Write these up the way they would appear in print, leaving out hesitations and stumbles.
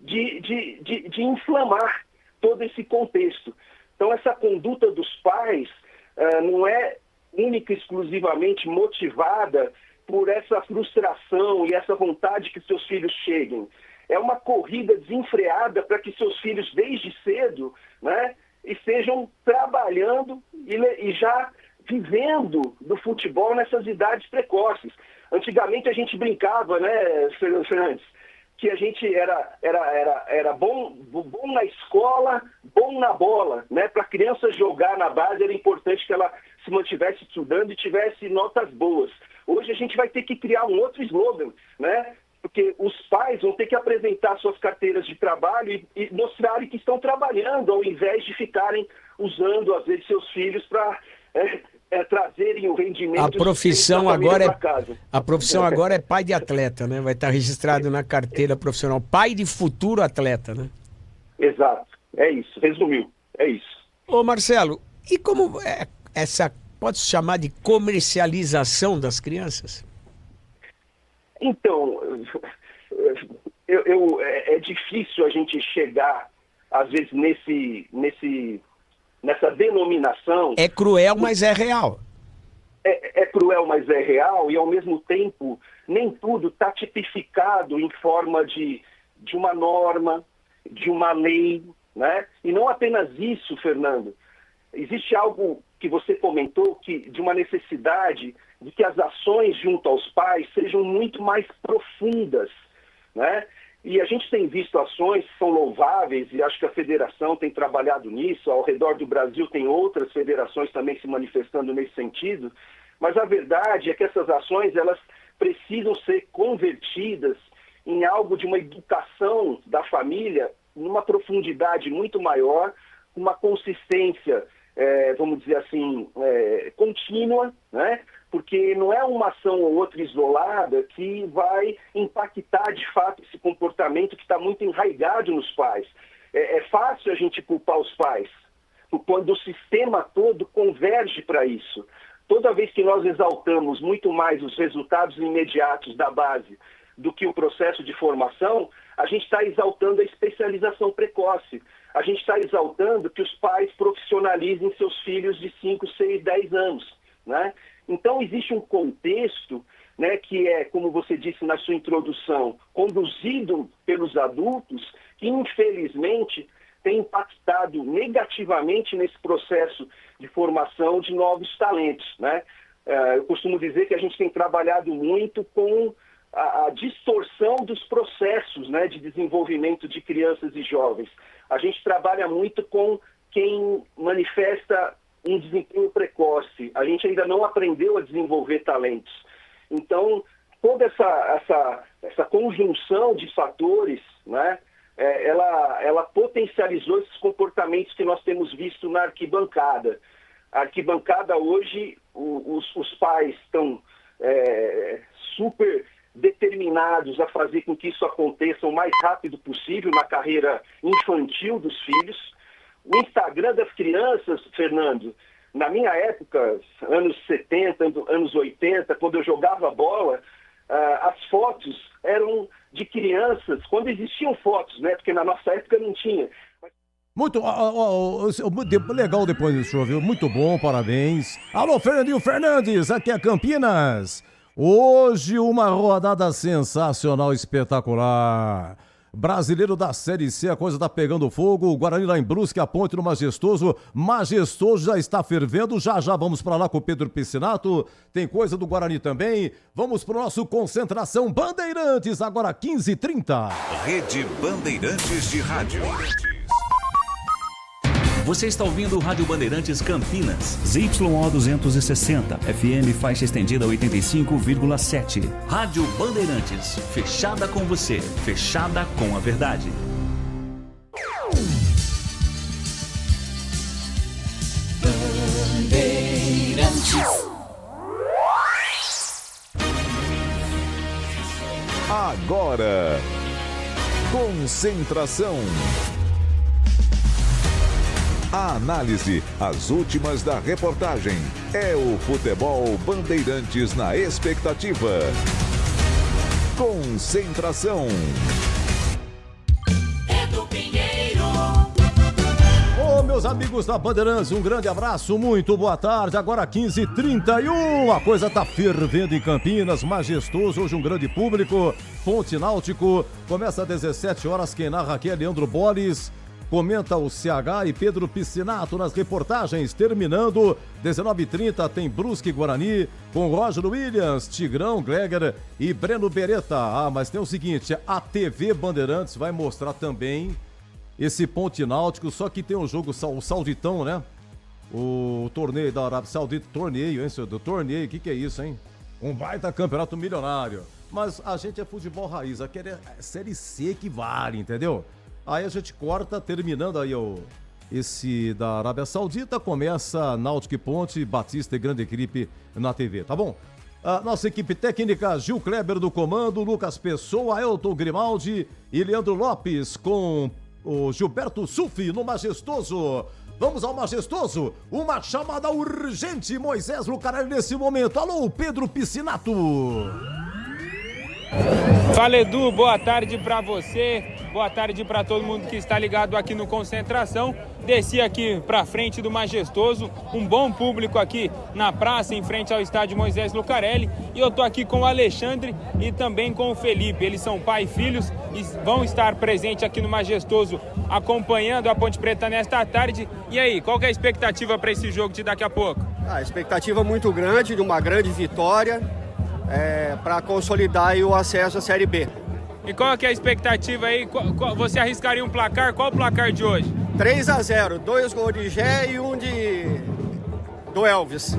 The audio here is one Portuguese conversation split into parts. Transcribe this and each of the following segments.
de inflamar todo esse contexto. Então, essa conduta dos pais não é única e exclusivamente motivada por essa frustração e essa vontade que seus filhos cheguem. É uma corrida desenfreada para que seus filhos, desde cedo, né, estejam trabalhando e já vivendo do futebol nessas idades precoces. Antigamente a gente brincava, né, Fernandes, que a gente era bom na escola, bom na bola, né? Para a criança jogar na base era importante que ela se mantivesse estudando e tivesse notas boas. Hoje a gente vai ter que criar um outro slogan, né? Porque os pais vão ter que apresentar suas carteiras de trabalho e mostrarem que estão trabalhando, ao invés de ficarem usando, às vezes, seus filhos para trazerem o rendimento. A profissão agora é pai de atleta, né? Vai estar registrado na carteira profissional. Pai de futuro atleta, né? Exato. É isso. Resumiu. É isso. Ô Marcelo, e como essa pode-se chamar de comercialização das crianças? Então, é difícil a gente chegar, às vezes, nessa denominação. É cruel, mas é real. É cruel, mas é real, e ao mesmo tempo, nem tudo está tipificado em forma de uma norma, de uma lei, né? E não apenas isso, Fernando. Existe algo que você comentou, de uma necessidade de que as ações junto aos pais sejam muito mais profundas, né? E a gente tem visto ações que são louváveis, e acho que a federação tem trabalhado nisso, ao redor do Brasil tem outras federações também se manifestando nesse sentido, mas a verdade é que essas ações, elas precisam ser convertidas em algo de uma educação da família, numa profundidade muito maior, uma consistência, vamos dizer assim, contínua, né? Porque não é uma ação ou outra isolada que vai impactar de fato esse comportamento que está muito enraizado nos pais. É fácil a gente culpar os pais, quando o sistema todo converge para isso. Toda vez que nós exaltamos muito mais os resultados imediatos da base do que o processo de formação, a gente está exaltando a especialização precoce. A gente está exaltando que os pais profissionalizem seus filhos de 5, 6, 10 anos, né? Então, existe um contexto, né, que é, como você disse na sua introdução, conduzido pelos adultos, que, infelizmente, tem impactado negativamente nesse processo de formação de novos talentos, né? Eu costumo dizer que a gente tem trabalhado muito com a distorção dos processos, né, de desenvolvimento de crianças e jovens. A gente trabalha muito com quem manifesta um desempenho precoce. A gente ainda não aprendeu a desenvolver talentos. Então, toda essa conjunção de fatores, né, ela potencializou esses comportamentos que nós temos visto na arquibancada. A arquibancada hoje, os pais estão super determinados a fazer com que isso aconteça o mais rápido possível na carreira infantil dos filhos. O Instagram das crianças, Fernando, na minha época, anos 70, anos 80, quando eu jogava bola, as fotos eram de crianças, quando existiam fotos, né? Porque na nossa época não tinha. Muito legal depois do show, viu? Muito bom, parabéns. Alô, Fernandinho Fernandes, aqui é Campinas. Hoje uma rodada sensacional, espetacular. Brasileiro da Série C, a coisa tá pegando fogo. O Guarani lá em Brusque, a Ponte no Majestoso. Majestoso já está fervendo. Já vamos para lá com o Pedro Piscinato. Tem coisa do Guarani também. Vamos pro nosso Concentração Bandeirantes, agora 15h30. Rede Bandeirantes de Rádio. Você está ouvindo o Rádio Bandeirantes Campinas, ZYO 260, FM faixa estendida 85,7. Rádio Bandeirantes, fechada com você, fechada com a verdade. Bandeirantes. Agora, concentração. A análise, as últimas da reportagem. É o Futebol Bandeirantes na expectativa. Concentração. meus amigos da Bandeirantes, um grande abraço, muito boa tarde. Agora 15h31, a coisa tá fervendo em Campinas, majestoso, hoje um grande público. Ponte Náutico, começa às 17 horas, quem narra aqui é Leandro Boles. Comenta o CH e Pedro Piscinato nas reportagens. Terminando, 19h30 tem Brusque Guarani com Roger Williams, Tigrão, Gleger e Breno Beretta. Ah, mas tem o seguinte, a TV Bandeirantes vai mostrar também esse Ponte Náutico, só que tem um jogo, o Sauditão, né? O torneio da Arábia Saudita, torneio, hein, senhor? Do torneio, o que é isso, hein? Um baita campeonato milionário. Mas a gente é futebol raiz, aqui é Série C que vale, entendeu? Aí a gente corta, terminando aí esse da Arábia Saudita, começa Náutico e Ponte, Batista e grande equipe na TV, tá bom? A nossa equipe técnica, Gil Kleber do comando, Lucas Pessoa, Elton Grimaldi e Leandro Lopes com o Gilberto Sufi no Majestoso. Vamos ao Majestoso, uma chamada urgente, Moisés Lucarelli nesse momento. Alô, Pedro Piscinato. Fala, Edu, boa tarde pra você, boa tarde pra todo mundo que está ligado aqui no Concentração. Desci aqui pra frente do Majestoso, um bom público aqui na praça, em frente ao estádio Moisés Lucarelli. E eu tô aqui com o Alexandre e também com o Felipe. Eles são pai e filhos e vão estar presentes aqui no Majestoso, acompanhando a Ponte Preta nesta tarde. E aí, qual que é a expectativa para esse jogo de daqui a pouco? A expectativa muito grande, de uma grande vitória, para consolidar aí o acesso à Série B. E qual que é a expectativa aí? Você arriscaria um placar? Qual o placar de hoje? 3-0, 2 gols de Gé e um do Elvis.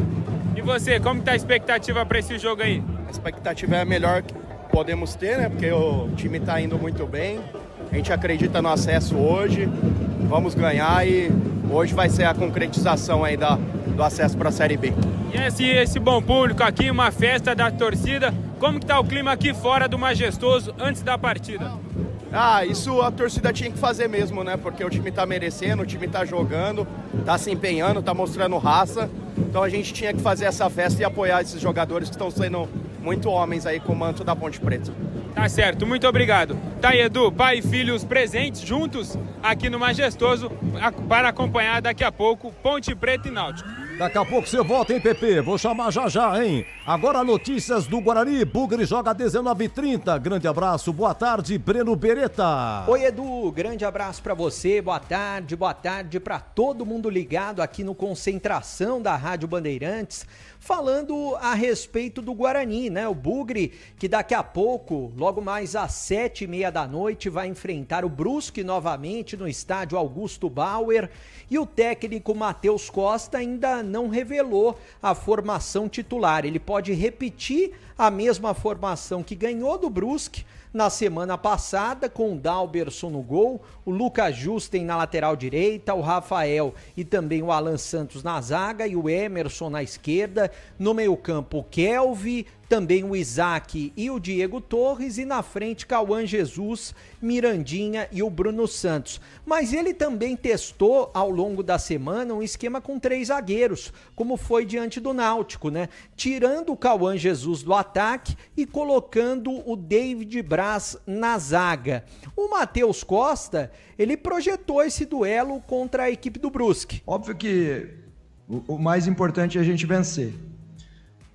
E você, como está a expectativa para esse jogo aí? A expectativa é a melhor que podemos ter, né? Porque o time está indo muito bem. A gente acredita no acesso hoje. Vamos ganhar e hoje vai ser a concretização aí do acesso para a Série B. E esse bom público aqui, uma festa da torcida. Como que tá o clima aqui fora do Majestoso antes da partida? Isso a torcida tinha que fazer mesmo, né? Porque o time tá merecendo, o time tá jogando, tá se empenhando, tá mostrando raça. Então a gente tinha que fazer essa festa e apoiar esses jogadores que estão sendo muito homens aí com o manto da Ponte Preta. Tá certo, muito obrigado. Tá aí, Edu, pai e filhos presentes juntos aqui no Majestoso para acompanhar daqui a pouco Ponte Preta e Náutico. Daqui a pouco você volta, hein, Pepe? Vou chamar já, hein? Agora notícias do Guarani. Bugre joga 19h30. Grande abraço, boa tarde, Breno Beretta. Oi, Edu, grande abraço pra você, boa tarde pra todo mundo ligado aqui no Concentração da Rádio Bandeirantes, falando a respeito do Guarani, né? O Bugre, que daqui a pouco, logo mais às 7h30 da noite, vai enfrentar o Brusque novamente no estádio Augusto Bauer. E o técnico Matheus Costa ainda não revelou a formação titular. Ele pode repetir a mesma formação que ganhou do Brusque na semana passada, com o Dalberson no gol, o Lucas Justen na lateral direita, o Rafael e também o Alan Santos na zaga e o Emerson na esquerda, no meio-campo o Kelvin, também o Isaac e o Diego Torres, e na frente Cauã Jesus, Mirandinha e o Bruno Santos. Mas ele também testou ao longo da semana um esquema com 3 zagueiros, como foi diante do Náutico, né? Tirando o Cauã Jesus do ataque e colocando o David Braz na zaga. O Matheus Costa, ele projetou esse duelo contra a equipe do Brusque. Óbvio que o mais importante é a gente vencer.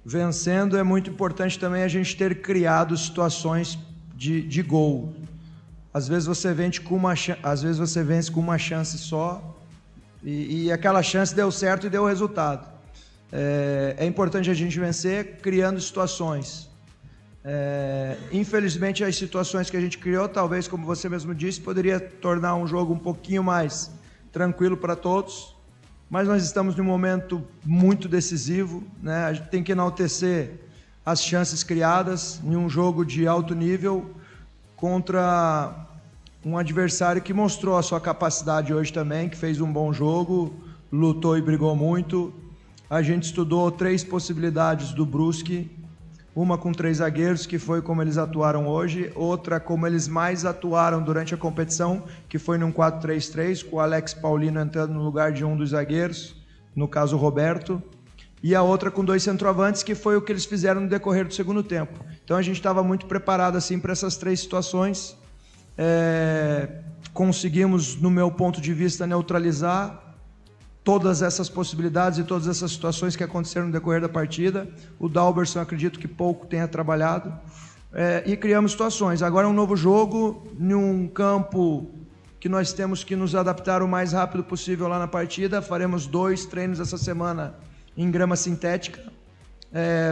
Vencendo é muito importante também a gente ter criado situações de gol. Às vezes você vence com uma chance só e aquela chance deu certo e deu resultado. É importante a gente vencer criando situações. Infelizmente as situações que a gente criou, talvez, como você mesmo disse, poderia tornar um jogo um pouquinho mais tranquilo para todos. Mas nós estamos num momento muito decisivo, né? A gente tem que enaltecer as chances criadas em um jogo de alto nível contra um adversário que mostrou a sua capacidade hoje também, que fez um bom jogo, lutou e brigou muito. A gente estudou 3 possibilidades do Brusque, uma com 3 zagueiros, que foi como eles atuaram hoje, outra como eles mais atuaram durante a competição, que foi num 4-3-3, com o Alex Paulino entrando no lugar de um dos zagueiros, no caso o Roberto, e a outra com 2 centroavantes, que foi o que eles fizeram no decorrer do segundo tempo. Então a gente estava muito preparado assim para essas 3 situações, conseguimos, no meu ponto de vista, neutralizar, todas essas possibilidades e todas essas situações que aconteceram no decorrer da partida. O Dalberson, acredito que pouco tenha trabalhado, e criamos situações. Agora é um novo jogo, num campo que nós temos que nos adaptar o mais rápido possível lá na partida. Faremos 2 treinos essa semana em grama sintética,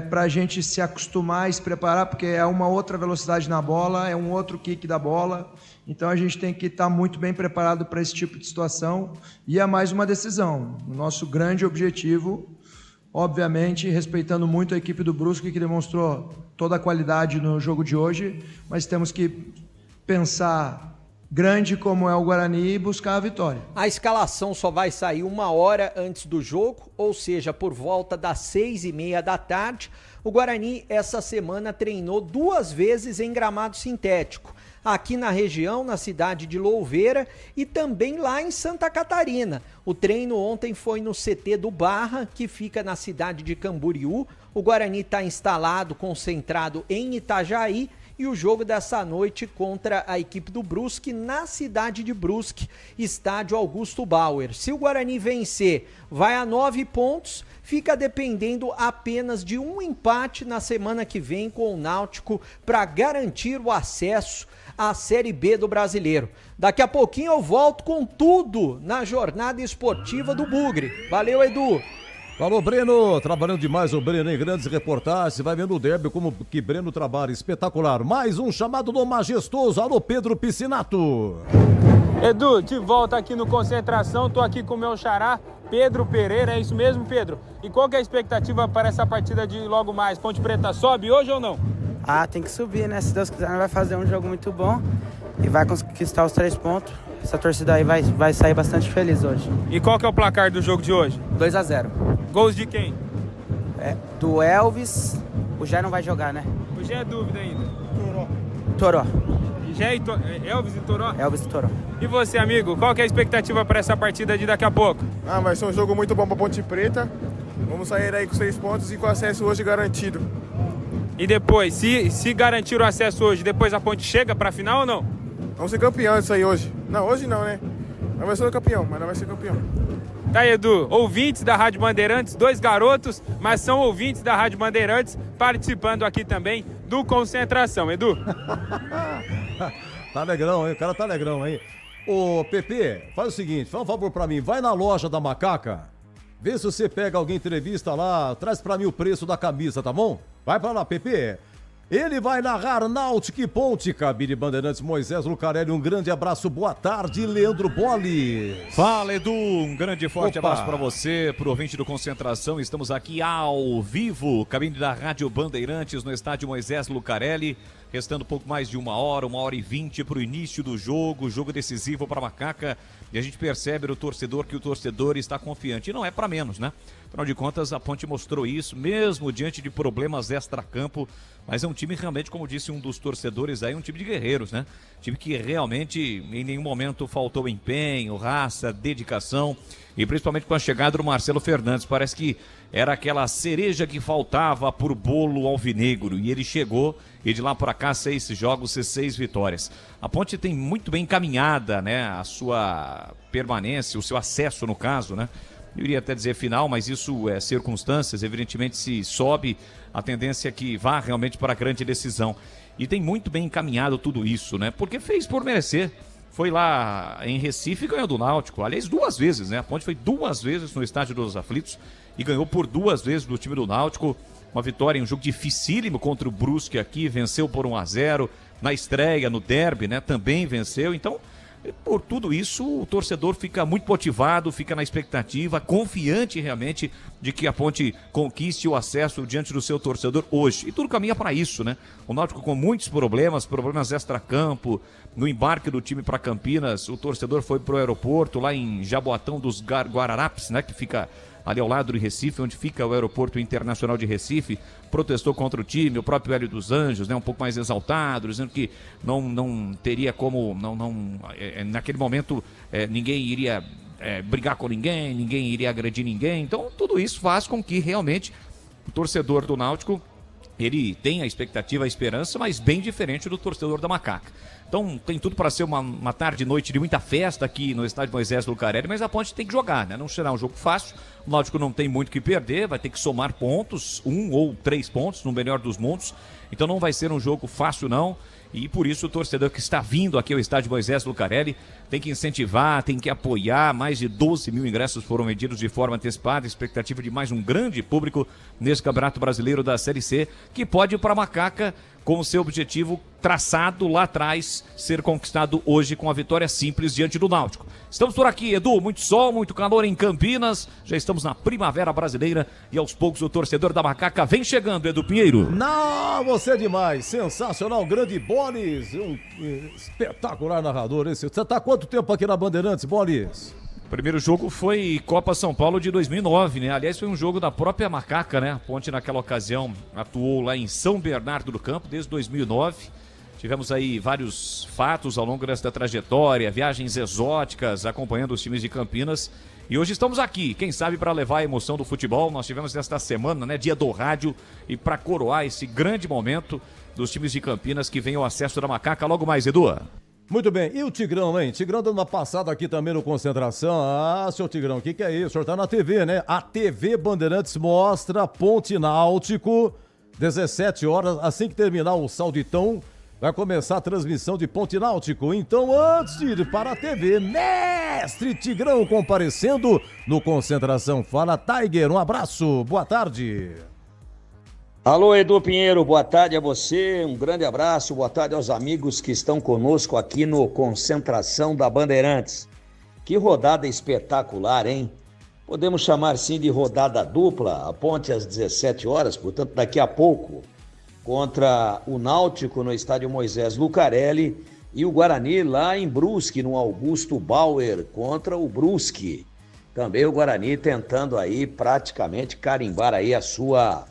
para a gente se acostumar e se preparar, porque é uma outra velocidade na bola, é um outro kick da bola, então a gente tem que estar muito bem preparado para esse tipo de situação, e é mais uma decisão. O nosso grande objetivo, obviamente, respeitando muito a equipe do Brusque, que demonstrou toda a qualidade no jogo de hoje, mas temos que pensar grande como é o Guarani e buscar a vitória. A escalação só vai sair 1 hora antes do jogo, ou seja, por volta das 6h30 da tarde. O Guarani essa semana treinou 2 vezes em gramado sintético, aqui na região, na cidade de Louveira e também lá em Santa Catarina. O treino ontem foi no CT do Barra, que fica na cidade de Camboriú. O Guarani está instalado, concentrado em Itajaí, e o jogo dessa noite contra a equipe do Brusque na cidade de Brusque, estádio Augusto Bauer. Se o Guarani vencer, vai a 9 pontos, fica dependendo apenas de um empate na semana que vem com o Náutico para garantir o acesso à Série B do Brasileiro. Daqui a pouquinho eu volto com tudo na jornada esportiva do Bugre. Valeu, Edu! Falou, Breno, trabalhando demais o Breno em grandes reportagens, vai vendo o derby como que Breno trabalha, espetacular. Mais um chamado do majestoso, alô Pedro Piscinato. Edu, de volta aqui no Concentração, tô aqui com o meu xará, Pedro Pereira, é isso mesmo, Pedro? E qual que é a expectativa para essa partida de logo mais? Ponte Preta sobe hoje ou não? Tem que subir, né? Se Deus quiser, vai fazer um jogo muito bom e vai conquistar os 3 pontos. Essa torcida aí vai sair bastante feliz hoje. E qual que é o placar do jogo de hoje? 2-0. Gols de quem? Do Elvis. O Jé não vai jogar, né? O Jé é dúvida ainda. Toró. Jé e Elvis e Toró? Elvis e Toró. E você, amigo, qual que é a expectativa para essa partida de daqui a pouco? Vai ser um jogo muito bom para Ponte Preta. Vamos sair aí com 6 pontos e com acesso hoje garantido. E depois, se garantir o acesso hoje, depois a Ponte chega para a final ou não? Vamos ser campeão disso aí hoje. Não, hoje não, né? Não vai ser campeão, mas não vai ser campeão. Tá aí, Edu, ouvintes da Rádio Bandeirantes, 2 garotos, mas são ouvintes da Rádio Bandeirantes, participando aqui também do Concentração, Edu. Tá alegrão, hein? O cara tá alegrão, hein? Ô, Pepe, faz o seguinte, faz um favor pra mim, vai na loja da Macaca, vê se você pega alguém entrevista lá, traz pra mim o preço da camisa, tá bom? Vai pra lá, Pepe. Ele vai narrar Náutico e Ponte, cabine Bandeirantes, Moisés Lucarelli, um grande abraço, boa tarde, Leandro Bolle. Fala, Edu, um grande e forte abraço para você, pro ouvinte do Concentração, estamos aqui ao vivo, cabine da Rádio Bandeirantes, no estádio Moisés Lucarelli, restando pouco mais de 1 hora, 1h20 para o início do jogo decisivo para a Macaca, e a gente percebe no torcedor que o torcedor está confiante, e não é para menos, né? Afinal de contas, a Ponte mostrou isso, mesmo diante de problemas extra-campo, mas é um time realmente, como disse um dos torcedores aí, um time de guerreiros, né? Time que realmente em nenhum momento faltou empenho, raça, dedicação, e principalmente com a chegada do Marcelo Fernandes, parece que era aquela cereja que faltava por bolo alvinegro, e ele chegou, e de lá para cá 6 jogos, 6 vitórias. A Ponte tem muito bem encaminhada, né, a sua permanência, o seu acesso no caso, né? Eu iria até dizer final, mas isso é circunstâncias, evidentemente se sobe, a tendência é que vá realmente para a grande decisão. E tem muito bem encaminhado tudo isso, né? Porque fez por merecer. Foi lá em Recife e ganhou do Náutico. Aliás, 2 vezes, né? A Ponte foi 2 vezes no Estádio dos Aflitos e ganhou por 2 vezes do time do Náutico. Uma vitória em um jogo dificílimo contra o Brusque aqui, venceu por 1-0. Na estreia, no derby, né? Também venceu. Então, por tudo isso, o torcedor fica muito motivado, fica na expectativa, confiante realmente de que a Ponte conquiste o acesso diante do seu torcedor hoje. E tudo caminha para isso, né? O Náutico com muitos problemas extra-campo, no embarque do time para Campinas, o torcedor foi para o aeroporto, lá em Jaboatão dos Guararapes, né? Que fica ali ao lado de Recife, onde fica o Aeroporto Internacional de Recife, protestou contra o time, o próprio Hélio dos Anjos, né, um pouco mais exaltado, dizendo que não teria como, naquele momento ninguém iria brigar com ninguém iria agredir ninguém, então tudo isso faz com que realmente o torcedor do Náutico, ele tem a expectativa, a esperança, mas bem diferente do torcedor da Macaca. Então tem tudo para ser uma tarde e noite de muita festa aqui no estádio Moisés Lucarelli, mas a Ponte tem que jogar, né? Não será um jogo fácil. O Náutico não tem muito o que perder, vai ter que somar pontos, 1 ou 3 pontos, no melhor dos mundos. Então não vai ser um jogo fácil, não. E por isso o torcedor que está vindo aqui ao estádio Moisés Lucarelli tem que incentivar, tem que apoiar. Mais de 12 mil ingressos foram vendidos de forma antecipada. Expectativa de mais um grande público nesse Campeonato Brasileiro da Série C, que pode ir para Macaca com o seu objetivo traçado lá atrás, ser conquistado hoje com a vitória simples diante do Náutico. Estamos por aqui, Edu, muito sol, muito calor em Campinas, já estamos na primavera brasileira e aos poucos o torcedor da Macaca vem chegando, Edu Pinheiro. Não, você é demais, sensacional, grande Bolis, um espetacular narrador esse. Você tá há quanto tempo aqui na Bandeirantes, Bolis? O primeiro jogo foi Copa São Paulo de 2009, né? Aliás, foi um jogo da própria Macaca, né? A Ponte naquela ocasião atuou lá em São Bernardo do Campo desde 2009. Tivemos aí vários fatos ao longo desta trajetória, viagens exóticas acompanhando os times de Campinas. E hoje estamos aqui, quem sabe para levar a emoção do futebol. Nós tivemos nesta semana, né, dia do rádio, e para coroar esse grande momento dos times de Campinas que vem ao acesso da Macaca. Logo mais, Edu. Muito bem, e o Tigrão, hein? Tigrão dando uma passada aqui também no Concentração. Ah, seu Tigrão, o que é isso? O senhor tá na TV, né? A TV Bandeirantes mostra Ponte Náutico, 17 horas, assim que terminar o Sauditão, vai começar a transmissão de Ponte Náutico. Então, antes de ir para a TV, mestre Tigrão comparecendo no Concentração. Fala, Tiger, um abraço, boa tarde. Alô, Edu Pinheiro, boa tarde a você, um grande abraço, boa tarde aos amigos que estão conosco aqui no Concentração da Bandeirantes. Que rodada espetacular, hein? Podemos chamar sim de rodada dupla, a Ponte às 17 horas, portanto daqui a pouco, contra o Náutico no estádio Moisés Lucarelli e o Guarani lá em Brusque, no Augusto Bauer, contra o Brusque. Também o Guarani tentando aí praticamente carimbar aí a sua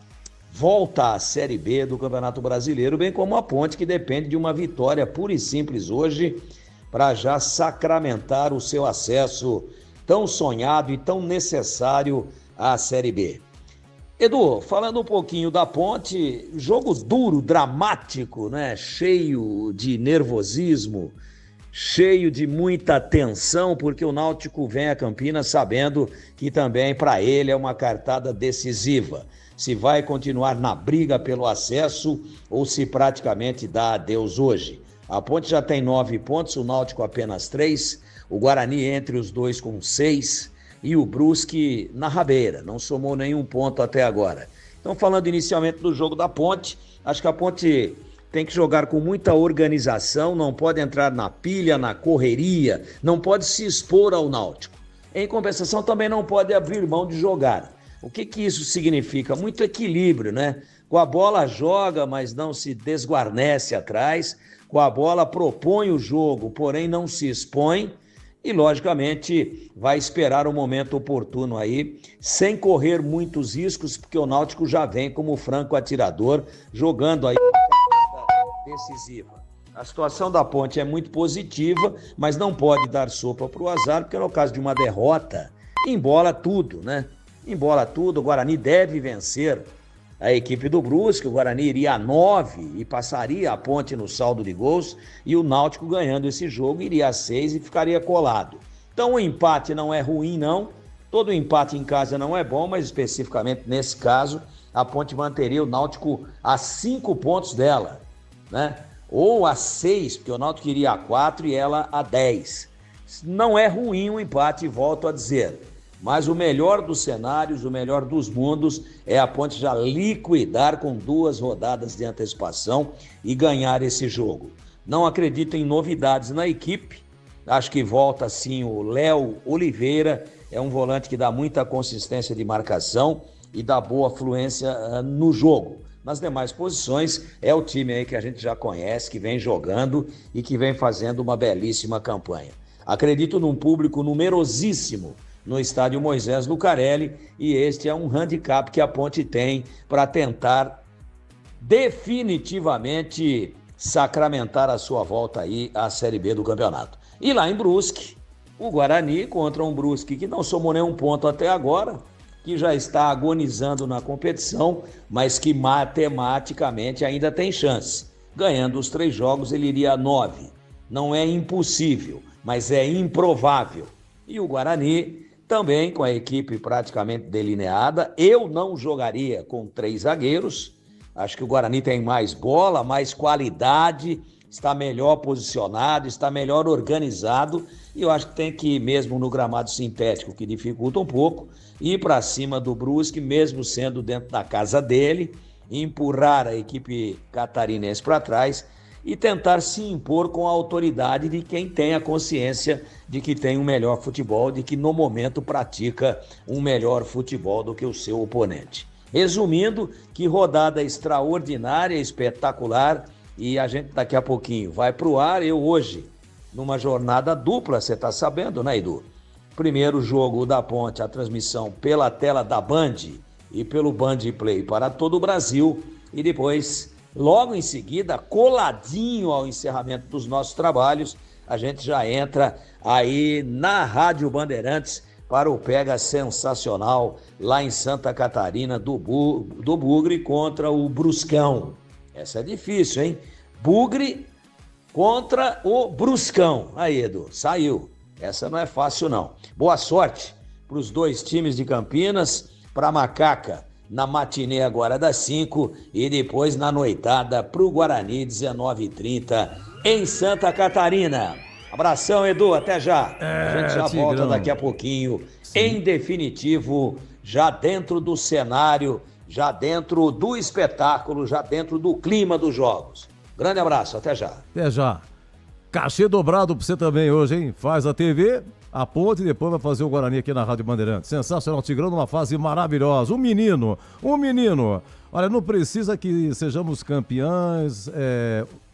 volta à Série B do Campeonato Brasileiro, bem como a Ponte, que depende de uma vitória pura e simples hoje para já sacramentar o seu acesso tão sonhado e tão necessário à Série B. Edu, falando um pouquinho da Ponte, jogo duro, dramático, né? Cheio de nervosismo, cheio de muita tensão, porque o Náutico vem a Campinas sabendo que também para ele é uma cartada decisiva. Se vai continuar na briga pelo acesso ou se praticamente dá adeus hoje. A Ponte já tem 9 pontos, o Náutico apenas 3, o Guarani entre os dois com 6 e o Brusque na rabeira, não somou nenhum ponto até agora. Então, falando inicialmente do jogo da Ponte, acho que a Ponte tem que jogar com muita organização, não pode entrar na pilha, na correria, não pode se expor ao Náutico. Em compensação, também não pode abrir mão de jogar. O que isso significa? Muito equilíbrio, né? Com a bola joga, mas não se desguarnece atrás. Com a bola propõe o jogo, porém não se expõe. E, logicamente, vai esperar o momento oportuno aí, sem correr muitos riscos, porque o Náutico já vem como franco atirador, jogando aí uma partida decisiva. A situação da Ponte é muito positiva, mas não pode dar sopa para o azar, porque no caso de uma derrota, embola tudo, né? Embola tudo, o Guarani deve vencer a equipe do Brusque, o Guarani iria a 9 e passaria a Ponte no saldo de gols, e o Náutico ganhando esse jogo iria a 6 e ficaria colado. Então o empate não é ruim não, todo empate em casa não é bom, mas especificamente nesse caso, a Ponte manteria o Náutico a 5 pontos dela, né? Ou a 6, porque o Náutico iria a 4 e ela a 10. Não é ruim o empate, volto a dizer. Mas o melhor dos cenários, o melhor dos mundos é a Ponte já liquidar com 2 rodadas de antecipação e ganhar esse jogo. Não acredito em novidades na equipe, acho que volta sim o Léo Oliveira, é um volante que dá muita consistência de marcação e dá boa fluência no jogo. Nas demais posições é o time aí que a gente já conhece, que vem jogando e que vem fazendo uma belíssima campanha. Acredito num público numerosíssimo no estádio Moisés Lucarelli, e este é um handicap que a Ponte tem para tentar definitivamente sacramentar a sua volta aí à Série B do campeonato. E lá em Brusque, o Guarani contra um Brusque que não somou nenhum ponto até agora, que já está agonizando na competição, mas que matematicamente ainda tem chance. Ganhando os 3 jogos, ele iria a 9. não é impossível, mas é improvável. E o Guarani também com a equipe praticamente delineada. Eu não jogaria com 3 zagueiros. Acho que o Guarani tem mais bola, mais qualidade, está melhor posicionado, está melhor organizado. E eu acho que tem que ir mesmo no gramado sintético, que dificulta um pouco, ir para cima do Brusque, mesmo sendo dentro da casa dele, empurrar a equipe catarinense para trás e tentar se impor com a autoridade de quem tem a consciência de que tem um melhor futebol, de que no momento pratica um melhor futebol do que o seu oponente. Resumindo, que rodada extraordinária, espetacular, e a gente daqui a pouquinho vai para o ar. Eu hoje, numa jornada dupla, você está sabendo, né, Edu? Primeiro jogo da Ponte, a transmissão pela tela da Band e pelo Band Play para todo o Brasil, e depois, logo em seguida, coladinho ao encerramento dos nossos trabalhos, a gente já entra aí na Rádio Bandeirantes para o Pega Sensacional lá em Santa Catarina do Bugre contra o Bruscão. Essa é difícil, hein? Bugre contra o Bruscão. Aí, Edu, saiu. Essa não é fácil, não. Boa sorte para os 2 times de Campinas, para a Macaca na matinê agora das 5 e depois na noitada para o Guarani, 19h30, em Santa Catarina. Abração, Edu, até já. A gente já volta daqui a pouquinho. Sim. Em definitivo, já dentro do cenário, já dentro do espetáculo, já dentro do clima dos jogos. Grande abraço, até já. Até já. Cachê dobrado pra você também hoje, hein? Faz a TV, a Ponte e depois vai fazer o Guarani aqui na Rádio Bandeirantes. Sensacional, Tigrão numa fase maravilhosa. Um menino. Olha, não precisa que sejamos campeões.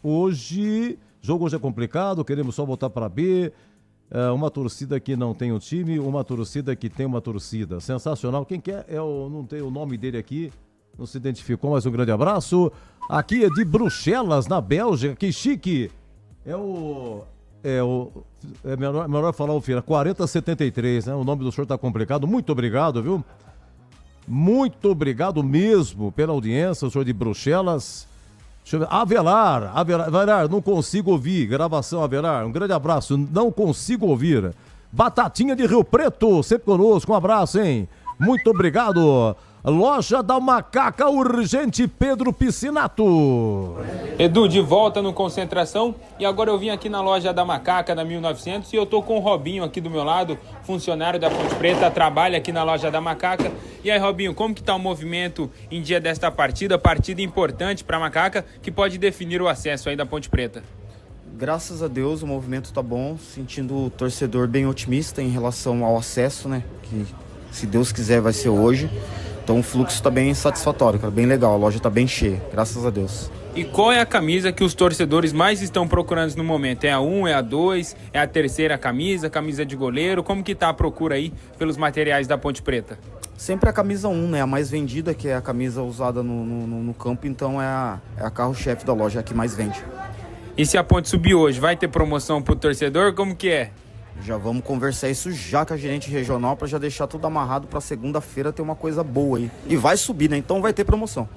Hoje, jogo hoje é complicado, queremos só voltar para B. Uma torcida que não tem um time, uma torcida que tem uma torcida. Sensacional. Quem quer, não tem o nome dele aqui, não se identificou, mas um grande abraço. Aqui é de Bruxelas, na Bélgica, que chique. É melhor falar o final, 4073, né? O nome do senhor tá complicado. Muito obrigado, viu? Muito obrigado mesmo pela audiência, o senhor de Bruxelas. Deixa eu ver. Avelar, não consigo ouvir. Gravação, Avelar, um grande abraço. Não consigo ouvir. Batatinha de Rio Preto, sempre conosco. Um abraço, hein? Muito obrigado. Loja da Macaca Urgente, Pedro Piscinato. Edu, de volta no Concentração, e agora eu vim aqui na Loja da Macaca, na 1900, e eu tô com o Robinho aqui do meu lado, funcionário da Ponte Preta, trabalha aqui na Loja da Macaca. E aí, Robinho, como que tá o movimento em dia desta partida importante para a Macaca, que pode definir o acesso aí da Ponte Preta? Graças a Deus o movimento tá bom, sentindo o torcedor bem otimista em relação ao acesso, né, que se Deus quiser vai ser hoje. Então o fluxo está bem satisfatório, cara, bem legal, a loja está bem cheia, graças a Deus. E qual é a camisa que os torcedores mais estão procurando no momento? É a 1, é a 2, é a terceira camisa de goleiro? Como que tá a procura aí pelos materiais da Ponte Preta? Sempre a camisa 1, né? A mais vendida, que é a camisa usada no campo, então é a carro-chefe da loja, é a que mais vende. E se a Ponte subir hoje, vai ter promoção pro torcedor? Como que é? Já vamos conversar isso já com a gerente regional para já deixar tudo amarrado para segunda-feira ter uma coisa boa aí. E vai subir, né? Então vai ter promoção.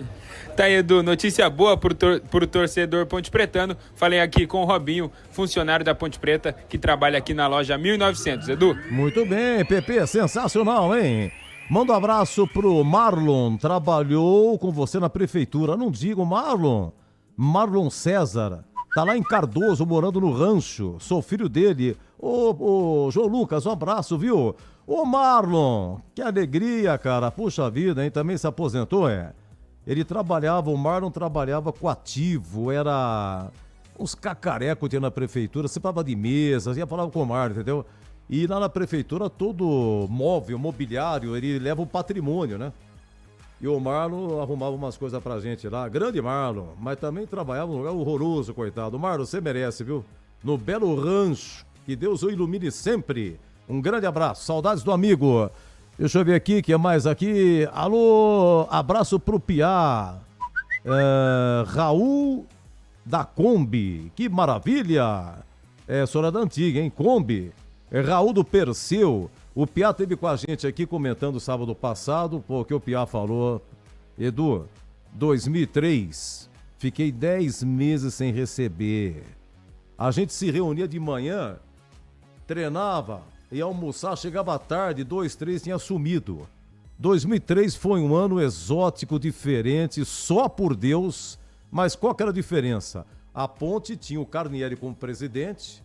Tá, Edu, notícia boa pro torcedor Ponte Pretano. Falei aqui com o Robinho, funcionário da Ponte Preta, que trabalha aqui na loja 1900. Edu? Muito bem, Pepe, sensacional, hein? Manda um abraço pro Marlon, trabalhou com você na prefeitura. Não digo Marlon César. Tá lá em Cardoso, morando no rancho. Sou filho dele. Ô, João Lucas, um abraço, viu? Ô, Marlon, que alegria, cara. Puxa vida, hein? Também se aposentou, é? O Marlon trabalhava com ativo, era uns cacarecos tinha na prefeitura. Você falava de mesa, ia falar com o Marlon, entendeu? E lá na prefeitura, todo móvel, mobiliário, ele leva o patrimônio, né? E o Marlon arrumava umas coisas pra gente lá. Grande Marlon, mas também trabalhava num lugar horroroso, coitado. Marlon, você merece, viu? No Belo Rancho. Que Deus o ilumine sempre. Um grande abraço. Saudades do amigo. Deixa eu ver aqui, que é mais aqui. Alô, abraço pro Piá. Raul da Kombi. Que maravilha. Senhora da antiga, hein? Kombi. Raul do Perseu. O Piá esteve com a gente aqui comentando sábado passado, o que o Piá falou. Edu, 2003, fiquei 10 meses sem receber. A gente se reunia de manhã, treinava, ia almoçar, chegava à tarde, 2, 3, tinha sumido. 2003 foi um ano exótico, diferente, só por Deus, mas qual que era a diferença? A Ponte tinha o Carnieri como presidente,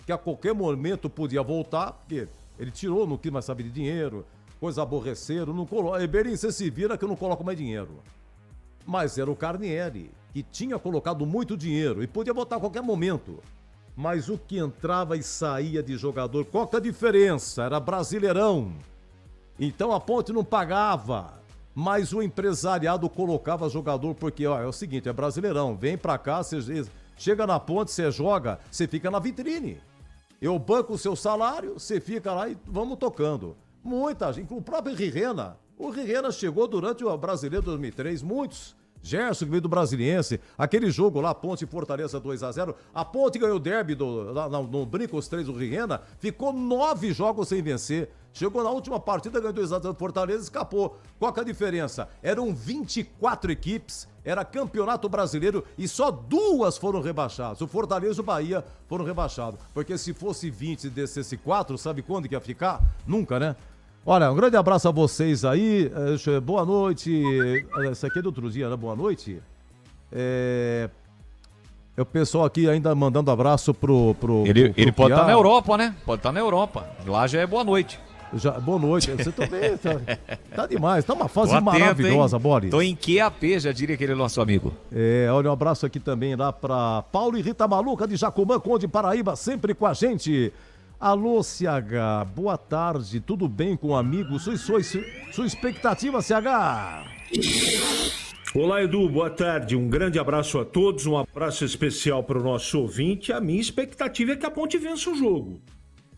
que a qualquer momento podia voltar, porque ele tirou, não quis mais saber de dinheiro, coisa aborreceram, não coloca. Berim, você se vira que eu não coloco mais dinheiro. Mas era o Carnieri, que tinha colocado muito dinheiro e podia voltar a qualquer momento. Mas o que entrava e saía de jogador, qual que é a diferença? Era Brasileirão. Então a Ponte não pagava, mas o empresariado colocava jogador porque, ó, é o seguinte, é Brasileirão, vem pra cá, você chega na Ponte, você joga, você fica na vitrine. Eu banco o seu salário, você fica lá e vamos tocando. Muita gente, o próprio Rirena. O Rirena chegou durante o Brasileiro 2003, muitos. Gerson, que veio do Brasiliense, aquele jogo lá, Ponte e Fortaleza 2-0, a Ponte ganhou o derby no Brincos 3 do Rirena, ficou 9 jogos sem vencer, chegou na última partida, ganhou 2-0 do Fortaleza e escapou. Qual que é a diferença? Eram 24 equipes, era campeonato brasileiro e só 2 foram rebaixadas, o Fortaleza e o Bahia foram rebaixados, porque se fosse 20 e descesse 4, sabe quando que ia ficar? Nunca, né? Olha, um grande abraço a vocês aí, boa noite, esse aqui é do outro dia, né? Boa noite. O pessoal aqui ainda mandando abraço pro Ele pode estar na Europa, né? Pode estar na Europa, lá já é boa noite. Boa noite, você também tá demais, tá uma fase Tô atento, maravilhosa, hein? Boris. Tô em QAP, já diria aquele nosso amigo. Olha, um abraço aqui também lá pra Paulo e Rita Maluca de Jacumã, Conde Paraíba, sempre com a gente. Alô, CH, boa tarde, tudo bem com o amigo? Sua expectativa, CH? Olá, Edu, boa tarde, um grande abraço a todos, um abraço especial para o nosso ouvinte. A minha expectativa é que a Ponte vença o jogo,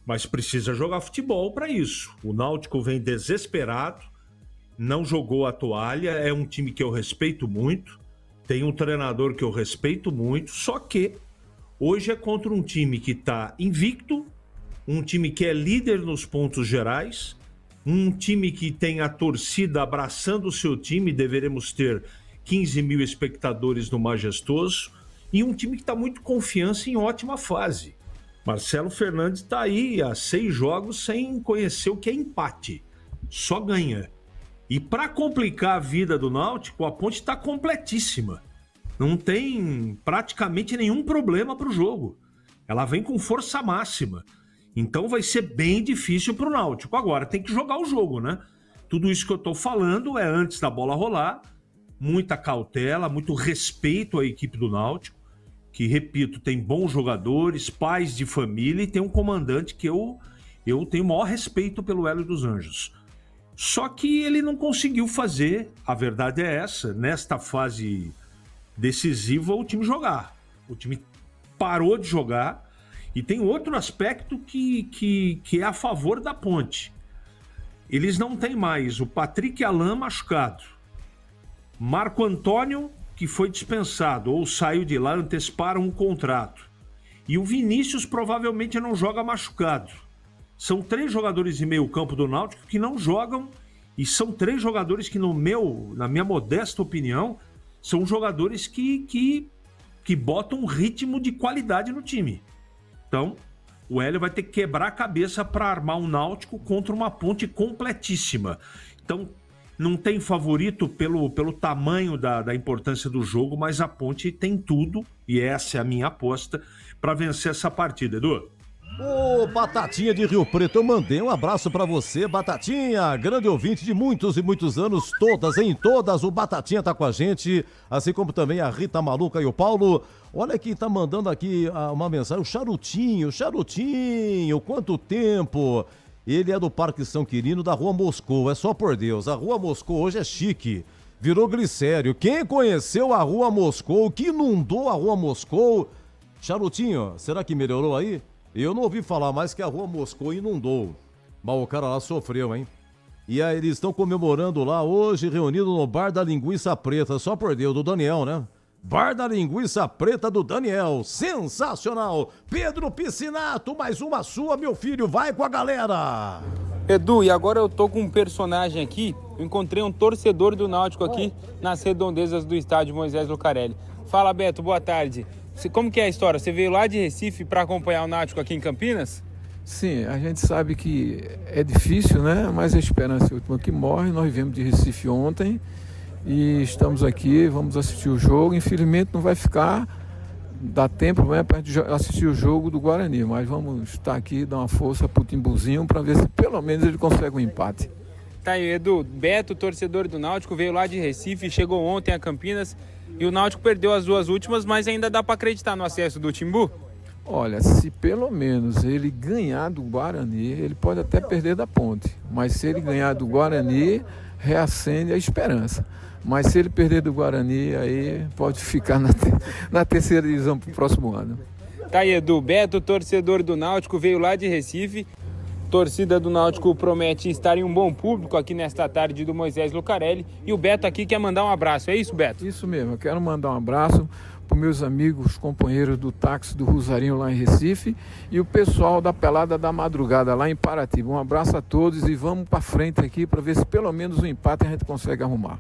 mas precisa jogar futebol para isso. O Náutico vem desesperado, não jogou a toalha, é um time que eu respeito muito, tem um treinador que eu respeito muito, só que hoje é contra um time que está invicto, um time que é líder nos pontos gerais, um time que tem a torcida abraçando o seu time, deveremos ter 15 mil espectadores no Majestoso, e um time que está muito confiante em ótima fase. Marcelo Fernandes está aí há 6 jogos sem conhecer o que é empate, só ganha. E para complicar a vida do Náutico, a Ponte está completíssima, não tem praticamente nenhum problema para o jogo, ela vem com força máxima. Então vai ser bem difícil para o Náutico. Agora tem que jogar o jogo, né? Tudo isso que eu estou falando é antes da bola rolar, muita cautela, muito respeito à equipe do Náutico, que, repito, tem bons jogadores, pais de família e tem um comandante que eu tenho o maior respeito pelo Hélio dos Anjos. Só que ele não conseguiu fazer, a verdade é essa, nesta fase decisiva, o time jogar. O time parou de jogar. E tem outro aspecto que é a favor da Ponte. Eles não têm mais o Patrick Alain machucado, Marco Antônio, que foi dispensado ou saiu de lá, anteciparam um contrato, e o Vinícius provavelmente não joga machucado. São 3 jogadores de meio campo do Náutico que não jogam, e são 3 jogadores que, na minha modesta opinião, são jogadores que botam um ritmo de qualidade no time. Então, o Hélio vai ter que quebrar a cabeça para armar um Náutico contra uma Ponte completíssima. Então, não tem favorito pelo tamanho da importância do jogo, mas a Ponte tem tudo, e essa é a minha aposta, para vencer essa partida, Edu. Ô, Batatinha de Rio Preto, eu mandei um abraço pra você, Batatinha, grande ouvinte de muitos e muitos anos, todas, o Batatinha tá com a gente, assim como também a Rita Maluca e o Paulo. Olha quem tá mandando aqui uma mensagem, o Charutinho, quanto tempo? Ele é do Parque São Quirino, da Rua Moscou, é só por Deus, a Rua Moscou hoje é chique, virou glicério. Quem conheceu a Rua Moscou, que inundou a Rua Moscou? Charutinho, será que melhorou aí? Eu não ouvi falar mais que a Rua Moscou inundou, mas o cara lá sofreu, hein? E aí eles estão comemorando lá hoje, reunido no Bar da Linguiça Preta, só por Deus, do Daniel, né? Bar da Linguiça Preta do Daniel, sensacional! Pedro Piscinato, mais uma sua, meu filho, vai com a galera! Edu, e agora eu tô com um personagem aqui, eu encontrei um torcedor do Náutico aqui nas redondezas do estádio Moisés Lucarelli. Fala, Beto, boa tarde. Como que é a história? Você veio lá de Recife para acompanhar o Náutico aqui em Campinas? Sim, a gente sabe que é difícil, né? Mas a esperança é a última que morre. Nós viemos de Recife ontem e estamos aqui, vamos assistir o jogo. Infelizmente não vai dar tempo, né, para assistir o jogo do Guarani, mas vamos estar aqui, dar uma força pro Timbuzinho para ver se pelo menos ele consegue um empate. Tá aí, Edu. Beto, torcedor do Náutico, veio lá de Recife, chegou ontem a Campinas e o Náutico perdeu as 2 últimas, mas ainda dá para acreditar no acesso do Timbu? Olha, se pelo menos ele ganhar do Guarani, ele pode até perder da Ponte, mas se ele ganhar do Guarani, reacende a esperança. Mas se ele perder do Guarani, aí pode ficar na terceira divisão para o próximo ano. Tá aí, Edu. Beto, torcedor do Náutico, veio lá de Recife. Torcida do Náutico promete estar em um bom público aqui nesta tarde do Moisés Lucarelli. E o Beto aqui quer mandar um abraço. É isso, Beto? Isso mesmo. Eu quero mandar um abraço para os meus amigos, companheiros do táxi do Rosarinho lá em Recife e o pessoal da Pelada da Madrugada lá em Paratiba. Um abraço a todos e vamos para frente aqui para ver se pelo menos um empate a gente consegue arrumar.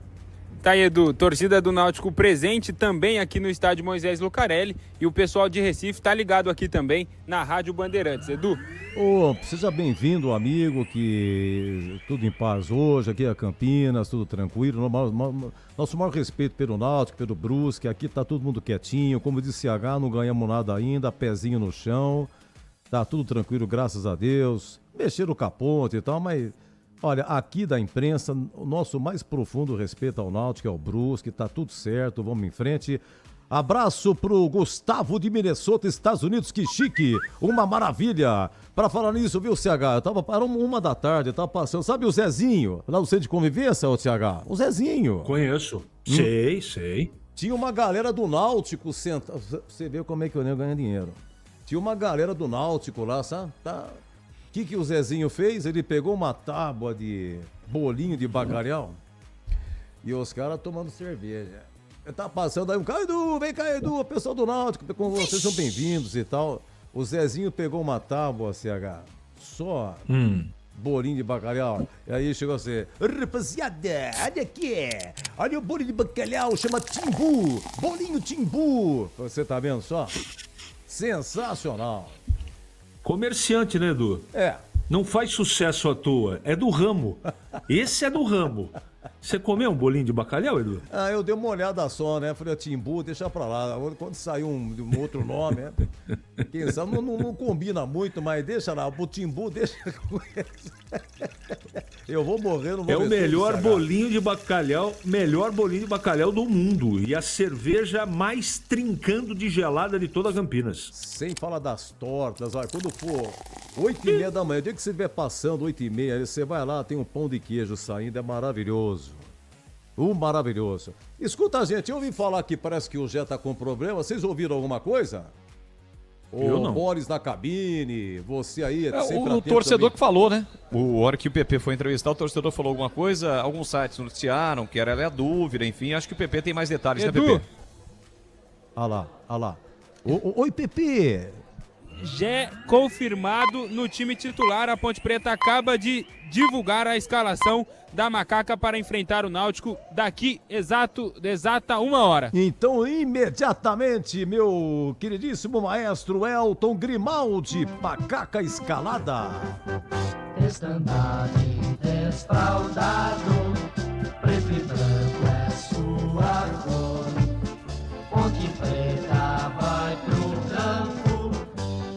Tá aí, Edu, torcida do Náutico presente também aqui no estádio Moisés Lucarelli e o pessoal de Recife tá ligado aqui também na Rádio Bandeirantes. Edu? Seja bem-vindo, amigo, que tudo em paz hoje, aqui é Campinas, tudo tranquilo. Nosso maior respeito pelo Náutico, pelo Brusque, aqui tá todo mundo quietinho, como disse CH, não ganhamos nada ainda, pezinho no chão, tá tudo tranquilo, graças a Deus. Mexeram com a ponte e tal, mas... Olha, aqui da imprensa, o nosso mais profundo respeito ao Náutico, é o Brusque, tá tudo certo, vamos em frente. Abraço pro Gustavo de Minnesota, Estados Unidos, que chique, uma maravilha. Pra falar nisso, viu, CH, eu tava para 1 da tarde, eu tava passando, sabe o Zezinho, lá no centro de convivência, ô CH? O Zezinho. Conheço, sei. Tinha uma galera do Náutico sentada, você vê como é que o nego ganha dinheiro. Tinha uma galera do Náutico lá, sabe? O que o Zezinho fez? Ele pegou uma tábua de bolinho de bacalhau e os caras tomando cerveja. Ele tá passando aí vem cá, Edu, pessoal do Náutico, vocês são bem-vindos e tal. O Zezinho pegou uma tábua, CH, só bolinho de bacalhau. E aí chegou assim, rapaziada, olha aqui, olha o bolinho de bacalhau, chama Timbu, bolinho Timbu. Você tá vendo só? Sensacional. Comerciante, né, Edu? É. Não faz sucesso à toa, é do ramo. Esse é do ramo. Você comeu um bolinho de bacalhau, Edu? Eu dei uma olhada só, né? Falei, Timbu, deixa pra lá. Quando sair um outro nome, né? Quem sabe não combina muito, mas deixa lá. O Timbu, deixa. Eu vou morrer, não vou. É o melhor bolinho de bacalhau do mundo. E a cerveja mais trincando de gelada de toda Campinas. Sem falar das tortas, olha, quando for 8h30 da manhã, o dia que você estiver passando 8h30, você vai lá, tem um pão de queijo saindo, é maravilhoso. Maravilhoso. Escuta, gente, eu ouvi falar que parece que o Jé tá com problema. Vocês ouviram alguma coisa? Eu não. O Boris na cabine, você aí... O torcedor também que falou, né? A hora que o PP foi entrevistar, o torcedor falou alguma coisa, alguns sites noticiaram que era a dúvida, enfim, acho que o PP tem mais detalhes, Edu. né, PP? Olha lá. Oi, PP! Jé confirmado no time titular. A Ponte Preta acaba de divulgar a escalação da Macaca para enfrentar o Náutico daqui exata 1 hora. Então, imediatamente, meu queridíssimo maestro Elton Grimaldi, Macaca escalada. Estandarte desfraldado, preto e branco é sua cor. Ponte Preta vai pro campo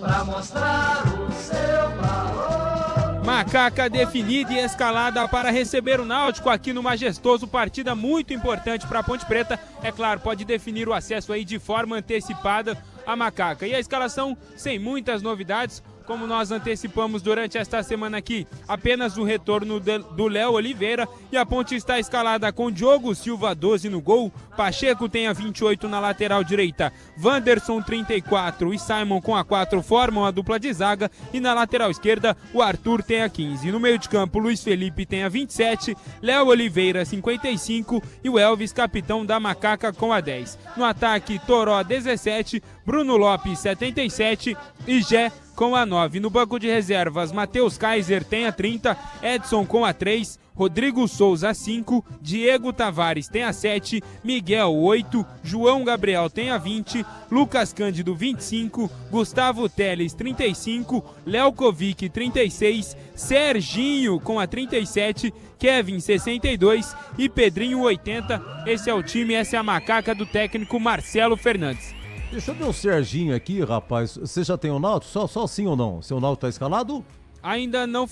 pra mostrar o seu valor. Macaca definida e escalada para receber o Náutico aqui no Majestoso. Partida muito importante para a Ponte Preta. É claro, pode definir o acesso aí de forma antecipada a Macaca. E a escalação sem muitas novidades, como nós antecipamos durante esta semana aqui. Apenas o retorno do Léo Oliveira e a Ponte está escalada com Diogo Silva, 12 no gol. Pacheco tem a 28 na lateral direita. Wanderson, 34 e Simon com a 4 formam a dupla de zaga. E na lateral esquerda, o Arthur tem a 15. No meio de campo, Luiz Felipe tem a 27, Léo Oliveira, 55 e o Elvis, capitão da Macaca, com a 10. No ataque, Toró, 17, Bruno Lopes, 77 e Jé com a 9. No banco de reservas, Matheus Kaiser tem a 30, Edson com a 3, Rodrigo Souza 5, Diego Tavares tem a 7, Miguel 8, João Gabriel tem a 20, Lucas Cândido 25, Gustavo Teles 35, Lelkovic 36, Serginho com a 37, Kevin 62 e Pedrinho 80. Esse é o time, essa é a macaca do técnico Marcelo Fernandes. Deixa eu ver o Serginho aqui, rapaz. Você já tem o Náutico? Só sim ou não? Seu Náutico tá escalado? Ainda não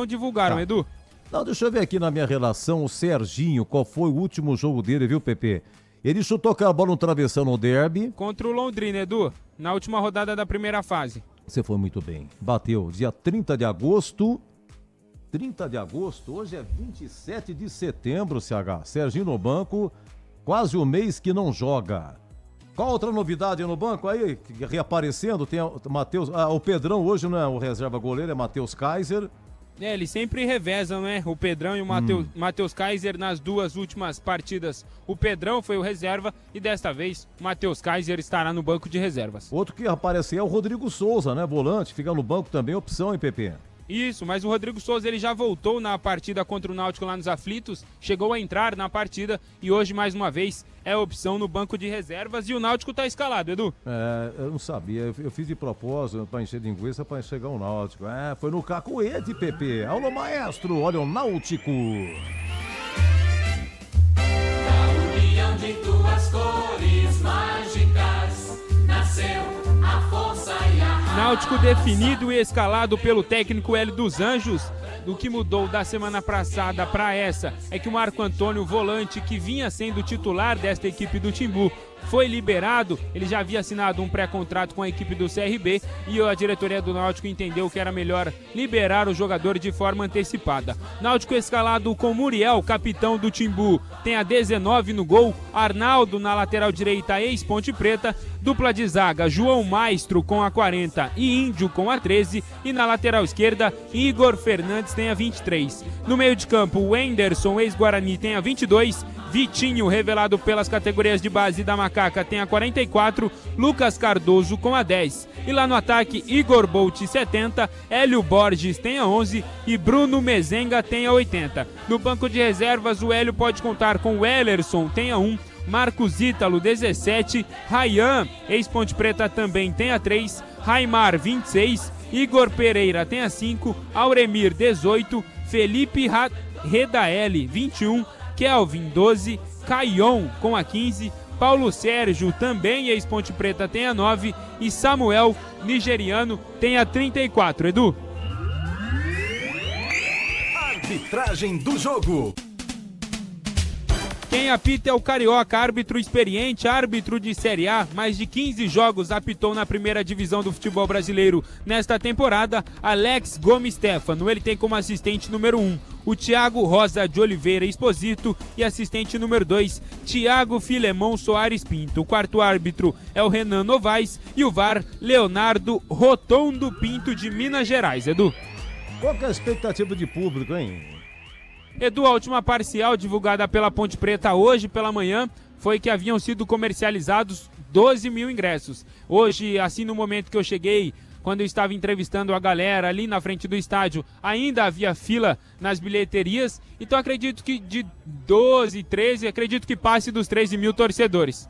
divulgaram, Tá. Edu. Não, deixa eu ver aqui na minha relação o Serginho, qual foi o último jogo dele, viu, Pepe? Ele chutou aquela bola no travessão no derby. Contra o Londrina, Edu, na última rodada da primeira fase. Você foi muito bem. Bateu dia 30 de agosto. 30 de agosto, hoje é 27 de setembro, CH. Serginho no banco, quase um mês que não joga. Qual outra novidade no banco aí, reaparecendo? Tem o Matheus, o Pedrão hoje não é o reserva goleiro, é Matheus Kaiser. Eles sempre revezam, né? O Pedrão e o Matheus Kaiser nas duas últimas partidas. O Pedrão foi o reserva e desta vez o Matheus Kaiser estará no banco de reservas. Outro que apareceu é o Rodrigo Souza, né? Volante, fica no banco também, opção, hein, Pepe? Isso, mas o Rodrigo Souza ele já voltou na partida contra o Náutico lá nos Aflitos, chegou a entrar na partida e hoje mais uma vez é opção no banco de reservas e o Náutico tá escalado, Edu. Eu não sabia, eu fiz de propósito para encher linguiça para chegar o Náutico. Foi no cacuete, Pepe. Alô, maestro, olha o Náutico. Da união de duas cores mágicas nasceu a força e a raça. Náutico definido e escalado pelo técnico Hélio dos Anjos. O que mudou da semana passada para essa é que o Marco Antônio, volante que vinha sendo titular desta equipe do Timbu, foi liberado. Ele já havia assinado um pré-contrato com a equipe do CRB e a diretoria do Náutico entendeu que era melhor liberar o jogador de forma antecipada. Náutico escalado com Muriel, capitão do Timbu, tem a 19 no gol, Arnaldo na lateral direita, ex-Ponte Preta, dupla de zaga, João Maestro com a 40 e Índio com a 13 e na lateral esquerda, Igor Fernandes tem a 23. No meio de campo, o Wenderson, ex-Guarani, tem a 22, Vitinho, revelado pelas categorias de base da Macaca, tem a 44, Lucas Cardoso com a 10. E lá no ataque, Igor Bolt, 70, Hélio Borges tem a 11 e Bruno Mezenga tem a 80. No banco de reservas, o Hélio pode contar com o Ellerson, tem a 1, Marcos Ítalo, 17, Rayan, ex-Ponte Preta, também tem a 3, Raimar, 26, Igor Pereira tem a 5, Auremir, 18, Felipe Redaeli, 21, Kelvin, 12, Caion com a 15, Paulo Sérgio, também ex-Ponte Preta, tem a 9 e Samuel, nigeriano, tem a 34, Edu. Arbitragem do jogo. Quem apita é o Carioca, árbitro experiente, árbitro de Série A, mais de 15 jogos apitou na primeira divisão do futebol brasileiro nesta temporada, Alex Gomes Stefano. Ele tem como assistente número 1 o Thiago Rosa de Oliveira Exposito e assistente número 2, Thiago Filemon Soares Pinto. O quarto árbitro é o Renan Novaes e o VAR, Leonardo Rotondo Pinto de Minas Gerais. Edu. Qual que é a expectativa de público, hein? Edu, a última parcial divulgada pela Ponte Preta hoje pela manhã foi que haviam sido comercializados 12 mil ingressos. Hoje, assim no momento que eu cheguei, quando eu estava entrevistando a galera ali na frente do estádio, ainda havia fila nas bilheterias. Então acredito que de 12, 13, acredito que passe dos 13 mil torcedores.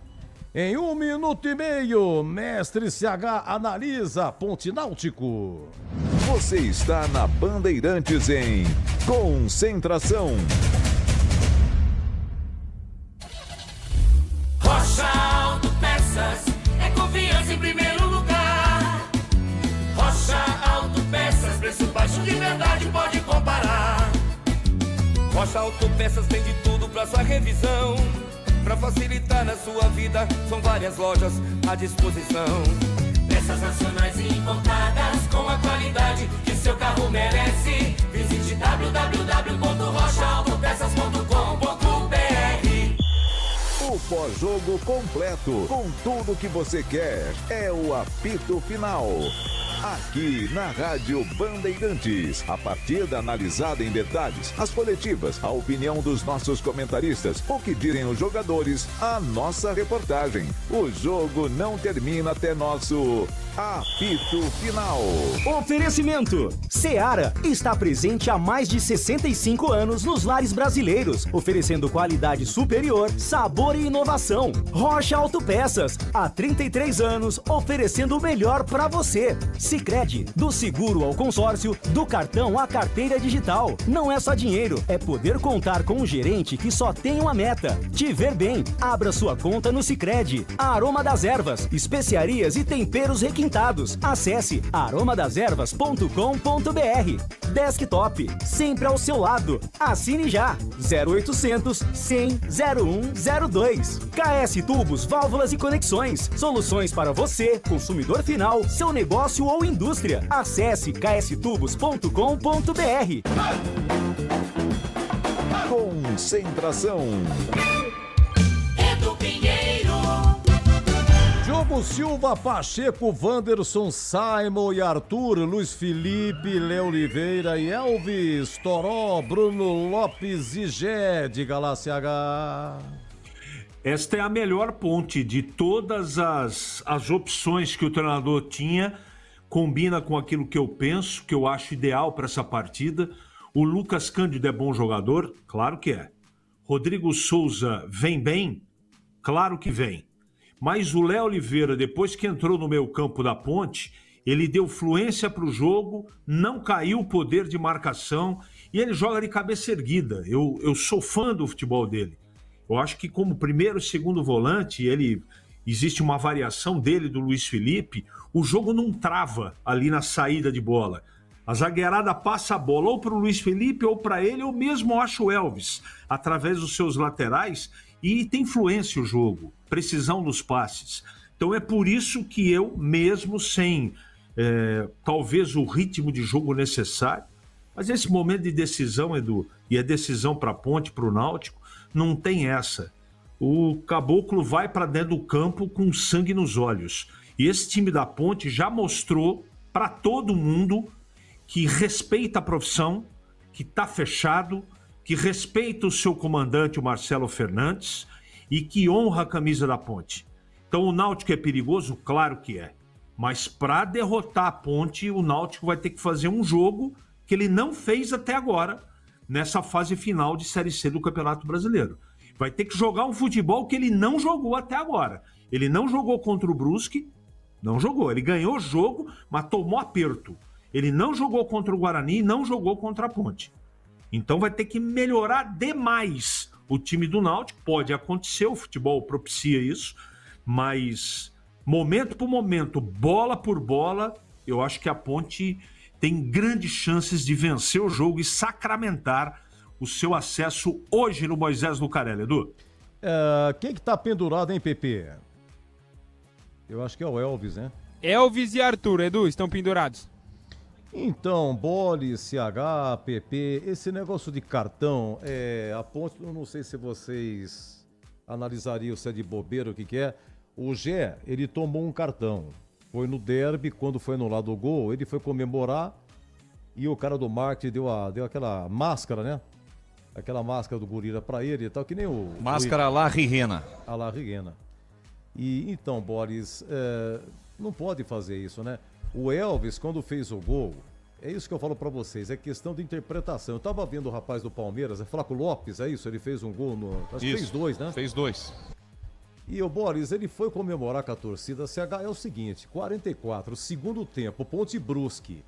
Em 1 minuto e meio, Mestre CH analisa Ponte Náutico. Você está na Bandeirantes em Concentração. Rocha Autopeças é confiança em primeiro lugar. Rocha Autopeças, preço baixo de verdade, pode comparar. Rocha Autopeças tem de tudo pra sua revisão. Pra facilitar na sua vida, são várias lojas à disposição. Peças nacionais e importadas com a qualidade que seu carro merece. Visite www.rochaautopeças.com.br. O pós-jogo completo, com tudo que você quer, é o apito final. Aqui na Rádio Bandeirantes, a partida analisada em detalhes, as coletivas, a opinião dos nossos comentaristas, o que direm os jogadores, a nossa reportagem. O jogo não termina até nosso apito final. Oferecimento: Seara está presente há mais de 65 anos nos lares brasileiros, oferecendo qualidade superior, sabor e inovação. Rocha Autopeças, há 33 anos, oferecendo o melhor para você. Sicredi, do seguro ao consórcio, do cartão à carteira digital. Não é só dinheiro, é poder contar com um gerente que só tem uma meta: te ver bem. Abra sua conta no Sicredi. Aroma das Ervas, especiarias e temperos requintados. Acesse aromadeservas.com.br. Desktop, sempre ao seu lado. Assine já. 0800 100 0102. KS Tubos, Válvulas e Conexões. Soluções para você, consumidor final, seu negócio ou indústria. Acesse kstubos.com.br. Concentração. Edu Pinheiro. Diogo Silva, Pacheco, Wanderson, Simon e Arthur, Luiz Felipe, Léo Oliveira e Elvis, Toró, Bruno Lopes e Gé de Galácia H. Esta é a melhor ponte de todas as opções que o treinador tinha. Combina com aquilo que eu penso, que eu acho ideal para essa partida. O Lucas Cândido é bom jogador? Claro que é. Rodrigo Souza vem bem? Claro que vem. Mas o Léo Oliveira, depois que entrou no meio campo da ponte, ele deu fluência para o jogo, não caiu o poder de marcação e ele joga de cabeça erguida. Eu sou fã do futebol dele. Eu acho que como primeiro e segundo volante, existe uma variação dele, do Luiz Felipe, o jogo não trava ali na saída de bola. A zagueirada passa a bola ou para o Luiz Felipe ou para ele, ou mesmo acho o Elvis, através dos seus laterais, e tem fluência o jogo, precisão nos passes. Então é por isso que eu, mesmo sem talvez o ritmo de jogo necessário, mas esse momento de decisão, Edu, e é decisão para a Ponte, para o Náutico, não tem essa. O Caboclo vai para dentro do campo com sangue nos olhos. E esse time da Ponte já mostrou para todo mundo que respeita a profissão, que está fechado, que respeita o seu comandante, o Marcelo Fernandes, e que honra a camisa da Ponte. Então o Náutico é perigoso? Claro que é. Mas para derrotar a Ponte, o Náutico vai ter que fazer um jogo que ele não fez até agora, nessa fase final de Série C do Campeonato Brasileiro. Vai ter que jogar um futebol que ele não jogou até agora. Ele não jogou contra o Brusque, não jogou. Ele ganhou o jogo, mas tomou aperto. Ele não jogou contra o Guarani, não jogou contra a Ponte. Então vai ter que melhorar demais o time do Náutico. Pode acontecer, o futebol propicia isso, mas momento por momento, bola por bola, eu acho que a Ponte tem grandes chances de vencer o jogo e sacramentar o seu acesso hoje no Moisés Lucarelli, Edu. Quem que tá pendurado, hein, Pepe? Eu acho que é o Elvis, né? Elvis e Arthur, Edu, estão pendurados. Então, Bolle, CH, PP, esse negócio de cartão, a Ponte, eu não sei se vocês analisariam se é de bobeira ou o que é. O Gé, ele tomou um cartão. Foi no derby, quando foi anulado o gol, ele foi comemorar e o cara do marketing deu aquela máscara, né? Aquela máscara do gorila pra ele e tal, que nem o... Máscara à la Rirena. À la Rirena. E então, Boris, não pode fazer isso, né? O Elvis, quando fez o gol, é isso que eu falo pra vocês, é questão de interpretação. Eu tava vendo o rapaz do Palmeiras, Flaco Lopes, é isso? Ele fez um gol no... Acho que fez dois, né? Fez dois. E o Boris, ele foi comemorar com a torcida. CH é o seguinte, 44, segundo tempo, Ponte Brusque.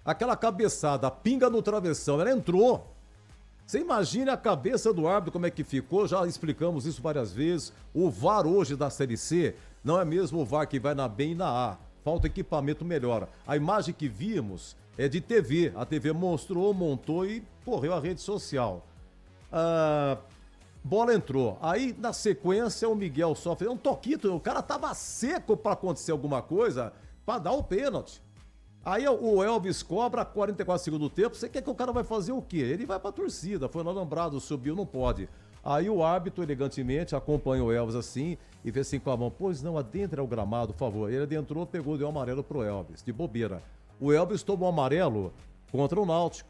Aquela cabeçada, pinga no travessão, ela entrou. Você imagina a cabeça do árbitro como é que ficou, já explicamos isso várias vezes. O VAR hoje da Série C não é mesmo o VAR que vai na B e na A. Falta equipamento melhor. A imagem que vimos é de TV. A TV mostrou, montou e correu a rede social. Bola entrou. Aí, na sequência, o Miguel sofre um toquito. O cara tava seco para acontecer alguma coisa para dar o pênalti. Aí o Elvis cobra 44 segundos do tempo. Você quer que o cara vai fazer o quê? Ele vai pra torcida. Foi no alambrado, subiu, não pode. Aí o árbitro, elegantemente, acompanhou o Elvis assim e fez assim com a mão: pois não, adentra o gramado, por favor. Ele adentrou, pegou, deu um amarelo pro Elvis, de bobeira. O Elvis tomou amarelo contra o Náutico,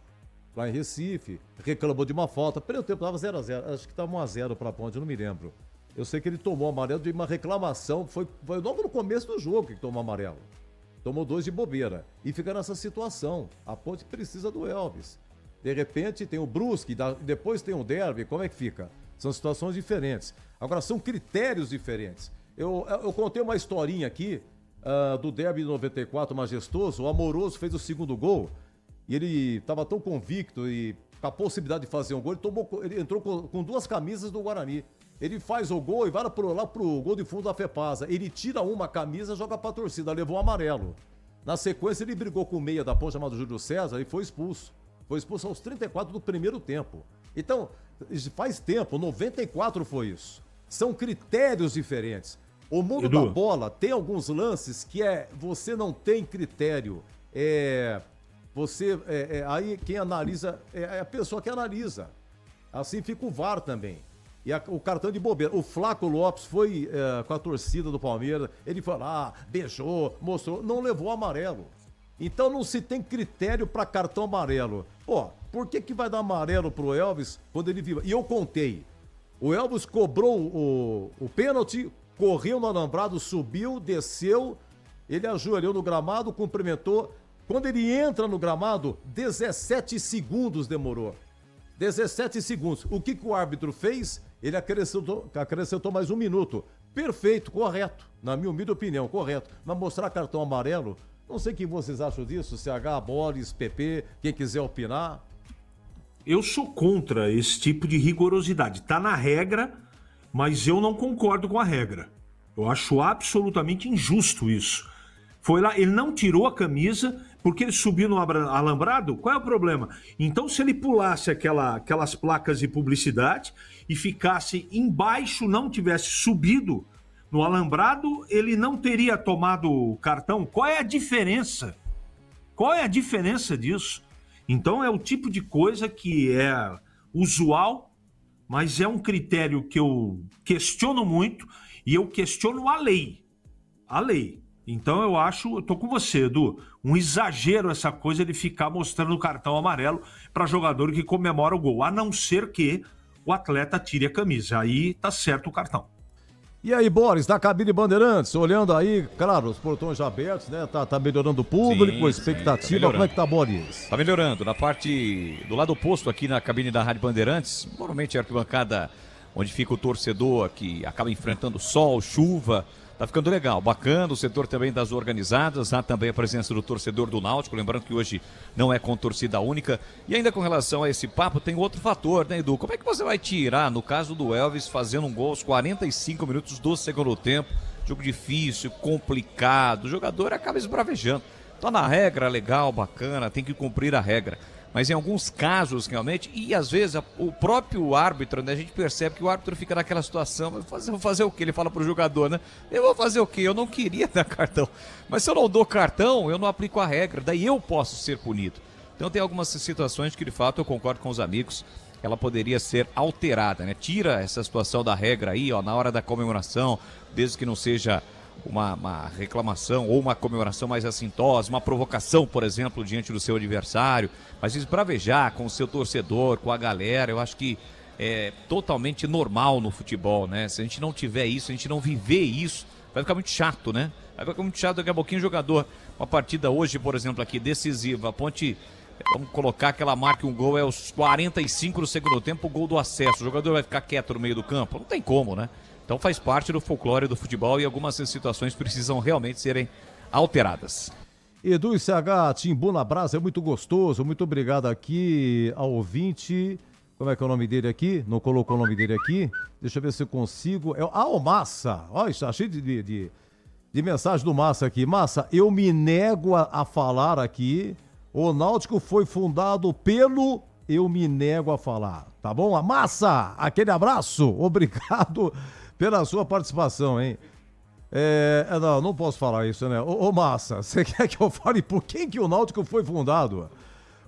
lá em Recife, reclamou de uma falta. Pelo tempo estava 0-0, acho que estava 1-0 para a Ponte, eu não me lembro. Eu sei que ele tomou amarelo de uma reclamação, foi logo no começo do jogo que tomou amarelo. Tomou 2 de bobeira e fica nessa situação. A Ponte precisa do Elvis. De repente tem o Brusque, depois tem o Derby, como é que fica? São situações diferentes. Agora, são critérios diferentes. Eu contei uma historinha aqui do Derby de 94, majestoso. O Amoroso fez o segundo gol e ele estava tão convicto e com a possibilidade de fazer um gol, ele entrou com 2 camisas do Guarani. Ele faz o gol e vai lá pro gol de fundo da Fepasa. Ele tira uma camisa e joga pra torcida, levou um amarelo. Na sequência, ele brigou com o meia da Ponte, chamado Júlio César, e foi expulso. Foi expulso aos 34 do primeiro tempo. Então, faz tempo, 94 foi isso. São critérios diferentes. O mundo da bola tem alguns lances que você não tem critério. Aí quem analisa é a pessoa que analisa. Assim fica o VAR também. E o cartão de bobeira. O Flaco Lopes foi com a torcida do Palmeiras. Ele foi lá, beijou, mostrou, não levou amarelo. Então não se tem critério para cartão amarelo. Pô, por que vai dar amarelo pro Elvis quando ele viu? E eu contei. O Elvis cobrou o pênalti, correu no alambrado, subiu, desceu, ele ajoelhou no gramado, cumprimentou. Quando ele entra no gramado, 17 segundos demorou. 17 segundos. O que o árbitro fez? Ele acrescentou mais 1 minuto. Perfeito, correto. Na minha humilde opinião, correto. Mas mostrar cartão amarelo, não sei o que vocês acham disso, CH, Boris, PP, quem quiser opinar. Eu sou contra esse tipo de rigorosidade. Tá na regra, mas eu não concordo com a regra. Eu acho absolutamente injusto isso. Foi lá, ele não tirou a camisa porque ele subiu no alambrado? Qual é o problema? Então, se ele pulasse aquelas placas de publicidade e ficasse embaixo, não tivesse subido no alambrado, ele não teria tomado o cartão? Qual é a diferença? Qual é a diferença disso? Então, é o tipo de coisa que é usual, mas é um critério que eu questiono muito e eu questiono a lei. A lei. Então eu tô com você, Edu, um exagero essa coisa de ficar mostrando o cartão amarelo para jogador que comemora o gol, a não ser que o atleta tire a camisa, aí tá certo o cartão. E aí, Boris, da cabine Bandeirantes, olhando aí, claro, os portões já abertos, né, tá melhorando o público, a expectativa, como é que tá, Boris? Tá melhorando, na parte do lado oposto aqui na cabine da Rádio Bandeirantes, normalmente a arquibancada onde fica o torcedor que acaba enfrentando sol, chuva. Tá ficando legal, bacana, o setor também das organizadas, há também a presença do torcedor do Náutico, lembrando que hoje não é com torcida única. E ainda com relação a esse papo, tem outro fator, né, Edu? Como é que você vai tirar, no caso do Elvis, fazendo um gol aos 45 minutos do segundo tempo? Jogo difícil, complicado, o jogador acaba esbravejando. Tá na regra, legal, bacana, tem que cumprir a regra. Mas em alguns casos, realmente, e às vezes o próprio árbitro, né, a gente percebe que o árbitro fica naquela situação, vou fazer o quê? Ele fala pro jogador, né? Eu vou fazer o quê? Eu não queria dar cartão. Mas se eu não dou cartão, eu não aplico a regra, daí eu posso ser punido. Então tem algumas situações que, de fato, eu concordo com os amigos, ela poderia ser alterada, né? Tira essa situação da regra aí, ó, na hora da comemoração, desde que não seja uma reclamação ou uma comemoração mais assintosa, uma provocação, por exemplo, diante do seu adversário, mas esbravejar com o seu torcedor, com a galera, eu acho que é totalmente normal no futebol, né? Se a gente não tiver isso, se a gente não viver isso, vai ficar muito chato, né? Vai ficar muito chato daqui a pouquinho o jogador. Uma partida hoje, por exemplo, aqui decisiva, a Ponte, vamos colocar que ela marque um gol, é aos 45 do segundo tempo, o gol do acesso, o jogador vai ficar quieto no meio do campo? Não tem como, né? Então faz parte do folclore do futebol e algumas situações precisam realmente serem alteradas. Edu e CH, Timbu na Brasa, é muito gostoso, muito obrigado aqui ao ouvinte. Como é que é o nome dele aqui? Não colocou o nome dele aqui? Deixa eu ver se eu consigo. O Massa, olha, está cheio de mensagem do Massa aqui. Massa, eu me nego a falar aqui, o Náutico foi fundado pelo... Eu me nego a falar, tá bom? A Massa, aquele abraço, obrigado pela sua participação, hein? Não posso falar isso, né? Ô Massa, você quer que eu fale por quem que o Náutico foi fundado?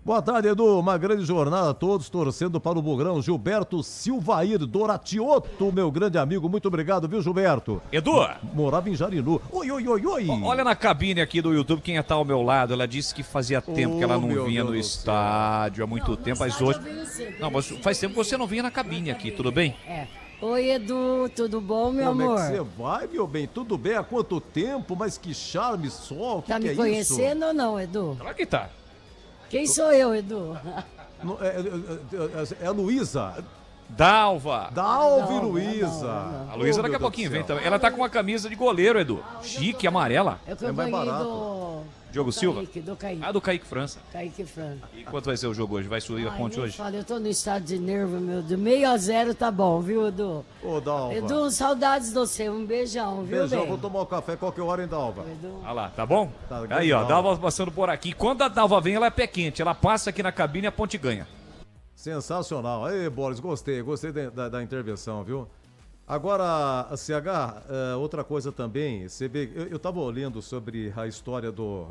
Boa tarde, Edu. Uma grande jornada a todos, torcendo para o Bugrão. Gilberto Silvair Doratioto, meu grande amigo. Muito obrigado, viu, Gilberto? Edu. Morava em Jarinu. Oi. Olha na cabine aqui do YouTube quem está ao meu lado. Ela disse que fazia tempo que ela não vinha no estádio, há muito tempo, mas hoje... Não, mas faz tempo que você não vinha na cabine aqui, tudo bem? Oi, Edu, tudo bom, meu amor? Como é que você vai, meu bem? Tudo bem? Há quanto tempo? Mas que charme, sol, Tá me conhecendo ou não, Edu? Claro que tá. Quem sou eu, Edu? É a Luísa. Dalva e Luísa. A Luísa daqui a pouquinho vem também. Ela tá com uma camisa de goleiro, Edu. Chique, amarela. Eu acompanhei do Diogo Silva? Do Kaique. Ah, do Kaique França. Kaique França. E quanto vai ser o jogo hoje? Vai subir a ponte hoje? Olha, eu tô no estado de nervo, meu Deus. 6-0 tá bom, viu, Edu? Ô, Dalva. Edu, saudades de você. Um beijão, viu, Beijão, bem? vou tomar um café qualquer hora, hein, Dalva? Olha lá, tá bom? Tá, aí, ó, legal. Dalva passando por aqui. Quando a Dalva vem, ela é pé quente. Ela passa aqui na cabine e a ponte ganha. Sensacional. Aí, Boris, gostei da intervenção, viu? Agora, CH, outra coisa também, você vê, eu tava olhando sobre a história do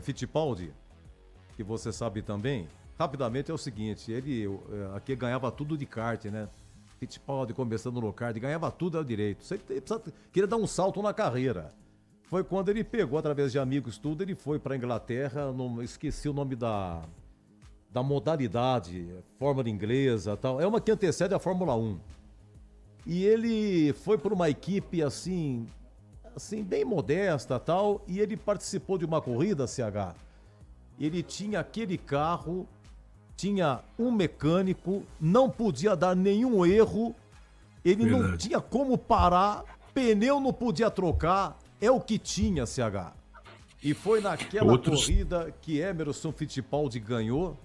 Fittipaldi, que você sabe também. Rapidamente é o seguinte, ele aqui ganhava tudo de kart, né? Fittipaldi começando no kart, ganhava tudo ao direito. Queria dar um salto na carreira. Foi quando ele pegou, através de amigos, tudo, ele foi para Inglaterra, esqueci o nome da modalidade, Fórmula inglesa e tal. É uma que antecede a Fórmula 1. E ele foi por uma equipe assim, bem modesta e tal, e ele participou de uma corrida, CH. Ele tinha aquele carro, tinha um mecânico, não podia dar nenhum erro, ele não tinha como parar, pneu não podia trocar, é o que tinha, CH. E foi naquela corrida que Emerson Fittipaldi ganhou,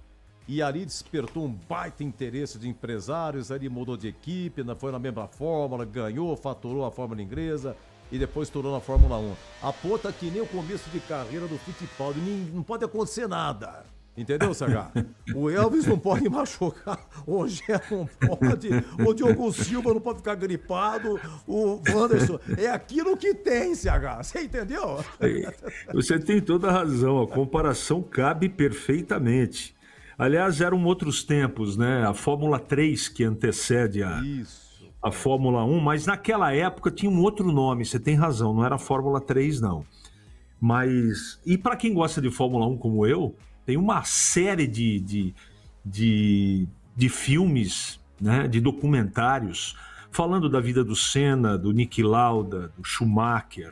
e ali despertou um baita interesse de empresários, ali mudou de equipe, foi na mesma fórmula, ganhou, faturou a Fórmula inglesa e depois estourou na Fórmula 1. A ponta que nem o começo de carreira do Fittipaldi, não pode acontecer nada. Entendeu, CH? O Elvis não pode machucar, o Gé não pode, o Diogo Silva não pode ficar gripado, o Wanderson. É aquilo que tem, CH. Você entendeu? Você tem toda a razão, a comparação cabe perfeitamente. Aliás, eram outros tempos, né? A Fórmula 3 que antecede a Fórmula 1, mas naquela época tinha um outro nome, você tem razão, não era a Fórmula 3, não. Mas, e para quem gosta de Fórmula 1 como eu, tem uma série de filmes, né? De documentários, falando da vida do Senna, do Niki Lauda, do Schumacher,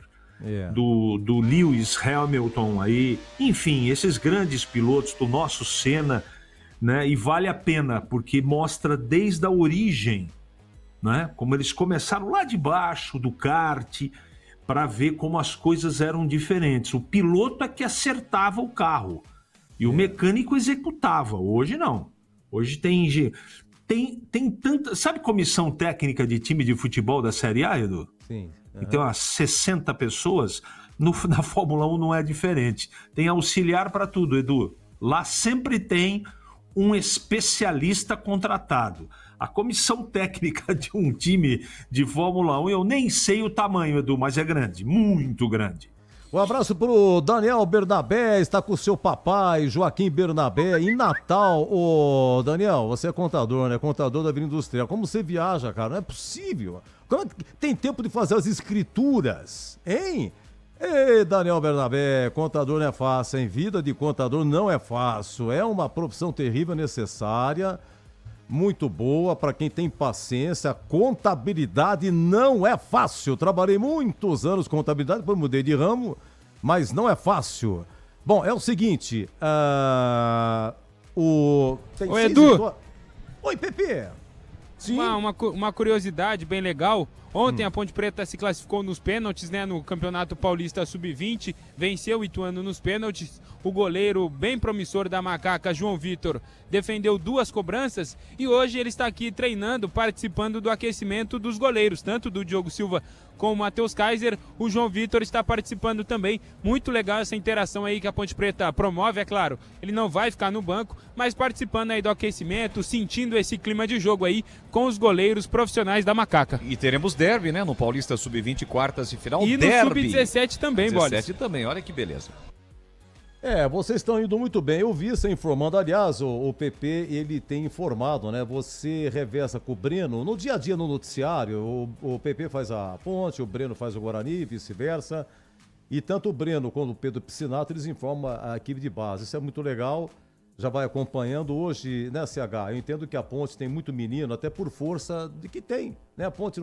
do Lewis Hamilton aí, enfim, esses grandes pilotos, do nosso Senna, né? E vale a pena, porque mostra desde a origem, né? Como eles começaram lá de baixo do kart, para ver como as coisas eram diferentes. O piloto é que acertava o carro e o mecânico executava. Hoje não. Hoje tem tanta... Sabe comissão técnica de time de futebol da Série A, Edu? Sim. E tem umas 60 pessoas. Na Fórmula 1 não é diferente. Tem auxiliar para tudo, Edu. Lá sempre tem um especialista contratado. A comissão técnica de um time de Fórmula 1, eu nem sei o tamanho, Edu, mas é grande, muito grande. Um abraço pro Daniel Bernabé, está com o seu papai, Joaquim Bernabé, em Natal. Ô, Daniel, você é contador, né? Contador da Vila Industrial. Como você viaja, cara? Não é possível. Como é que tem tempo de fazer as escrituras, hein? Ei, Daniel Bernabé, contador não é fácil, hein? Vida de contador não é fácil. É uma profissão terrível, necessária, muito boa para quem tem paciência. Contabilidade não é fácil. Trabalhei muitos anos com contabilidade, depois mudei de ramo, mas não é fácil. Bom, é o seguinte, Oi, Edu. Oi, Pepe. Sim. Uma curiosidade bem legal. Ontem a Ponte Preta se classificou nos pênaltis, né, no Campeonato Paulista Sub-20, venceu o Ituano nos pênaltis. O goleiro bem promissor da Macaca, João Vitor, defendeu 2 cobranças e hoje ele está aqui treinando, participando do aquecimento dos goleiros, tanto do Diogo Silva como o Matheus Kaiser. O João Vitor está participando também. Muito legal essa interação aí que a Ponte Preta promove, é claro. Ele não vai ficar no banco, mas participando aí do aquecimento, sentindo esse clima de jogo aí com os goleiros profissionais da Macaca. E teremos derby, né, no Paulista Sub-20, quartas de final. E no derby. Sub-17 também, Boris. Sub-17 também, olha que beleza. Vocês estão indo muito bem. Eu vi você informando, aliás, o PP, ele tem informado, né? Você reversa com o Breno, no dia a dia no noticiário, o PP faz a Ponte, o Breno faz o Guarani, vice-versa. E tanto o Breno quanto o Pedro Piscinato, eles informam a equipe de base. Isso é muito legal, já vai acompanhando hoje, né, CH? Eu entendo que a Ponte tem muito menino, até por força de que tem, né? A Ponte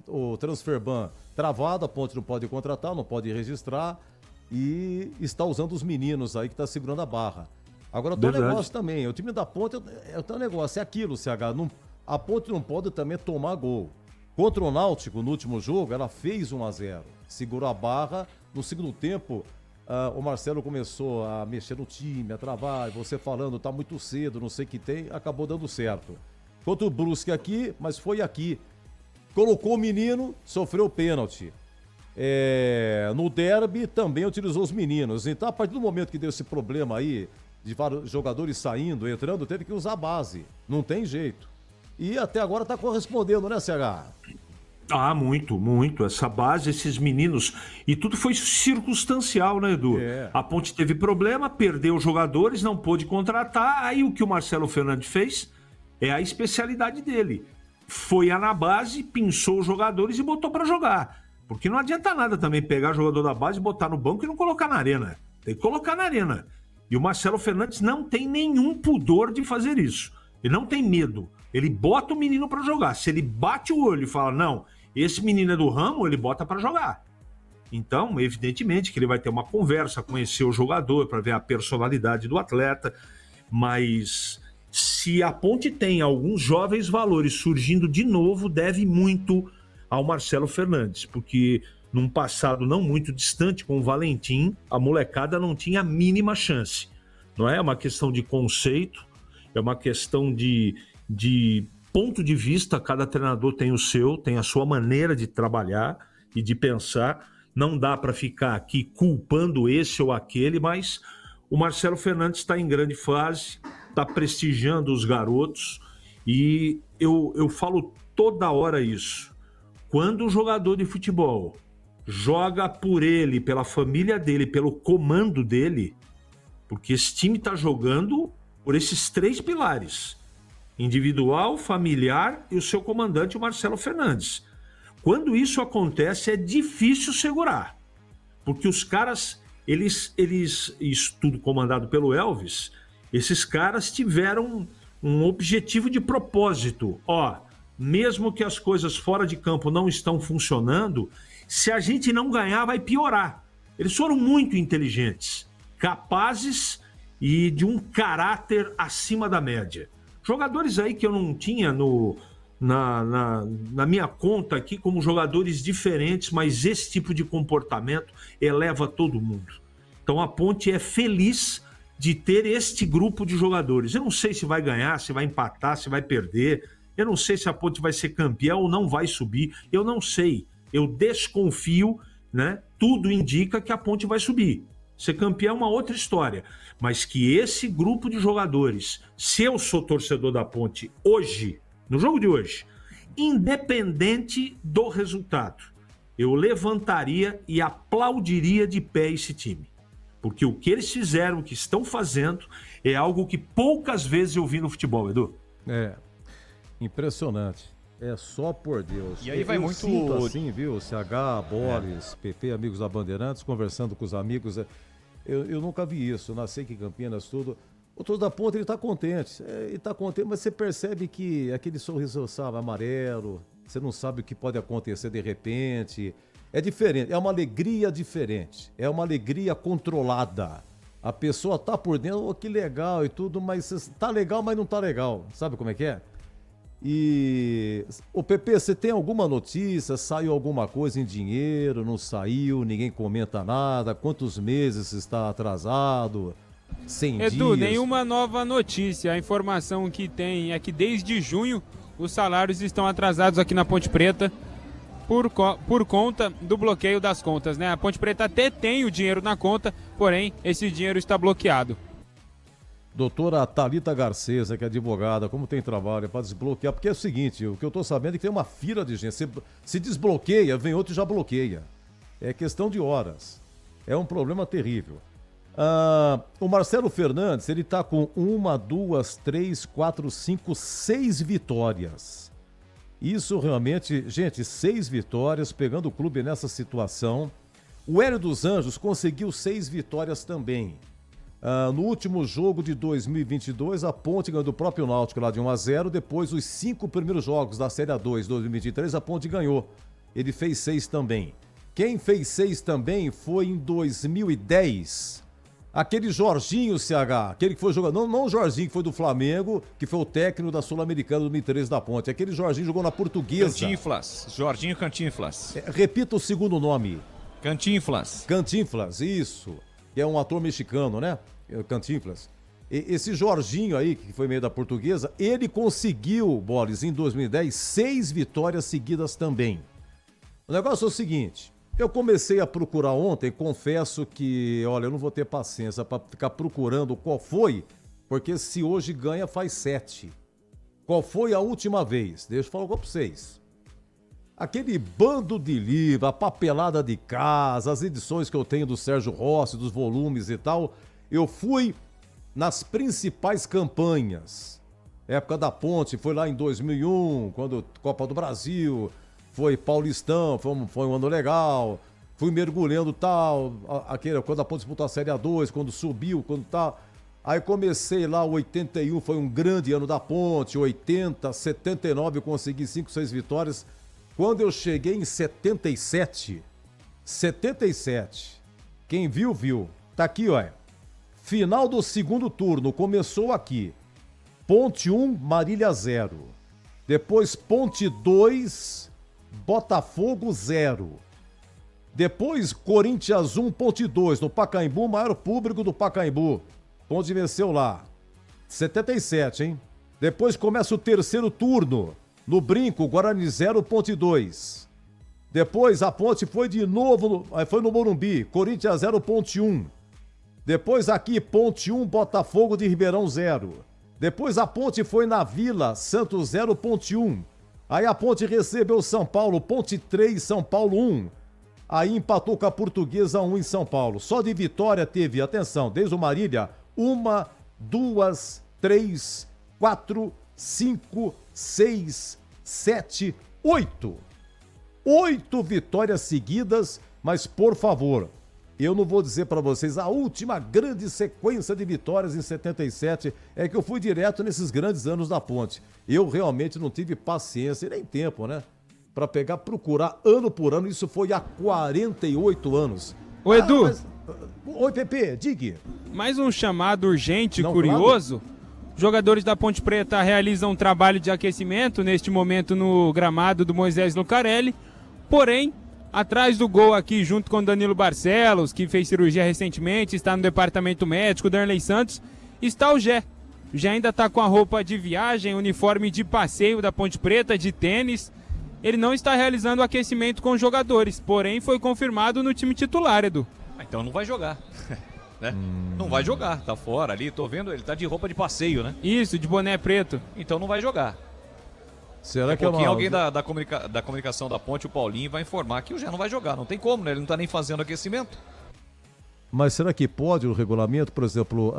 o transfer ban travado, a Ponte não pode contratar, não pode registrar. E está usando os meninos aí que está segurando a barra. Agora, tem um negócio também, o time da Ponte é um negócio, é aquilo, CH, a Ponte não pode também tomar gol. Contra o Náutico, no último jogo, ela fez 1-0, segurou a barra, no segundo tempo, o Marcelo começou a mexer no time, a travar, você falando, tá muito cedo, não sei o que tem, acabou dando certo. Contra o Brusque aqui, mas foi aqui. Colocou o menino, sofreu pênalti. No derby também utilizou os meninos. Então, a partir do momento que deu esse problema aí, de vários jogadores saindo, entrando, teve que usar a base. Não tem jeito. E até agora tá correspondendo, né, CH? Muito. Essa base, esses meninos. E tudo foi circunstancial, né, Edu? A Ponte teve problema, perdeu os jogadores, não pôde contratar. Aí o que o Marcelo Fernandes fez é a especialidade dele. Foi na base, pinçou os jogadores e botou para jogar. Porque não adianta nada também pegar jogador da base, botar no banco e não colocar na arena. Tem que colocar na arena. E o Marcelo Fernandes não tem nenhum pudor de fazer isso. Ele não tem medo. Ele bota o menino para jogar. Se ele bate o olho e fala, não, esse menino é do ramo, ele bota para jogar. Então, evidentemente que ele vai ter uma conversa, conhecer o jogador para ver a personalidade do atleta. Mas se a Ponte tem alguns jovens valores surgindo de novo, deve muito ao Marcelo Fernandes, porque num passado não muito distante com o Valentim, a molecada não tinha a mínima chance. Não é uma questão de conceito, é uma questão de ponto de vista, cada treinador tem o seu, tem a sua maneira de trabalhar e de pensar. Não dá para ficar aqui culpando esse ou aquele, mas o Marcelo Fernandes está em grande fase, está prestigiando os garotos e eu falo toda hora isso. Quando o jogador de futebol joga por ele, pela família dele, pelo comando dele, porque esse time está jogando por esses 3 pilares, individual, familiar e o seu comandante, o Marcelo Fernandes. Quando isso acontece, é difícil segurar, porque os caras, isso tudo comandado pelo Elvis, esses caras tiveram um objetivo de propósito, mesmo que as coisas fora de campo não estão funcionando, se a gente não ganhar, vai piorar. Eles foram muito inteligentes, capazes e de um caráter acima da média. Jogadores aí que eu não tinha na minha conta aqui como jogadores diferentes, mas esse tipo de comportamento eleva todo mundo. Então a Ponte é feliz de ter este grupo de jogadores. Eu não sei se vai ganhar, se vai empatar, se vai perder. Eu não sei se a Ponte vai ser campeã ou não vai subir. Eu não sei. Eu desconfio, né? Tudo indica que a Ponte vai subir. Ser campeão é uma outra história. Mas que esse grupo de jogadores, se eu sou torcedor da Ponte hoje, no jogo de hoje, independente do resultado, eu levantaria e aplaudiria de pé esse time. Porque o que eles fizeram, o que estão fazendo, é algo que poucas vezes eu vi no futebol, Edu. Impressionante. É só por Deus. E aí vai muito sinto assim, viu? CH, Boris, PP, amigos da Bandeirantes, conversando com os amigos. Eu nunca vi isso. Nasci aqui em Campinas, tudo. O torcedor da Ponte, ele tá contente. Ele tá contente, mas você percebe que aquele sorriso, sabe, amarelo, você não sabe o que pode acontecer de repente. É diferente, é uma alegria diferente. É uma alegria controlada. A pessoa tá por dentro, que legal e tudo, mas tá legal, mas não tá legal. Sabe como é que é? E o PP, você tem alguma notícia? Saiu alguma coisa em dinheiro? Não saiu? Ninguém comenta nada? Quantos meses está atrasado? 100 Edu, dias? nenhuma nova notícia. A informação que tem é que desde junho os salários estão atrasados aqui na Ponte Preta por conta do bloqueio das contas, né? A Ponte Preta até tem o dinheiro na conta, porém esse dinheiro está bloqueado. Doutora Thalita Garcesa, que é advogada, como tem trabalho para desbloquear? Porque é o seguinte, o que eu estou sabendo é que tem uma fila de gente. Se desbloqueia, vem outro e já bloqueia. É questão de horas. É um problema terrível. O Marcelo Fernandes, ele tá com 1, 2, 3, 4, 5, 6 vitórias. Isso realmente, gente, 6 vitórias, pegando o clube nessa situação. O Hélio dos Anjos conseguiu 6 vitórias também. No último jogo de 2022, a Ponte ganhou do próprio Náutico lá de 1-0. Depois, os 5 primeiros jogos da Série A2 2023, a Ponte ganhou. Ele fez 6 também. Quem fez 6 também foi em 2010. Aquele Jorginho, CH, aquele que foi jogador, não o Jorginho que foi do Flamengo, que foi o técnico da Sul-Americana 2013 da Ponte. Aquele Jorginho jogou na Portuguesa. Cantinflas, Jorginho Cantinflas. Repita o segundo nome. Cantinflas. Cantinflas, isso. Que é um ator mexicano, né? Cantinflas. Esse Jorginho aí, que foi meio da Portuguesa, ele conseguiu, Boris, em 2010, 6 vitórias seguidas também. O negócio é o seguinte... Eu comecei a procurar ontem, confesso que, olha, eu não vou ter paciência para ficar procurando qual foi, porque se hoje ganha, faz 7. Qual foi a última vez? Deixa eu falar para vocês. Aquele bando de livro, a papelada de casa, as edições que eu tenho do Sérgio Rossi, dos volumes e tal, eu fui nas principais campanhas. Época da Ponte, foi lá em 2001, quando Copa do Brasil... Foi Paulistão, foi um ano legal, fui mergulhando tal, quando a Ponte disputou a Série A2, quando subiu, quando tal. Aí comecei lá, 81 foi um grande ano da Ponte, 80, 79 eu consegui 5, 6 vitórias. Quando eu cheguei em 77, quem viu, viu. Tá aqui, olha. Final do segundo turno, começou aqui. Ponte 1, Marília 0. Depois Ponte 2... Botafogo 0. Depois, Corinthians 1, Ponte 2, no Pacaembu, maior público do Pacaembu. Ponte venceu lá. 77, hein? Depois começa o terceiro turno. No Brinco, Guarani 0, Ponte 2. Depois a Ponte foi de novo, foi no Morumbi, Corinthians 0, Ponte 1. Depois aqui, Ponte 1, Botafogo de Ribeirão 0. Depois a Ponte foi na Vila, Santos 0, Ponte 1. Aí a Ponte recebeu São Paulo, Ponte 3, São Paulo 1. Aí empatou com a Portuguesa 1 em São Paulo. Só de vitória teve, atenção, desde o Marília, 1, 2, 3, 4, 5, 6, 7, 8. 8 vitórias seguidas, mas por favor, eu não vou dizer para vocês a última grande sequência de vitórias em 77, é que eu fui direto nesses grandes anos da Ponte. Eu realmente não tive paciência e nem tempo, né? Para procurar ano por ano, isso foi há 48 anos. Ô Edu. Oi, Pepe, diga. Mais um chamado urgente e Não, curioso. Claro. Jogadores da Ponte Preta realizam um trabalho de aquecimento neste momento no gramado do Moisés Lucarelli, porém, atrás do gol aqui, junto com Danilo Barcelos, que fez cirurgia recentemente, está no departamento médico, Darley Santos, está o Gé. O Gé ainda está com a roupa de viagem, uniforme de passeio da Ponte Preta, de tênis. Ele não está realizando o aquecimento com os jogadores, porém foi confirmado no time titular, Edu. Então não vai jogar. Né? Não vai jogar, tá fora ali, tô vendo, ele tá de roupa de passeio, né? Isso, de boné preto. Então não vai jogar. Será que alguém da comunicação da Ponte, o Paulinho, vai informar que o Gé não vai jogar. Não tem como, né? Ele não tá nem fazendo aquecimento. Mas será que pode o regulamento, por exemplo,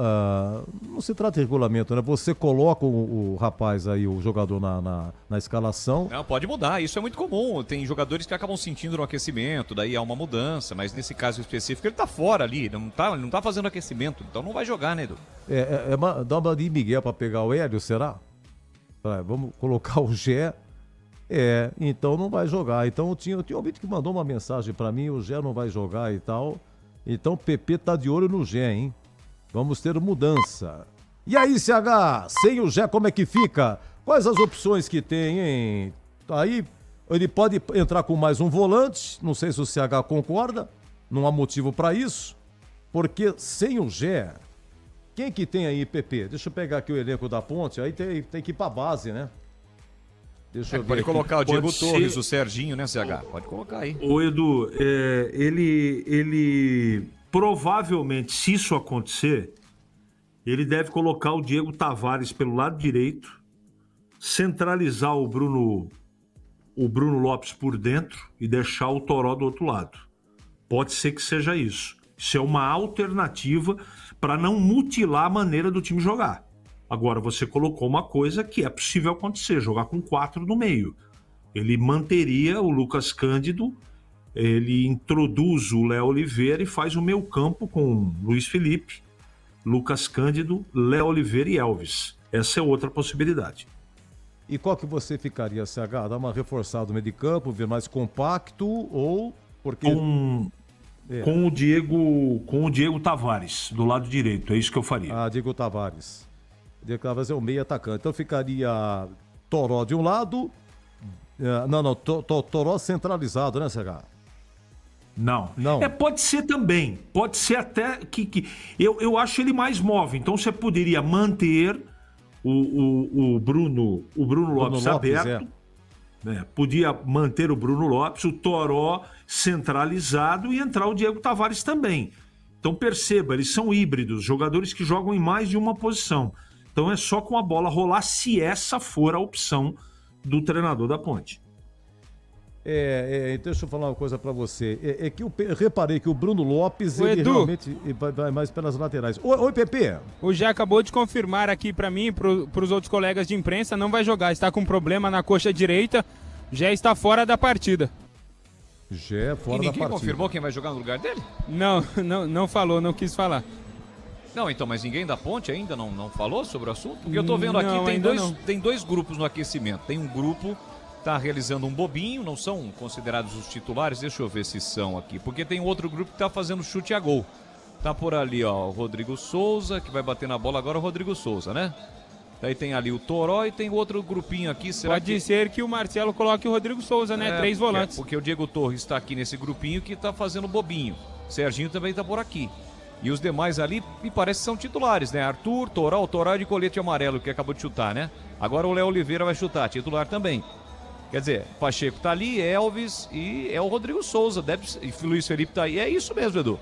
não se trata de regulamento, né? Você coloca o rapaz aí, o jogador na escalação. Não, pode mudar, isso é muito comum. Tem jogadores que acabam sentindo no aquecimento, daí há uma mudança, mas nesse caso específico ele tá fora ali, ele não tá fazendo aquecimento, então não vai jogar, né, Edu? Dá uma de Miguel pra pegar o Hélio, será? Vamos colocar o Gé. Então não vai jogar. Então tinha um ouvinte que mandou uma mensagem pra mim, o Gé não vai jogar e tal. Então o PP tá de olho no Gé, hein? Vamos ter mudança. E aí, CH, sem o Gé, como é que fica? Quais as opções que tem, hein? Aí ele pode entrar com mais um volante, não sei se o CH concorda, não há motivo pra isso, porque sem o Gé, quem que tem aí, PP? Deixa eu pegar aqui o elenco da Ponte, aí tem que ir pra base, né? Deixa eu ver pode aqui. colocar o Diego Pode Torres, ser. o Serginho, né, CH? Pode colocar aí. Ô Edu, ele provavelmente, se isso acontecer, ele deve colocar o Diego Tavares pelo lado direito, centralizar o Bruno Lopes por dentro e deixar o Toró do outro lado. Pode ser que seja isso. Isso é uma alternativa para não mutilar a maneira do time jogar. Agora, você colocou uma coisa que é possível acontecer, jogar com 4 no meio. Ele manteria o Lucas Cândido, ele introduz o Léo Oliveira e faz o meio campo com Luiz Felipe, Lucas Cândido, Léo Oliveira e Elvis. Essa é outra possibilidade. E qual que você ficaria, CH? Dar uma reforçada no meio de campo, ver mais compacto ou... porque Com o Diego Tavares, do lado direito, é isso que eu faria. Diego Tavares. Diego Tavares é o meio atacante. Então ficaria Toró de um lado... Toró centralizado, né, CH? Não. Não. Pode ser também. Pode ser até que eu acho ele mais móvel. Então você poderia manter o Bruno Lopes aberto. Podia manter o Bruno Lopes, o Toró centralizado e entrar o Diego Tavares também. Então perceba, eles são híbridos, jogadores que jogam em mais de uma posição. Então é só com a bola rolar se essa for a opção do treinador da Ponte. Deixa eu falar uma coisa pra você. Que eu reparei que o Bruno Lopes, ele Edu, realmente vai mais pelas laterais. Oi, Pepe. O Gé acabou de confirmar aqui pra mim e pros outros colegas de imprensa, não vai jogar, está com problema na coxa direita, Gé está fora da partida. Gé fora da partida. E ninguém confirmou quem vai jogar no lugar dele? Não falou, não quis falar. Não, então, mas ninguém da Ponte ainda não falou sobre o assunto? Porque eu tô vendo aqui, tem dois grupos no aquecimento. Tem um grupo tá realizando um bobinho, não são considerados os titulares, deixa eu ver se são aqui, porque tem outro grupo que tá fazendo chute a gol. Tá por ali, ó, o Rodrigo Souza, que vai bater na bola agora, o Rodrigo Souza, né? Daí tem ali o Toró e tem outro grupinho aqui. Pode ser que o Marcelo coloque o Rodrigo Souza, né? 3 volantes. Porque o Diego Torres está aqui nesse grupinho que tá fazendo bobinho. Serginho também tá por aqui. E os demais ali, me parece que são titulares, né? Arthur, Toró, o Toró é de colete amarelo, que acabou de chutar, né? Agora o Léo Oliveira vai chutar, titular também. Quer dizer, Pacheco tá ali, Elvis e é o Rodrigo Souza, e Luiz Felipe tá aí. É isso mesmo, Edu.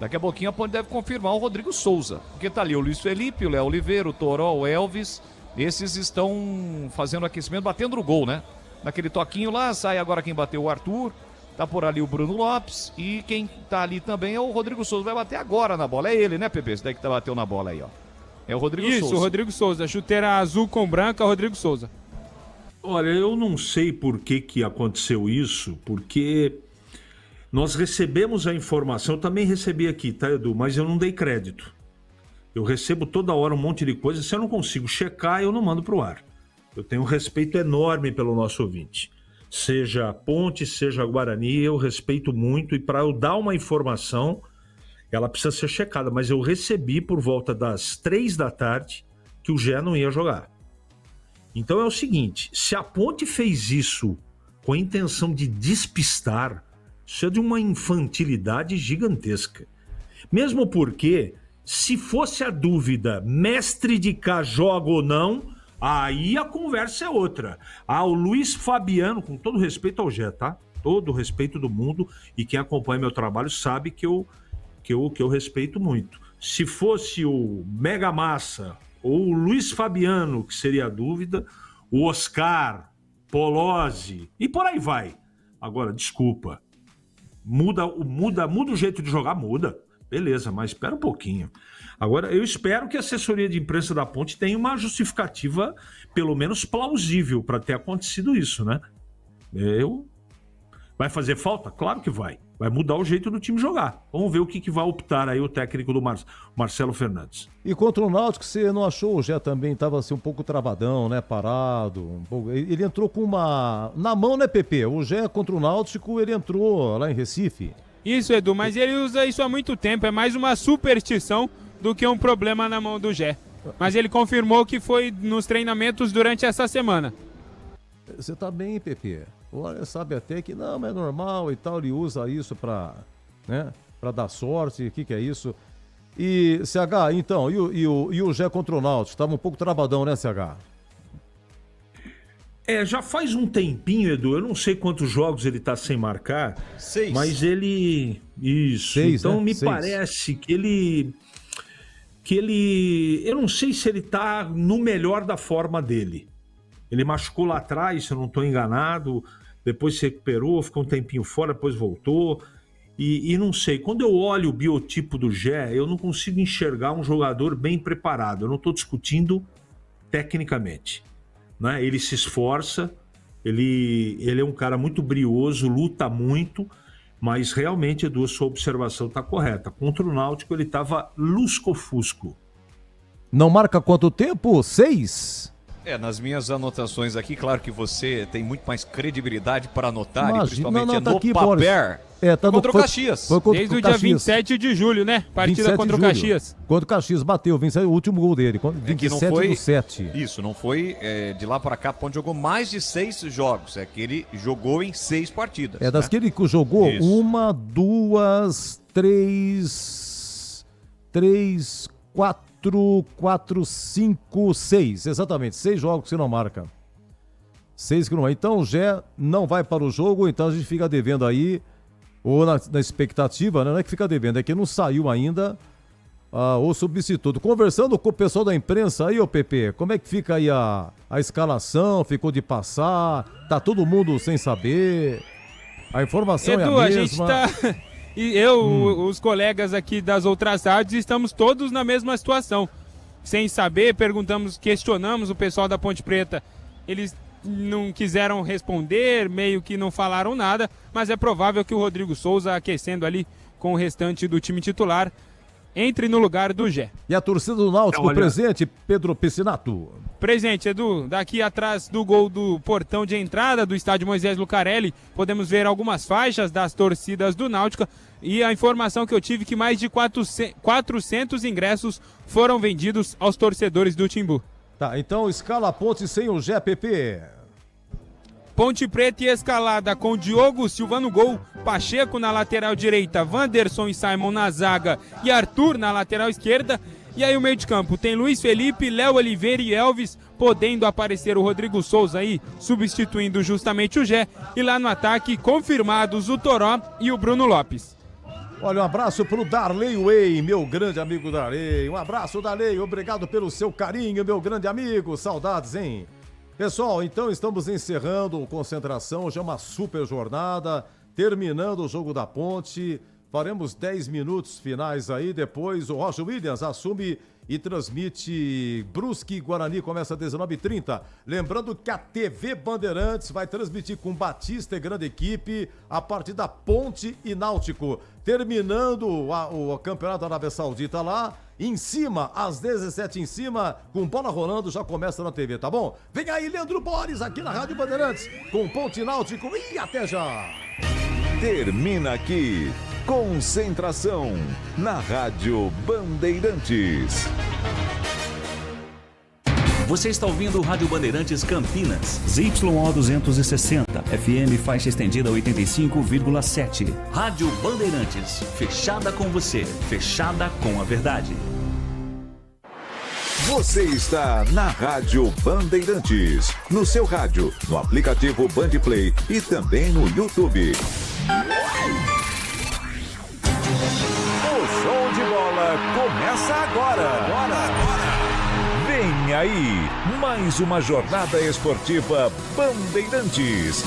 Daqui a pouquinho a Ponte deve confirmar o Rodrigo Souza. Porque tá ali o Luiz Felipe, o Léo Oliveira, o Toró, o Elvis. Esses estão fazendo aquecimento, batendo no gol, né? Naquele toquinho lá, sai agora quem bateu, o Arthur. Tá por ali o Bruno Lopes. E quem tá ali também é o Rodrigo Souza. Vai bater agora na bola. É ele, né, Pepe? Esse daí que bateu na bola aí, ó. É o Rodrigo Souza. Isso, o Rodrigo Souza. Chuteira azul com branca, Rodrigo Souza. Olha, eu não sei por que aconteceu isso, porque nós recebemos a informação, eu também recebi aqui, tá, Edu? Mas eu não dei crédito. Eu recebo toda hora um monte de coisa, se eu não consigo checar, eu não mando pro ar. Eu tenho um respeito enorme pelo nosso ouvinte. Seja Ponte, seja Guarani, eu respeito muito, e para eu dar uma informação, ela precisa ser checada. Mas eu recebi por volta das 3 da tarde que o Gé não ia jogar. Então é o seguinte, se a Ponte fez isso com a intenção de despistar, isso é de uma infantilidade gigantesca. Mesmo porque, se fosse a dúvida, mestre de Cá joga ou não, aí a conversa é outra. O Luiz Fabiano, com todo respeito ao Gé, tá? Todo o respeito do mundo, e quem acompanha meu trabalho sabe que eu respeito muito. Se fosse o Mega Massa ou o Luiz Fabiano, que seria a dúvida, o Oscar, Polozzi, e por aí vai. Agora, desculpa, muda o jeito de jogar, muda. Beleza, mas espera um pouquinho. Agora, eu espero que a assessoria de imprensa da Ponte tenha uma justificativa, pelo menos plausível, para ter acontecido isso, né? Vai fazer falta? Claro que vai. Vai mudar o jeito do time jogar. Vamos ver o que vai optar aí o técnico do Marcelo Fernandes. E contra o Náutico, você não achou? O Gé também estava assim, um pouco travadão, né? Parado. Um pouco... Ele entrou com uma... na mão, né, Pepe? O Gé contra o Náutico, ele entrou lá em Recife. Isso, Edu, mas ele usa isso há muito tempo. É mais uma superstição do que um problema na mão do Gé. Mas ele confirmou que foi nos treinamentos durante essa semana. Você tá bem, Pepe? Olha, sabe até que não, é normal e tal, ele usa isso pra dar sorte, o que é isso? E, CH, então, e o Gé contra o Náutico, estava um pouco travadão, né, CH? Já faz um tempinho, Edu, eu não sei quantos jogos ele tá sem marcar. 6. Mas ele... Isso, 6, então né? me 6. parece que ele... Eu não sei se ele tá no melhor da forma dele. Ele machucou lá atrás, se eu não estou enganado, depois se recuperou, ficou um tempinho fora, depois voltou. E não sei, quando eu olho o biotipo do Gé, eu não consigo enxergar um jogador bem preparado. Eu não estou discutindo tecnicamente, né? Ele se esforça, ele é um cara muito brioso, luta muito, mas realmente, Edu, sua observação está correta. Contra o Náutico ele estava lusco-fusco. Não marca quanto tempo? 6? Nas minhas anotações aqui, claro que você tem muito mais credibilidade para anotar, Imagina, e principalmente não, tá no aqui, papel. Boris. Tá Contra o Caxias. Desde o dia 27 de julho, né? Partida contra o Caxias. Contra o Caxias, bateu, 27, o último gol dele, 27/7. Isso, não foi de lá para cá, onde jogou mais de 6 jogos. É que ele jogou em 6 partidas. Das que ele jogou, Isso. 1, 2, 3, 4, 5, 6. Exatamente, 6 jogos que você não marca. 6 que não marca. Então o Gé não vai para o jogo, então a gente fica devendo aí, ou na expectativa, né? Não é que fica devendo, é que não saiu ainda o substituto. Conversando com o pessoal da imprensa aí, ô Pepe, como é que fica aí a escalação? Ficou de passar? Tá todo mundo sem saber? A informação Edu, é a mesma? a gente tá... E eu, os colegas aqui das outras rádios, estamos todos na mesma situação. Sem saber, questionamos o pessoal da Ponte Preta. Eles não quiseram responder, meio que não falaram nada, mas é provável que o Rodrigo Souza, aquecendo ali com o restante do time titular, entre no lugar do Gé. E a torcida do Náutico presente, Pedro Piscinato. Presente, Edu. Daqui atrás do gol do portão de entrada do estádio Moisés Lucarelli, podemos ver algumas faixas das torcidas do Náutico. E a informação que eu tive que mais de 400 ingressos foram vendidos aos torcedores do Timbu. Tá, então escala a Ponte sem o Gé, Pepe. Ponte Preta e escalada com Diogo Silva no gol, Pacheco na lateral direita, Wanderson e Simon na zaga e Arthur na lateral esquerda. E aí o meio de campo tem Luiz Felipe, Léo Oliveira e Elvis, podendo aparecer o Rodrigo Souza aí, substituindo justamente o Gé. E lá no ataque, confirmados o Toró e o Bruno Lopes. Olha, um abraço pro Darley Way, meu grande amigo Darley. Um abraço, Darley, obrigado pelo seu carinho, meu grande amigo. Saudades, hein? Pessoal, então estamos encerrando o Concentração, já uma super jornada, terminando o jogo da Ponte. Faremos 10 minutos finais aí, depois o Roger Williams assume e transmite Brusque e Guarani, começa às 19h30. Lembrando que a TV Bandeirantes vai transmitir com Batista e grande equipe a partir da Ponte e Náutico. Terminando o campeonato da Arábia Saudita lá, em cima, às 17 em cima, com bola rolando, já começa na TV, tá bom? Vem aí, Leandro Borges, aqui na Rádio Bandeirantes, com Ponte e Náutico, e até já! Termina aqui, Concentração, na Rádio Bandeirantes. Você está ouvindo o Rádio Bandeirantes Campinas, ZYO 260, FM faixa estendida 85,7. Rádio Bandeirantes, fechada com você, fechada com a verdade. Você está na Rádio Bandeirantes, no seu rádio, no aplicativo Bandplay e também no YouTube. O show de bola começa agora. Vem aí, mais uma jornada esportiva Bandeirantes.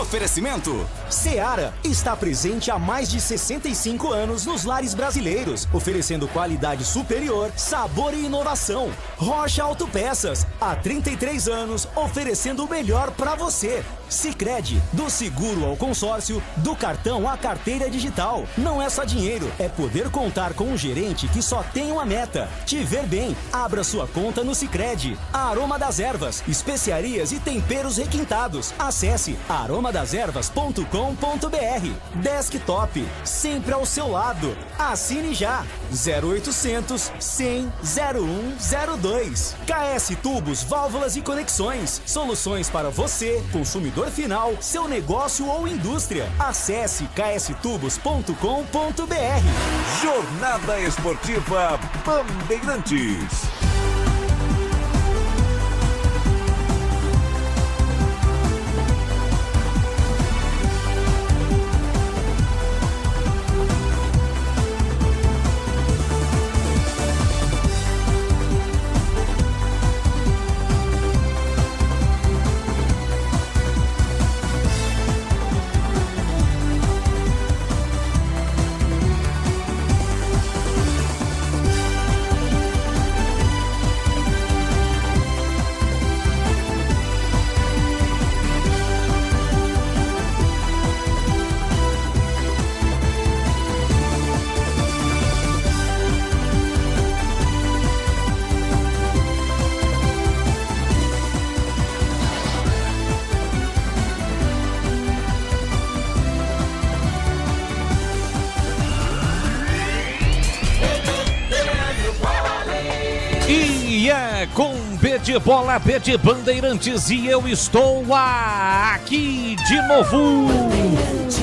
Oferecimento: Seara está presente há mais de 65 anos nos lares brasileiros, oferecendo qualidade superior, sabor e inovação. Rocha Autopeças, há 33 anos, oferecendo o melhor para você. Sicredi, do seguro ao consórcio, do cartão à carteira digital. Não é só dinheiro, é poder contar com um gerente que só tem uma meta: te ver bem. Abra sua conta no Sicredi. Aroma das Ervas, especiarias e temperos requintados. Acesse aromadeservas.com.br. Desktop, sempre ao seu lado. Assine já. 0800 100 0102. KS Tubos, Válvulas e Conexões. Soluções para você, consumidor final, seu negócio ou indústria. Acesse kstubos.com.br. Jornada Esportiva Bandeirantes. com B de bola, B de Bandeirantes e eu estou aqui de novo.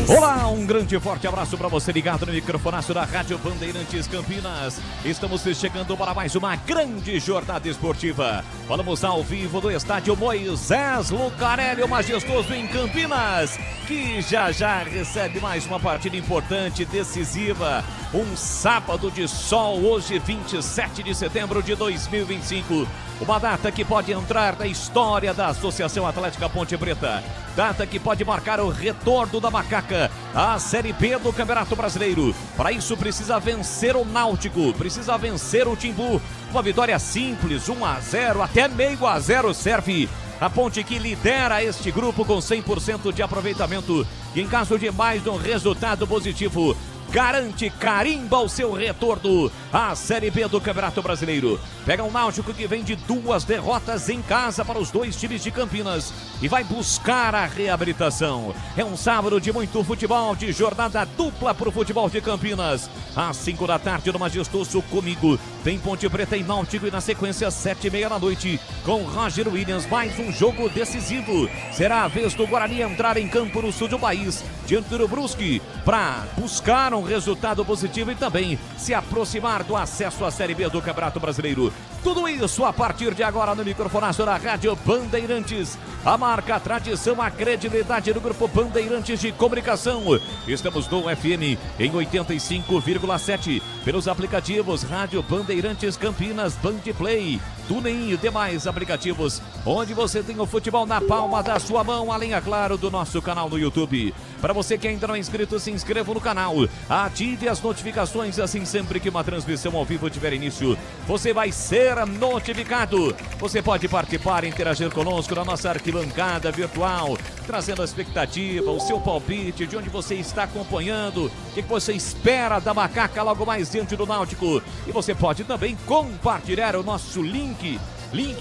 Olá, um grande e forte abraço para você ligado no microfonaço da Rádio Bandeirantes Campinas. Estamos chegando para mais uma grande jornada esportiva. Falamos ao vivo do estádio Moisés Lucarelli, o majestoso em Campinas, que já recebe mais uma partida importante, decisiva. Um sábado de sol, hoje 27 de setembro de 2025. Uma data que pode entrar na história da Associação Atlética Ponte Preta. Data que pode marcar o retorno da Macaca à Série B do Campeonato Brasileiro. Para isso precisa vencer o Náutico, precisa vencer o Timbu. Uma vitória simples, 1-0, até meio a 0 serve. A Ponte que lidera este grupo com 100% de aproveitamento. E em caso de mais um resultado positivo, garante, carimba o seu retorno à Série B do Campeonato Brasileiro. Pega um Náutico que vem de 2 derrotas em casa para os 2 times de Campinas e vai buscar a reabilitação. É um sábado de muito futebol, de jornada dupla para o futebol de Campinas. Às 5 da tarde no Majestoso comigo, tem Ponte Preta e Náutico e na sequência 7h30 da noite com Roger Williams, mais um jogo decisivo. Será a vez do Guarani entrar em campo no sul do país, diante do Brusque, para buscar um resultado positivo e também se aproximar do acesso à Série B do Campeonato Brasileiro. Tudo isso a partir de agora no microfonaço da Rádio Bandeirantes. A marca, a tradição, a credibilidade do Grupo Bandeirantes de Comunicação. Estamos no FM em 85,7. Pelos aplicativos Rádio Bandeirantes Campinas, Band Play, TuneIn e demais aplicativos, onde você tem o futebol na palma da sua mão, além, é claro, do nosso canal no YouTube. Para você que ainda não é inscrito, se inscreva no canal, ative as notificações, assim sempre que uma transmissão ao vivo tiver início, você vai ser notificado. Você pode participar e interagir conosco na nossa arquibancada virtual, trazendo a expectativa, o seu palpite, de onde você está acompanhando, o que você espera da Macaca logo mais diante do Náutico. E você pode também compartilhar o nosso link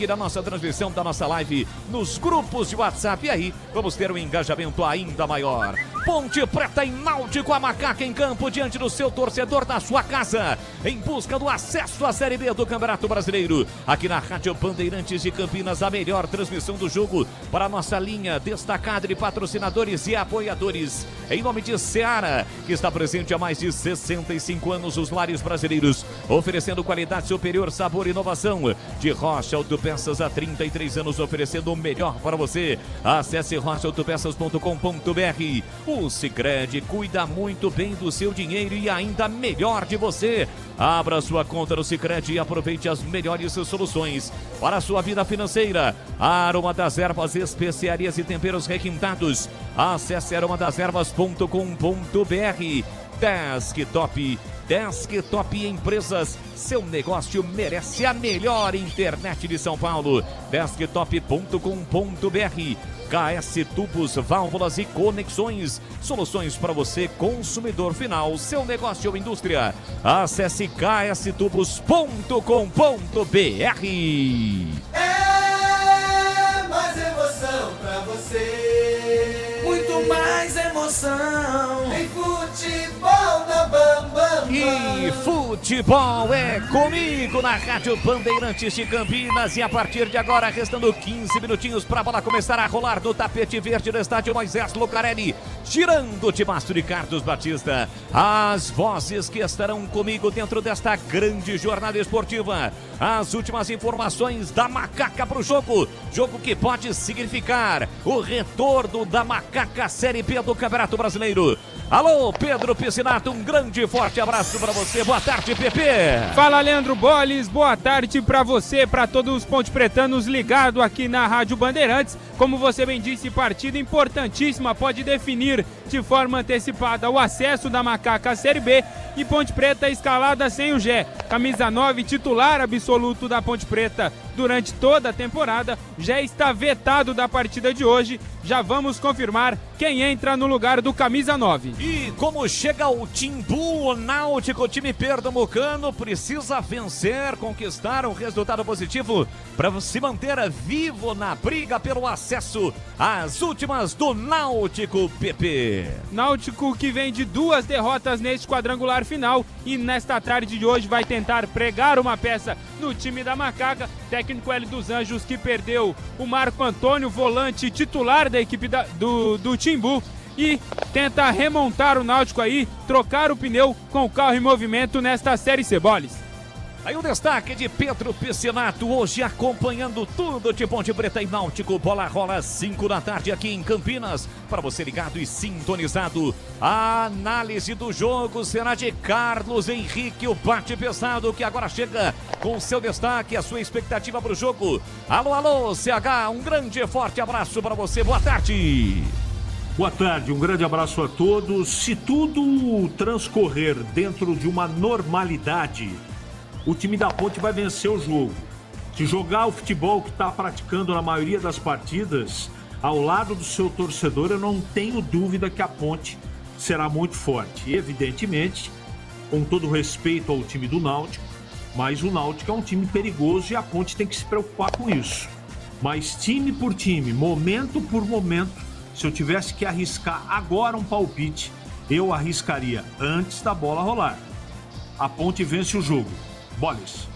da nossa transmissão, da nossa live nos grupos de WhatsApp, e aí vamos ter um engajamento ainda maior. Ponte Preta e Náutico, a Macaca em campo diante do seu torcedor da sua casa, em busca do acesso à Série B do Campeonato Brasileiro. Aqui na Rádio Bandeirantes de Campinas, a melhor transmissão do jogo para a nossa linha destacada de patrocinadores e apoiadores. Em nome de Seara, que está presente há mais de 65 anos nos lares brasileiros, oferecendo qualidade superior, sabor e inovação. De Rocha Autopeças, há 33 anos, oferecendo o melhor para você. Acesse rochaautopeças.com.br. O Sicredi cuida muito bem do seu dinheiro e ainda melhor de você. Abra sua conta no Sicredi e aproveite as melhores soluções para a sua vida financeira. Aroma das Ervas, especiarias e temperos requintados. Acesse aromadasерvas.com.br. Desktop Empresas, seu negócio merece a melhor internet de São Paulo. Desktop.com.br. KS Tubos, Válvulas e Conexões, soluções para você, consumidor final, seu negócio ou indústria. Acesse kstubos.com.br. É mais emoção pra você, muito mais emoção em futebol na Bambam. E futebol é comigo na Rádio Bandeirantes de Campinas. E a partir de agora, restando 15 minutinhos para a bola começar a rolar do tapete verde do estádio Moisés Lucarelli, girando de Mastro e Carlos Batista. As vozes que estarão comigo dentro desta grande jornada esportiva. As últimas informações da Macaca para o jogo. Jogo que pode significar o retorno da Macaca Série B do Campeonato Brasileiro. Alô, Pedro Piscinato, um grande e forte abraço para você. Boa tarde, Pepe. Fala, Leandro Boles. Boa tarde para você, para todos os pontepretanos ligados aqui na Rádio Bandeirantes. Como você bem disse, partida importantíssima, pode definir de forma antecipada o acesso da Macaca à Série B. E Ponte Preta escalada sem o Gé. Camisa 9, titular absoluto da Ponte Preta durante toda a temporada. Já está vetado da partida de hoje. Já vamos confirmar quem entra no lugar do camisa 9. E como chega o Timbu, o Náutico, o time pernambucano, precisa vencer, conquistar um resultado positivo para se manter vivo na briga pelo acesso às últimas do Náutico, PP. Náutico que vem de 2 derrotas neste quadrangular titular final e nesta tarde de hoje vai tentar pregar uma peça no time da Macaca. Técnico Hélio dos Anjos, que perdeu o Marco Antônio, volante titular da equipe do Timbu, e tenta remontar o Náutico aí, trocar o pneu com o carro em movimento nesta Série C, Boles. Aí o destaque de Pedro Piscinato, hoje acompanhando tudo de Ponte Preta e Náutico. Bola rola 5 da tarde aqui em Campinas. Para você ligado e sintonizado, a análise do jogo será de Carlos Henrique, o bate pesado, que agora chega com seu destaque, a sua expectativa para o jogo. Alô, alô, CH, um grande e forte abraço para você, boa tarde. Boa tarde, um grande abraço a todos. Se tudo transcorrer dentro de uma normalidade, o time da Ponte vai vencer o jogo. Se jogar o futebol que está praticando na maioria das partidas, ao lado do seu torcedor, eu não tenho dúvida que a Ponte será muito forte. E, evidentemente, com todo respeito ao time do Náutico, mas o Náutico é um time perigoso e a Ponte tem que se preocupar com isso. Mas time por time, momento por momento, se eu tivesse que arriscar agora um palpite, eu arriscaria antes da bola rolar. A Ponte vence o jogo. Boles.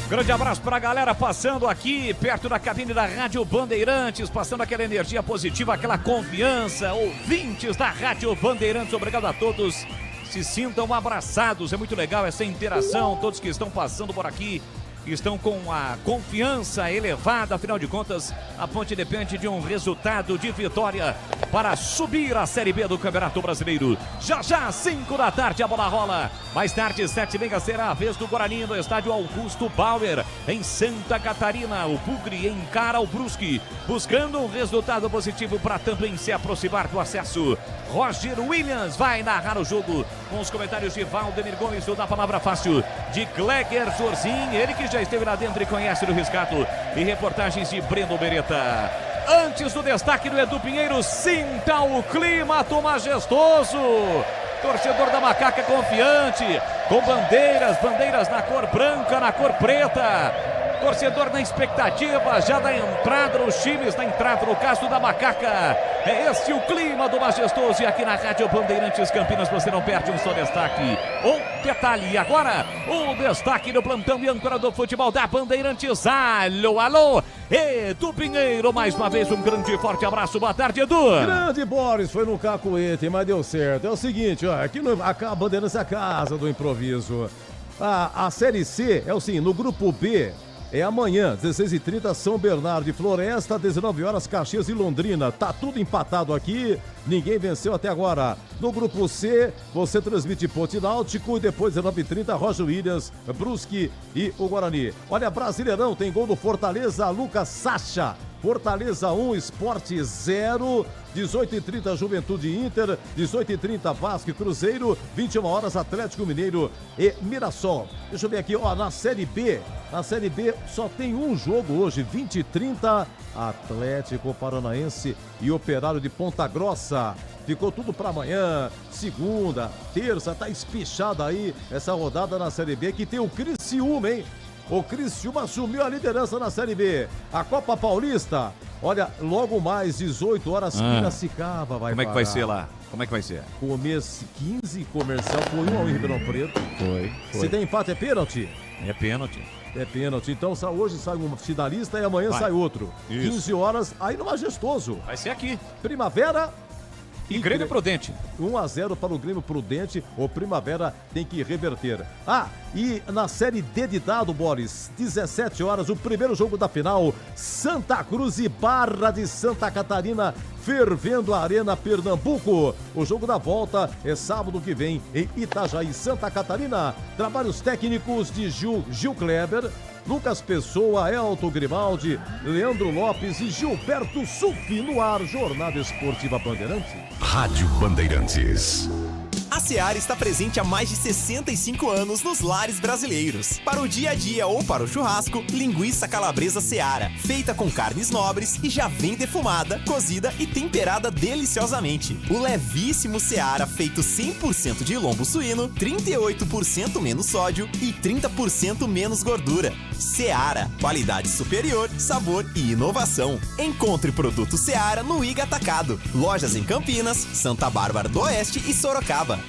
Grande abraço pra galera passando aqui perto da cabine da Rádio Bandeirantes, passando aquela energia positiva, aquela confiança. Ouvintes da Rádio Bandeirantes, obrigado a todos. Se sintam abraçados, é muito legal essa interação. Todos que estão passando por aqui estão com a confiança elevada, afinal de contas, a Ponte depende de um resultado de vitória para subir a Série B do Campeonato Brasileiro. Já já, 5 da tarde, a bola rola. Mais tarde, 7h30, será a vez do Guarani no estádio Augusto Bauer, em Santa Catarina. O Bugre encara o Brusque, buscando um resultado positivo para também se aproximar do acesso. Roger Williams vai narrar o jogo com os comentários de Valdemir Gomes, da Palavra Fácil, de Gleger Zorzin, ele que já esteve lá dentro e conhece do rescate, e reportagens de Breno Beretta. Antes do destaque do Edu Pinheiro, sinta o clima majestoso. Torcedor da Macaca confiante, com bandeiras na cor branca, na cor preta. Torcedor na expectativa já da entrada dos times, da entrada no caso da Macaca. É este o clima do majestoso, e aqui na Rádio Bandeirantes Campinas você não perde um só destaque. Um detalhe agora, o destaque do plantão e âncora do futebol da Bandeirantes. Alô, alô, Edu Pinheiro, mais uma vez um grande e forte abraço, boa tarde, Edu. Grande Boris, foi no cacuete, mas deu certo. É o seguinte, ó, aqui a Bandeirantes é a casa do improviso. A Série C é o seguinte, no grupo B, é amanhã, 16h30, São Bernardo de Floresta, 19h, Caxias e Londrina. Tá tudo empatado aqui, ninguém venceu até agora. No grupo C, você transmite Ponte Náutico e depois, 19h30, Roger Williams, Brusque e o Guarani. Olha, Brasileirão, tem gol do Fortaleza, Lucas Sacha. Fortaleza 1, Sport 0, 18h30 Juventude Inter, 18h30 Vasco e Cruzeiro, 21h Atlético Mineiro e Mirassol. Deixa eu ver aqui, ó, na Série B só tem um jogo hoje, 20h30, Atlético Paranaense e Operário de Ponta Grossa. Ficou tudo para amanhã, segunda, terça, tá espichada aí essa rodada na Série B, que tem o Criciúma, hein? O Criciúma assumiu a liderança na Série B. A Copa Paulista, olha, logo mais 18h, Piracicaba vai. Como é que vai ser lá? Como é que vai ser? Começo 15, comercial foi 1-1 em Ribeirão Preto. Foi. Se tem empate é pênalti? É pênalti. É pênalti. Então hoje sai um finalista e amanhã sai outro. Isso. 15h, aí no Majestoso. Vai ser aqui. Primavera e Grêmio Prudente. 1-0 para o Grêmio Prudente. O Primavera tem que reverter. E na Série D de dado, Boris, 17h, o primeiro jogo da final. Santa Cruz e Barra de Santa Catarina, fervendo a Arena Pernambuco. O jogo da volta é sábado que vem em Itajaí, Santa Catarina. Trabalhos técnicos de Gil Kleber, Lucas Pessoa, Elton Grimaldi, Leandro Lopes e Gilberto Sufi no ar. Jornada Esportiva Bandeirantes. Rádio Bandeirantes. A Seara está presente há mais de 65 anos nos lares brasileiros. Para o dia a dia ou para o churrasco, linguiça calabresa Seara, feita com carnes nobres e já vem defumada, cozida e temperada deliciosamente. O levíssimo Seara, feito 100% de lombo suíno, 38% menos sódio e 30% menos gordura. Seara, qualidade superior, sabor e inovação. Encontre produto Seara no Iga Atacado. Lojas em Campinas, Santa Bárbara do Oeste e Sorocaba.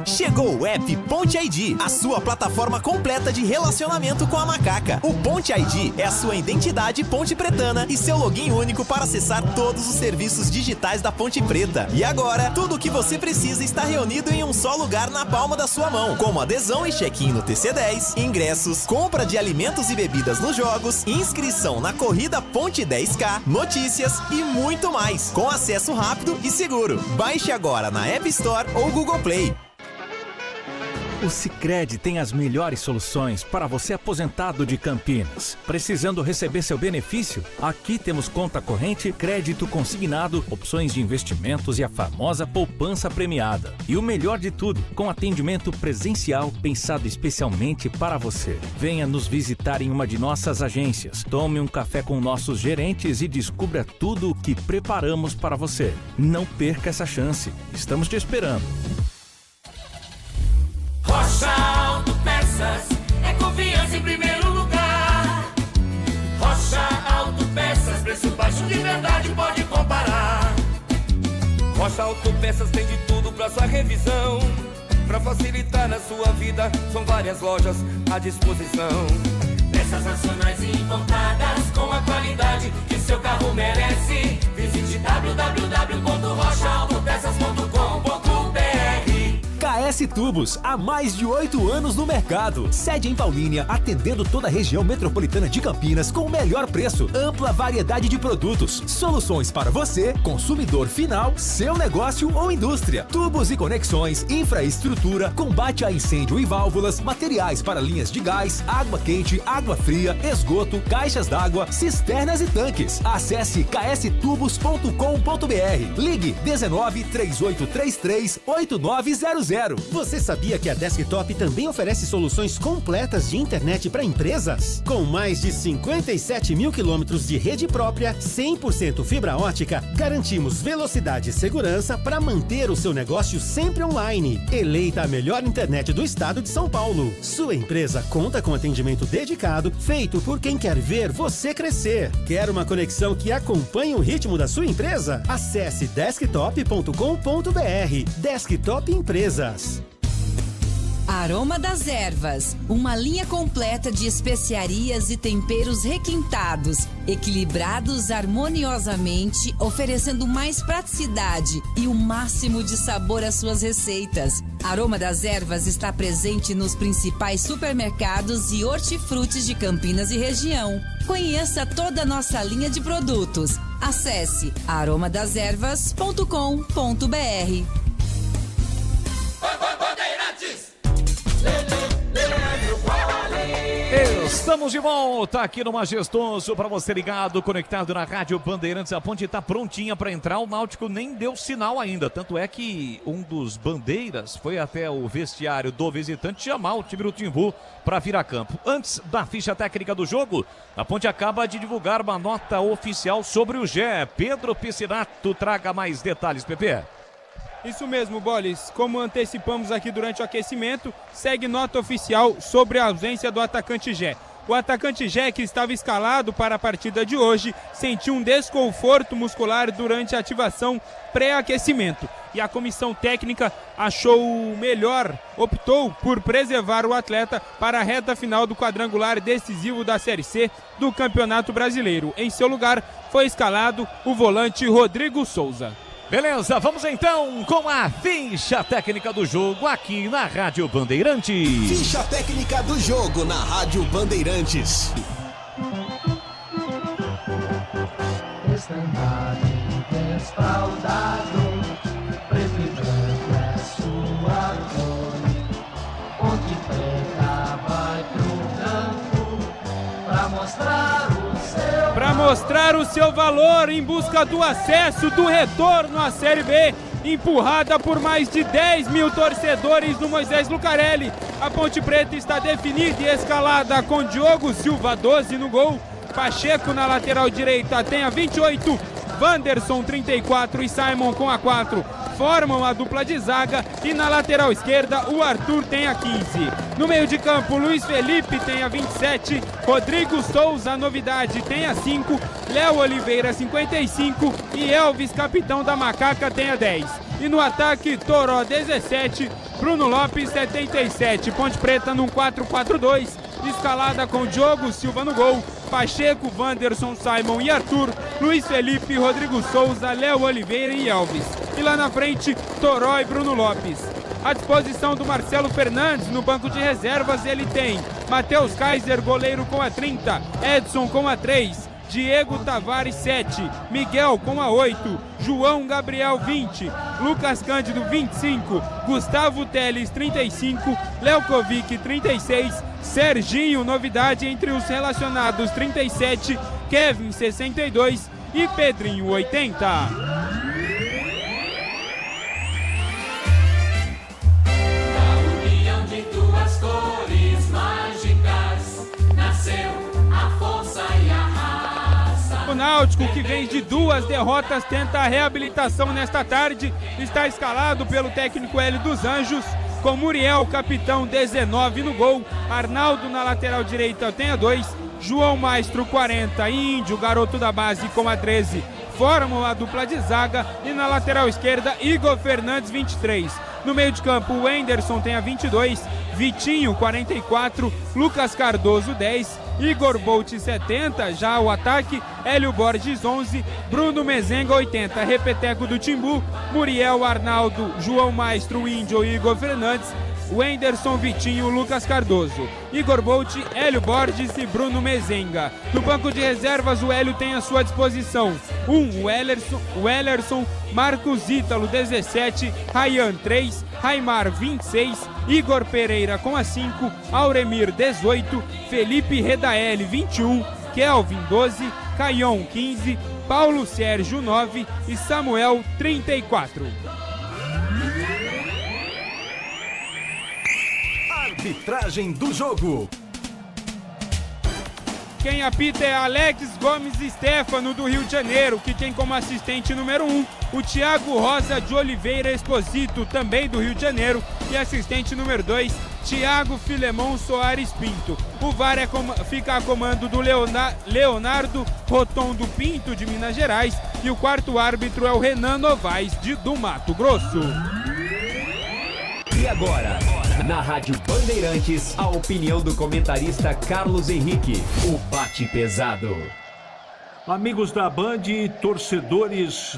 Chegou o app Ponte ID, a sua plataforma completa de relacionamento com a macaca. O Ponte ID é a sua identidade ponte pretana e seu login único para acessar todos os serviços digitais da Ponte Preta. E agora, tudo o que você precisa está reunido em um só lugar na palma da sua mão, como adesão e check-in no TC10, ingressos, compra de alimentos e bebidas nos jogos, inscrição na corrida Ponte 10K, notícias e muito mais, com acesso rápido e seguro. Baixe agora na App Store ou Google Play. O Sicredi tem as melhores soluções para você aposentado de Campinas. Precisando receber seu benefício? Aqui temos conta corrente, crédito consignado, opções de investimentos e a famosa poupança premiada. E o melhor de tudo, com atendimento presencial pensado especialmente para você. Venha nos visitar em uma de nossas agências. Tome um café com nossos gerentes e descubra tudo o que preparamos para você. Não perca essa chance. Estamos te esperando. Rocha Autopeças é confiança em primeiro lugar. Rocha Autopeças, preço baixo de verdade, pode comparar. Rocha Autopeças tem de tudo pra sua revisão. Pra facilitar na sua vida, são várias lojas à disposição. Peças nacionais e importadas com a qualidade que seu carro merece. Visite www.rochaautopeças.com.br. KS Tubos, há mais de 8 anos no mercado. Sede em Paulínia, atendendo toda a região metropolitana de Campinas com o melhor preço, ampla variedade de produtos, soluções para você, consumidor final, seu negócio ou indústria. Tubos e conexões, infraestrutura, combate a incêndio e válvulas, materiais para linhas de gás, água quente, água fria, esgoto, caixas d'água, cisternas e tanques. Acesse kstubos.com.br. Ligue 19 3833 8900. Você sabia que a Desktop também oferece soluções completas de internet para empresas? Com mais de 57 mil quilômetros de rede própria, 100% fibra ótica, garantimos velocidade e segurança para manter o seu negócio sempre online. Eleita a melhor internet do estado de São Paulo. Sua empresa conta com atendimento dedicado, feito por quem quer ver você crescer. Quer uma conexão que acompanhe o ritmo da sua empresa? Acesse desktop.com.br. Desktop Empresas. Aroma das Ervas, uma linha completa de especiarias e temperos requintados, equilibrados harmoniosamente, oferecendo mais praticidade e o máximo de sabor às suas receitas. Aroma das Ervas está presente nos principais supermercados e hortifrutis de Campinas e região. Conheça toda a nossa linha de produtos. Acesse aromadeservas.com.br. Estamos de volta aqui no Majestoso para você ligado, conectado na Rádio Bandeirantes. A ponte está prontinha para entrar. O Náutico nem deu sinal ainda. Tanto é que um dos bandeiras foi até o vestiário do visitante chamar o time do Timbu para vir a campo. Antes da ficha técnica do jogo, a ponte acaba de divulgar uma nota oficial sobre o Gé. Pedro Piscinato, traga mais detalhes, Pepe. Isso mesmo, Bolis. Como antecipamos aqui durante o aquecimento, segue nota oficial sobre a ausência do atacante Gé. O atacante Gé, que estava escalado para a partida de hoje, sentiu um desconforto muscular durante a ativação pré-aquecimento. E a comissão técnica optou por preservar o atleta para a reta final do quadrangular decisivo da Série C do Campeonato Brasileiro. Em seu lugar, foi escalado o volante Rodrigo Souza. Beleza, vamos então com a ficha técnica do jogo aqui na Rádio Bandeirantes. Ficha técnica do jogo na Rádio Bandeirantes. Estandarte desfraldado, preto e branco é sua cor. Ponte Preta vai pro campo pra mostrar o seu valor em busca do acesso, do retorno à Série B, empurrada por mais de 10 mil torcedores do Moisés Lucarelli. A Ponte Preta está definida e escalada com Diogo Silva, 12 no gol, Pacheco na lateral direita tem a 28, Wanderson 34 e Simon com a 4 formam a dupla de zaga e na lateral esquerda o Arthur tem a 15. No meio de campo, Luiz Felipe tem a 27, Rodrigo Souza, novidade, tem a 5, Léo Oliveira 55 e Elvis, capitão da Macaca, tem a 10. E no ataque, Toró 17, Bruno Lopes 77. Ponte Preta num 4-4-2, escalada com Diogo Silva no gol, Pacheco, Wanderson, Simon e Arthur, Luiz Felipe, Rodrigo Souza, Léo Oliveira e Elvis. E lá na frente, Toró e Bruno Lopes. À disposição do Marcelo Fernandes no banco de reservas, ele tem Matheus Kaiser, goleiro, com a 30, Edson com a 3, Diego Tavares 7, Miguel com a 8, João Gabriel 20, Lucas Cândido 25, Gustavo Teles 35, Lelkovic 36, Serginho, novidade entre os relacionados, 37, Kevin 62 e Pedrinho 80. O Náutico, que vem de 2 derrotas, tenta a reabilitação nesta tarde. Está escalado pelo técnico Hélio dos Anjos, com Muriel, capitão, 19 no gol. Arnaldo na lateral direita tem a 2. João Maestro, 40. Índio, garoto da base, com a 13. Formam a dupla de zaga. E na lateral esquerda, Igor Fernandes, 23. No meio de campo, o Wenderson tem a 22. Vitinho, 44. Lucas Cardoso, 10. Igor Bolt 70, já o ataque, Hélio Borges 11, Bruno Mezenga 80, repeteco do Timbu, Muriel, Arnaldo, João Maestro, Índio, Igor Fernandes, Wenderson, Vitinho, Lucas Cardoso, Igor Bolt, Hélio Borges e Bruno Mezenga. No banco de reservas, o Hélio tem à sua disposição o Ellerson, Marcos Ítalo 17, Rayan 3, Raimar 26, Igor Pereira com a 5, Auremir 18, Felipe Redaeli 21, Kelvin 12, Caion 15, Paulo Sérgio 9 e Samuel 34. Arbitragem do jogo. Quem apita é Alex Gomes Stefano, do Rio de Janeiro, que tem como assistente número 1 o Thiago Rosa de Oliveira Esposito, também do Rio de Janeiro, e assistente número 2, Thiago Filemon Soares Pinto. O VAR fica a comando do Leonardo Rotondo Pinto, de Minas Gerais, e o quarto árbitro é o Renan Novaes, do Mato Grosso. E agora, na Rádio Bandeirantes, a opinião do comentarista Carlos Henrique, o bate pesado. Amigos da Band, torcedores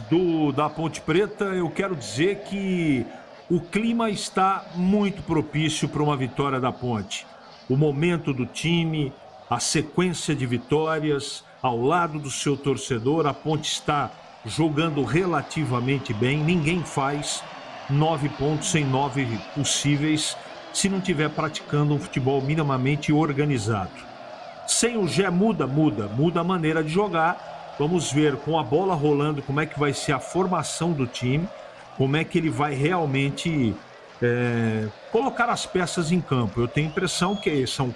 da Ponte Preta, eu quero dizer que o clima está muito propício para uma vitória da Ponte. O momento do time, a sequência de vitórias, ao lado do seu torcedor, a Ponte está jogando relativamente bem. Ninguém faz 9 pontos em 9 possíveis se não estiver praticando um futebol minimamente organizado. Sem o Gé muda a maneira de jogar. Vamos ver com a bola rolando como é que vai ser a formação do time, como é que ele vai realmente colocar as peças em campo. Eu tenho a impressão que são,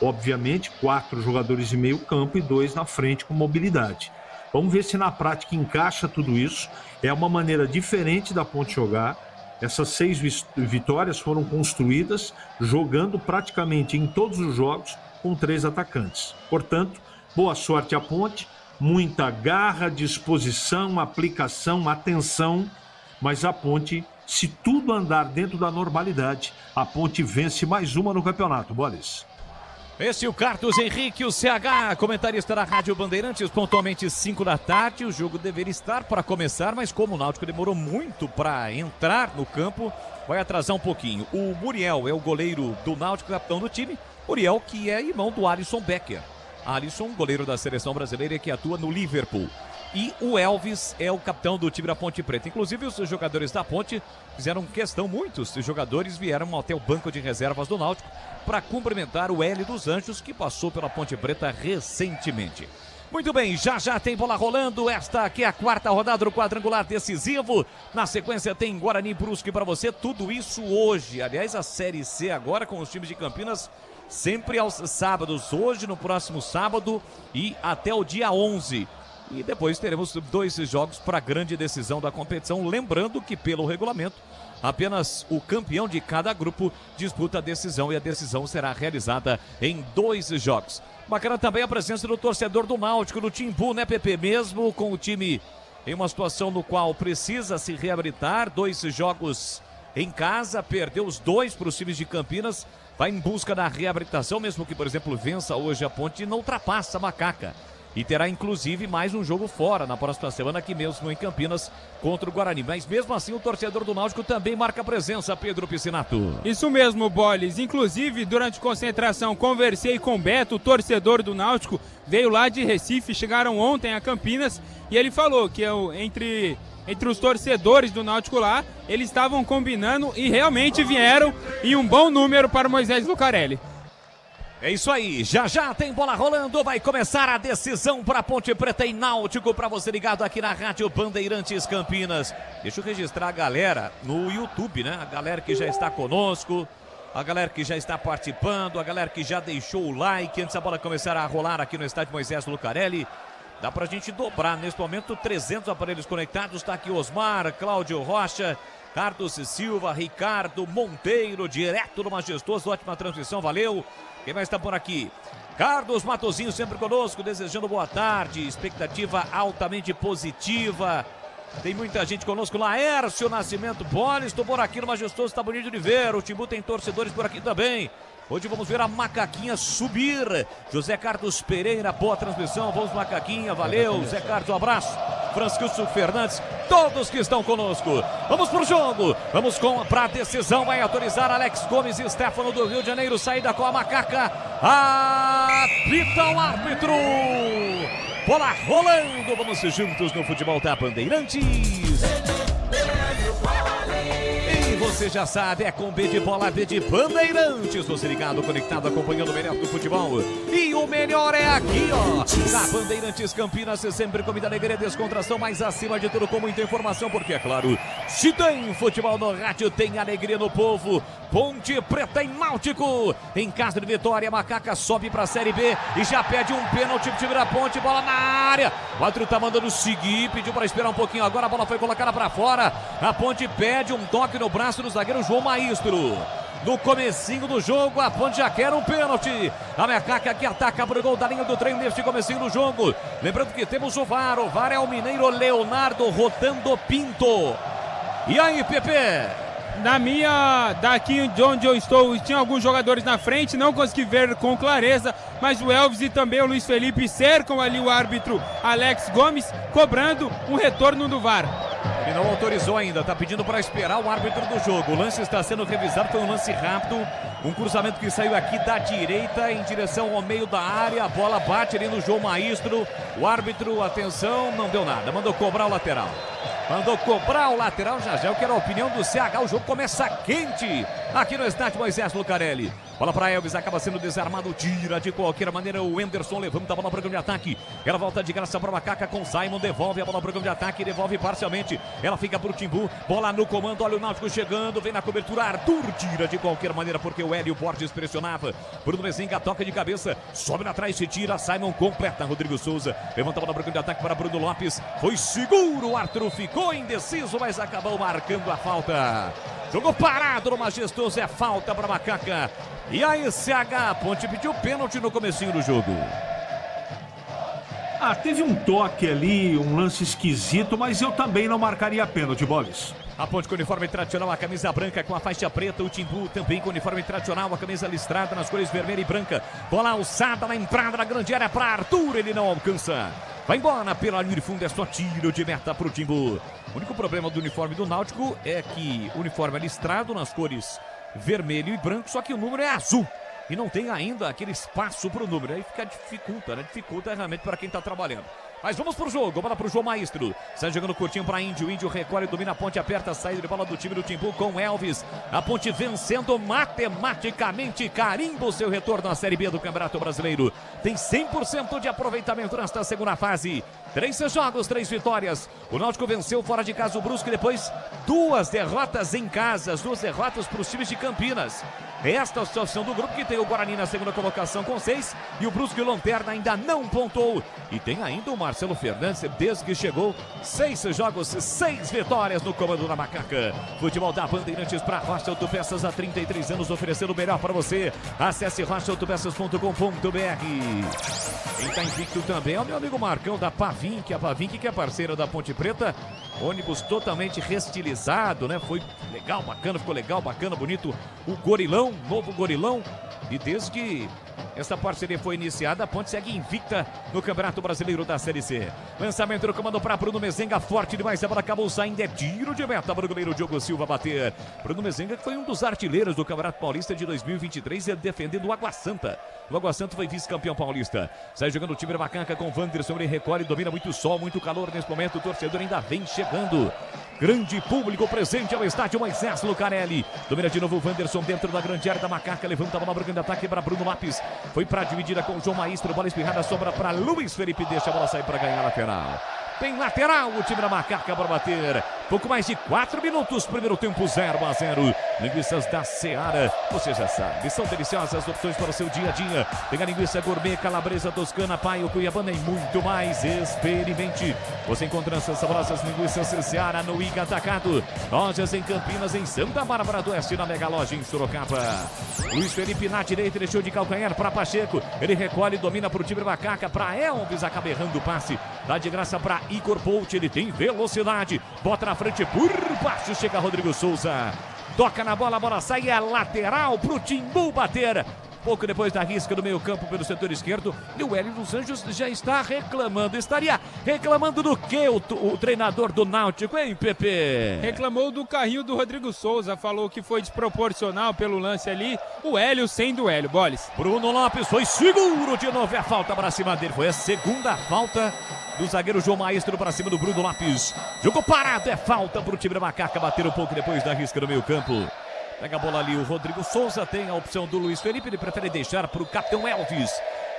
obviamente, 4 jogadores de meio campo e 2 na frente com mobilidade. Vamos ver se na prática encaixa tudo isso. É uma maneira diferente da Ponte jogar. Essas 6 vitórias foram construídas jogando praticamente em todos os jogos com 3 atacantes. Portanto, boa sorte à Ponte, muita garra, disposição, aplicação, atenção, mas a Ponte, se tudo andar dentro da normalidade, a Ponte vence mais uma no campeonato. Boris. Esse é o Carlos Henrique, o CH, comentarista da Rádio Bandeirantes, pontualmente 5 da tarde. O jogo deveria estar para começar, mas como o Náutico demorou muito para entrar no campo, vai atrasar um pouquinho. O Muriel é o goleiro do Náutico, capitão do time. Muriel, que é irmão do Alisson Becker. Alisson, goleiro da seleção brasileira, que atua no Liverpool. E o Elvis é o capitão do time da Ponte Preta. Inclusive, os jogadores da Ponte fizeram questão, muitos jogadores vieram até o banco de reservas do Náutico para cumprimentar o Hélio dos Anjos, que passou pela Ponte Preta recentemente. Muito bem, já tem bola rolando. Esta aqui é a 4ª rodada do quadrangular decisivo. Na sequência tem Guarani e Brusque para você. Tudo isso hoje. Aliás, a Série C agora com os times de Campinas sempre aos sábados. Hoje, no próximo sábado e até o dia 11. E depois teremos 2 jogos para a grande decisão da competição. Lembrando que, pelo regulamento, apenas o campeão de cada grupo disputa a decisão e a decisão será realizada em 2 jogos. Bacana também a presença do torcedor do Náutico, do Timbu, né, Pepe? Mesmo com o time em uma situação no qual precisa se reabilitar, 2 jogos em casa, perdeu os 2 para os times de Campinas, vai em busca da reabilitação, mesmo que, por exemplo, vença hoje a Ponte e não ultrapassa a Macaca. E terá, inclusive, mais um jogo fora na próxima semana, aqui mesmo em Campinas, contra o Guarani. Mas, mesmo assim, o torcedor do Náutico também marca presença, Pedro Piscinato. Isso mesmo, Boles. Inclusive, durante concentração, conversei com o Beto, torcedor do Náutico. Veio lá de Recife, chegaram ontem a Campinas. E ele falou que entre os torcedores do Náutico lá, eles estavam combinando e realmente vieram em um bom número para o Moisés Lucarelli. É isso aí, já já tem bola rolando, vai começar a decisão para Ponte Preta e Náutico, para você ligado aqui na Rádio Bandeirantes Campinas. Deixa eu registrar a galera no YouTube, né? A galera que já está conosco, a galera que já está participando, a galera que já deixou o like antes da bola começar a rolar aqui no estádio Moisés Lucarelli. Dá pra gente dobrar, neste momento 300 aparelhos conectados, tá aqui Osmar, Cláudio Rocha, Carlos Silva, Ricardo Monteiro, direto do Majestoso, ótima transmissão, valeu. Quem mais está por aqui? Carlos Matozinho sempre conosco, desejando boa tarde, expectativa altamente positiva. Tem muita gente conosco, Laércio Nascimento Boles, estou por aqui no Majestoso, está bonito de ver, o Timbu tem torcedores por aqui também. Hoje vamos ver a Macaquinha subir. José Carlos Pereira, boa transmissão. Vamos, Macaquinha, valeu. Zé Carlos, um abraço. Francisco Fernandes, todos que estão conosco. Vamos pro jogo. Vamos para a decisão. Vai autorizar Alex Gomes e Stefano do Rio de Janeiro. Saída com a Macaca. Apita o árbitro. Bola rolando. Vamos juntos no futebol da Bandeirantes. Você já sabe, é com B de bola, B de Bandeirantes. Você ligado, conectado, acompanhando o melhor do futebol. E o melhor é aqui, ó. Na Bandeirantes Campinas, sempre comida, alegria, descontração, mas acima de tudo com muita informação, porque é claro, se tem futebol no rádio, tem alegria no povo. Ponte Preta e Náutico. Em casa de vitória, Macaca sobe pra Série B e já pede um pênalti pro time da Ponte, bola na área. O árbitro tá mandando seguir, pediu pra esperar um pouquinho, agora a bola foi colocada pra fora. A Ponte pede um toque no braço do zagueiro João Maestro. No comecinho do jogo, a Ponte já quer um pênalti. A Macaca que ataca pro gol da linha do trem neste comecinho do jogo. Lembrando que temos o VAR é o mineiro Leonardo Rotando Pinto. E aí, Pepe? Daqui de onde eu estou, tinha alguns jogadores na frente, não consegui ver com clareza, mas o Elvis e também o Luiz Felipe cercam ali o árbitro Alex Gomes, cobrando um retorno do VAR. Ele não autorizou ainda, está pedindo para esperar o árbitro do jogo. O lance está sendo revisado, foi um lance rápido, um cruzamento que saiu aqui da direita em direção ao meio da área, a bola bate ali no João Maestro, o árbitro, atenção, não deu nada, mandou cobrar o lateral. Já eu quero a opinião do CH, o jogo começa quente aqui no estádio Moisés Lucarelli. Bola para Elvis, acaba sendo desarmado, tira de qualquer maneira o Anderson, levanta a bola para o campo de ataque. Ela volta de graça para a Macaca com Simon, devolve a bola para o campo de ataque, devolve parcialmente. Ela fica para o Timbu, bola no comando, olha o Náutico chegando, vem na cobertura, Arthur tira de qualquer maneira porque o Hélio Borges pressionava. Bruno Mezenga toca de cabeça, sobe na trás, se tira, Simon completa, Rodrigo Souza, levanta a bola para o campo de ataque para Bruno Lopes, foi seguro, o Arthur ficou indeciso, mas acabou marcando a falta. Jogou parado no Majestoso, é falta para Macaca. E aí, CH, Ponte pediu pênalti no comecinho do jogo. Teve um toque ali, um lance esquisito, mas eu também não marcaria pênalti, Boles. A Ponte com uniforme tradicional, a camisa branca com a faixa preta, o Timbu também com uniforme tradicional, a camisa listrada nas cores vermelha e branca. Bola alçada na entrada da grande área para Arthur, ele não alcança. Vai embora pela linha de fundo, é só tiro de meta para o Timbu. O único problema do uniforme do Náutico é que o uniforme é listrado nas cores vermelho e branco, só que o número é azul. E não tem ainda aquele espaço para o número. Aí dificulta realmente para quem está trabalhando. Mas vamos pro jogo, bola pro João Maestro. Sai jogando curtinho para Índio. Índio recolhe, domina a Ponte, aperta a saída de bola do time do Timbu com Elvis. A Ponte vencendo matematicamente, carimba o seu retorno à Série B do Campeonato Brasileiro. Tem 100% de aproveitamento nesta segunda fase. 3 jogos, 3 vitórias. O Náutico venceu fora de casa o Brusque, depois 2 derrotas em casa, as 2 derrotas para os times de Campinas. Esta é a situação do grupo, que tem o Guarani na segunda colocação com 6 e o Brusque Lanterna ainda não pontuou. E tem ainda uma Marcelo Fernandes, desde que chegou, 6 jogos, 6 vitórias no comando da Macaca. Futebol da Bandeirantes para Rocha Autopeças há 33 anos, oferecendo o melhor para você. Acesse rochaautopeças.com.br. Quem está invicto também é o meu amigo Marcão da Pavink, a Pavink que é parceira da Ponte Preta. Ônibus totalmente restilizado, né? Foi legal, bacana, ficou legal, bacana, bonito. O Gorilão, novo Gorilão. E desde que essa parceria foi iniciada, a Ponte segue invicta no Campeonato Brasileiro da Série C. Lançamento do comando para Bruno Mezenga, forte demais, a bola acabou saindo, é tiro de meta para o goleiro Diogo Silva bater. Bruno Mezenga que foi um dos artilheiros do Campeonato Paulista de 2023, defendendo o Água Santa. O Água Santa foi vice-campeão paulista. Sai jogando o time da Macaca com o Wanderson, ele recolhe, domina muito sol, muito calor nesse momento, o torcedor ainda vem chegando. Grande público presente ao estádio Moisés Lucarelli. Domina de novo o Wanderson dentro da grande área da Macaca. Levanta a bola para o grande ataque para Bruno Lopes. Foi para a dividida com o João Maestro. Bola espirrada, sobra para Luiz Felipe. Deixa a bola sair para ganhar a lateral. Tem lateral o time da Macaca para bater. Pouco mais de 4 minutos. Primeiro tempo 0-0. Linguiças da Seara. Você já sabe. São deliciosas opções para o seu dia a dia. Tem a linguiça gourmet, calabresa toscana, paio, cuiabana e muito mais. Experimente. Você encontra essas saborosas linguiças Seara no Iga Atacado. Lojas em Campinas, em Santa Bárbara do Oeste, na Mega Loja em Sorocaba. Luiz Felipe na direita, deixou de calcanhar para Pacheco. Ele recolhe, domina para o time da Macaca. Para Elvis, acaba errando o passe. Dá de graça para Igor Bolt, ele tem velocidade. Bota na frente por baixo, chega Rodrigo Souza. Toca na bola, a bola sai, é lateral pro Timbu bater. Pouco depois da risca do meio campo pelo setor esquerdo, e o Hélio dos Anjos já está reclamando. Estaria reclamando do que o treinador do Náutico, hein, Pepe? Reclamou do carrinho do Rodrigo Souza, falou que foi desproporcional pelo lance ali. O Hélio sendo o Hélio, Boles. Bruno Lopes foi seguro de novo, é a falta para cima dele. Foi a segunda falta do zagueiro João Maestro para cima do Bruno Lopes. Jogou parado, é falta para o time da Macaca bater um pouco depois da risca do meio campo. Pega a bola ali o Rodrigo Souza, tem a opção do Luiz Felipe, ele prefere deixar para o capitão Elvis.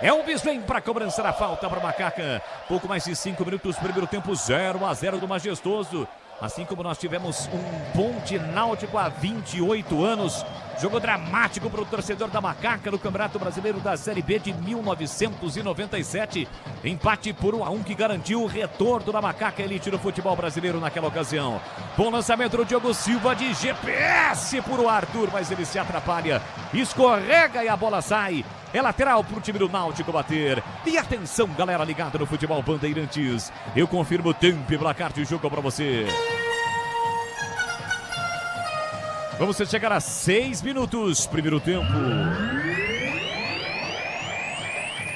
Elvis vem para cobrança da falta para a Macaca. Pouco mais de 5 minutos, primeiro tempo 0-0 do Majestoso. Assim como nós tivemos um Ponte Náutico há 28 anos. Jogo dramático para o torcedor da Macaca no Campeonato Brasileiro da Série B de 1997. Empate por 1-1 que garantiu o retorno da Macaca Elite no futebol brasileiro naquela ocasião. Bom lançamento do Diogo Silva de GPS por o Arthur, mas ele se atrapalha. Escorrega e a bola sai. É lateral para o time do Náutico bater. E atenção, galera ligada no futebol Bandeirantes. Eu confirmo o tempo e placar de jogo para você. Vamos chegar a 6 minutos, primeiro tempo.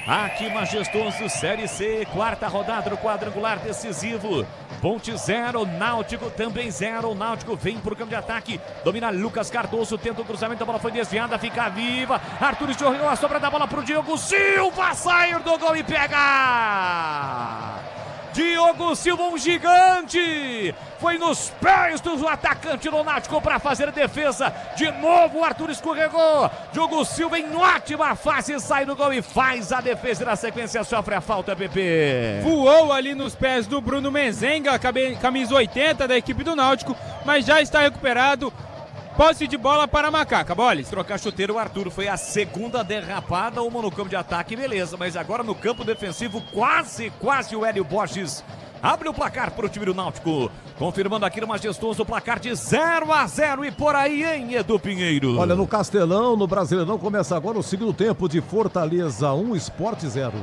Aqui Majestoso, Série C, quarta rodada do quadrangular decisivo. Ponte 0, Náutico também 0. O Náutico vem para o campo de ataque. Domina Lucas Cardoso, tenta o cruzamento, a bola foi desviada, fica viva. Arthur escorreu a sobra da bola para o Diogo Silva, sai do gol e pega! Diogo Silva, um gigante, foi nos pés do atacante do Náutico para fazer a defesa. De novo o Arthur escorregou. Diogo Silva em ótima fase, sai do gol e faz a defesa. Na sequência sofre a falta, PP. Voou ali nos pés do Bruno Mezenga, camisa 80 da equipe do Náutico, mas já está recuperado. Posse de bola para a Macaca, Boles. Trocar chuteiro, o Arthur foi a segunda derrapada, uma no campo de ataque, beleza, mas agora no campo defensivo, quase o Hélio Borges abre o placar para o time do Náutico, confirmando aqui no Majestoso o placar de 0-0 e por aí, hein, Edu Pinheiro? Olha, no Castelão, no Brasileirão, começa agora o segundo tempo de Fortaleza 1, Sport 0.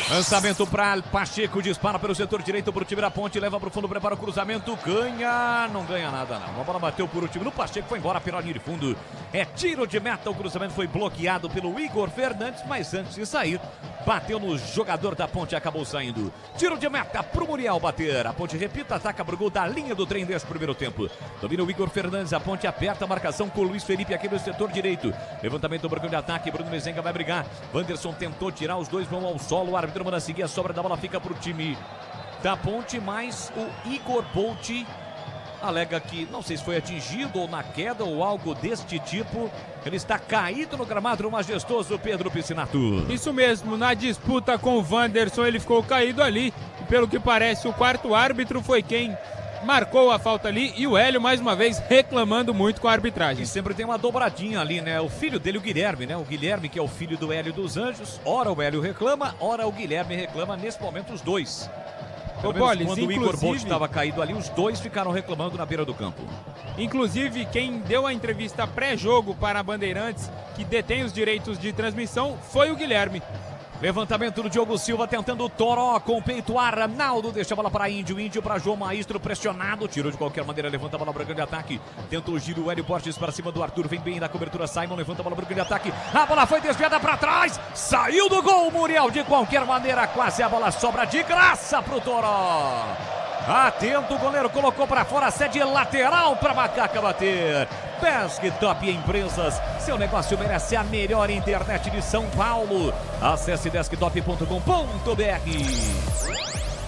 Lançamento para Pacheco, dispara pelo setor direito para o time da Ponte, leva para o fundo, prepara o cruzamento, ganha, não ganha nada não, a bola bateu por o time do Pacheco, foi embora pela linha de fundo, é tiro de meta, o cruzamento foi bloqueado pelo Igor Fernandes, mas antes de sair, bateu no jogador da Ponte, acabou saindo, tiro de meta para o Muriel bater, a Ponte repita, ataca pro gol da linha do trem desse primeiro tempo, domina o Igor Fernandes, a Ponte aperta a marcação com o Luiz Felipe aqui no setor direito, levantamento do branco de ataque, Bruno Mezenga vai brigar, Wanderson tentou tirar, os dois vão ao solo, o árbitro manda seguir, a sobra da bola fica pro time da Ponte, mas o Igor Bolt alega que, não sei se foi atingido ou na queda ou algo deste tipo, ele está caído no gramado do Majestoso, Pedro Piscinato. Isso mesmo, na disputa com o Wanderson ele ficou caído ali, e pelo que parece o quarto árbitro foi quem marcou a falta ali e o Hélio, mais uma vez, reclamando muito com a arbitragem. E sempre tem uma dobradinha ali, né? O filho dele, o Guilherme, né? O Guilherme, que é o filho do Hélio dos Anjos. Ora o Hélio reclama, ora o Guilherme reclama. Nesse momento, os dois. Pelo menos Bolis, quando o Igor Bolt estava caído ali, os dois ficaram reclamando na beira do campo. Inclusive, quem deu a entrevista pré-jogo para a Bandeirantes, que detém os direitos de transmissão, foi o Guilherme. Levantamento do Diogo Silva tentando o Toró com o peito. Arnaldo deixa a bola para Índio. Índio para João Maestro pressionado. Tirou de qualquer maneira, levanta a bola para o grande ataque. Tenta o giro, o Hélio Borges para cima do Arthur. Vem bem na cobertura. Simon levanta a bola para o grande ataque. A bola foi desviada para trás. Saiu do gol, Muriel. De qualquer maneira, quase a bola sobra de graça para o Toró. Atento, o goleiro colocou para fora, sede lateral para Macaca bater. Desktop Empresas, seu negócio merece a melhor internet de São Paulo. Acesse desktop.com.br.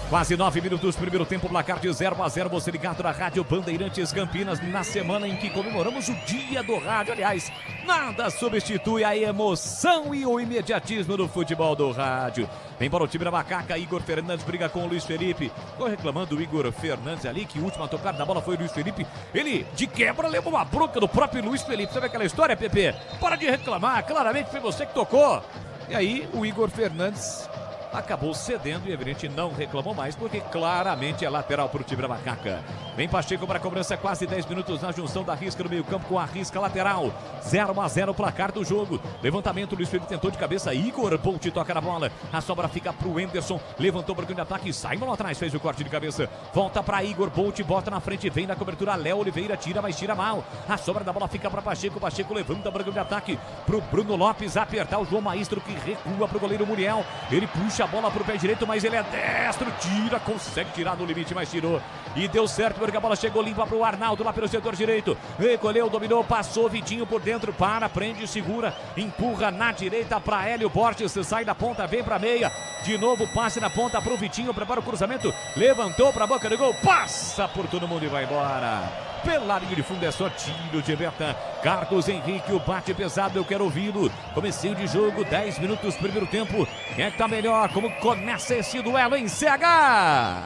Quase 9 minutos, primeiro tempo, placar de 0-0. Você ligado na Rádio Bandeirantes Campinas, na semana em que comemoramos o Dia do Rádio. Aliás, nada substitui a emoção e o imediatismo do futebol do rádio. Vem para o time da Macaca, Igor Fernandes briga com o Luiz Felipe. Tô reclamando o Igor Fernandes ali, que a última tocada da bola foi o Luiz Felipe. Ele, de quebra, levou uma bronca do próprio Luiz Felipe. Sabe aquela história, Pepe? Para de reclamar, claramente foi você que tocou. E aí, o Igor Fernandes acabou cedendo e, evidente, não reclamou mais, porque claramente é lateral para o time da Macaca. Vem Pacheco para a cobrança, quase 10 minutos na junção da Risca no meio campo com a Risca lateral. 0-0 o placar do jogo. Levantamento, Luiz Felipe tentou de cabeça, Igor Bolt toca na bola. A sobra fica para o Anderson, levantou para o grande ataque, Simon lá atrás, fez o corte de cabeça. Volta para Igor Bolt, bota na frente, vem na cobertura, Léo Oliveira, tira, mas tira mal. A sobra da bola fica para Pacheco, Pacheco levanta para o grande ataque, para o Bruno Lopes apertar o João Maestro, que recua para o goleiro Muriel. Ele puxa a bola para o pé direito, mas ele é destro, tira, consegue tirar no limite, mas tirou. E deu certo, porque a bola chegou limpa para o Arnaldo lá pelo setor direito. Recolheu, dominou, passou, Vitinho por dentro, para, prende, segura, empurra na direita para Hélio Borges, sai da ponta, vem para meia. De novo, passe na ponta para o Vitinho, prepara o cruzamento, levantou para a boca do gol, passa por todo mundo e vai embora. Pela linha de fundo é só tiro de meta. Carlos Henrique, o bate pesado, eu quero ouvi-lo. Comecinho de jogo, 10 minutos, primeiro tempo. Quem é que tá melhor? Como começa esse duelo em CH?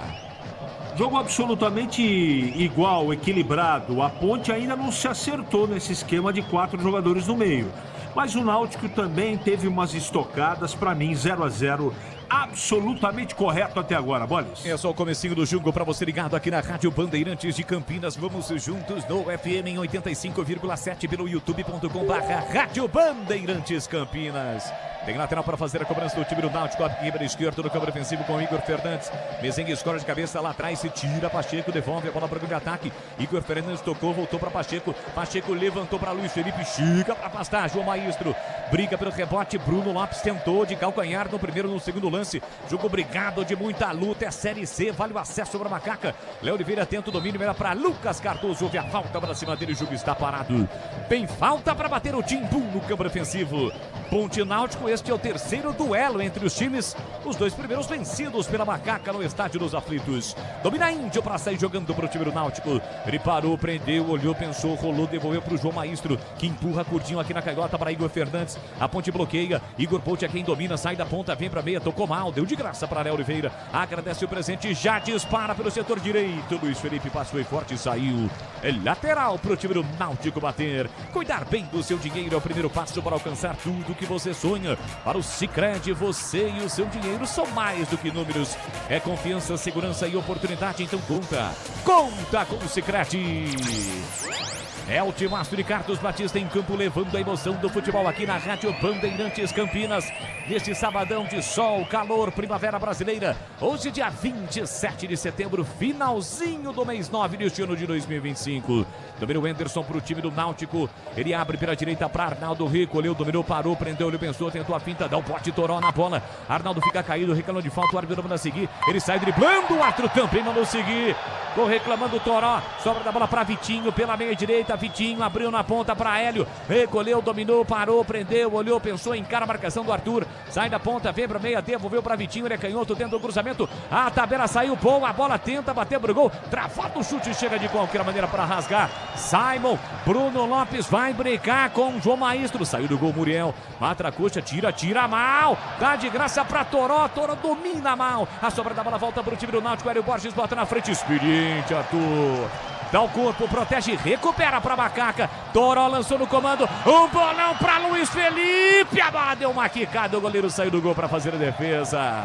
Jogo absolutamente igual, equilibrado. A Ponte ainda não se acertou nesse esquema de 4 jogadores no meio. Mas o Náutico também teve umas estocadas, para mim, 0-0. Absolutamente correto até agora, Bolis. É só o comecinho do jogo para você ligado aqui na Rádio Bandeirantes de Campinas. Vamos juntos no FM em 85,7 pelo youtube.com/Rádio Bandeirantes Campinas. Tem lateral para fazer a cobrança do time do Náutico. A ribeira esquerda do câmbio ofensivo com o Igor Fernandes. Mezengue escora de cabeça lá atrás, se tira Pacheco, devolve a bola para o grande ataque. Igor Fernandes tocou, voltou para Pacheco. Pacheco levantou para Luiz Felipe, chega para afastar João Maestro. Briga pelo rebote, Bruno Lopes tentou de calcanhar no primeiro e no segundo lance. Jogo brigado de muita luta, é Série C, vale o acesso para a Macaca. Léo Oliveira tenta o domínio, era para Lucas Cardoso, houve a falta para cima dele, o jogo está parado. Tem falta para bater o Timbu no câmbio ofensivo. Ponte Náutico, este é o terceiro duelo entre os times. Os dois primeiros vencidos pela Macaca no Estádio dos Aflitos. Domina Índio para sair jogando para o time do Náutico. Ele parou, prendeu, olhou, pensou, rolou, devolveu para o João Maestro, que empurra curtinho aqui na canhota para Igor Fernandes. A Ponte bloqueia, Igor Ponte é quem domina, sai da ponta, vem para meia, tocou mal, deu de graça para Léo Oliveira. Agradece o presente, já dispara pelo setor direito. Luiz Felipe passou forte e saiu. É lateral para o time do Náutico bater. Cuidar bem do seu dinheiro é o primeiro passo para alcançar tudo que você sonha. Para o Sicredi, você e o seu dinheiro são mais do que números. É confiança, segurança e oportunidade, então conta. Conta com o Sicredi. É o timaço de Carlos Batista em campo, levando a emoção do futebol aqui na Rádio Bandeirantes Campinas. Neste sabadão de sol, calor, primavera brasileira. Hoje, dia 27 de setembro, finalzinho do mês 9 deste ano de 2025. Domina o Anderson para o time do Náutico. Ele abre pela direita para Arnaldo, recolheu, dominou, parou, prendeu, ele pensou, tentou a finta, dá um pote, Toró na bola. Arnaldo fica caído, reclamando de falta, o árbitro manda seguir. Ele sai driblando, o árbitro também mandou seguir. Gol reclamando o Toró, sobra da bola para Vitinho pela meia direita. Vitinho, abriu na ponta para Hélio, recolheu, dominou, parou, prendeu, olhou, pensou, encara a marcação do Arthur, sai da ponta, vem para meia, devolveu para Vitinho, ele é canhoto dentro do cruzamento, a tabela saiu boa, a bola tenta bater pro gol, travado o chute, chega de qualquer maneira para rasgar. Simon, Bruno Lopes vai brincar com João Maestro, saiu do gol Muriel, mata a coxa, tira mal, dá de graça para Toró domina mal, a sobra da bola volta pro time do Náutico, Hélio Borges bota na frente, experiente Arthur. Dá o corpo, protege, recupera pra Macaca. Toró lançou no comando. Um bolão pra Luiz Felipe. A bola deu uma quicada. O goleiro saiu do gol pra fazer a defesa.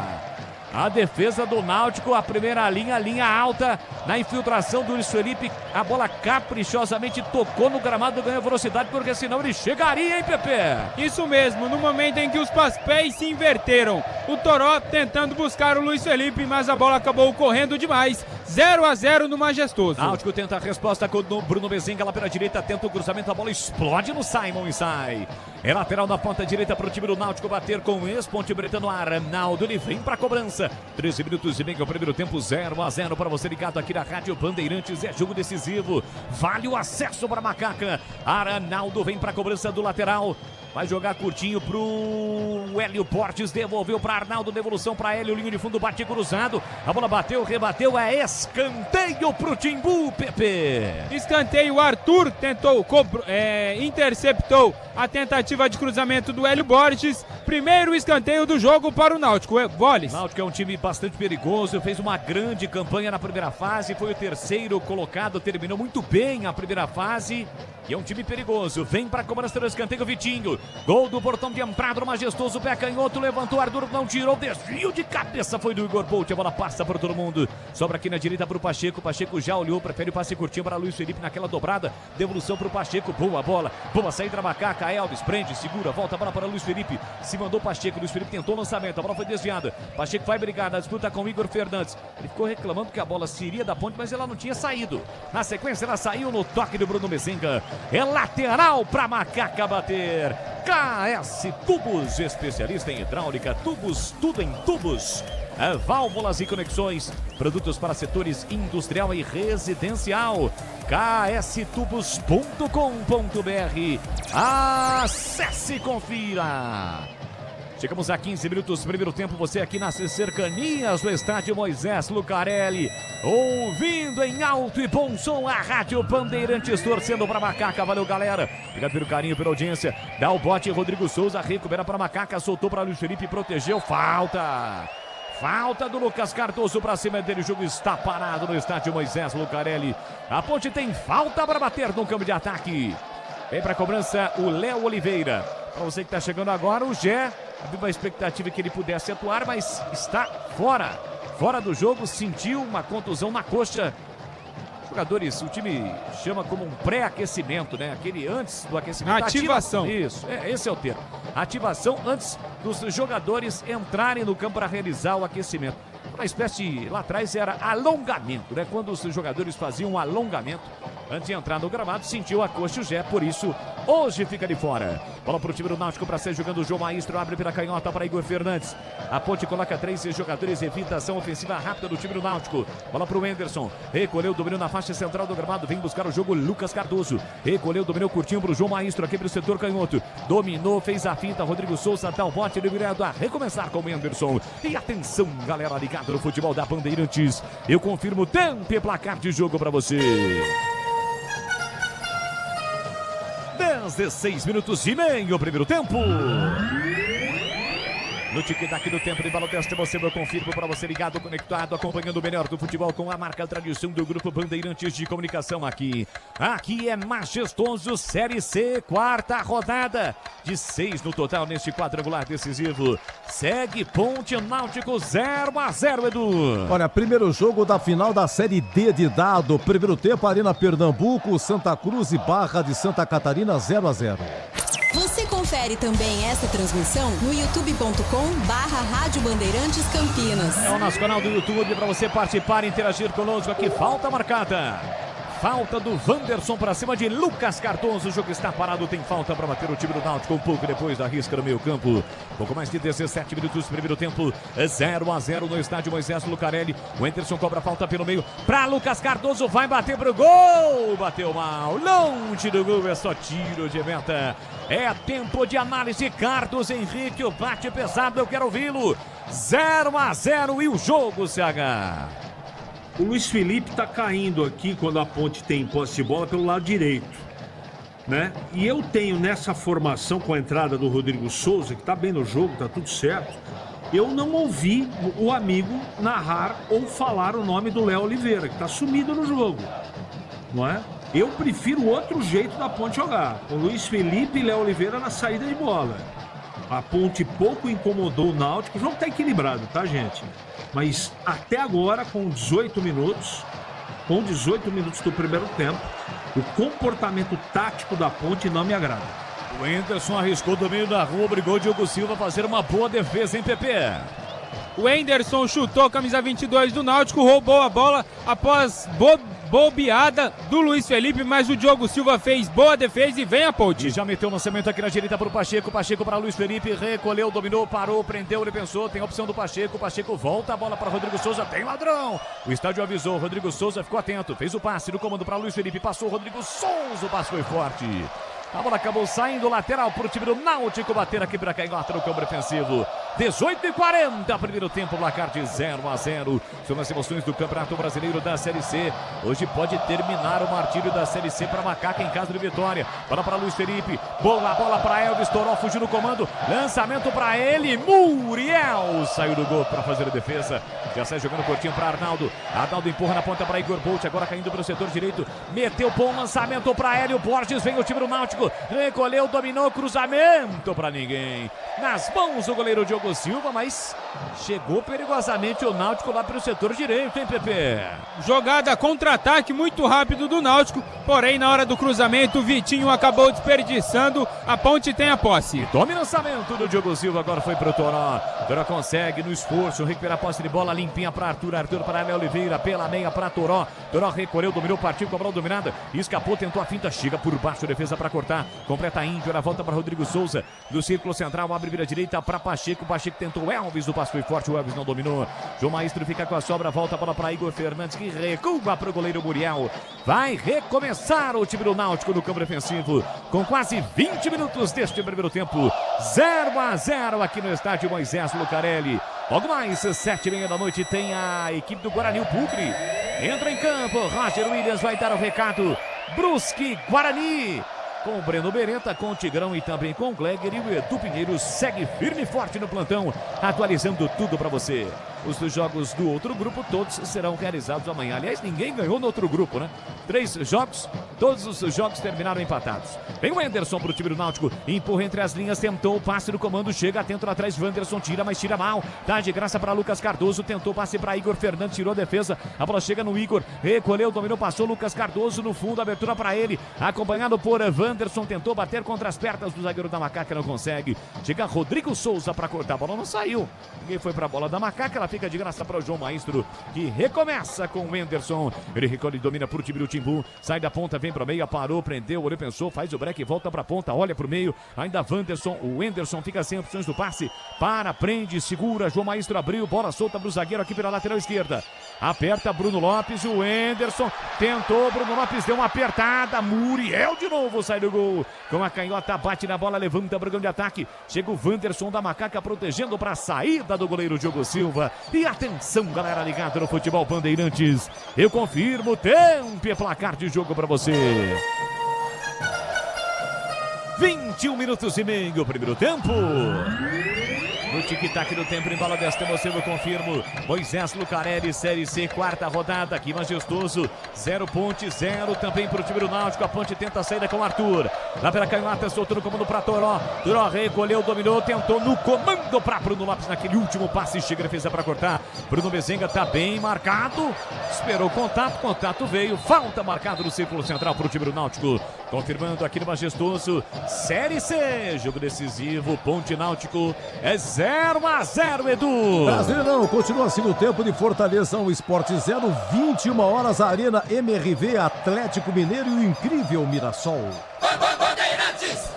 A defesa do Náutico, a primeira linha alta, na infiltração do Luiz Felipe, a bola caprichosamente tocou no gramado, ganhou velocidade, porque senão ele chegaria, hein, Pepe? Isso mesmo, no momento em que os pés se inverteram, o Toró tentando buscar o Luiz Felipe, mas a bola acabou correndo demais, 0-0 no Majestoso. Náutico tenta a resposta com o Bruno Mezenga lá pela direita, tenta o cruzamento, a bola explode no Simon e sai. É lateral na ponta direita para o time do Náutico bater com o ex-Ponte Bretano Arnaldo, ele vem para a cobrança. 13 minutos e meio, o primeiro tempo, 0-0 para você ligado aqui na Rádio Bandeirantes, é jogo decisivo, vale o acesso para Macaca. Arnaldo vem para a cobrança do lateral, vai jogar curtinho pro Hélio Borges, devolveu para Arnaldo, devolução para Hélio, linha de fundo, bate cruzado, a bola bateu, rebateu, é escanteio pro Timbu, Pepe. Escanteio, Arthur tentou, interceptou a tentativa de cruzamento do Hélio Borges, primeiro escanteio do jogo para o Náutico. Boles. Náutico é um time bastante perigoso, fez uma grande campanha na primeira fase, foi o terceiro colocado, terminou muito bem a primeira fase e é um time perigoso. Vem para a cobrança do escanteio Vitinho, gol do portão de entrada do Majestoso, pé canhoto, levantou, Arthur não tirou, desvio de cabeça, foi do Igor Bolt, a bola passa para todo mundo, sobra aqui na direita para o Pacheco, Pacheco já olhou, prefere o passe curtinho para Luiz Felipe naquela dobrada, devolução para o Pacheco, boa bola, boa saída da Macaca, Elvis prende, segura, volta a bola para Luiz Felipe, se mandou Pacheco, Luiz Felipe tentou o lançamento, a bola foi desviada, Pacheco vai brigar na disputa com o Igor Fernandes, ele ficou reclamando que a bola seria da ponte, mas ela não tinha saído, na sequência ela saiu no toque do Bruno Mezenga, é lateral para Macaca bater. KS Tubos, especialista em hidráulica, tubos, tudo em tubos, válvulas e conexões, produtos para setores industrial e residencial. kstubos.com.br, acesse e confira. Chegamos a 15 minutos do primeiro tempo, você aqui nas cercanias do estádio Moisés Lucarelli, ouvindo em alto e bom som a Rádio Bandeirantes, torcendo para Macaca, valeu galera, obrigado pelo carinho, pela audiência, dá o bote, Rodrigo Souza recupera para Macaca, soltou para Luiz Felipe, protegeu, falta do Lucas Cardoso para cima dele, o jogo está parado no estádio Moisés Lucarelli, a Ponte tem falta para bater no campo de ataque, vem para a cobrança o Léo Oliveira, para você que está chegando agora, o Gé, havia uma expectativa que ele pudesse atuar, mas está fora do jogo, sentiu uma contusão na coxa. Jogadores, o time chama como um pré-aquecimento, né? Aquele antes do aquecimento. Ativação. Isso, esse é o termo. Ativação antes dos jogadores entrarem no campo para realizar o aquecimento. Uma espécie, lá atrás era alongamento, né? Quando os jogadores faziam um alongamento antes de entrar no gramado, sentiu a coxa o Gé, por isso hoje fica de fora. Bola para o time do Náutico para ser jogando o João Maestro, abre pela canhota para Igor Fernandes. A Ponte coloca 3 jogadores, evita ação ofensiva rápida do time do Náutico. Bola para o Anderson, recolheu, dominou na faixa central do gramado, vem buscar o jogo Lucas Cardoso. Recolheu, dominou curtinho para o João Maestro, aqui para o setor canhoto. Dominou, fez a finta, Rodrigo Souza dá o bote, liberado a recomeçar com o Anderson. E atenção, galera ligada no futebol da Bandeirantes. Eu confirmo tempo e placar de jogo para você. 16 minutos e meio, primeiro tempo. No tic-tac do tempo de bola testa, você eu confirmo para você ligado, conectado, acompanhando o melhor do futebol com a marca tradição do Grupo Bandeirantes de Comunicação aqui. Aqui é Majestoso, Série C, quarta rodada, de 6 no total neste quadrangular decisivo. Segue Ponte Náutico 0-0, Edu. Olha, primeiro jogo da final da Série D de dado. Primeiro tempo, Arena Pernambuco, Santa Cruz e Barra de Santa Catarina 0-0. Você confere também essa transmissão no youtube.com/Rádio Bandeirantes Campinas. É o nosso canal do YouTube para você participar e interagir conosco aqui. Falta marcada Falta do Wanderson para cima de Lucas Cardoso. O jogo está parado, tem falta para bater o time do Náutico. Um pouco depois da risca no meio campo. Pouco mais de 17 minutos do primeiro tempo. 0-0 no estádio Moisés Lucarelli. O Anderson cobra falta pelo meio para Lucas Cardoso. Vai bater pro gol. Bateu mal. Longe do gol. É só tiro de meta. É tempo de análise. Carlos Henrique, o bate pesado. Eu quero ouvi-lo. 0-0 e o jogo, CH. O Luiz Felipe tá caindo aqui quando a Ponte tem posse de bola pelo lado direito, né? E eu tenho nessa formação com a entrada do Rodrigo Souza, que tá bem no jogo, tá tudo certo. Eu não ouvi o amigo narrar ou falar o nome do Léo Oliveira, que tá sumido no jogo, não é? Eu prefiro outro jeito da Ponte jogar, com Luiz Felipe e Léo Oliveira na saída de bola. A Ponte pouco incomodou o Náutico, o jogo tá equilibrado, tá, gente? Mas até agora, com 18 minutos do primeiro tempo, o comportamento tático da Ponte não me agrada. O Anderson arriscou do meio da rua, obrigou o Diogo Silva a fazer uma boa defesa, hein, Pepe? O Anderson chutou a camisa 22 do Náutico, roubou a bola após bobeada do Luiz Felipe, mas o Diogo Silva fez boa defesa e vem a Ponte. E já meteu o lançamento aqui na direita para o Pacheco. Pacheco para Luiz Felipe, recolheu, dominou, parou, prendeu, ele pensou, tem a opção do Pacheco. Pacheco volta a bola para Rodrigo Souza, tem ladrão. O estádio avisou, Rodrigo Souza ficou atento, fez o passe no comando para Luiz Felipe, passou Rodrigo Souza, o passe foi forte. A bola acabou saindo lateral para o time do Náutico bater aqui para Canhota no campo defensivo. 18h40, primeiro tempo, placar de 0-0. São as emoções do Campeonato Brasileiro da Série C. Hoje pode terminar o martírio da Série C para Macaca em casa de Vitória. Bola para Luiz Felipe, boa bola para Elvis Toró, fugiu no comando. Lançamento para ele, Muriel saiu do gol para fazer a defesa. Já sai jogando curtinho para Arnaldo. Arnaldo empurra na ponta para Igor Bolt, agora caindo pelo setor direito. Meteu bom lançamento para Hélio Borges, vem o time do Náutico. Recolheu, dominou, cruzamento para ninguém. Nas mãos o goleiro Diogo Silva, mas chegou perigosamente o Náutico lá pelo setor direito, hein, Pepe? Jogada contra-ataque muito rápido do Náutico, porém na hora do cruzamento o Vitinho acabou desperdiçando, a Ponte tem a posse. Tome lançamento do Diogo Silva, agora foi pro Toró. Toró consegue no esforço recuperar a posse de bola limpinha para Arthur, Arthur para Léo Oliveira, pela meia para Toró. Toró recolheu, dominou, partiu com a bola dominada, escapou, tentou a finta, chega por baixo, defesa para cortar, completa a Índio, a volta para Rodrigo Souza, do círculo central, abre vira direita para Pacheco, Pacheco tentou Elvis, o passo foi forte, o Elvis não dominou. João Maestro fica com a sobra, volta a bola para Igor Fernandes, que recua para o goleiro Muriel. Vai recomeçar o time do Náutico no campo defensivo, com quase 20 minutos deste primeiro tempo. 0-0 aqui no estádio Moisés Lucarelli. Logo mais, 7h30 da noite, tem a equipe do Guarani, o Bugre. Entra em campo, Roger Williams vai dar o recado. Brusque, Guarani. Com o Breno Beretta, com o Tigrão e também com o Gleger, e o Edu Pinheiro segue firme e forte no plantão, atualizando tudo para você. Os jogos do outro grupo todos serão realizados amanhã. Aliás, ninguém ganhou no outro grupo, né? 3 jogos, todos os jogos terminaram empatados. Vem o Anderson pro time do Náutico, empurra entre as linhas, tentou o passe no comando, chega atento lá atrás, Wanderson tira, mas tira mal. Dá de graça para Lucas Cardoso, tentou passe para Igor Fernandes, tirou a defesa, a bola chega no Igor, recolheu, dominou, passou Lucas Cardoso no fundo, abertura para ele, acompanhado por Wanderson, tentou bater contra as pernas do zagueiro da Macaca, não consegue. Chega Rodrigo Souza para cortar, a bola não saiu. Ninguém foi para a bola da Macaca, ela fica de graça para o João Maestro, que recomeça com o Anderson. Ele recolhe e domina por time do Timbu, sai da ponta, vem para o meio, parou, prendeu, olhou, pensou, faz o break, volta para a ponta, olha para o meio, ainda Wanderson, o Anderson fica sem opções do passe, para, prende, segura, João Maestro abriu, bola solta para o zagueiro aqui pela lateral esquerda, aperta Bruno Lopes, o Anderson tentou, Bruno Lopes deu uma apertada, Muriel de novo sai do gol, com a canhota, bate na bola, levanta o grande ataque, chega o Wanderson da Macaca protegendo para a saída do goleiro Diogo Silva. E atenção, galera ligada no Futebol Bandeirantes, eu confirmo, tempo e placar de jogo para você. 21 minutos e meio, primeiro tempo. No tic-tac do tempo, em bola desta emoção, eu confirmo. Moisés Lucarelli, Série C, quarta rodada, aqui majestoso. 0 Ponte, 0 também para o time do Náutico. A Ponte tenta a saída com o Arthur. Lá pela canhota, soltou no comando para Toró. Toró recolheu, dominou, tentou no comando para Bruno Lopes naquele último passe. Chega a defesa para cortar. Bruno Mezenga está bem marcado. Esperou contato veio. Falta marcado no círculo central para o time do Náutico. Confirmando aqui no Majestoso, Série C, jogo decisivo, Ponte Náutico é 0-0, Edu. Brasileirão, continua assim o tempo de Fortaleza ao Esporte 0, 21 horas, Arena MRV, Atlético Mineiro e o incrível Mirassol.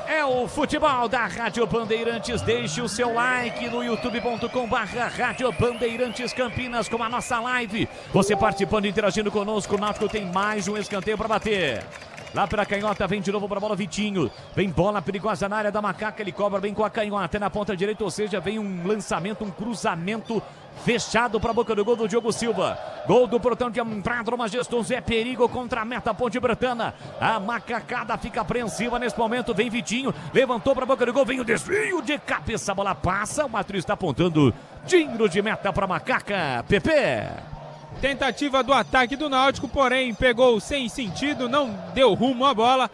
É o futebol da Rádio Bandeirantes. Deixe o seu like no youtube.com/Rádio Bandeirantes Campinas com a nossa live. Você participando e interagindo conosco. O Náutico tem mais um escanteio para bater. Lá pela canhota, vem de novo para a bola Vitinho. Vem bola perigosa na área da Macaca. Ele cobra bem com a canhota na ponta direita. Ou seja, vem um lançamento, um cruzamento fechado para a boca do gol do Diogo Silva. Gol do portão de entrada do Majestoso. É perigo contra a meta Ponte Bretana. A macacada fica apreensiva nesse momento. Vem Vitinho, levantou para a boca do gol. Vem o desvio de cabeça. A bola passa. O Matheus está apontando tiro de meta para a Macaca. Pepe. Tentativa do ataque do Náutico, porém pegou sem sentido, não deu rumo à bola.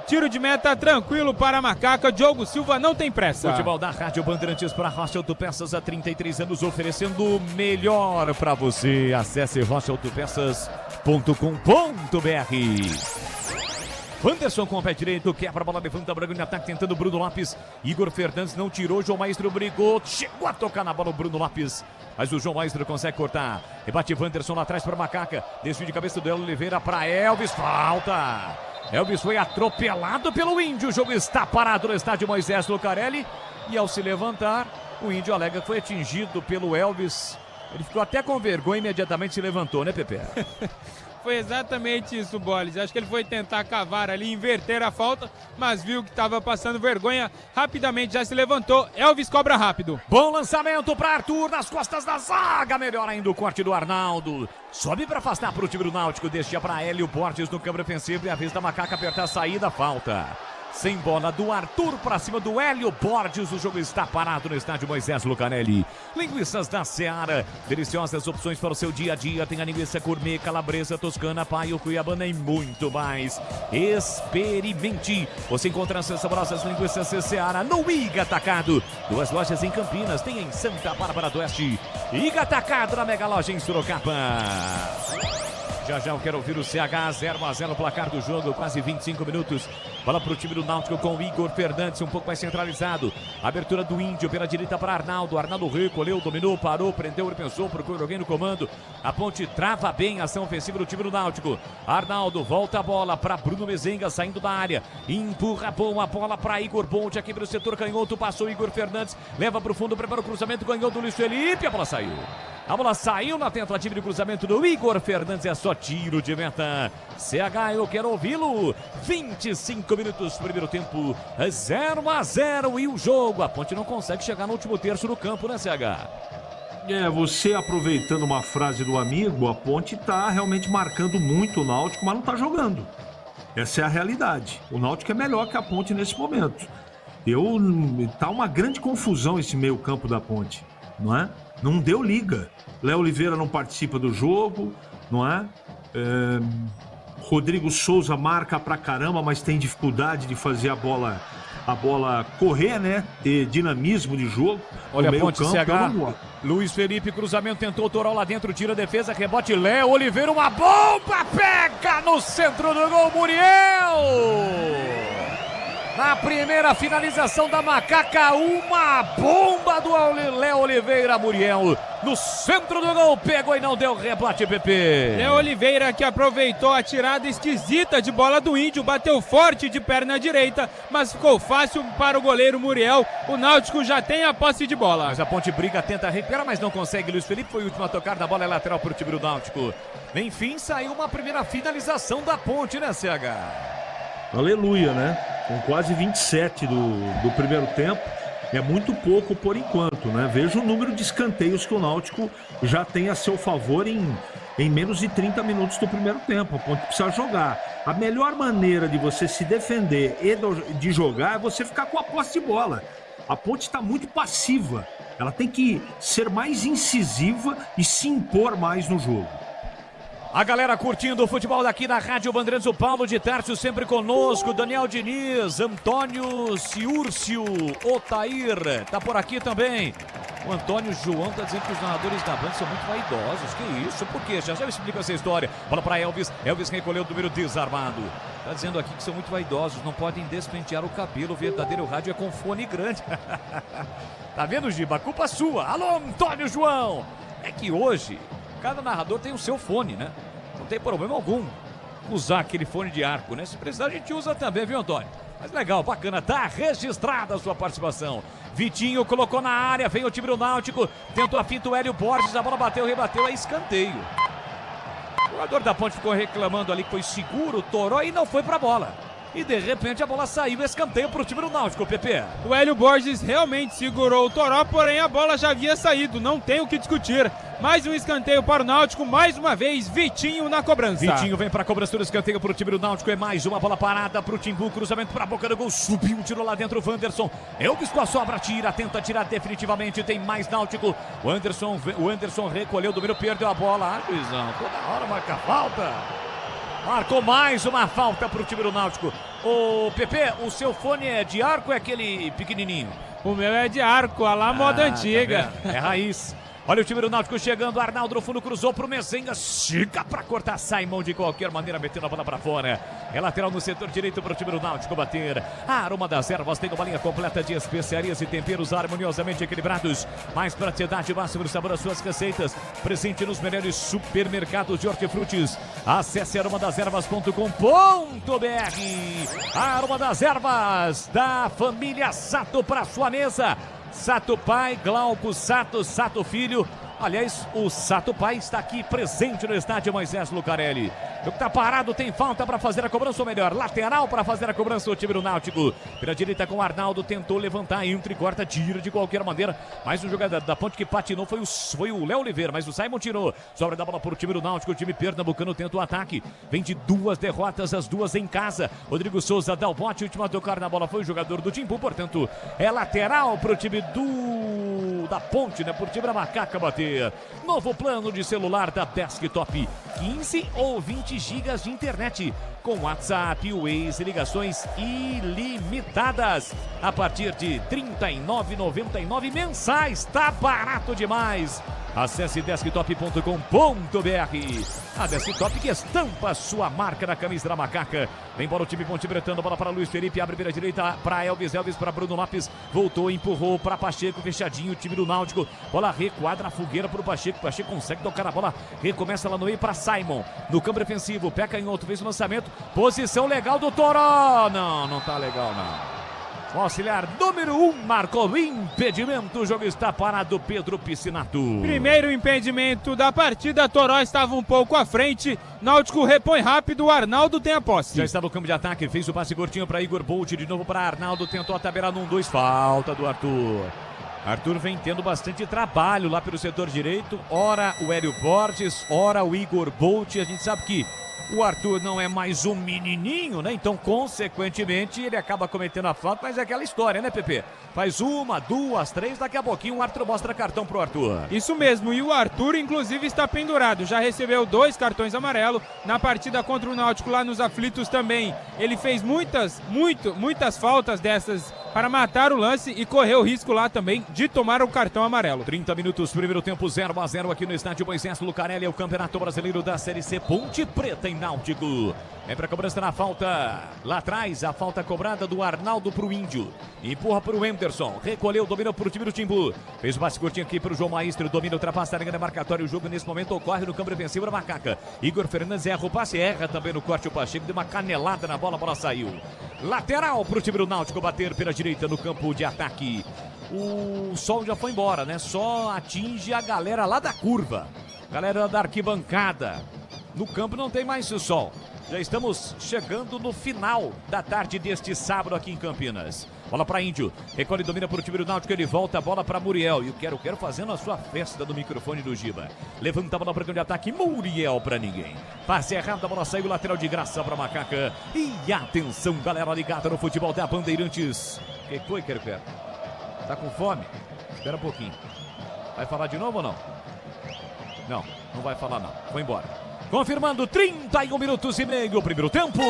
Tiro de meta tranquilo para a Macaca. Diogo Silva não tem pressa. Futebol da Rádio Bandeirantes para Rocha Autopeças há 33 anos, oferecendo o melhor para você. Acesse rochaautopeças.com.br. Wanderson com o pé direito, quebra a bola, levanta Branco em ataque, tentando Bruno Lopes. Igor Fernandes não tirou, João Maestro brigou, chegou a tocar na bola o Bruno Lopes. Mas o João Maestro consegue cortar. Rebate Wanderson lá atrás para Macaca. Desvio de cabeça do Oliveira para Elvis, falta. Elvis foi atropelado pelo Índio. O jogo está parado no estádio Moisés Lucarelli. E ao se levantar, o Índio alega que foi atingido pelo Elvis. Ele ficou até com vergonha e imediatamente se levantou, né, Pepe? Foi exatamente isso, Boles. Acho que ele foi tentar cavar ali, inverter a falta, mas viu que estava passando vergonha. Rapidamente já se levantou. Elvis cobra rápido. Bom lançamento para Arthur nas costas da zaga. Melhor ainda o corte do Arnaldo. Sobe para afastar para o time do Náutico. Deixa para Hélio Borges no câmbio ofensivo. E a vez da Macaca apertar a saída. Falta. Sem bola do Arthur para cima do Hélio Borges. O jogo está parado no estádio Moisés Lucarelli. Linguiças da Seara. Deliciosas opções para o seu dia a dia. Tem a linguiça gourmet, calabresa, toscana, paio, cuiabana e muito mais. Experimente. Você encontra essas saborosas linguiças Seara no Iga Atacado. 2 lojas em Campinas. Tem em Santa Bárbara do Oeste. Iga Atacado na mega loja em Sorocaba. Já já eu quero ouvir o CH 0-0 placar do jogo, quase 25 minutos. Bola para o time do Náutico com o Igor Fernandes, um pouco mais centralizado. Abertura do Índio pela direita para Arnaldo. Arnaldo recolheu, dominou, parou, prendeu, ele pensou, procurou alguém no comando. A Ponte trava bem a ação ofensiva do time do Náutico. Arnaldo volta a bola para Bruno Mezenga, saindo da área. Empurra bom a bola para Igor Bonde, aqui pelo setor canhoto. Passou Igor Fernandes, leva para o fundo, prepara o cruzamento, ganhou do Luiz Felipe, a bola saiu. A bola saiu na tentativa de cruzamento do Igor Fernandes, é só tiro de meta. CH, eu quero ouvi-lo. 25 minutos, primeiro tempo, 0-0 e o jogo. A Ponte não consegue chegar no último terço do campo, né, CH? Você aproveitando uma frase do amigo, a Ponte tá realmente marcando muito o Náutico, mas não tá jogando. Essa é a realidade. O Náutico é melhor que a Ponte nesse momento. Tá uma grande confusão esse meio campo da Ponte, não é? Não deu liga. Léo Oliveira não participa do jogo, não é? Rodrigo Souza marca pra caramba, mas tem dificuldade de fazer a bola correr, né? Ter dinamismo de jogo. Olha a Ponte CH. Luiz Felipe, cruzamento, tentou o Toró lá dentro, tira a defesa, rebote Léo Oliveira, uma bomba, pega no centro do gol, Muriel! Na primeira finalização da Macaca, uma bomba do Léo Oliveira, Muriel. No centro do gol, pegou e não deu rebote, Pepe. Léo Oliveira que aproveitou a tirada esquisita de bola do Índio, bateu forte de perna direita, mas ficou fácil para o goleiro Muriel. O Náutico já tem a posse de bola. Mas a Ponte briga, tenta recuperar, mas não consegue. Luiz Felipe foi o último a tocar na bola lateral para o time do Náutico. Enfim, saiu uma primeira finalização da Ponte, né, CH? Aleluia, né? Com quase 27 do primeiro tempo. É muito pouco por enquanto, né? Veja o número de escanteios que o Náutico já tem a seu favor em menos de 30 minutos do primeiro tempo. A Ponte precisa jogar. A melhor maneira de você se defender e de jogar é você ficar com a posse de bola. A Ponte está muito passiva. Ela tem que ser mais incisiva e se impor mais no jogo. A galera curtindo o futebol daqui na Rádio Bandeirantes, o Paulo de Tárcio sempre conosco, Daniel Diniz, Antônio Ciúrcio, Otair, tá por aqui também. O Antônio João tá dizendo que os narradores da Band são muito vaidosos. Que isso? Por quê? Já eu explico essa história. Bola para Elvis. Elvis recolheu o número desarmado. Tá dizendo aqui que são muito vaidosos. Não podem despentear o cabelo. O verdadeiro rádio é com fone grande. Tá vendo, Giba? A culpa é sua. Alô, Antônio João. É que hoje, cada narrador tem o seu fone, né? Não tem problema algum usar aquele fone de arco, né? Se precisar, a gente usa também, viu, Antônio? Mas legal, bacana, tá registrada a sua participação. Vitinho colocou na área, vem o time do Náutico, tentou a finta o Hélio Borges, a bola bateu, rebateu, é escanteio. O jogador da Ponte ficou reclamando ali que foi seguro, torou e não foi pra bola. E de repente a bola saiu, escanteio pro time do Náutico, Pepe. O Hélio Borges realmente segurou o toró, porém a bola já havia saído, não tem o que discutir. Mais um escanteio para o Náutico, mais uma vez Vitinho na cobrança. Vitinho vem para a cobrança do escanteio para o time do Náutico, é mais uma bola parada para o Timbu, cruzamento para a boca do gol, subiu, tirou lá dentro o Wanderson. Elvis com a sobra, tenta tirar definitivamente, tem mais Náutico. O Anderson recolheu, domínio, perdeu a bola. Juizão, toda hora marca falta. Marcou mais uma falta para o time do Náutico. Ô, Pepe, o seu fone é de arco ou é aquele pequenininho? O meu é de arco, a lá moda antiga. Tá, é raiz. Olha o time do Náutico chegando, Arnaldo no fundo, cruzou pro Mezenga, chega pra cortar Simon de qualquer maneira, metendo a bola pra fora. É lateral no setor direito pro time do Náutico bater. A Aroma das Ervas tem uma linha completa de especiarias e temperos harmoniosamente equilibrados. Mais praticidade, máximo sabor às suas receitas. Presente nos melhores supermercados de hortifrutis. Acesse aromadasерvas.com.br. A Aroma das Ervas da família Sato pra sua mesa. Sato pai, Glauco Sato, Sato filho. Aliás, o Sato pai está aqui presente no estádio Moisés Lucarelli. O que tá parado tem falta para fazer a cobrança, ou melhor, lateral para fazer a cobrança o time do Náutico. Pela direita com o Arnaldo, tentou levantar, entra e corta, tira de qualquer maneira. Mais um jogador da Ponte que patinou foi o Léo Oliveira, mas o Simon tirou. Sobra da bola para o time do Náutico, o time pernambucano tenta o ataque. Vem de 2 derrotas, as 2 em casa. Rodrigo Souza dá o bote, o último a tocar na bola foi o jogador do Timbu, portanto, é lateral para o time da Ponte, né? Por time da Macaca bater. Novo plano de celular da Desktop, 15 ou 20 gigas de internet, com WhatsApp, Waze e ligações ilimitadas, a partir de R$ 39,99 mensais, tá barato demais. Acesse desktop.com.br. A Desktop que estampa sua marca na camisa da Macaca. Vem bola o time Ponte Bretano, bola para Luiz Felipe, abre pela direita para Elvis para Bruno Lopes, voltou, empurrou para Pacheco, fechadinho o time do Náutico, bola requadra a fogueira para o Pacheco consegue tocar a bola, recomeça lá no meio para Simon, no campo defensivo, pé canhoto, fez o lançamento, posição legal do Toró, não tá legal não. O auxiliar número 1 marcou impedimento, o jogo está parado, Pedro Piscinato. Primeiro impedimento da partida, Toró estava um pouco à frente, Náutico repõe rápido, o Arnaldo tem a posse. Já está no campo de ataque, fez o passe curtinho para Igor Bolt, de novo para Arnaldo, tentou a tabela no 1-2, falta do Arthur. Arthur vem tendo bastante trabalho lá pelo setor direito, ora o Hélio Borges, ora o Igor Bolt, a gente sabe que o Arthur não é mais um menininho, né? Então, consequentemente, ele acaba cometendo a falta, mas é aquela história, né, Pepe? Faz 1, 2, 3, daqui a pouquinho o árbitro mostra cartão pro Arthur. Isso mesmo, e o Arthur, inclusive, está pendurado. Já recebeu 2 cartões amarelos na partida contra o Náutico lá nos aflitos também. Ele fez muitas faltas dessas para matar o lance e correu o risco lá também de tomar o cartão amarelo. 30 minutos, primeiro tempo, 0-0 aqui no estádio Moisés Lucarelli, é o Campeonato Brasileiro da Série C, Ponte Preta em Náutico. É para cobrança na falta, lá atrás, a falta cobrada do Arnaldo pro Índio. Empurra pro Anderson, recolheu, dominou pro time do Timbu. Fez o passe curtinho aqui pro João Maestro, domina, ultrapassa a linha de marcatório. O jogo nesse momento ocorre no campo defensivo da Macaca. Igor Fernandes erra o passe, erra também no corte o Pacheco, deu uma canelada na bola, a bola saiu. Lateral pro time do Náutico bater pela direita no campo de ataque. O sol já foi embora, né? Só atinge a galera lá da curva, galera da arquibancada. No campo não tem mais o sol. Já estamos chegando no final da tarde deste sábado aqui em Campinas. Bola para Índio, recolhe e domina para o time do Náutico, ele volta a bola para Muriel. E o Quero fazendo a sua festa do microfone do Giba. Levanta a bola para o campo de ataque, Muriel para ninguém. Passe errado, a bola saiu, lateral de graça para Macaca. E atenção, galera ligada no futebol da Bandeirantes. Que foi, Quero? Tá com fome? Espera um pouquinho. Vai falar de novo ou não? Não vai falar não. Foi embora. Confirmando 31 minutos e meio, primeiro tempo.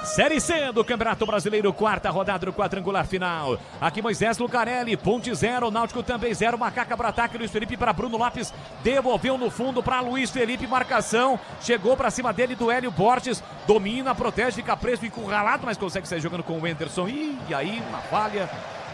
Série C do Campeonato Brasileiro, quarta rodada do quadrangular final. Aqui Moisés Lucarelli, ponte 0, Náutico também 0, Macaca para ataque, Luiz Felipe para Bruno Lopes, devolveu no fundo para Luiz Felipe, marcação, chegou para cima dele do Hélio Borges, domina, protege, fica preso, encurralado, mas consegue sair jogando com o Wenderson, e aí uma falha.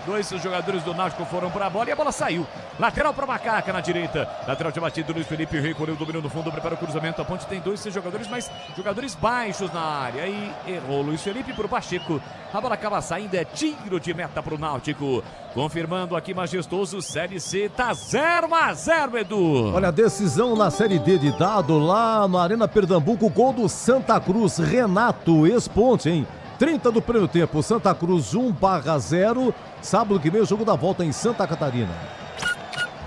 Dois jogadores do Náutico foram para a bola e a bola saiu. Lateral para Macaca na direita. Lateral de batida, Luiz Felipe recolheu, dominou no fundo, prepara o cruzamento. A ponte tem 2 jogadores, mas jogadores baixos na área. Aí errou Luiz Felipe por Pacheco. A bola acaba saindo, é tiro de meta para o Náutico. Confirmando aqui, majestoso, Série C tá 0-0, Edu. Olha, decisão na Série D de dado lá na Arena Pernambuco. Gol do Santa Cruz, Renato, ex-ponte, hein? 30 do primeiro tempo, Santa Cruz 1-0. Sábado que vem o jogo da volta em Santa Catarina.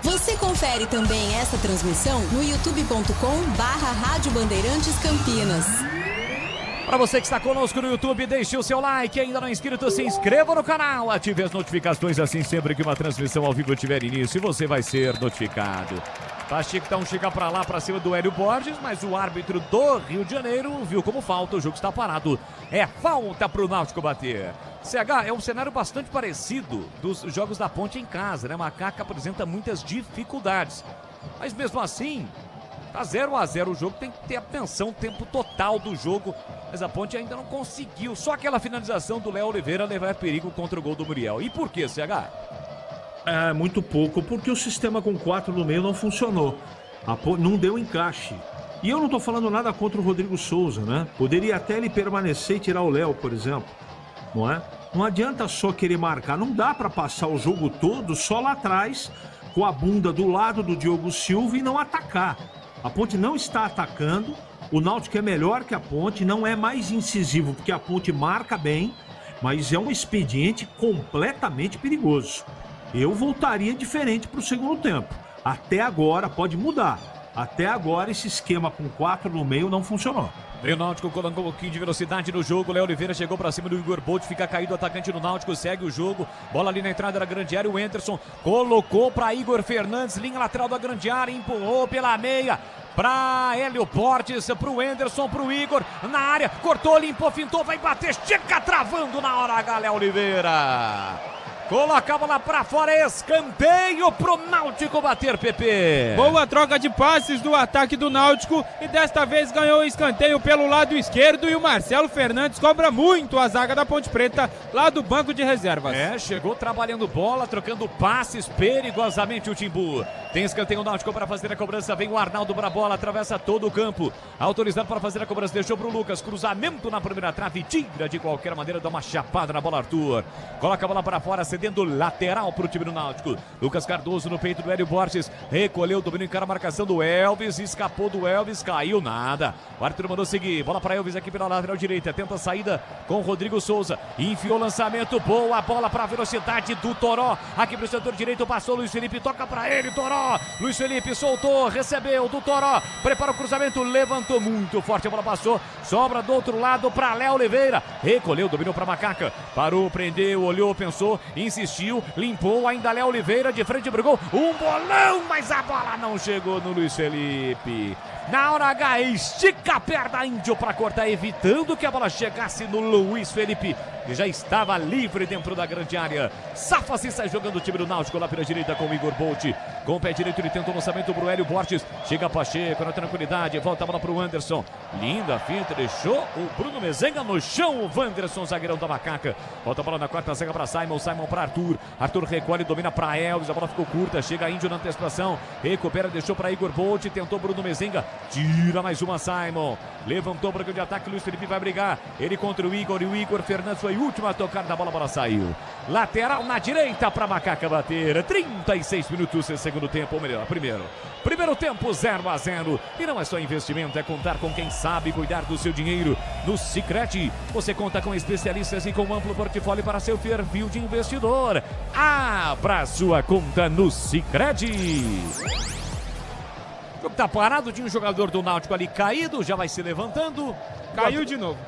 Você confere também esta transmissão no youtube.com/Rádio Bandeirantes Campinas. Para você que está conosco no YouTube, deixe o seu like, ainda não é inscrito, se inscreva no canal, ative as notificações, assim sempre que uma transmissão ao vivo tiver início, você vai ser notificado. Pacheco então chega para lá, para cima do Hélio Borges, mas o árbitro do Rio de Janeiro viu como falta, o jogo está parado. É falta para o Náutico bater. CH, é um cenário bastante parecido dos jogos da Ponte em casa, né? Macaca apresenta muitas dificuldades, mas mesmo assim, tá 0-0 o jogo, tem que ter atenção, o tempo total do jogo, mas a Ponte ainda não conseguiu, só aquela finalização do Léo Oliveira levar perigo contra o gol do Muriel. E por que, CH? É, muito pouco, porque o sistema com 4 no meio não funcionou. Não deu encaixe. E eu não tô falando nada contra o Rodrigo Souza, né? Poderia até ele permanecer e tirar o Léo, por exemplo. Não é? Não adianta só querer marcar. Não dá para passar o jogo todo só lá atrás, com a bunda do lado do Diogo Silva e não atacar. A Ponte não está atacando. O Náutico é melhor que a Ponte, não é mais incisivo, porque a Ponte marca bem, mas é um expediente completamente perigoso. Eu voltaria diferente para o segundo tempo. Até agora, pode mudar. Até agora, esse esquema com 4 no meio não funcionou. O Náutico colocou um pouquinho de velocidade no jogo. Léo Oliveira chegou para cima do Igor Bolt, fica caído o atacante do Náutico, segue o jogo. Bola ali na entrada da grande área. O Wenderson colocou para Igor Fernandes, linha lateral da grande área, empurrou pela meia para Hélio Portes, para o Wenderson, para o Igor, na área, cortou, limpou, fintou, vai bater, estica, travando na hora H, Léo Oliveira. Coloca a bola pra fora, escanteio pro Náutico bater, Pepe. Boa troca de passes do ataque do Náutico e desta vez ganhou o escanteio pelo lado esquerdo e o Marcelo Fernandes cobra muito a zaga da Ponte Preta lá do banco de reservas. É, chegou trabalhando bola, trocando passes perigosamente o Timbu. Tem escanteio o Náutico para fazer a cobrança, vem o Arnaldo pra bola, atravessa todo o campo, autorizado para fazer a cobrança, deixou pro Lucas, cruzamento na primeira trave, tira de qualquer maneira, dá uma chapada na bola Arthur. Coloca a bola para fora, cedendo lateral para o time do Náutico. Lucas Cardoso no peito do Hélio Borges, recolheu, domínio, encara a marcação do Elvis, escapou do Elvis, caiu nada. O Arthur mandou seguir, bola para Elvis aqui pela lateral direita, tenta a saída com o Rodrigo Souza, enfiou o lançamento, boa bola para a velocidade do Toró, aqui para o setor direito, passou Luiz Felipe, toca para ele, Toró, Luiz Felipe soltou, recebeu do Toró, prepara o cruzamento, levantou muito forte, a bola passou, sobra do outro lado para Léo Oliveira, recolheu, dominou para Macaca, parou, prendeu, olhou, pensou, insistiu, limpou, ainda Léo Oliveira de frente pro gol, um bolão, mas a bola não chegou no Luiz Felipe. Na hora H, estica a perna Índio para cortar, evitando que a bola chegasse no Luiz Felipe, que já estava livre dentro da grande área. Safa-se, sai jogando o time do Náutico lá pela direita com o Igor Bolt. Com o pé direito ele tenta o lançamento pro Hélio Borges. Chega Pacheco na tranquilidade, volta a bola pro Anderson. Linda finta, deixou o Bruno Mezenga no chão. O Wanderson, zagueirão da Macaca. Volta a bola na quarta zaga para Simon, Simon para Arthur. Arthur recolhe, domina para Elvis, a bola ficou curta. Chega Índio na antecipação, recupera, deixou para Igor Bolt. Tentou Bruno Mezenga, tira mais uma Simon. Levantou para o de ataque, Luiz Felipe vai brigar. Ele contra o Igor e o Igor Fernandes foi o último a tocar da bola, a bola saiu. Lateral na direita para Macaca bater. 36 minutos em segundo tempo, ou melhor, primeiro tempo 0-0. E não é só investimento, é contar com quem sabe cuidar do seu dinheiro. No Sicredi, você conta com especialistas e com um amplo portfólio para seu perfil de investidor. Abra sua conta no Sicredi. O jogo tá parado, tinha um jogador do Náutico ali caído, já vai se levantando. Caiu de novo.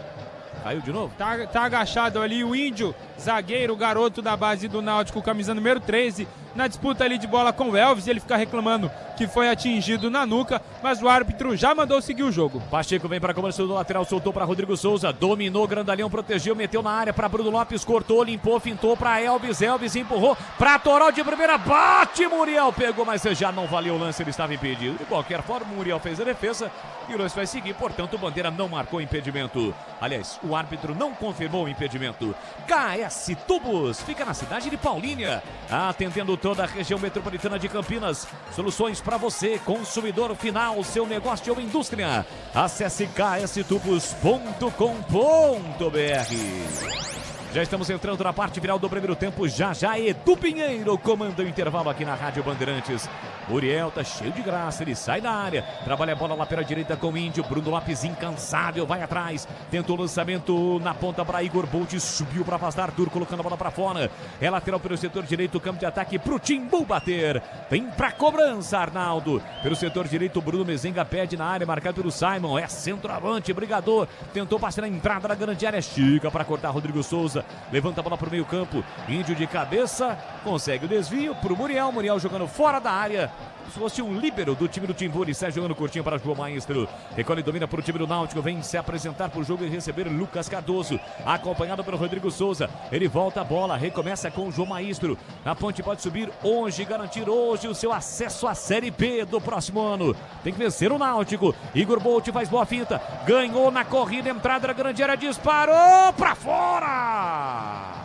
Caiu de novo? Tá agachado ali o Índio, zagueiro, garoto da base do Náutico, camisa número 13. na disputa ali de bola com o Elvis, ele fica reclamando que foi atingido na nuca, mas o árbitro já mandou seguir o jogo. Pacheco vem para a cobrança do lateral, soltou para Rodrigo Souza, dominou, Grandalhão protegeu, meteu na área para Bruno Lopes, cortou, limpou, fintou para Elvis, Elvis empurrou para Toró de primeira, bate, Muriel pegou, mas já não valeu o lance, ele estava impedido. De qualquer forma, o Muriel fez a defesa e o lance vai seguir, portanto o Bandeira não marcou impedimento. Aliás, o árbitro não confirmou o impedimento. KS Tubos, fica na cidade de Paulínia, atendendo toda a região metropolitana de Campinas. Soluções para você, consumidor final, seu negócio ou indústria. Acesse kstubos.com.br. Já estamos entrando na parte final do primeiro tempo. Já Edu Pinheiro comanda o intervalo aqui na Rádio Bandeirantes. Uriel tá cheio de graça, ele sai da área, trabalha a bola lá pela direita com o Índio. Bruno Lopes incansável, vai atrás, tentou o lançamento na ponta para Igor Bolt, subiu para afastar Arthur, colocando a bola para fora. É lateral pelo setor direito, campo de ataque pro Timbu bater. Vem pra cobrança, Arnaldo. Pelo setor direito, Bruno Mezenga pede na área, marcado pelo Simon. É centroavante, brigador. Tentou passar na entrada da grande área, chica para cortar Rodrigo Souza. Levanta a bola pro meio campo, Índio de cabeça, consegue o desvio pro Muriel. Muriel jogando fora da área. Se fosse um líbero do time do Timbu, ele sai jogando curtinho para João Maestro. Recolhe e domina para o time do Náutico. Vem se apresentar para o jogo e receber Lucas Cardoso, acompanhado pelo Rodrigo Souza. Ele volta a bola, recomeça com o João Maestro. Na ponte pode subir hoje, garantir hoje o seu acesso à Série B do próximo ano. Tem que vencer o Náutico. Igor Bolt faz boa finta, ganhou na corrida, entrada da grande área, disparou para fora.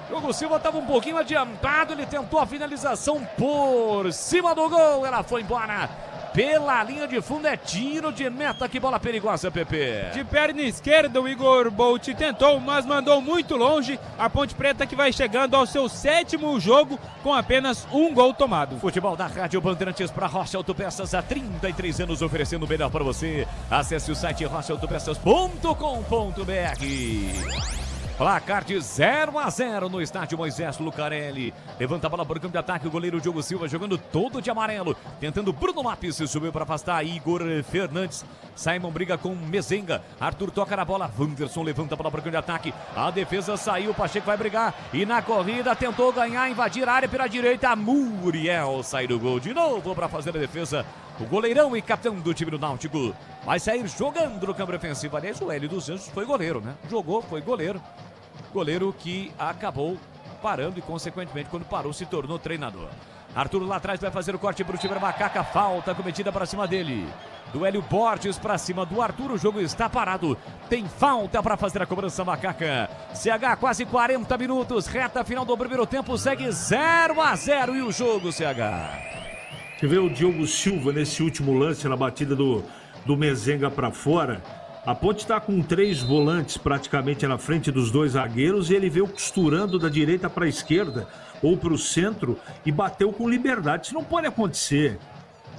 Diogo Silva estava um pouquinho adiantado, ele tentou a finalização por cima do gol, ela foi embora pela linha de fundo, é tiro de meta, que bola perigosa, Pepe. De perna esquerda o Igor Bolt tentou, mas mandou muito longe. A Ponte Preta que vai chegando ao seu 7º jogo com apenas um gol tomado. Futebol da Rádio Bandeirantes para Rocha Autopeças, há 33 anos oferecendo o melhor para você. Acesse o site rochaautopeças.com.br. Placar de 0-0 no estádio Moisés Lucarelli. Levanta a bola para o campo de ataque, o goleiro Diogo Silva jogando todo de amarelo, tentando Bruno Lopes, subiu para afastar Igor Fernandes. Simon briga com Mezenga, Arthur toca na bola, Wanderson levanta a bola para o campo de ataque, a defesa saiu, Pacheco vai brigar e na corrida tentou ganhar, invadir a área pela direita, Muriel sai do gol de novo para fazer a defesa. O goleirão e capitão do time do Náutico vai sair jogando no campo defensivo. Aliás, o Hélio dos Anjos foi goleiro, né? Jogou, foi goleiro. Goleiro que acabou parando e, consequentemente, quando parou, se tornou treinador. Arthur lá atrás vai fazer o corte para o time da Macaca. Falta cometida para cima dele. Do Hélio Borges para cima do Arthur. O jogo está parado. Tem falta para fazer a cobrança, Macaca. CH, quase 40 minutos. Reta final do primeiro tempo. Segue 0-0 e o jogo, CH. Você vê o Diogo Silva nesse último lance na batida do Mezenga para fora. A Ponte está com 3 volantes praticamente na frente dos 2 zagueiros e ele veio costurando da direita para a esquerda ou para o centro e bateu com liberdade. Isso não pode acontecer,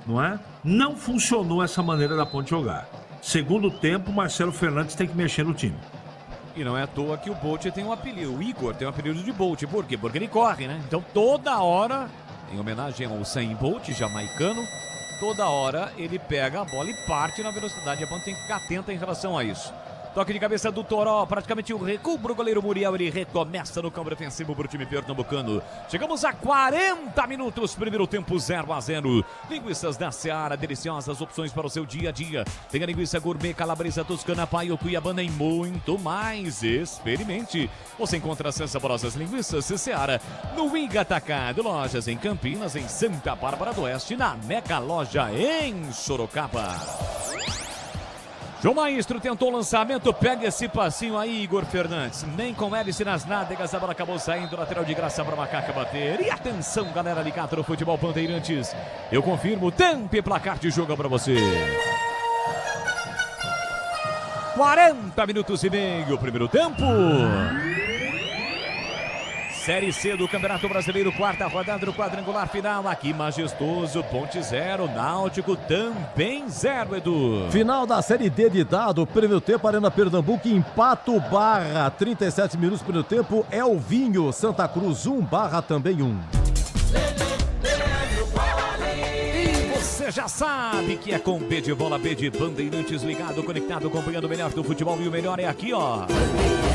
não é? Não funcionou essa maneira da Ponte jogar. Segundo tempo, Marcelo Fernandes tem que mexer no time. E não é à toa que o Bolt tem um apelido, o Igor tem um apelido de Bolt. Por quê? Porque ele corre, né? Então toda hora, em homenagem ao Usain Bolt, jamaicano, toda hora ele pega a bola e parte na velocidade. A Ponte tem que ficar atenta em relação a isso. Toque de cabeça do Toró, praticamente o recuo pro goleiro Muriel. Ele recomeça no campo defensivo pro time pernambucano. Chegamos a 40 minutos, primeiro tempo 0-0. Linguiças da Seara, deliciosas opções para o seu dia a dia. Tem a linguiça gourmet, calabresa, toscana, paio, cuiabana e muito mais. Experimente. Você encontra as saborosas linguiças Seara no Iga Atacado. Lojas em Campinas, em Santa Bárbara do Oeste, na Mega Loja em Sorocaba. João Maestro tentou o lançamento, pega esse passinho aí, Igor Fernandes. Nem com hélice nas nádegas, a bola acabou saindo, lateral de graça para Macaca bater. E atenção, galera ligada no Futebol Bandeirantes. Eu confirmo, tempo e placar de jogo para você. 40 minutos e meio, primeiro tempo. Série C do Campeonato Brasileiro, quarta rodada do quadrangular final. Aqui Majestoso, Ponte 0, Náutico também 0, Edu. Final da Série D de dado, primeiro tempo, Arena Pernambuco, Empato Barra, 37 minutos, primeiro tempo, Elvinho, Santa Cruz 1, Barra também 1. E você já sabe que é com B de bola, B de Bandeirantes, ligado, conectado, acompanhando o melhor do futebol, e o melhor é aqui, ó.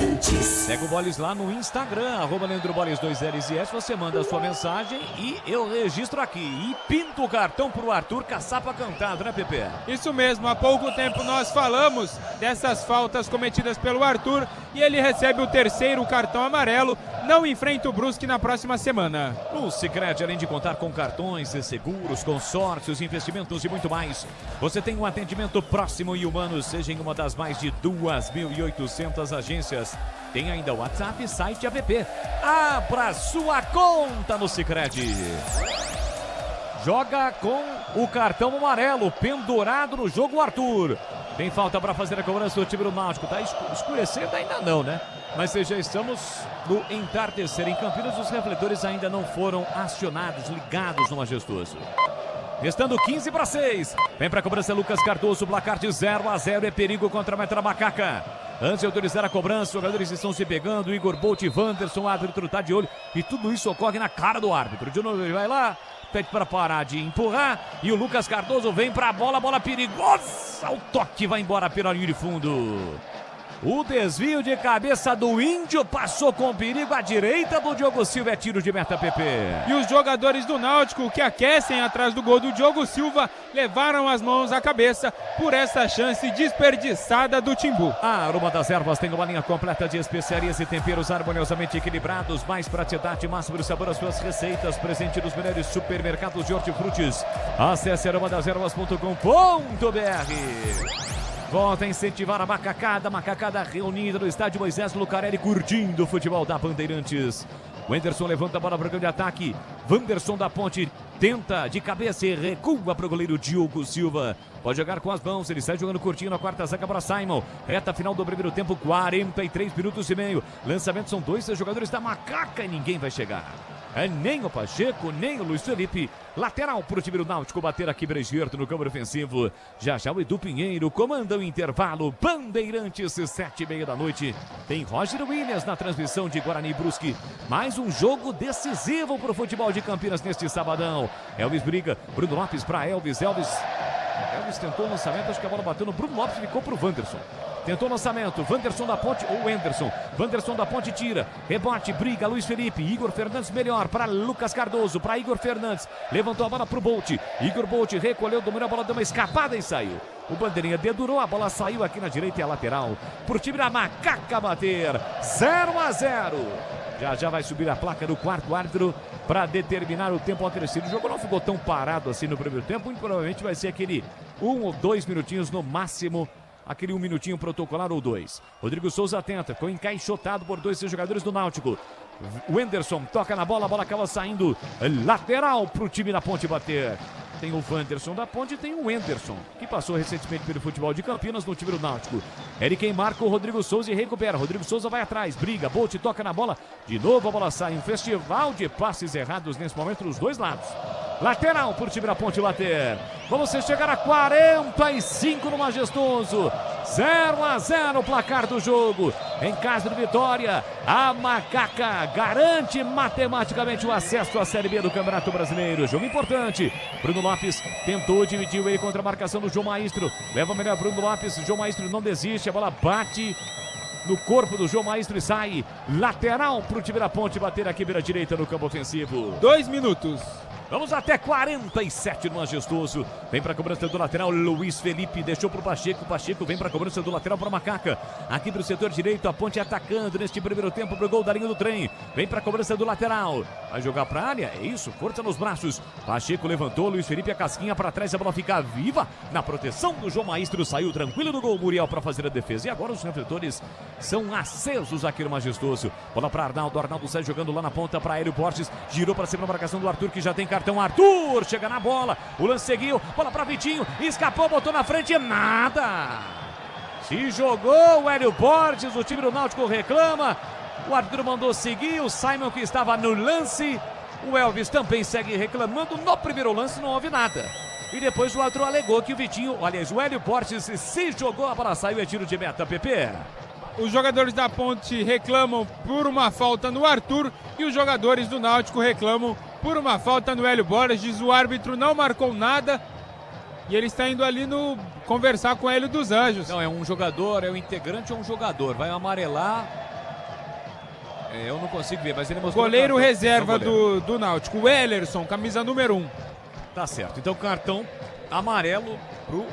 Bandeirantes. Segue o Boles lá no Instagram, @LeandroBoles 2Ls e S. Você manda a sua mensagem e eu registro aqui. E pinto o cartão pro Arthur Caçapa cantado, né, Pepe? Isso mesmo, há pouco tempo nós falamos dessas faltas cometidas pelo Arthur e ele recebe o terceiro cartão amarelo. Não enfrenta o Brusque na próxima semana. O Sicredi, além de contar com cartões e seguros, consórcios, investimentos e muito mais, você tem um atendimento próximo e humano, seja em uma das mais de 2.800 agências. Tem ainda o WhatsApp, site e app. Abra sua conta no Sicredi. Joga com o cartão amarelo, pendurado no jogo, Arthur. Tem falta para fazer a cobrança do time do Náutico. Tá escurecendo ainda não, né? Mas já estamos no entardecer em Campinas. Os refletores ainda não foram acionados, ligados no Majestoso. Restando 15-6. Vem para a cobrança Lucas Cardoso. Placar de 0-0. É perigo contra a Metra Macaca. Antes de autorizar a cobrança, os jogadores estão se pegando. Igor Bolt e Wanderson, o árbitro está de olho. E tudo isso ocorre na cara do árbitro. De novo ele vai lá, pede para parar de empurrar. E o Lucas Cardoso vem para a bola perigosa. O toque vai embora pela linha de fundo. O desvio de cabeça do Índio passou com perigo à direita do Diogo Silva. É tiro de meta, PP. E os jogadores do Náutico, que aquecem atrás do gol do Diogo Silva, levaram as mãos à cabeça por essa chance desperdiçada do Timbu. A Aroma das Ervas tem uma linha completa de especiarias e temperos harmoniosamente equilibrados. Mais praticidade, máximo sabor às suas receitas. Presente nos melhores supermercados de hortifrutis. Acesse aromadas-ervas.com.br. Volta a incentivar a macacada reunida no estádio Moisés Lucarelli, curtindo o futebol da Bandeirantes. O Anderson levanta a bola para o grande ataque. Wanderson da Ponte tenta de cabeça e recua para o goleiro Diogo Silva. Pode jogar com as mãos, ele sai jogando curtinho na quarta zaga para Simon. Reta final do primeiro tempo, 43 minutos e meio. Lançamento são 2 jogadores da Macaca e ninguém vai chegar. Nem o Pacheco, nem o Luiz Felipe. Lateral para o time do Náutico bater aqui Bregerto no campo ofensivo. Já o Edu Pinheiro comanda o intervalo. Bandeirantes, 7h30 da noite. Tem Roger Williams na transmissão de Guarani Brusque. Mais um jogo decisivo para o futebol de Campinas neste sabadão. Elvis briga, Bruno Lopes para Elvis. Elvis tentou o lançamento, acho que a bola bateu no Bruno Lopes e ficou para o Wanderson. Tentou o lançamento, Wanderson da Ponte ou Anderson. Wanderson da Ponte tira, rebote, briga, Luiz Felipe. Igor Fernandes melhor para Lucas Cardoso, para Igor Fernandes. Levantou a bola para o Bolt. Igor Bolt recolheu, dominou a bola, deu uma escapada e saiu. O bandeirinha dedurou, a bola saiu aqui na direita e a lateral. Por time da Macaca bater, 0-0. Já vai subir a placa do quarto árbitro para determinar o tempo acrescido. O jogo não ficou tão parado assim no primeiro tempo. Muito provavelmente vai ser aquele 1 ou 2 minutinhos no máximo. Aquele 1 minutinho protocolar ou 2. Rodrigo Souza tenta, ficou encaixotado por 2 jogadores do Náutico. O Anderson toca na bola, a bola acaba saindo lateral para o time da Ponte bater. Tem o Wanderson da Ponte e tem o Anderson, que passou recentemente pelo futebol de Campinas no time do Náutico. Ele quem marca o Rodrigo Souza e recupera. Rodrigo Souza vai atrás, briga, Bolt toca na bola. De novo a bola sai. Um festival de passes errados nesse momento dos dois lados. Lateral por time da Ponte bater. Vamos chegar a 45 no Majestoso. 0-0 o placar do jogo. Em casa de Vitória, a Macaca garante matematicamente o acesso à Série B do Campeonato Brasileiro. Jogo importante. Bruno Lopes tentou, dividiu ele contra a marcação do João Maestro. Leva melhor Bruno Lopes. João Maestro não desiste. A bola bate no corpo do João Maestro e sai. Lateral para o time da Ponte bater aqui pela direita no campo ofensivo. 2 minutos. Vamos até 47 no Majestoso. Vem para a cobrança do lateral, Luiz Felipe deixou para o Pacheco. Pacheco vem para a cobrança do lateral para o Macaca. Aqui para o setor direito, a Ponte atacando neste primeiro tempo para o gol da linha do trem. Vem para a cobrança do lateral. Vai jogar para a área, é isso, força nos braços. Pacheco levantou, Luiz Felipe a casquinha para trás, a bola fica viva. Na proteção do João Maestro, saiu tranquilo do gol, Muriel para fazer a defesa. E agora os refletores são acesos aqui no Majestoso. Bola para Arnaldo, Arnaldo sai jogando lá na ponta para Hélio Borges. Girou para cima a marcação do Arthur, que já tem cartão. Arthur chega na bola, o lance seguiu, bola para Vitinho, escapou, botou na frente, nada. Se jogou o Hélio Borges, o time do Náutico reclama, o árbitro mandou seguir, o Simon que estava no lance, o Elvis também segue reclamando, no primeiro lance não houve nada. E depois o árbitro alegou que o Vitinho, aliás, o Hélio Borges se jogou, a bola saiu, é tiro de meta, PP. Os jogadores da Ponte reclamam por uma falta no Arthur e os jogadores do Náutico reclamam por uma falta no Hélio Borges. O árbitro não marcou nada e ele está indo ali conversar com o Hélio dos Anjos. Não, é um jogador, é um integrante ou um jogador. Vai amarelar Eu não consigo ver, mas ele mostrou... Goleiro cartão. reserva Goleiro. do Náutico, o Ellerson, camisa número 1. Tá certo. Então, cartão amarelo pro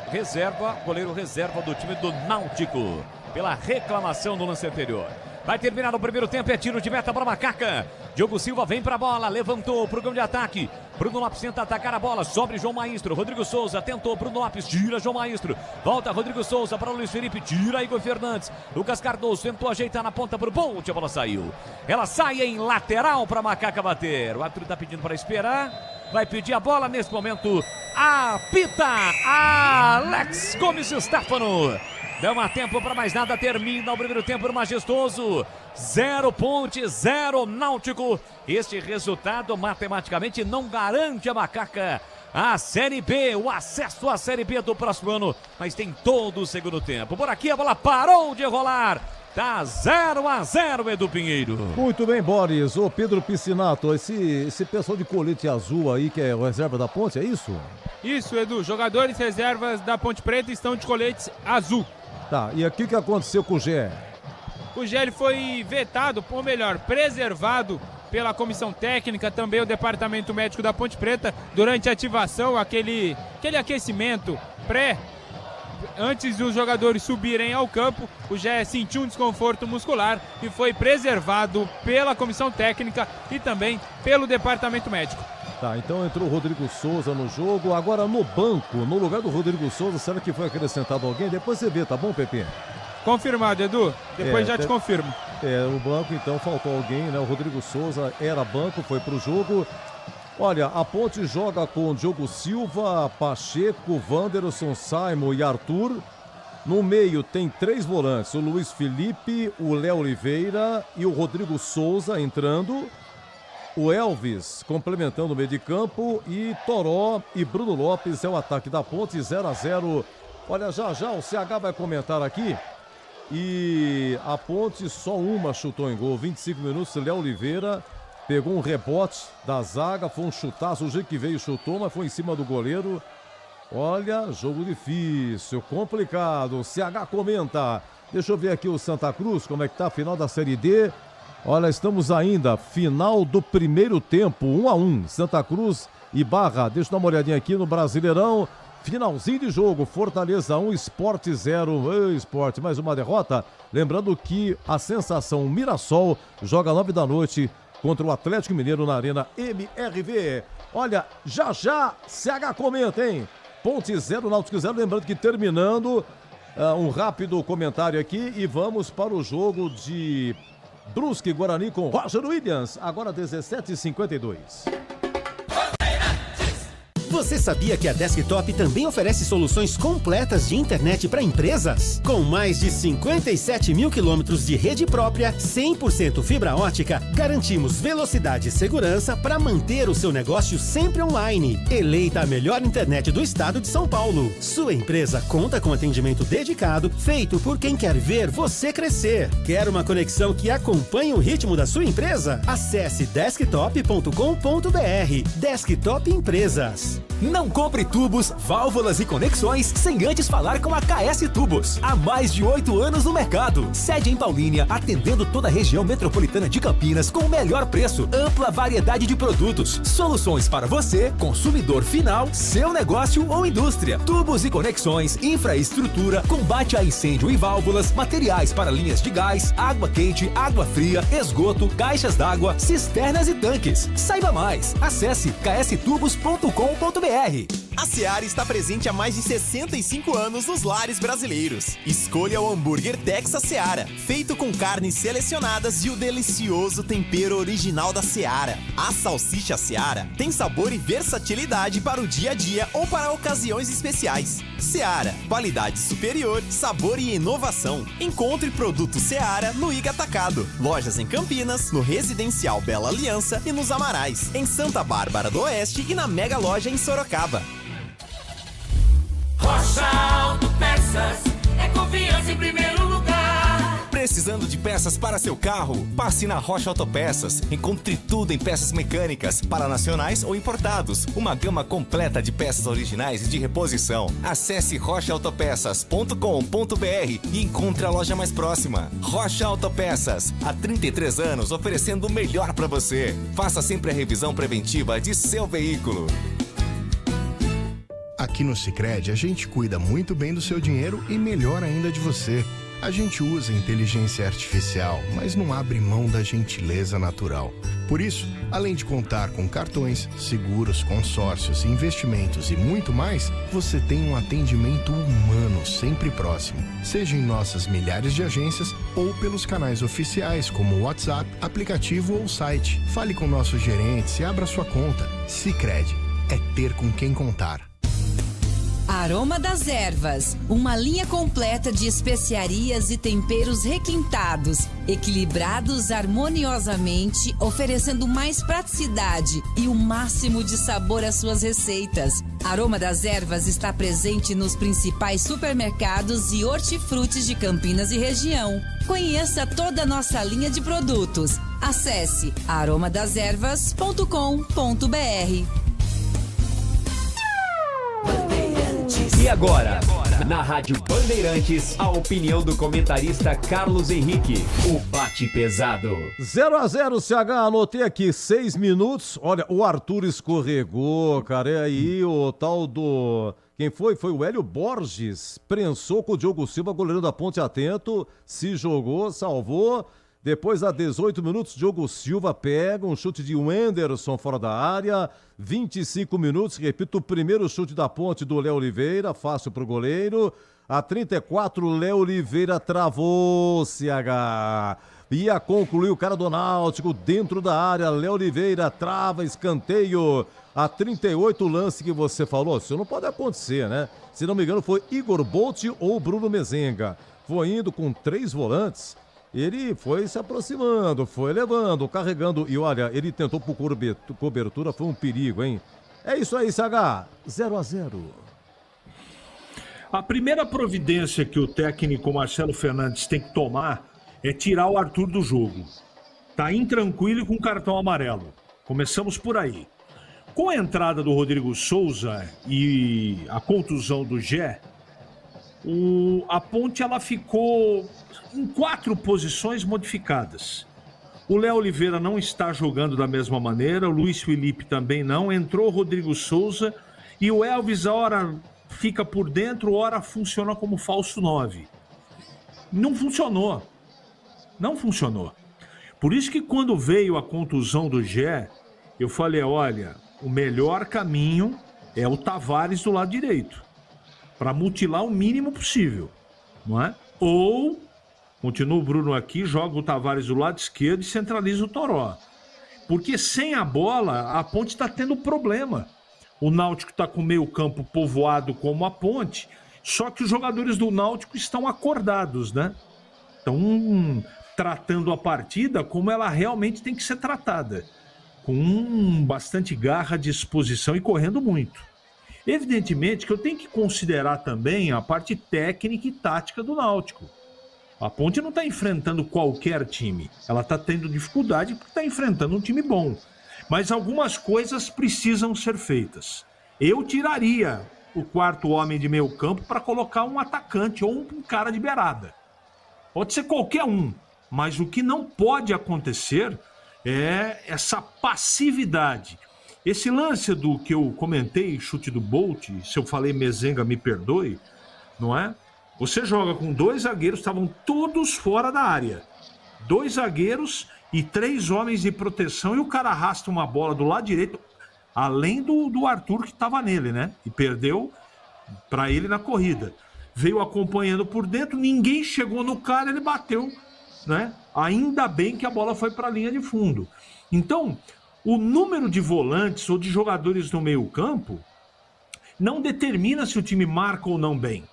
goleiro reserva do time do Náutico, pela reclamação do lance anterior. Vai terminar o primeiro tempo, é tiro de meta para Macaca. Diogo Silva vem para a bola, levantou pro campo de ataque. Bruno Lopes tenta atacar a bola, sobre João Maestro. Rodrigo Souza tentou, Bruno Lopes tira João Maestro. Volta Rodrigo Souza para o Luiz Felipe, tira Igor Fernandes. Lucas Cardoso tentou ajeitar na ponta pro Bolt, a bola saiu. Ela sai em lateral para Macaca bater. O árbitro está pedindo para esperar. Vai pedir a bola nesse momento. Apita Alex Gomes Stefano. Não há tempo para mais nada, termina o primeiro tempo majestoso. 0 Ponte, 0 Náutico. Este resultado matematicamente não garante a Macaca a Série B, o acesso à Série B do próximo ano, mas tem todo o segundo tempo. Por aqui a bola parou de rolar. Tá 0-0, Edu Pinheiro. Muito bem, Boris. Ô Pedro Piscinato, esse pessoal de colete azul aí, que é o reserva da Ponte, é isso? Isso, Edu. Jogadores reservas da Ponte Preta estão de coletes azul. Tá, e aqui o que aconteceu com o Gé? O Gé ele foi vetado, ou melhor, preservado pela comissão técnica, também o departamento médico da Ponte Preta, durante a ativação, aquele aquecimento antes dos jogadores subirem ao campo. O Gé sentiu um desconforto muscular e foi preservado pela comissão técnica e também pelo departamento médico. Tá, então entrou o Rodrigo Souza no jogo. Agora no banco, no lugar do Rodrigo Souza, será que foi acrescentado alguém? Depois você vê, tá bom, Pepe? Confirmado, Edu. Depois já te confirmo. O banco, então, faltou alguém, né? O Rodrigo Souza era banco, foi pro jogo. Olha, a Ponte joga com Diogo Silva, Pacheco, Wanderson, Simon e Arthur. No meio tem 3 volantes, o Luiz Felipe, o Léo Oliveira e o Rodrigo Souza entrando. O Elvis complementando o meio de campo e Toró e Bruno Lopes é o ataque da Ponte, 0-0. Olha, já o CH vai comentar aqui. E a Ponte só uma chutou em gol, 25 minutos, Léo Oliveira pegou um rebote da zaga, foi um chutaço, o jeito que veio chutou, mas foi em cima do goleiro. Olha, jogo difícil, complicado, o CH comenta. Deixa eu ver aqui o Santa Cruz, como é que tá a final da Série D. Olha, estamos ainda, final do primeiro tempo, 1-1, Santa Cruz e Barra. Deixa eu dar uma olhadinha aqui no Brasileirão, finalzinho de jogo, Fortaleza 1, Sport 0, Sport, mais uma derrota. Lembrando que a sensação Mirassol joga 9 da noite contra o Atlético Mineiro na Arena MRV. Olha, já CH comenta, hein? Ponte 0, Náutico 0, lembrando que terminando, um rápido comentário aqui e vamos para o jogo de Brusque Guarani com Roger Williams, agora 17h52. Você sabia que a Desktop também oferece soluções completas de internet para empresas? Com mais de 57 mil quilômetros de rede própria, 100% fibra ótica, garantimos velocidade e segurança para manter o seu negócio sempre online. Eleita a melhor internet do estado de São Paulo. Sua empresa conta com atendimento dedicado, feito por quem quer ver você crescer. Quer uma conexão que acompanhe o ritmo da sua empresa? Acesse desktop.com.br. Desktop Empresas. Não compre tubos, válvulas e conexões sem antes falar com a KS Tubos. Há mais de 8 anos no mercado. Sede em Paulínia, atendendo toda a região metropolitana de Campinas com o melhor preço, ampla variedade de produtos. Soluções para você, consumidor final, seu negócio ou indústria. Tubos e conexões, infraestrutura, combate a incêndio e válvulas, materiais para linhas de gás, água quente, água fria, esgoto, caixas d'água, cisternas e tanques. Saiba mais. Acesse kstubos.com.br. A Seara está presente há mais de 65 anos nos lares brasileiros. Escolha o hambúrguer Texas Seara, feito com carnes selecionadas e o delicioso tempero original da Seara. A salsicha Seara tem sabor e versatilidade para o dia a dia ou para ocasiões especiais. Seara, qualidade superior, sabor e inovação. Encontre produto Seara no Iga Atacado. Lojas em Campinas, no Residencial Bela Aliança e nos Amarais, em Santa Bárbara do Oeste e na Mega Loja em Sorocaba. Rocha Autopeças é confiança em primeiro lugar. Precisando de peças para seu carro? Passe na Rocha Autopeças. Encontre tudo em peças mecânicas, para nacionais ou importados. Uma gama completa de peças originais e de reposição. Acesse rochaautopeças.com.br e encontre a loja mais próxima. Rocha Autopeças, há 33 anos oferecendo o melhor para você. Faça sempre a revisão preventiva de seu veículo. Aqui no Sicredi, a gente cuida muito bem do seu dinheiro e melhor ainda de você. A gente usa inteligência artificial, mas não abre mão da gentileza natural. Por isso, além de contar com cartões, seguros, consórcios, investimentos e muito mais, você tem um atendimento humano sempre próximo. Seja em nossas milhares de agências ou pelos canais oficiais como WhatsApp, aplicativo ou site. Fale com nossos gerentes e abra sua conta. Sicredi é ter com quem contar. Aroma das Ervas, uma linha completa de especiarias e temperos requintados, equilibrados harmoniosamente, oferecendo mais praticidade e o máximo de sabor às suas receitas. Aroma das Ervas está presente nos principais supermercados e hortifrutis de Campinas e região. Conheça toda a nossa linha de produtos. Acesse aromadeservas.com.br. E agora, na Rádio Bandeirantes, a opinião do comentarista Carlos Henrique, o bate pesado. 0-0, CH, anotei aqui, 6 minutos. Olha, o Arthur escorregou, cara, e aí o tal do... Quem foi? Foi o Hélio Borges, prensou com o Diogo Silva, goleiro da Ponte Atento, se jogou, salvou. Depois, a 18 minutos, Diogo Silva pega um chute de Wenderson fora da área. 25 minutos, repito, o primeiro chute da Ponte do Léo Oliveira, fácil pro goleiro. A 34, Léo Oliveira travou, CH. Ia concluir o cara do Náutico dentro da área. Léo Oliveira trava, escanteio. A 38, o lance que você falou, isso não pode acontecer, né? Se não me engano, foi Igor Bolt ou Bruno Mezenga. Foi indo com 3 volantes. Ele foi se aproximando, foi levando, carregando. E olha, ele tentou por cobertura, foi um perigo, hein? É isso aí, CH. 0-0. A primeira providência que o técnico Marcelo Fernandes tem que tomar é tirar o Arthur do jogo. Tá intranquilo e com cartão amarelo. Começamos por aí. Com a entrada do Rodrigo Souza e a contusão do Gé, a Ponte ela ficou em 4 posições modificadas. O Léo Oliveira não está jogando da mesma maneira, o Luiz Felipe também não, entrou o Rodrigo Souza e o Elvis, ora fica por dentro, ora funciona como falso 9. Não funcionou. Por isso que quando veio a contusão do Gé, eu falei, olha, o melhor caminho é o Tavares do lado direito, para mutilar o mínimo possível, não é? Ou, continua o Bruno aqui, joga o Tavares do lado esquerdo e centraliza o Toró. Porque sem a bola, a Ponte está tendo problema. O Náutico está com o meio campo povoado como a Ponte, só que os jogadores do Náutico estão acordados, né? Estão tratando a partida como ela realmente tem que ser tratada. Com bastante garra, disposição e correndo muito. Evidentemente que eu tenho que considerar também a parte técnica e tática do Náutico. A Ponte não está enfrentando qualquer time. Ela está tendo dificuldade porque está enfrentando um time bom. Mas algumas coisas precisam ser feitas. Eu tiraria o quarto homem de meio campo para colocar um atacante ou um cara de beirada. Pode ser qualquer um. Mas o que não pode acontecer é essa passividade. Esse lance do que eu comentei, chute do Bolt, se eu falei Mezenga, me perdoe, não é? Você joga com 2 zagueiros, estavam todos fora da área. 2 zagueiros e 3 homens de proteção e o cara arrasta uma bola do lado direito, além do Arthur que estava nele, né? E perdeu para ele na corrida. Veio acompanhando por dentro, ninguém chegou no cara, ele bateu, né? Ainda bem que a bola foi para a linha de fundo. Então, o número de volantes ou de jogadores no meio-campo não determina se o time marca ou não bem.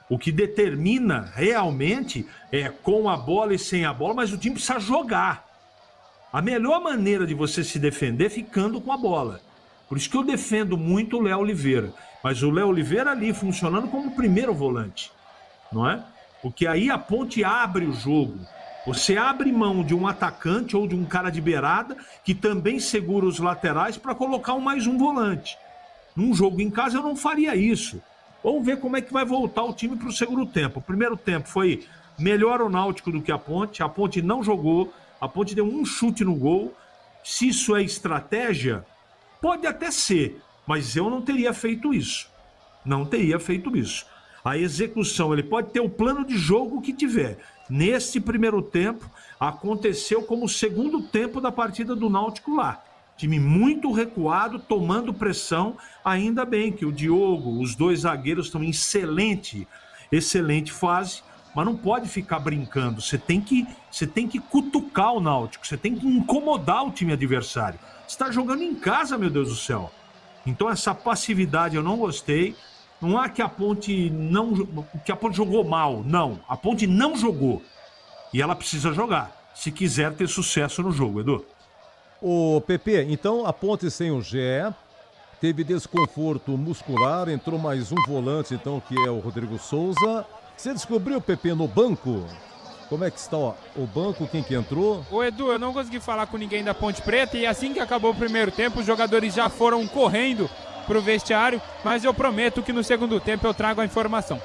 O que determina realmente é com a bola e sem a bola, mas o time precisa jogar. A melhor maneira de você se defender é ficando com a bola. Por isso que eu defendo muito o Léo Oliveira. Mas o Léo Oliveira ali funcionando como primeiro volante, não é? Porque aí a Ponte abre o jogo. Você abre mão de um atacante ou de um cara de beirada que também segura os laterais para colocar mais um volante. Num jogo em casa eu não faria isso. Vamos ver como é que vai voltar o time para o segundo tempo. O primeiro tempo foi melhor o Náutico do que a Ponte não jogou, a Ponte deu um chute no gol. Se isso é estratégia, pode até ser, mas eu não teria feito isso. Não teria feito isso. A execução, ele pode ter o plano de jogo que tiver. Nesse primeiro tempo, aconteceu como o segundo tempo da partida do Náutico lá. Time muito recuado, tomando pressão. Ainda bem que o Diogo, os dois zagueiros estão em excelente fase, mas não pode ficar brincando. Você tem que cutucar o Náutico, você tem que incomodar o time adversário. Você está jogando em casa, meu Deus do céu. Então essa passividade eu não gostei. Não há que a Ponte jogou mal, não. A Ponte não jogou. E ela precisa jogar, se quiser ter sucesso no jogo, Edu. Ô, Pepe, então a Ponte sem o Gé, teve desconforto muscular, entrou mais um volante, então, que é o Rodrigo Souza. Você descobriu, Pepe, no banco? Como é que está o banco, quem que entrou? Ô Edu, eu não consegui falar com ninguém da Ponte Preta e assim que acabou o primeiro tempo, os jogadores já foram correndo pro vestiário, mas eu prometo que no segundo tempo eu trago a informação.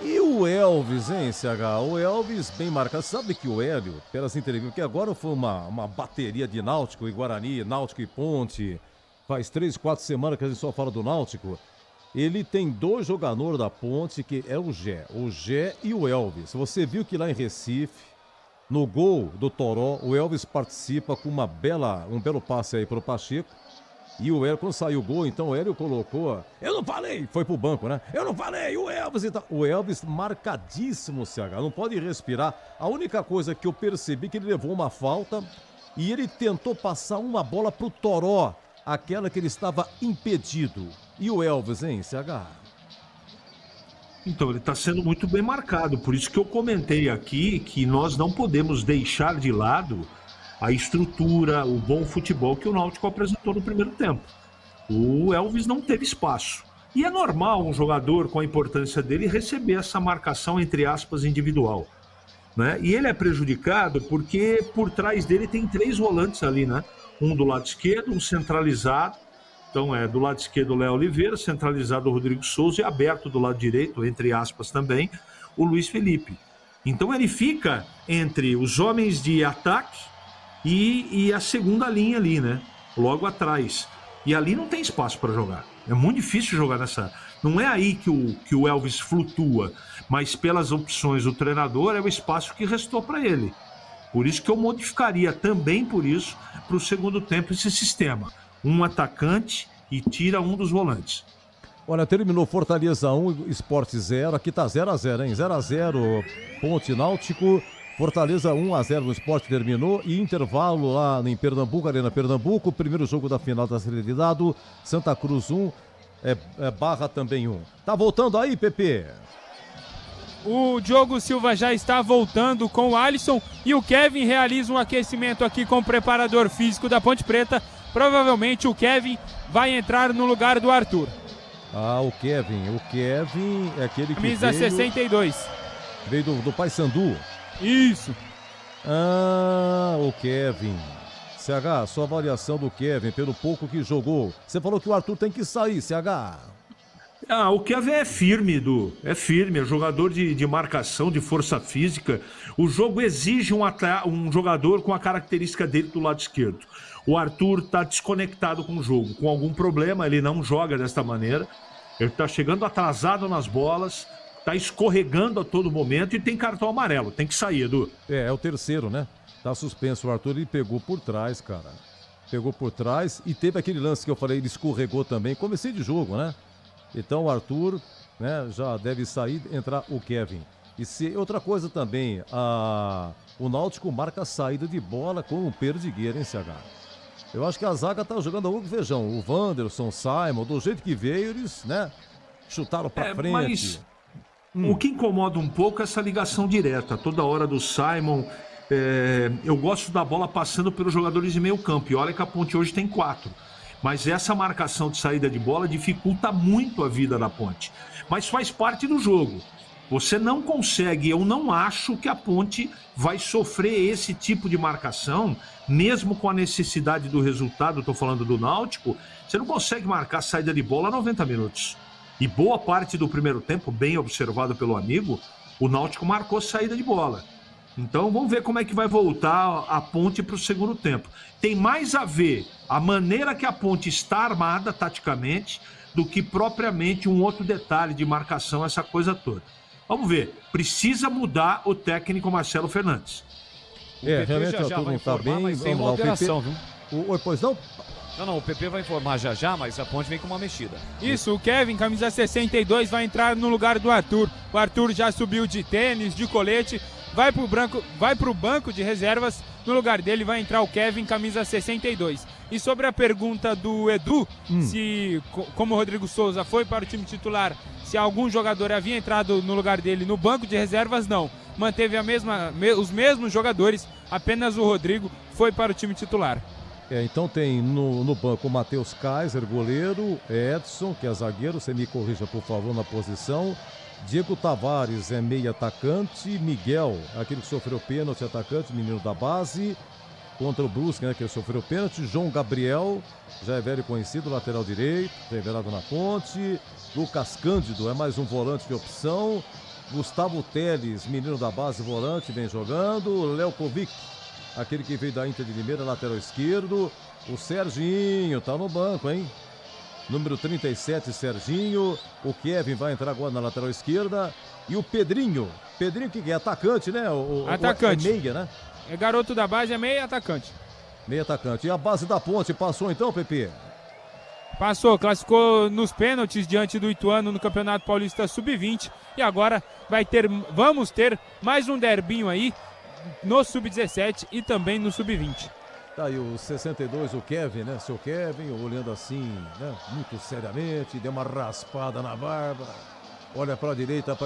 E o Elvis, hein, CH? O Elvis bem marcado. Sabe que o Hélio, pelas entrevistas, que agora foi uma bateria de Náutico e Guarani, Náutico e Ponte, faz 3, 4 semanas que a gente só fala do Náutico. Ele tem 2 jogadores da Ponte, que é o Gé e o Elvis. Você viu que lá em Recife, no gol do Toró, o Elvis participa com um belo passe aí pro Pacheco. E o Hélio, quando saiu o gol, então o Hélio colocou... Eu não falei! Foi pro banco, né? Eu não falei! O Elvis e tal. O Elvis marcadíssimo, CH. Não pode respirar. A única coisa que eu percebi é que ele levou uma falta e ele tentou passar uma bola pro Toró. Aquela que ele estava impedido. E o Elvis, hein, CH? Então, ele está sendo muito bem marcado. Por isso que eu comentei aqui que nós não podemos deixar de lado a estrutura, o bom futebol que o Náutico apresentou no primeiro tempo. O Elvis não teve espaço. E é normal um jogador com a importância dele receber essa marcação, entre aspas, individual, né? E ele é prejudicado porque por trás dele tem 3 volantes ali, né? Um do lado esquerdo, um centralizado. Então do lado esquerdo o Léo Oliveira, centralizado o Rodrigo Souza e aberto do lado direito, entre aspas também, o Luiz Felipe. Então ele fica entre os homens de ataque e a segunda linha ali, né? Logo atrás. E ali não tem espaço para jogar. É muito difícil jogar nessa... Não é aí que o Elvis flutua, mas pelas opções do treinador é o espaço que restou para ele. Por isso que eu modificaria também por isso para o segundo tempo esse sistema. Um atacante e tira um dos volantes. Olha, terminou Fortaleza 1, Sport 0. Aqui tá 0-0, hein? 0-0, Ponte Náutico. Fortaleza 1-0 no Sport terminou e intervalo lá em Pernambuco, Arena Pernambuco, primeiro jogo da final da Série D, Santa Cruz 1, Barra também 1. Tá voltando aí, Pepe? O Diogo Silva já está voltando com o Alisson e o Kevin realiza um aquecimento aqui com o preparador físico da Ponte Preta. Provavelmente o Kevin vai entrar no lugar do Arthur. Ah, o Kevin é aquele que camisa 62. Veio do Paysandu. Isso. Ah, o Kevin. CH, sua avaliação do Kevin pelo pouco que jogou. Você falou que o Arthur tem que sair, CH. Ah, o Kevin é firme, Edu. É firme, é jogador de marcação, de força física. O jogo exige um jogador com a característica dele do lado esquerdo. O Arthur está desconectado com o jogo, com algum problema, ele não joga desta maneira. Ele está chegando atrasado nas bolas, tá escorregando a todo momento e tem cartão amarelo. Tem que sair, Edu. É o terceiro, né? Tá suspenso. O Arthur, ele pegou por trás, cara. Pegou por trás e teve aquele lance que eu falei, ele escorregou também. Comecei de jogo, né? Então o Arthur, né, já deve sair, entrar o Kevin. E outra coisa também, o Náutico marca a saída de bola com o Perdigueira, hein, CH? Eu acho que a zaga tá jogando a feijão. O Wanderson, Simon, do jeito que veio, eles, né, chutaram pra frente. Mas... O que incomoda um pouco é essa ligação direta, toda hora do Simon. Eu gosto da bola passando pelos jogadores de meio campo. E olha que a Ponte hoje tem 4. Mas essa marcação de saída de bola dificulta muito a vida da Ponte. Mas faz parte do jogo. Você não consegue, eu não acho que a Ponte vai sofrer esse tipo de marcação, mesmo com a necessidade do resultado, estou falando do Náutico, você não consegue marcar saída de bola a 90 minutos. E boa parte do primeiro tempo, bem observado pelo amigo, o Náutico marcou saída de bola. Então vamos ver como é que vai voltar a Ponte para o segundo tempo. Tem mais a ver a maneira que a Ponte está armada taticamente do que propriamente um outro detalhe de marcação, essa coisa toda. Vamos ver, precisa mudar o técnico Marcelo Fernandes. Realmente o turno está bem. Mas tem uma alteração, viu? Pois não? Não, o PP vai informar já, mas a Ponte vem com uma mexida. Isso, o Kevin, camisa 62, vai entrar no lugar do Arthur. O Arthur já subiu de tênis, de colete, vai pro banco de reservas. No lugar dele vai entrar o Kevin, camisa 62. E sobre a pergunta do Edu, se, como o Rodrigo Souza foi para o time titular, se algum jogador havia entrado no lugar dele no banco de reservas, não. Manteve os mesmos jogadores, apenas o Rodrigo foi para o time titular. Então tem no banco o Matheus Kaiser, goleiro, Edson, que é zagueiro, você me corrija por favor na posição, Diego Tavares é meio atacante, Miguel, aquele que sofreu pênalti, atacante, menino da base, contra o Brusque, né, que sofreu pênalti, João Gabriel, já é velho conhecido, lateral direito, revelado na Ponte, Lucas Cândido é mais um volante de opção, Gustavo Teles, menino da base, volante, vem jogando, Léo Kovic, aquele que veio da Inter de Limeira, lateral esquerdo. O Serginho tá no banco, hein? Número 37, Serginho. O Kevin vai entrar agora na lateral esquerda. E o Pedrinho. Pedrinho que é atacante, né? Atacante. É meia, né? É garoto da base, é meia atacante. Meia atacante. E a base da Ponte passou então, Pepe? Passou, classificou nos pênaltis diante do Ituano no Campeonato Paulista Sub-20. E agora vamos ter mais um derbinho aí no Sub-17 e também no Sub-20. Tá aí o 62, o Kevin, né? Seu Kevin, olhando assim, né? Muito seriamente, deu uma raspada na barba. Olha pra direita.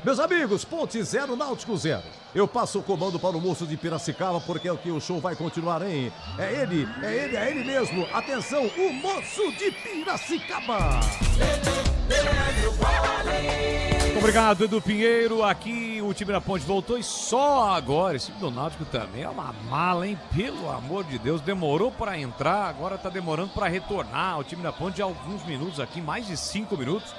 Meus amigos, Ponte 0, Náutico 0. Eu passo o comando para o moço de Piracicaba, porque é o que o show vai continuar, hein? É ele mesmo. Atenção, o moço de Piracicaba. Muito obrigado, Edu Pinheiro. Aqui o time da Ponte voltou e só agora. Esse time do Náutico também é uma mala, hein? Pelo amor de Deus, demorou para entrar, agora tá demorando para retornar. O time da Ponte há alguns minutos aqui, mais de 5 minutos.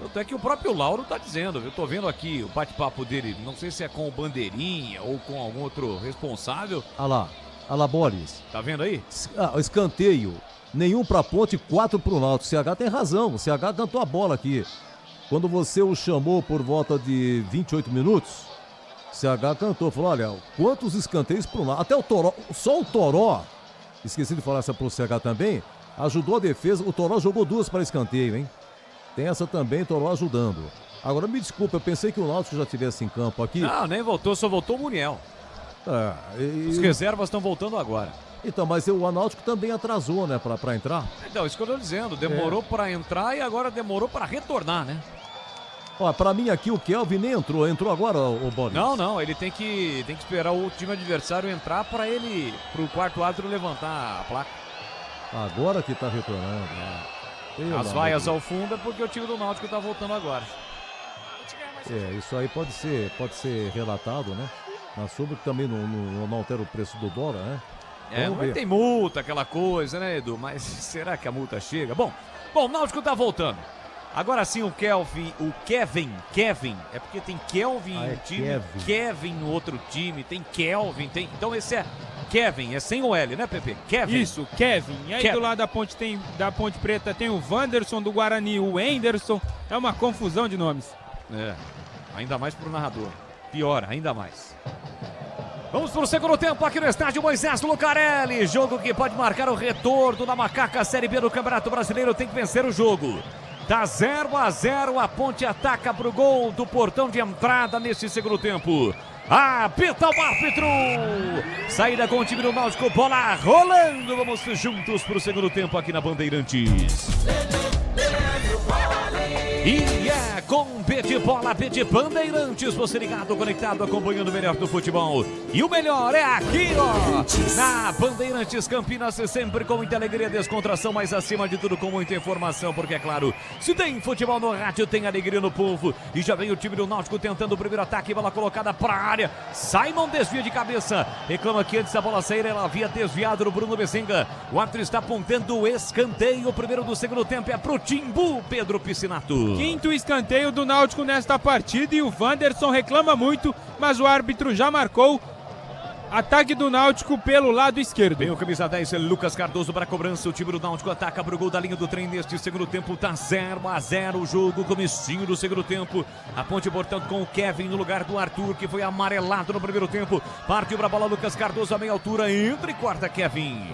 Até que o próprio Lauro tá dizendo, eu tô vendo aqui o bate-papo dele, não sei se é com o Bandeirinha ou com algum outro responsável. Olha lá, Boris. Tá vendo aí? Escanteio, nenhum pra Ponte, 4 pro Náutico. O CH tem razão, o CH cantou a bola aqui. Quando você o chamou por volta de 28 minutos, o CH cantou, falou, olha, quantos escanteios pro Náutico. Até o Toró, só o Toró, esqueci de falar essa pro CH também, ajudou a defesa, o Toró jogou 2 para escanteio, hein? Tem essa também, Toró ajudando. Agora me desculpa, eu pensei que o Náutico já estivesse em campo aqui. Não, nem voltou, só voltou o Muniel. Os reservas estão voltando agora. Então, mas o Náutico também atrasou, né, pra entrar. Então, isso que eu tô dizendo, demorou pra entrar e agora demorou pra retornar, né? Ó, pra mim aqui o Kelvin nem entrou agora, o Boris. Não, ele tem que esperar o time adversário entrar pro quarto árbitro levantar a placa. Agora que tá retornando, As vaias ao fundo é porque o time do Náutico tá voltando agora. Isso aí pode ser relatado, né? Na súmula que também não altera o preço do dólar, né? Mas tem multa, aquela coisa, né, Edu? Mas será que a multa chega? Bom, o Náutico tá voltando. Agora sim o Kevin, é porque tem Kelvin em um time, Kevin no outro time, tem Kelvin, então esse é Kevin, é sem o L, né, Pepe? Kevin. Isso, Kevin. E aí do lado da Ponte Preta tem o Wanderson do Guarani, o Enderson, é uma confusão de nomes. Ainda mais pro narrador, pior, ainda mais. Vamos pro segundo tempo aqui no estádio Moisés Lucarelli, jogo que pode marcar o retorno da Macaca Série B do Campeonato Brasileiro, tem que vencer o jogo. Tá 0-0, a Ponte ataca pro gol do portão de entrada nesse segundo tempo. Apita o árbitro! Saída com o time do Náutico, bola rolando, vamos juntos pro segundo tempo aqui na Bandeirantes. E é com Bete Bola, Bete Bandeirantes. Você ligado, conectado, acompanhando o melhor do futebol. E o melhor é aqui, ó, na Bandeirantes Campinas, sempre com muita alegria, descontração, mas acima de tudo com muita informação, porque é claro, se tem futebol no rádio, tem alegria no povo. E já vem o time do Náutico tentando o primeiro ataque, bola colocada para a área. Simon desvia de cabeça, reclama que antes da bola sair, ela havia desviado no Bruno Mezenga. O árbitro está apontando o escanteio, o primeiro do segundo tempo é pro Timbu, Pedro Piscinato. Quinto escanteio do Náutico nesta partida e o Wanderson reclama muito, mas o árbitro já marcou. Ataque do Náutico pelo lado esquerdo. Vem o camisa 10, Lucas Cardoso para a cobrança. O time do Náutico ataca para o gol da linha do trem neste segundo tempo. Tá 0-0 o jogo, comecinho do segundo tempo. A ponte, portanto, com o Kevin no lugar do Arthur, que foi amarelado no primeiro tempo. Partiu para a bola, Lucas Cardoso a meia altura, entra e corta Kevin.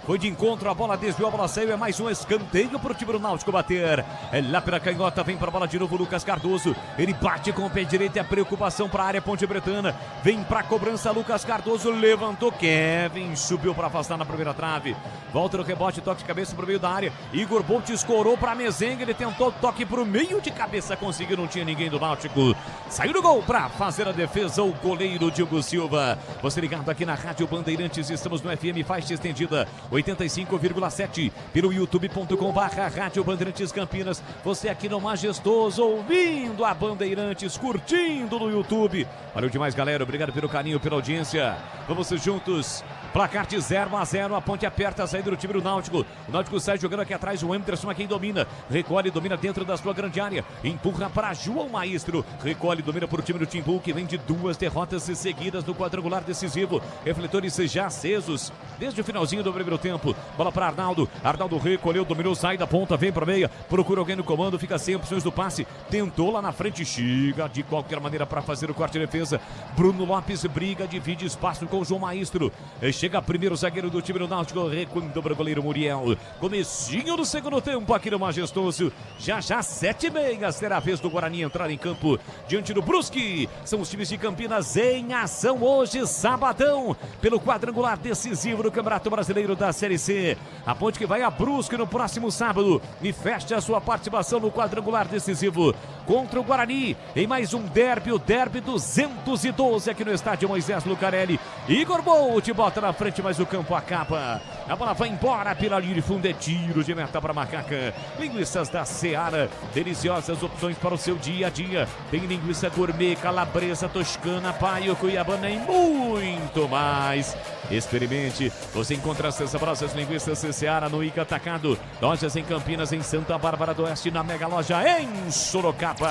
Foi de encontro, a bola desviou, a bola saiu, é mais um escanteio para o time do Náutico bater. É lá pela canhota, vem para a bola de novo Lucas Cardoso. Ele bate com o pé direito, é preocupação para a área Ponte Bretana. Vem para a cobrança, Lucas Cardoso levantou, Kevin subiu para afastar na primeira trave. Volta no rebote, toque de cabeça para o meio da área. Igor Bolt escorou para Mezenga, ele tentou toque para o meio de cabeça, conseguiu, não tinha ninguém do Náutico. Saiu do gol para fazer a defesa, o goleiro Diogo Silva. Você ligado aqui na Rádio Bandeirantes, estamos no FM faixa estendida 85,7 pelo youtube.com/Rádio Bandeirantes Campinas. Você aqui no Majestoso, ouvindo a Bandeirantes, curtindo no YouTube. Valeu demais, galera. Obrigado pelo carinho, pela audiência. Vamos juntos. Placar de 0-0, a ponte aperta a saída do time do Náutico. O Náutico sai jogando aqui atrás, o Anderson é quem domina. Recolhe, domina dentro da sua grande área. Empurra para João Maestro. Recolhe, domina para o time do Timbu, que vem de 2 derrotas seguidas no quadrangular decisivo. Refletores já acesos desde o finalzinho do primeiro tempo. Bola para Arnaldo. Arnaldo recolheu, dominou, sai da ponta, vem para meia. Procura alguém no comando, fica sem opções do passe. Tentou lá na frente, chega de qualquer maneira para fazer o corte de defesa. Bruno Lopes briga, divide espaço com o João Maestro. Chega primeiro o zagueiro do time do Náutico, recuando para o goleiro Muriel. Comecinho do segundo tempo aqui no Majestoso. Já 7h30 será a vez do Guarani entrar em campo diante do Brusque. São os times de Campinas em ação hoje, sabadão, pelo quadrangular decisivo do Campeonato Brasileiro da Série C. A ponte que vai a Brusque no próximo sábado e fecha a sua participação no quadrangular decisivo contra o Guarani em mais um derby, o derby 212 aqui no estádio Moisés Lucarelli. Igor Bolt bota na frente, mas o campo acaba. A bola vai embora pela linha de fundo, é tiro de meta para Macaca. Linguiças da Seara, deliciosas opções para o seu dia a dia. Tem linguiça gourmet, calabresa, toscana, paio, cuiabana e muito mais. Experimente, você encontra as saborosas linguiças Seara no Ica Atacado. Lojas em Campinas, em Santa Bárbara do Oeste, na Mega Loja em Sorocaba.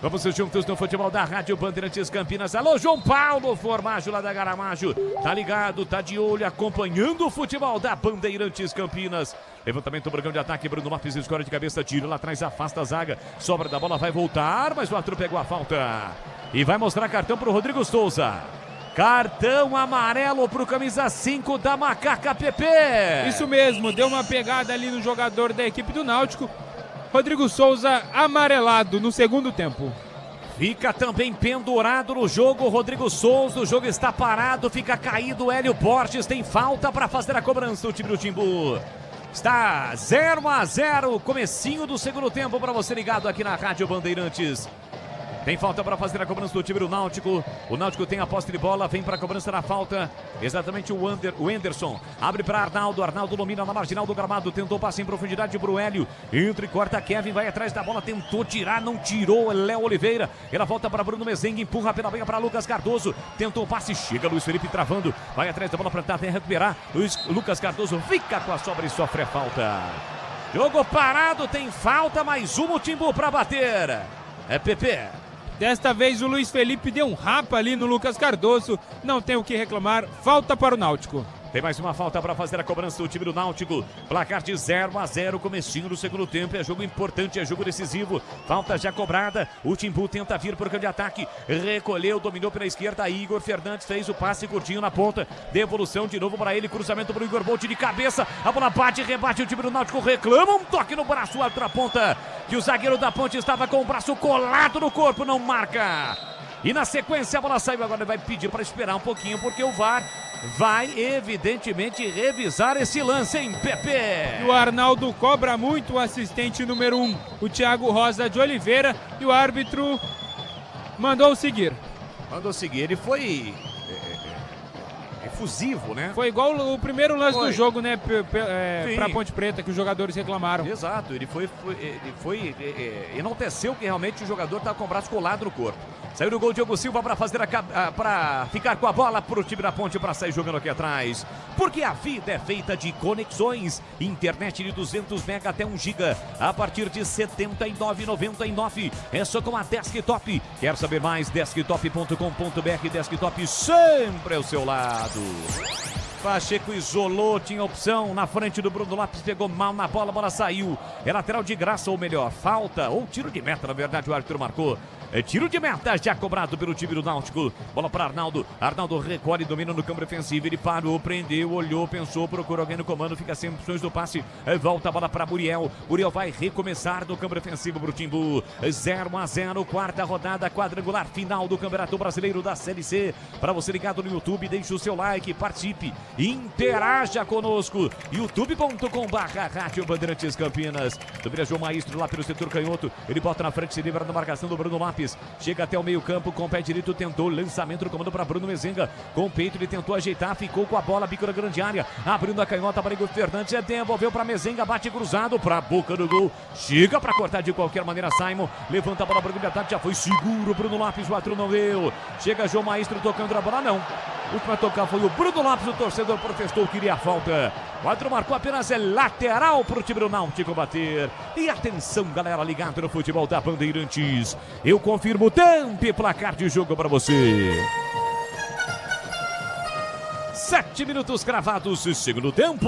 Vamos juntos no futebol da Rádio Bandeirantes Campinas. Alô, João Paulo Formaggio lá da Garamaggio. Tá ligado, tá de olho, acompanhando o futebol da Bandeirantes Campinas. Levantamento, brigão de ataque, Bruno Lopes escora de cabeça, tiro lá atrás, afasta a zaga. Sobra da bola, vai voltar, mas o Arthur pegou a falta. E vai mostrar cartão pro Rodrigo Souza. Cartão amarelo pro camisa 5 da Macaca PP. Isso mesmo, deu uma pegada ali no jogador da equipe do Náutico. Rodrigo Souza amarelado no segundo tempo. Fica também pendurado no jogo Rodrigo Souza, o jogo está parado, fica caído Hélio Borges, tem falta para fazer a cobrança do time do Timbu. Está 0-0, comecinho do segundo tempo para você ligado aqui na Rádio Bandeirantes. Tem falta para fazer a cobrança do time do Náutico. O Náutico tem a posse de bola, vem para a cobrança da falta. Exatamente o Anderson. Abre para Arnaldo. Arnaldo domina na marginal do gramado. Tentou passe em profundidade para o Hélio. Entra e corta. Kevin vai atrás da bola. Tentou tirar, não tirou. Léo Oliveira. Ela volta para Bruno Mezenga. Empurra pela meia para Lucas Cardoso. Tentou o passe. Chega Luiz Felipe travando. Vai atrás da bola para tentar recuperar. Lucas Cardoso fica com a sobra e sofre a falta. Jogo parado. Tem falta. Mais um Timbu para bater. É PP. Desta vez o Luiz Felipe deu um rapa ali no Lucas Cardoso. Não tem o que reclamar. Falta para o Náutico. Tem mais uma falta para fazer a cobrança do time do Náutico. Placar de 0-0, comecinho do segundo tempo. É jogo importante, é jogo decisivo. Falta já cobrada. O Timbu tenta vir por campo de ataque. Recolheu, dominou pela esquerda. Igor Fernandes fez o passe curtinho na ponta. Devolução de novo para ele. Cruzamento para o Igor Bolt de cabeça. A bola bate, rebate. O time do Náutico reclama. Um toque no braço, outra ponta. Que o zagueiro da ponte estava com o braço colado no corpo. Não marca. E na sequência a bola saiu. Agora vai pedir para esperar um pouquinho, porque o VAR vai evidentemente revisar esse lance, hein, Pepe? E o Arnaldo cobra muito o assistente número 1, o Thiago Rosa de Oliveira, e o árbitro mandou seguir. Ele foi efusivo, né? Foi igual o primeiro lance do jogo, né, Sim. pra Ponte Preta, que os jogadores reclamaram. Exato, ele enalteceu que realmente o jogador estava com o braço colado no corpo. Saiu do gol Diogo Silva para ficar com a bola pro time da Ponte para sair jogando aqui atrás. Porque a vida é feita de conexões. Internet de 200 MB até 1 GB a partir de R$ 79,99. É só com a Desktop. Quer saber mais? Desktop.com.br. Desktop sempre ao seu lado. Pacheco isolou, tinha opção na frente do Bruno Lopes, pegou mal na bola, a bola saiu. É lateral de graça, ou melhor, falta, ou tiro de meta, na verdade, o árbitro marcou. É tiro de meta, já cobrado pelo time do Náutico. Bola para Arnaldo. Arnaldo recolhe, domina no campo defensivo. Ele parou, prendeu, olhou, pensou, procurou alguém no comando. Fica sem opções do passe. Volta a bola para Muriel. Muriel vai recomeçar no campo defensivo pro Timbu. 0-0, quarta rodada, quadrangular final do Campeonato Brasileiro da Série C. Para você ligado no YouTube, deixe o seu like, participe, interaja conosco. youtube.com/Rádio Bandeirantes Campinas. Domina João Maestro lá pelo setor canhoto. Ele bota na frente, se livra da marcação do Bruno Lopes. Chega até o meio campo, com o pé direito, tentou lançamento no comando para Bruno Mezenga. Com o peito ele tentou ajeitar, ficou com a bola, bico da grande área, abrindo a canhota para Igor Fernandes, devolveu para Mezenga, bate cruzado para a boca do gol. Chega para cortar de qualquer maneira, Simon, levanta a bola para o ataque, já foi seguro, Bruno Lopes, o outro não deu. Chega João Maestro tocando a bola, não. O último a tocar foi o Bruno Lopes, o torcedor protestou, queria a falta. O árbitro marcou apenas lateral para o time do Náutico bater. E atenção, galera, ligado no futebol da Bandeirantes. Eu confirmo o tempo e placar de jogo para você. 7 minutos cravados, segundo tempo.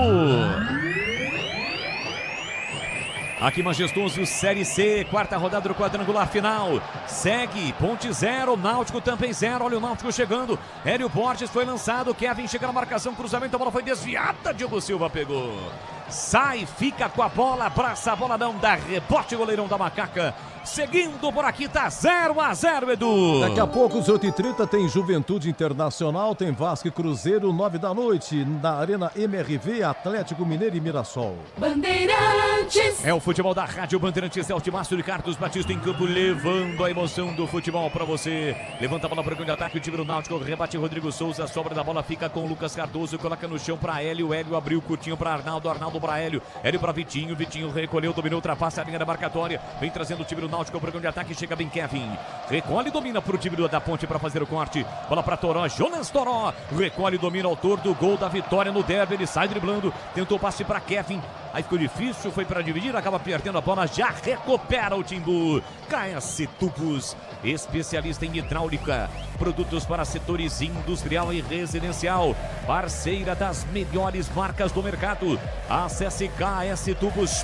Aqui Majestoso, Série C, quarta rodada do quadrangular final. Segue, Ponte 0, Náutico também 0. Olha o Náutico chegando. Hélio Borges foi lançado. Kevin chega na marcação, cruzamento, a bola foi desviada. Diogo Silva pegou. Sai, fica com a bola, abraça a bola, não dá rebote, goleirão da Macaca. Seguindo por aqui, tá 0-0, Edu. Daqui a pouco, às 8h30, tem Juventude Internacional, tem Vasco e Cruzeiro, 9 da noite, na Arena MRV, Atlético Mineiro e Mirassol. Bandeirantes. É o futebol da Rádio Bandeirantes, é o Timácio de Carlos Batista em campo, levando a emoção do futebol pra você. Levanta a bola para o grande ataque, o time do Náutico, rebate Rodrigo Souza, sobra da bola, fica com o Lucas Cardoso, coloca no chão pra Hélio, Hélio abriu curtinho pra Arnaldo, Arnaldo pra Hélio, Hélio pra Vitinho, Vitinho recolheu, dominou, ultrapassa a linha da marcatória, vem trazendo o time do Náutico para o grande ataque, chega bem Kevin, recolhe e domina pro time da Ponte para fazer o corte, bola pra Toró, Jonas Toró, recolhe e domina, autor do gol da vitória no derby, ele sai driblando, tentou passe pra Kevin, aí ficou difícil, foi para dividir, acaba perdendo a bola, já recupera o Timbu. KS Tubos, especialista em hidráulica, produtos para setores industrial e residencial, parceira das melhores marcas do mercado. Acesse kstubos.com.br,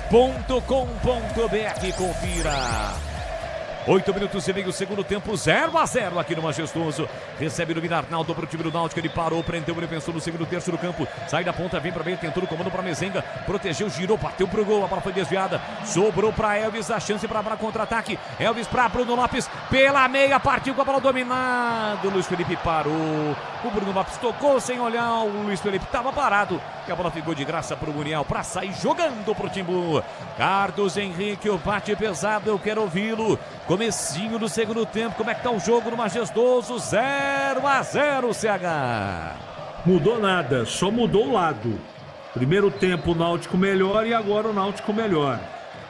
confira. 8 minutos e meio, segundo tempo, 0-0 aqui no Majestoso. Recebe no Arnaldo para o time do Náutico. Ele parou, prendeu, ele pensou no segundo terço do campo. Sai da ponta, vem para meio, tentou no comando para Mezenga. Protegeu, girou, bateu pro gol. A bola foi desviada. Sobrou para Elvis, a chance para contra-ataque. Elvis para Bruno Lopes, pela meia, partiu com a bola dominada. O Luiz Felipe parou. O Bruno Lopes tocou sem olhar. O Luiz Felipe estava parado. E a bola ficou de graça para o Muriel para sair jogando pro Timbu. Carlos Henrique, o bate pesado, eu quero ouvi-lo. Comecinho do segundo tempo, como é que tá o jogo no Majestoso? 0-0, CH. Mudou nada, só mudou o lado. Primeiro tempo o Náutico melhor e agora o Náutico melhor.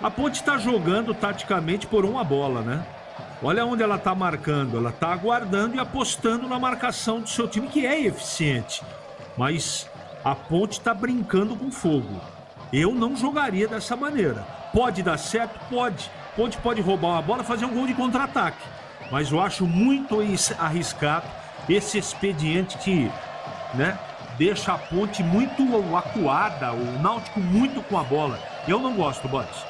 A Ponte tá jogando taticamente por uma bola, né? Olha onde ela tá marcando, ela tá aguardando e apostando na marcação do seu time, que é eficiente. Mas a Ponte tá brincando com fogo. Eu não jogaria dessa maneira. Pode dar certo? Pode. Ponte pode roubar uma bola e fazer um gol de contra-ataque. Mas eu acho muito arriscado esse expediente que, né, deixa a Ponte muito acuada, o Náutico muito com a bola. Eu não gosto, Botes.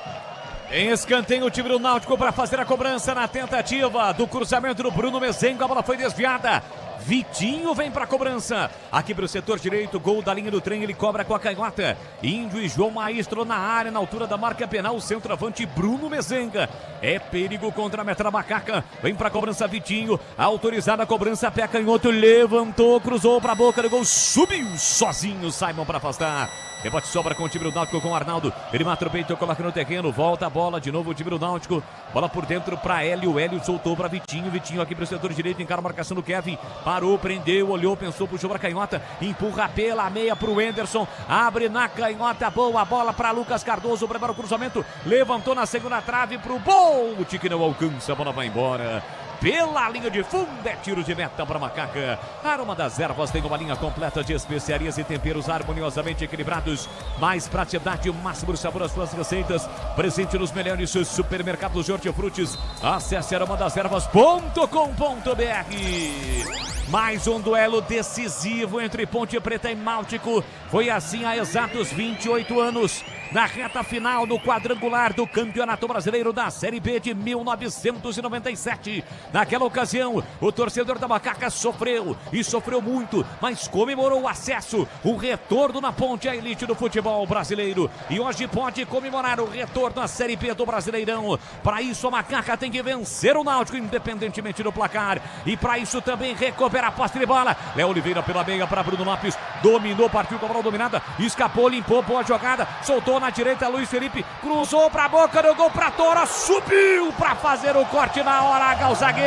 Em escanteio o time do Náutico para fazer a cobrança na tentativa do cruzamento do Bruno Mezenga. A bola foi desviada. Vitinho vem pra cobrança. Aqui pro setor direito, gol da linha do trem, ele cobra com a canhota. Índio e João Maestro na área, na altura da marca penal, o centroavante Bruno Mezenga. É perigo contra a meta da Macaca. Vem pra cobrança Vitinho, autorizada a cobrança, pé canhoto, levantou, cruzou pra boca do gol, subiu sozinho, Simon pra afastar. Rebote sobra com o time do Náutico, com o Arnaldo. Ele mata o peito, coloca no terreno, volta a bola, de novo o time do Náutico. Bola por dentro para Hélio, Hélio soltou para Vitinho. Vitinho aqui para o setor direito, encara a marcação do Kevin. Parou, prendeu, olhou, pensou, puxou para a canhota. Empurra pela meia para o Anderson. Abre na canhota, boa bola para Lucas Cardoso. Prepara o cruzamento, levantou na segunda trave para o Bolt, que não alcança, a bola vai embora. Pela linha de fundo, é tiro de meta para Macaca. Aroma das Ervas tem uma linha completa de especiarias e temperos harmoniosamente equilibrados. Mais praticidade, o máximo de sabor às suas receitas. Presente nos melhores supermercados de hortifrutis. Acesse aromadas-ervas.com.br. Mais um duelo decisivo entre Ponte Preta e Náutico. Foi assim há exatos 28 anos. Na reta final do quadrangular do Campeonato Brasileiro da Série B de 1997. Naquela ocasião, o torcedor da Macaca sofreu, e sofreu muito, mas comemorou o acesso, o retorno na Ponte à elite do futebol brasileiro. E hoje pode comemorar o retorno à Série B do Brasileirão. Para isso, a Macaca tem que vencer o Náutico, independentemente do placar. E para isso também recuperar a posse de bola. Léo Oliveira pela meia para Bruno Lopes. Dominou, partiu com a bola dominada. Escapou, limpou, boa jogada. Soltou na direita, Luiz Felipe. Cruzou para a boca do gol para Toro. Subiu para fazer o corte na hora, o zagueiro.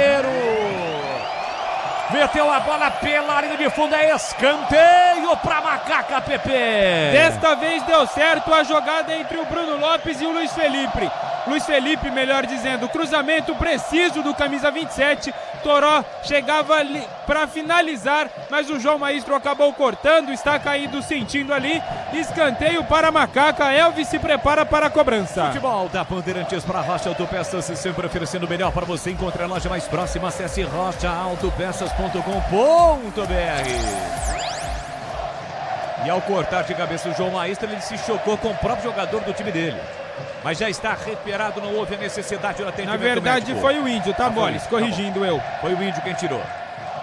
Meteu a bola pela linha de fundo, é escanteio para Macaca, Pepe. Desta vez deu certo a jogada entre o Bruno Lopes e o Luiz Felipe. Luiz Felipe, melhor dizendo, cruzamento preciso do camisa 27. Toró chegava ali para finalizar, mas o João Maestro acabou cortando, está caído, sentindo ali. Escanteio para a Macaca. Elvis se prepara para a cobrança. Futebol da Bandeirantes para Rocha Autopeças, sempre oferecendo o melhor para você. Encontre a loja mais próxima, acesse rochaautopeças.com.br. E ao cortar de cabeça o João Maestro, ele se chocou com o próprio jogador do time dele. Mas já está recuperado, não houve a necessidade de atendimento. Na verdade médico. Foi o Índio, tá, Boris? Corrigindo tá eu. Foi o Índio quem tirou.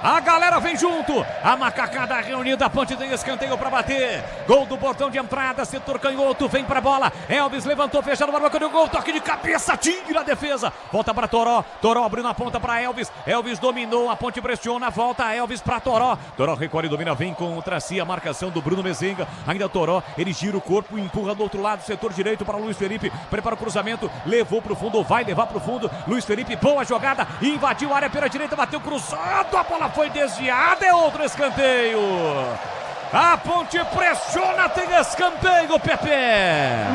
A galera vem junto, a macacada reunida, a Ponte tem escanteio para bater. Gol do portão de entrada, setor canhoto, vem para a bola. Elvis levantou, fechando a boca do gol, toque de cabeça, tira a defesa. Volta para Toró, Toró abriu na ponta para Elvis. Elvis dominou, a Ponte pressiona, volta Elvis para Toró. Toró recolhe, domina, vem contra si a marcação do Bruno Mezenga. Ainda Toró, ele gira o corpo, empurra do outro lado, setor direito para Luiz Felipe. Prepara o cruzamento, levou para o fundo, vai levar para o fundo. Luiz Felipe, boa jogada, invadiu a área pela direita, bateu cruzado, a bola foi desviada, é outro escanteio. A Ponte pressiona, tem escanteio, Pepe.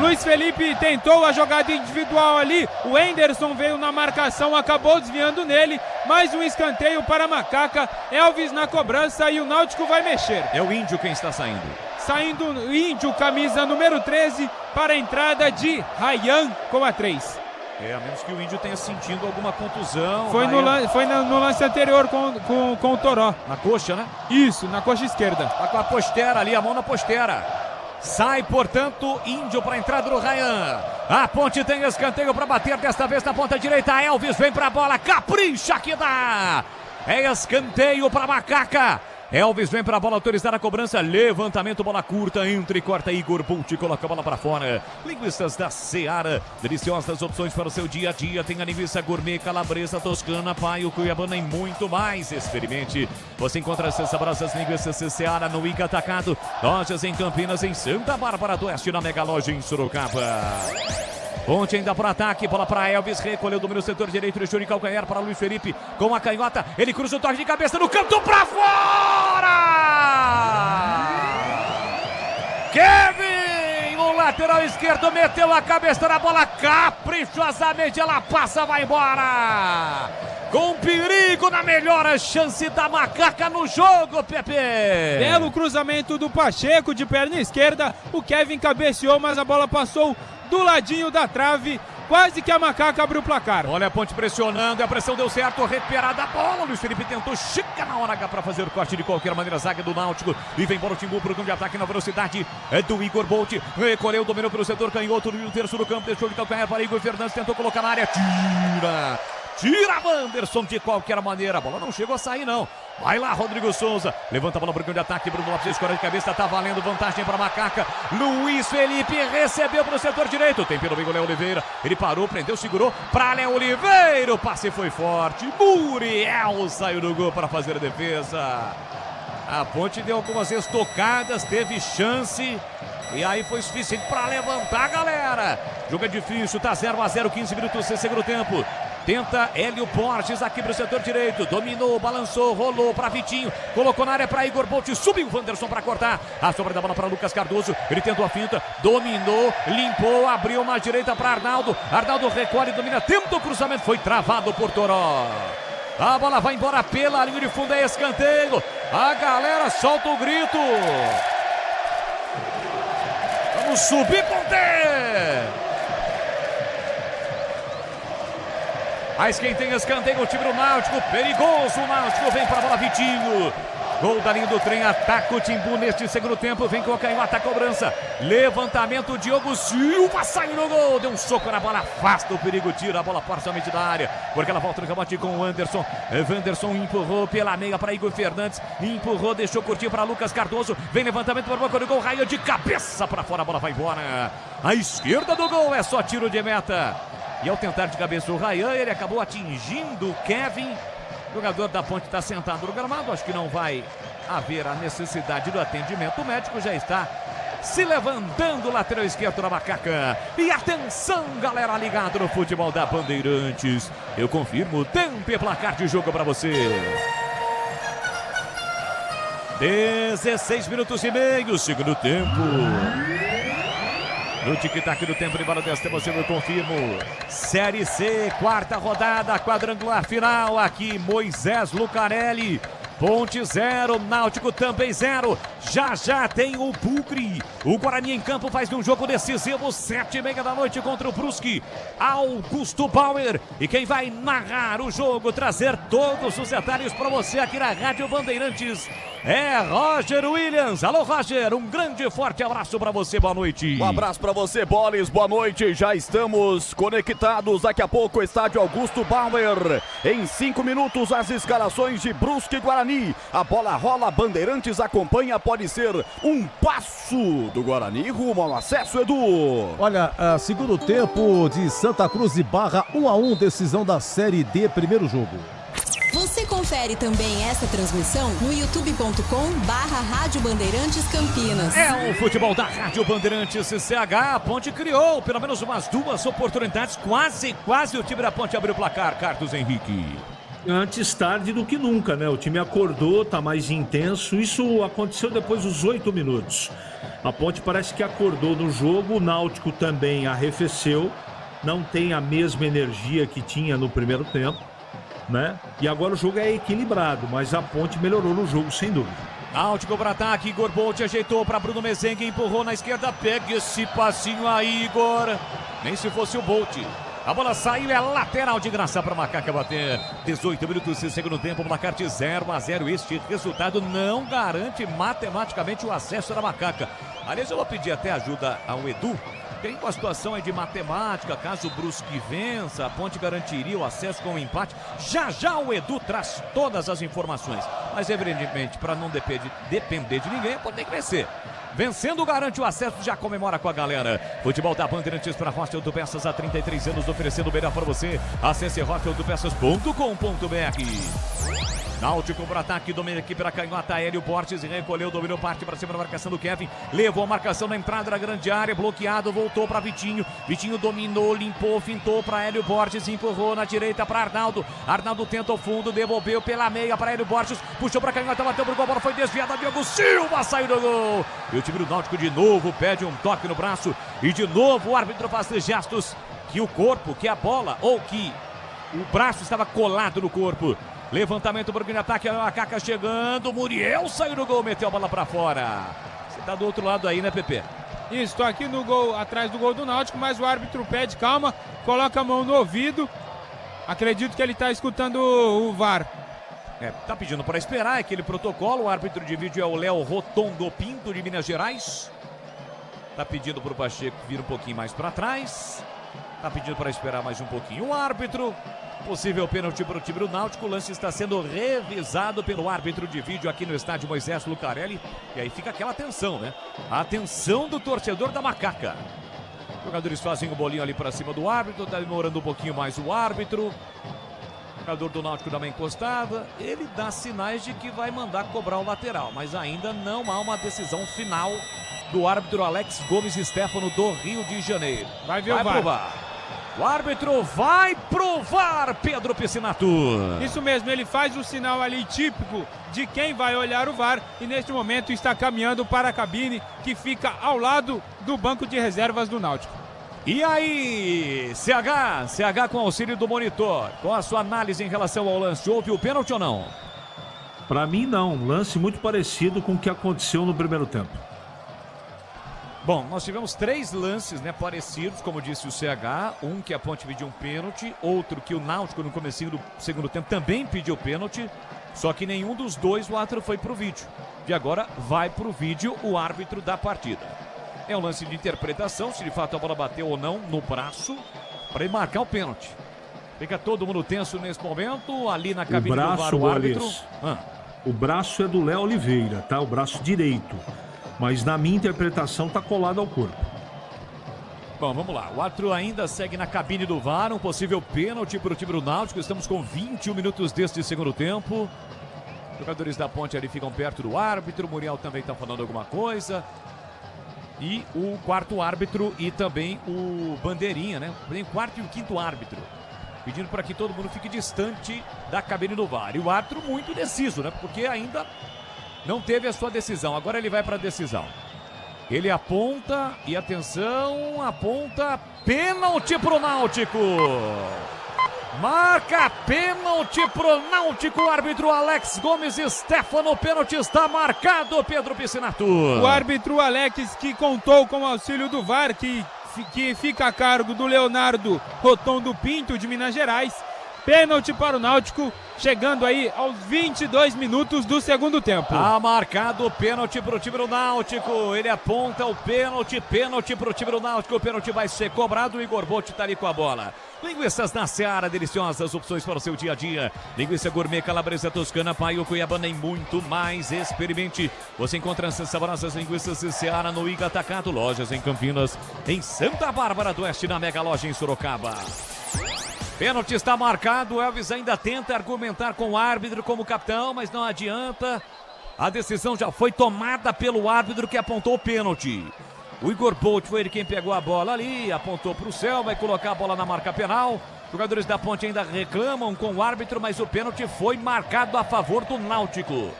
Luiz Felipe tentou a jogada individual ali, o Anderson veio na marcação, acabou desviando nele. Mais um escanteio para a Macaca. Elvis na cobrança e o Náutico vai mexer. É o Índio quem está saindo. Saindo o Índio, camisa número 13, para a entrada de Ryan com a 3. A menos que o Índio tenha sentido alguma contusão. Foi no lance anterior com o Toró. Na coxa, né? Isso, na coxa esquerda. Tá com a postera ali, a mão na postera. Sai, portanto, Índio para a entrada do Ryan. A Ponte tem escanteio para bater, desta vez na ponta direita. Elvis vem para a bola, capricha que dá. É escanteio para Macaca. Elvis vem para a bola, autorizada a cobrança, levantamento, bola curta, entra e corta, Igor Bolt coloca a bola para fora. Linguiças da Seara, deliciosas opções para o seu dia a dia, tem a linguiça gourmet, calabresa, toscana, paio, cuiabana e muito mais. Experimente, você encontra essas saborosas linguiças Seara no Ica Atacado, lojas em Campinas, em Santa Bárbara do Oeste, na Mega Loja em Sorocaba. Ponte ainda para ataque, bola para Elvis, recolheu do meio setor direito, deixou de calcanhar para Luiz Felipe, com a canhota, ele cruza o toque de cabeça no canto para fora! Kevin, o lateral esquerdo, meteu a cabeça na bola, caprichosamente ela passa, vai embora! Com perigo na melhor chance da Macaca no jogo, Pepe! Belo cruzamento do Pacheco de perna esquerda, o Kevin cabeceou, mas a bola passou do ladinho da trave, quase que a Macaca abriu o placar. Olha a Ponte pressionando, a pressão deu certo, recuperada a bola, Luiz Felipe tentou, chega na hora H para fazer o corte de qualquer maneira, zaga do Náutico, e vem para o Timbu para o campo de ataque na velocidade, é do Igor Bolt, recolheu, dominou pelo setor canhoto, no terço do campo, deixou de calcanhar para Igor Fernandes, tentou colocar na área, tira, Tira Wanderson de qualquer maneira. A bola não chegou a sair, não. Vai lá, Rodrigo Souza. Levanta a bola para o campo de ataque. Bruno Lopes escora de cabeça. Tá valendo vantagem para Macaca. Luiz Felipe recebeu para o setor direito. Tem pelo meio o Léo Oliveira. Ele parou, prendeu, segurou para Léo Oliveira. O passe foi forte. Muriel saiu do gol para fazer a defesa. A Ponte deu algumas estocadas, teve chance. E aí foi suficiente para levantar, galera. Jogo é difícil, tá 0-0, 15 minutos sem segundo tempo. Tenta Hélio Borges aqui pro setor direito. Dominou, balançou, rolou para Vitinho. Colocou na área para Igor Bolt. Subiu o Wanderson para cortar. A sobra da bola para Lucas Cardoso. Ele tentou a finta, dominou, limpou, abriu uma direita para Arnaldo. Arnaldo recolhe, domina, tenta o cruzamento. Foi travado por Toró. A bola vai embora pela linha de fundo, é escanteio. A galera solta o grito. Vamos subir com D. Mas quem tem escanteio, o time do Náutico. Perigoso, o Náutico vem para a bola, Vitinho. Gol da linha do trem, ataca o Timbu neste segundo tempo. Vem com o canhão, ataca a cobrança. Levantamento, Diogo Silva saiu no gol. Deu um soco na bola, afasta o perigo, tira a bola parcialmente da área. Porque ela volta no rebote com o Anderson. Wanderson empurrou pela meia para Igor Fernandes. Empurrou, deixou curtir para Lucas Cardoso. Vem levantamento para o banco do gol. Raia de cabeça para fora, a bola vai embora. À esquerda do gol, é só tiro de meta. E ao tentar de cabeça o Rayan, ele acabou atingindo o Kevin. O jogador da Ponte está sentado no gramado. Acho que não vai haver a necessidade do atendimento médico. Já está se levantando o lateral esquerdo da Macaca. E atenção, galera, ligado no futebol da Bandeirantes. Eu confirmo, tempo e placar de jogo para você. 16 minutos e meio, segundo tempo. No tic-tac do tempo de bola desta, você eu confirmo. Série C, quarta rodada, quadrangular final. Aqui, Moisés Lucarelli. Ponte 0, Náutico também 0. Já tem o Bugre. O Guarani em campo faz um jogo decisivo, 7h30 da noite contra o Brusque. Augusto Bauer. E quem vai narrar o jogo, trazer todos os detalhes para você aqui na Rádio Bandeirantes, é Roger Williams. Alô, Roger, um grande e forte abraço para você, boa noite. Um abraço para você, Bolis, boa noite. Já estamos conectados. Daqui a pouco, estádio Augusto Bauer. Em 5 minutos, as escalações de Brusque e Guarani. A bola rola, Bandeirantes acompanha, pode ser um passo do Guarani rumo ao acesso, Edu. Olha, segundo tempo de Santa Cruz e Barra, 1-1, decisão da Série D, primeiro jogo. Você confere também essa transmissão no youtube.com/Rádio Bandeirantes Campinas. É o futebol da Rádio Bandeirantes CH. A Ponte criou pelo menos umas 2 oportunidades. Quase o time da Ponte abriu o placar, Carlos Henrique. Antes tarde do que nunca, né? O time acordou, tá mais intenso. Isso aconteceu depois dos 8 minutos. A Ponte parece que acordou no jogo. O Náutico também arrefeceu. Não tem a mesma energia que tinha no primeiro tempo, né? E agora o jogo é equilibrado, mas a Ponte melhorou no jogo, sem dúvida. Náutico para ataque, Igor Bolt ajeitou para Bruno Mezengue, empurrou na esquerda, pega esse passinho aí, Igor. Nem se fosse o Bolt. A bola saiu, é lateral de graça para o Macaca bater. 18 minutos e segundo tempo, placar de 0-0. Este resultado não garante matematicamente o acesso da Macaca. Aliás, eu vou pedir até ajuda ao Edu. Tem uma situação aí de matemática, caso o Brusque vença, a Ponte garantiria o acesso com o empate. Já o Edu traz todas as informações. Mas, evidentemente, para não depender de ninguém, pode ter que vencer. Vencendo garante o acesso, já comemora com a galera. Futebol da Bandeirantes para Rocha Autopeças há 33 anos, oferecendo o melhor para você. Acesse rochaautopeças.com.br. Náutico para ataque, domina aqui pela canhota, Hélio Borges recolheu, dominou, parte para cima da marcação do Kevin, levou a marcação na entrada da grande área, bloqueado, voltou para Vitinho, Vitinho dominou, limpou, fintou para Hélio Borges, empurrou na direita para Arnaldo, Arnaldo tenta o fundo, devolveu pela meia para Hélio Borges, puxou para a canhota, bateu pro gol, a bola foi desviada, Diogo Silva saiu do gol, e o time do Náutico de novo pede um toque no braço, e de novo o árbitro faz gestos que o corpo, que a bola, ou que o braço estava colado no corpo. Levantamento para o grande ataque, a Macaca chegando, Muriel saiu do gol, meteu a bola para fora. Você tá do outro lado aí, né, Pepe? Isso, estou aqui no gol, atrás do gol do Náutico, mas o árbitro pede calma, coloca a mão no ouvido. Acredito que ele está escutando o VAR. Tá pedindo para esperar aquele protocolo. O árbitro de vídeo é o Léo Rotondo Pinto, de Minas Gerais. Tá pedindo para o Pacheco vir um pouquinho mais para trás. Tá pedindo para esperar mais um pouquinho. O árbitro possível pênalti para o time do Náutico. O lance está sendo revisado pelo árbitro de vídeo aqui no estádio Moisés Lucarelli. E aí fica aquela tensão, né? A atenção do torcedor da Macaca. Os jogadores fazem o bolinho ali para cima do árbitro. Está demorando um pouquinho mais o árbitro. O jogador do Náutico dá uma encostada. Ele dá sinais de que vai mandar cobrar o lateral. Mas ainda não há uma decisão final do árbitro Alex Gomes Stefano do Rio de Janeiro. Vai ver o VAR. Provar. O árbitro vai provar, Pedro Piscinato. Isso mesmo, ele faz o sinal ali típico de quem vai olhar o VAR e neste momento está caminhando para a cabine que fica ao lado do banco de reservas do Náutico. E aí, CH com auxílio do monitor, com a sua análise em relação ao lance, houve o pênalti ou não? Para mim não, um lance muito parecido com o que aconteceu no primeiro tempo. Bom, nós tivemos 3 lances, né, parecidos, como disse o CH. Um que a Ponte pediu um pênalti, outro que o Náutico no comecinho do segundo tempo também pediu pênalti. Só que nenhum dos dois o árbitro foi pro vídeo. E agora vai pro vídeo o árbitro da partida. É um lance de interpretação, se de fato a bola bateu ou não no braço, para ele marcar o pênalti. Fica todo mundo tenso nesse momento, ali na cabine do VAR o árbitro. O braço é do Léo Oliveira, tá? O braço direito. Mas na minha interpretação tá colado ao corpo. Bom, vamos lá. O árbitro ainda segue na cabine do VAR. Um possível pênalti para o time do Náutico. Estamos com 21 minutos deste segundo tempo. Os jogadores da Ponte ali ficam perto do árbitro. O Muriel também está falando alguma coisa. E o quarto árbitro e também o Bandeirinha, né? Tem o quarto e o quinto árbitro. Pedindo para que todo mundo fique distante da cabine do VAR. E o árbitro muito indeciso, né? Porque ainda não teve a sua decisão, agora ele vai para a decisão. Ele aponta, e atenção, aponta, pênalti pro Náutico. Marca pênalti pro Náutico, o árbitro Alex Gomes Stefano, o pênalti está marcado, Pedro Piscinato. O árbitro Alex, que contou com o auxílio do VAR, que fica a cargo do Leonardo Rotondo Pinto, de Minas Gerais. Pênalti para o Náutico, chegando aí aos 22 minutos do segundo tempo. Tá marcado o pênalti para o time do Náutico. Ele aponta o pênalti para o time do Náutico. O pênalti vai ser cobrado. O Igor Botti está ali com a bola. Linguiças na Seara, deliciosas opções para o seu dia a dia. Linguiça gourmet, calabresa toscana, paio, cuiabana e muito mais. Experimente. Você encontra essas saborosas linguiças de Seara no Iga Atacado. Lojas em Campinas, em Santa Bárbara do Oeste, na Mega Loja em Sorocaba. Pênalti está marcado, Elvis ainda tenta argumentar com o árbitro como capitão, mas não adianta. A decisão já foi tomada pelo árbitro que apontou o pênalti. O Igor Bolt foi ele quem pegou a bola ali, apontou para o céu, vai colocar a bola na marca penal. Jogadores da Ponte ainda reclamam com o árbitro, mas o pênalti foi marcado a favor do Náutico.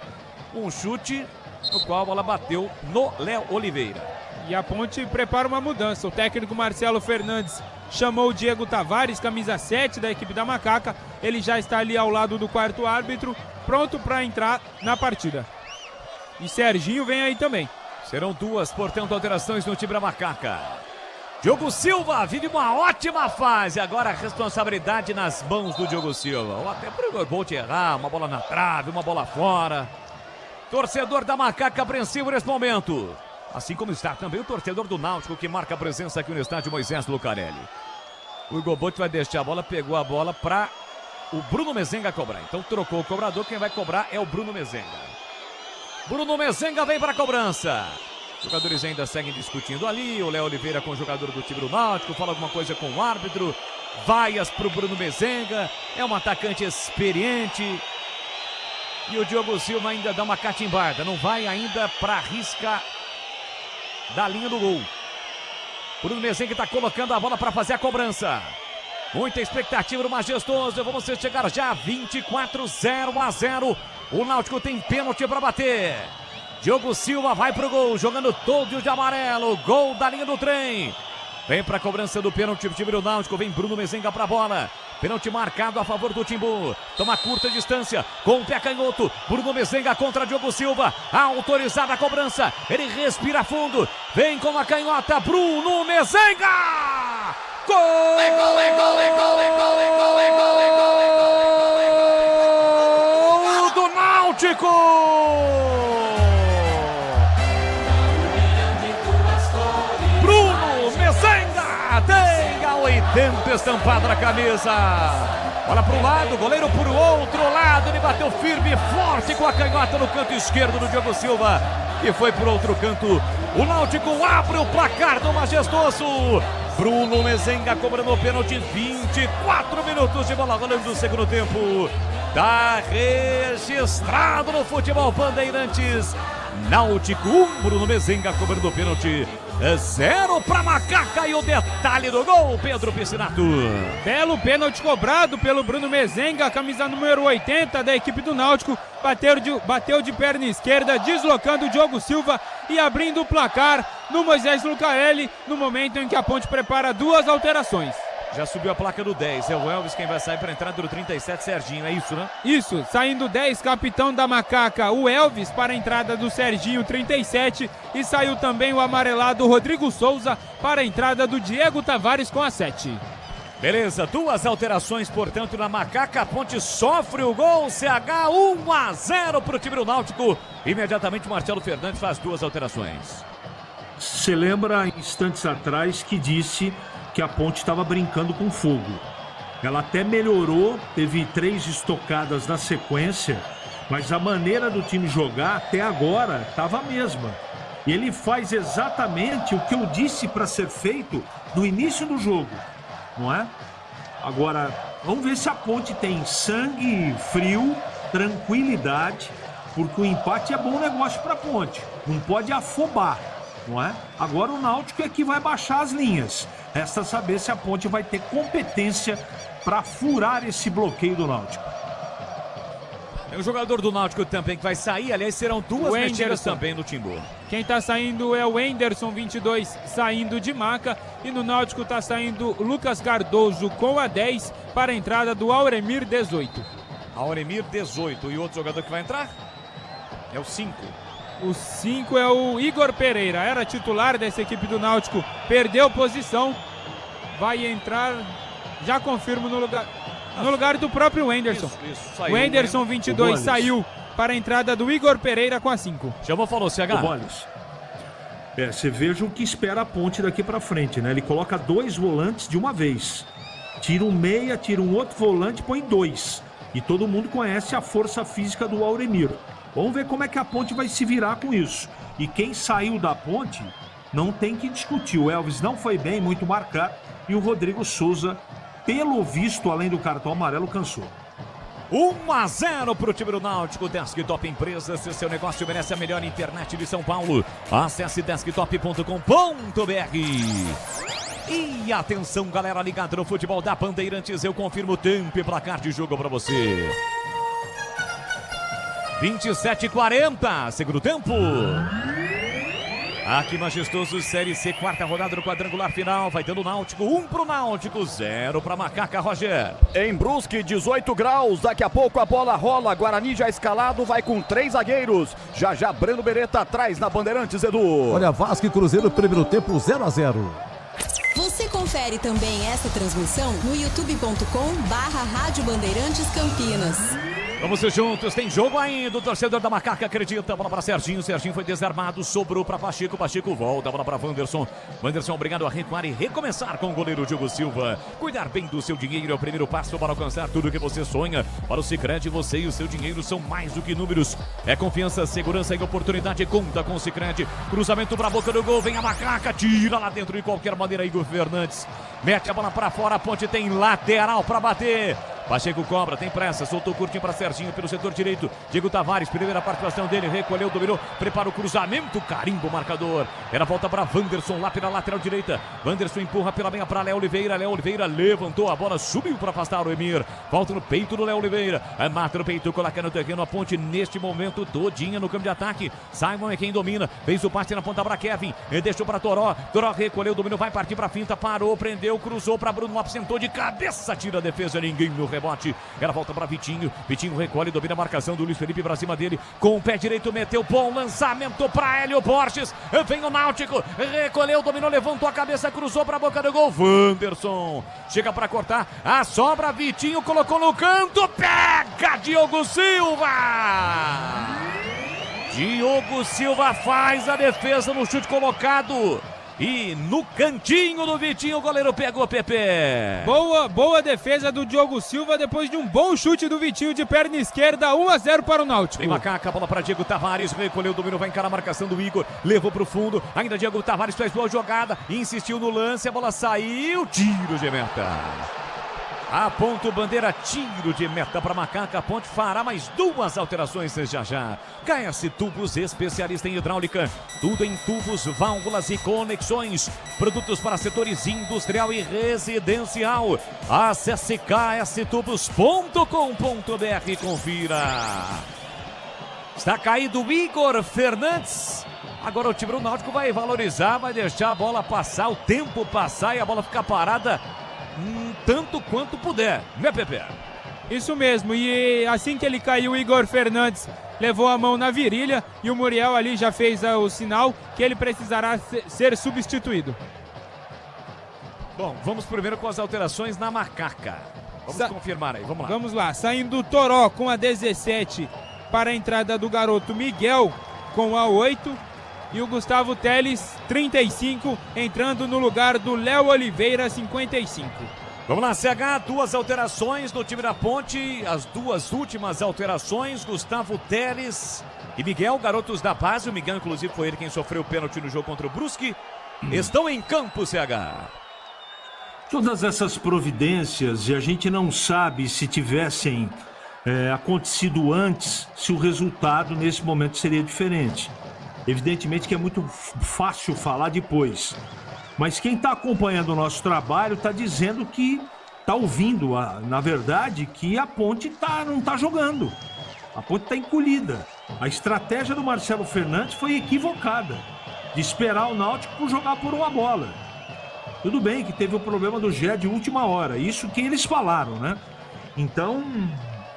Um chute no qual a bola bateu no Léo Oliveira. E a Ponte prepara uma mudança. O técnico Marcelo Fernandes chamou o Diego Tavares, camisa 7 da equipe da Macaca. Ele já está ali ao lado do quarto árbitro, pronto para entrar na partida. E Serginho vem aí também. Serão 2, portanto, alterações no time da Macaca. Diogo Silva vive uma ótima fase. Agora a responsabilidade nas mãos do Diogo Silva. Ou até para o Igor Bolt errar, uma bola na trave, uma bola fora. Torcedor da Macaca apreensivo nesse momento. Assim como está também o torcedor do Náutico, que marca a presença aqui no estádio Moisés Lucarelli. O Igor Botti vai deixar a bola, pegou a bola para o Bruno Mezenga cobrar. Então trocou o cobrador, quem vai cobrar é o Bruno Mezenga. Bruno Mezenga vem para a cobrança. Os jogadores ainda seguem discutindo ali. O Léo Oliveira com o jogador do time do Náutico, fala alguma coisa com o árbitro. Vaias para o Bruno Mezenga, é um atacante experiente. E o Diogo Silva ainda dá uma catimbada, não vai ainda para a risca da linha do gol. Bruno Mezenga está colocando a bola para fazer a cobrança. Muita expectativa no Majestoso. Vamos chegar já 24-0-0. O Náutico tem pênalti para bater. Diogo Silva vai pro gol, jogando todo de amarelo. Gol da linha do trem. Vem para a cobrança do pênalti, o time do Náutico. Vem Bruno Mezenga para a bola. Pênalti marcado a favor do Timbu. Toma curta distância com o pé canhoto. Bruno Mezenga contra Diogo Silva. Autorizada a cobrança. Ele respira fundo. Vem com a canhota. Bruno Mezenga. Gol! É gol, é gol, é gol, é gol, é gol, é gol, é gol, é gol, é gol do Náutico! Bruno Mezenga tem a 80 estampada na camisa. Bola pro lado, goleiro por outro lado, ele bateu firme e forte com a canhota no canto esquerdo do Diogo Silva, que foi por outro canto. O Náutico abre o placar do Majestoso. Bruno Mezenga cobrando o pênalti, 24 minutos de bola rolando no segundo tempo. Tá registrado no futebol Bandeirantes. Náutico 1, Bruno Mezenga cobrando o pênalti. 0 para Macaca e o detalhe do gol, Pedro Piscinato. Belo pênalti cobrado pelo Bruno Mezenga, camisa número 80 da equipe do Náutico. Bateu de perna esquerda, deslocando o Diogo Silva e abrindo o placar no Moisés Lucarelli, no momento em que a Ponte prepara 2 alterações. Já subiu a placa do 10, é o Elvis quem vai sair para a entrada do 37, Serginho, é isso, né? Isso, saindo 10, capitão da Macaca, o Elvis, para a entrada do Serginho, 37, e saiu também o amarelado Rodrigo Souza para a entrada do Diego Tavares com a 7. Beleza, 2 alterações, portanto, na Macaca. A Ponte sofre o gol, CH 1-0 para o time do Náutico. Imediatamente o Marcelo Fernandes faz 2 alterações. Você lembra, instantes atrás, que disse que a Ponte estava brincando com fogo. Ela até melhorou, teve 3 estocadas na sequência, mas a maneira do time jogar até agora estava a mesma. E ele faz exatamente o que eu disse para ser feito no início do jogo, não é? Agora, vamos ver se a Ponte tem sangue frio, tranquilidade, porque o empate é bom negócio para a Ponte. Não pode afobar, não é? Agora o Náutico é que vai baixar as linhas. Resta saber se a Ponte vai ter competência para furar esse bloqueio do Náutico. Tem um jogador do Náutico também que vai sair, aliás, serão 2 mexidas também no Timbu. Quem está saindo é o Enderson, 22, saindo de Maca. E no Náutico está saindo Lucas Cardoso com a 10 para a entrada do Auremir, 18. Auremir, 18. E outro jogador que vai entrar? É o 5. O 5 é o Igor Pereira, era titular dessa equipe do Náutico, perdeu posição, vai entrar, já confirmo, no lugar do próprio Enderson. Isso, o Enderson, 22, saiu para a entrada do Igor Pereira com a 5. Chamou, falou, CH. Você veja o que espera a Ponte daqui para frente, né? Ele coloca 2 volantes de uma vez, tira um meia, tira um outro volante, põe 2. E todo mundo conhece a força física do Auremir. Vamos ver como é que a Ponte vai se virar com isso. E quem saiu da Ponte não tem que discutir. O Elvis não foi bem, muito marcado. E o Rodrigo Souza, pelo visto, além do cartão amarelo, cansou. 1-0 para o time do Náutico. Desktop Empresas, se seu negócio merece a melhor internet de São Paulo, acesse desktop.com.br. E atenção, galera ligada no futebol da Bandeirantes, eu confirmo o tempo e placar de jogo para você. 27:40, segundo tempo. Aqui Majestoso, Série C, 4ª rodada do quadrangular final. Vai dando Náutico, 1 pro Náutico, 0 pra Macaca, Roger. Em Brusque, 18 graus. Daqui a pouco a bola rola. Guarani já escalado, vai com 3 zagueiros. Já Breno Beretta atrás na Bandeirantes, Edu. Olha, Vasco e Cruzeiro, primeiro tempo 0-0. Você confere também essa transmissão no youtube.com/Rádio Bandeirantes Campinas. Vamos juntos, tem jogo ainda, o torcedor da Macaca acredita, bola para Serginho, Serginho foi desarmado, sobrou para Pacheco, Pacheco volta, bola para Wanderson, Wanderson obrigado a recuar e recomeçar com o goleiro Diogo Silva. Cuidar bem do seu dinheiro é o primeiro passo para alcançar tudo que você sonha. Para o Sicredi, você e o seu dinheiro são mais do que números, é confiança, segurança e oportunidade, conta com o Sicredi. Cruzamento para a boca do gol, vem a Macaca, tira lá dentro de qualquer maneira, Igor Fernandes mete a bola para fora, a Ponte tem lateral para bater. Pacheco cobra, tem pressa, soltou curtinho para Serginho pelo setor direito. Diego Tavares, primeira participação dele, recolheu, dominou, prepara o cruzamento, carimbo o marcador. Era volta para Wanderson lá pela lateral direita. Wanderson empurra pela meia para Léo Oliveira. Léo Oliveira levantou a bola, subiu para afastar o Emir. Volta no peito do Léo Oliveira. Mata no peito, coloca no terreno a Ponte neste momento todinha no campo de ataque. Simon é quem domina, fez o passe na ponta para Kevin, deixou para Toró. Toró recolheu, dominou, vai partir para finta, parou, prendeu, cruzou para Bruno Lopes, sentou de cabeça, tira a defesa, ninguém no rebote. Ela volta para Vitinho. Vitinho recolhe, domina a marcação do Luiz Felipe para cima dele. Com o pé direito, meteu bom lançamento para Hélio Borges. Vem o Náutico, recolheu, dominou, levantou a cabeça, cruzou para a boca do gol. Wanderson chega para cortar. A sobra, Vitinho colocou no canto. Pega Diogo Silva. Diogo Silva faz a defesa no chute colocado E no cantinho do Vitinho, o goleiro pegou, Pepe. Boa defesa do Diogo Silva depois de um bom chute do Vitinho de perna esquerda. 1-0 para o Náutico. Tem Macaca, bola para Diego Tavares, recolheu o domínio, vai encarar a marcação do Igor, levou para o fundo, ainda Diego Tavares fez boa jogada, insistiu no lance, a bola saiu, tiro de meta. Aponta o bandeira, tiro de meta para Macaca. A Ponte fará mais 2 alterações já. KS Tubos, especialista em hidráulica. Tudo em tubos, válvulas e conexões. Produtos para setores industrial e residencial. Acesse kstubos.com.br e confira. Está caído o Igor Fernandes. Agora o time do Náutico vai valorizar, vai deixar a bola passar, o tempo passar e a bola ficar parada tanto quanto puder, né, Pepe? Isso mesmo, e assim que ele caiu, o Igor Fernandes levou a mão na virilha e o Muriel ali já fez o sinal que ele precisará ser substituído. Bom, vamos primeiro com as alterações na Macaca. Vamos confirmar aí, vamos lá. Vamos lá, saindo o Toró com a 17 para a entrada do garoto Miguel com a 8. E o Gustavo Teles, 35, entrando no lugar do Léo Oliveira, 55. Vamos lá, CH, 2 alterações no time da Ponte. As 2 últimas alterações, Gustavo Teles e Miguel, garotos da base. O Miguel, inclusive, foi ele quem sofreu o pênalti no jogo contra o Brusque. Estão em campo, CH. Todas essas providências, e a gente não sabe se tivessem acontecido antes, se o resultado nesse momento seria diferente. Evidentemente que é muito fácil falar depois. Mas quem está acompanhando o nosso trabalho está dizendo que está ouvindo, na verdade, que a Ponte não está jogando. A Ponte está encolhida. A estratégia do Marcelo Fernandes foi equivocada, de esperar o Náutico por jogar por uma bola. Tudo bem que teve o problema do Gé de última hora, isso que eles falaram, né? Então,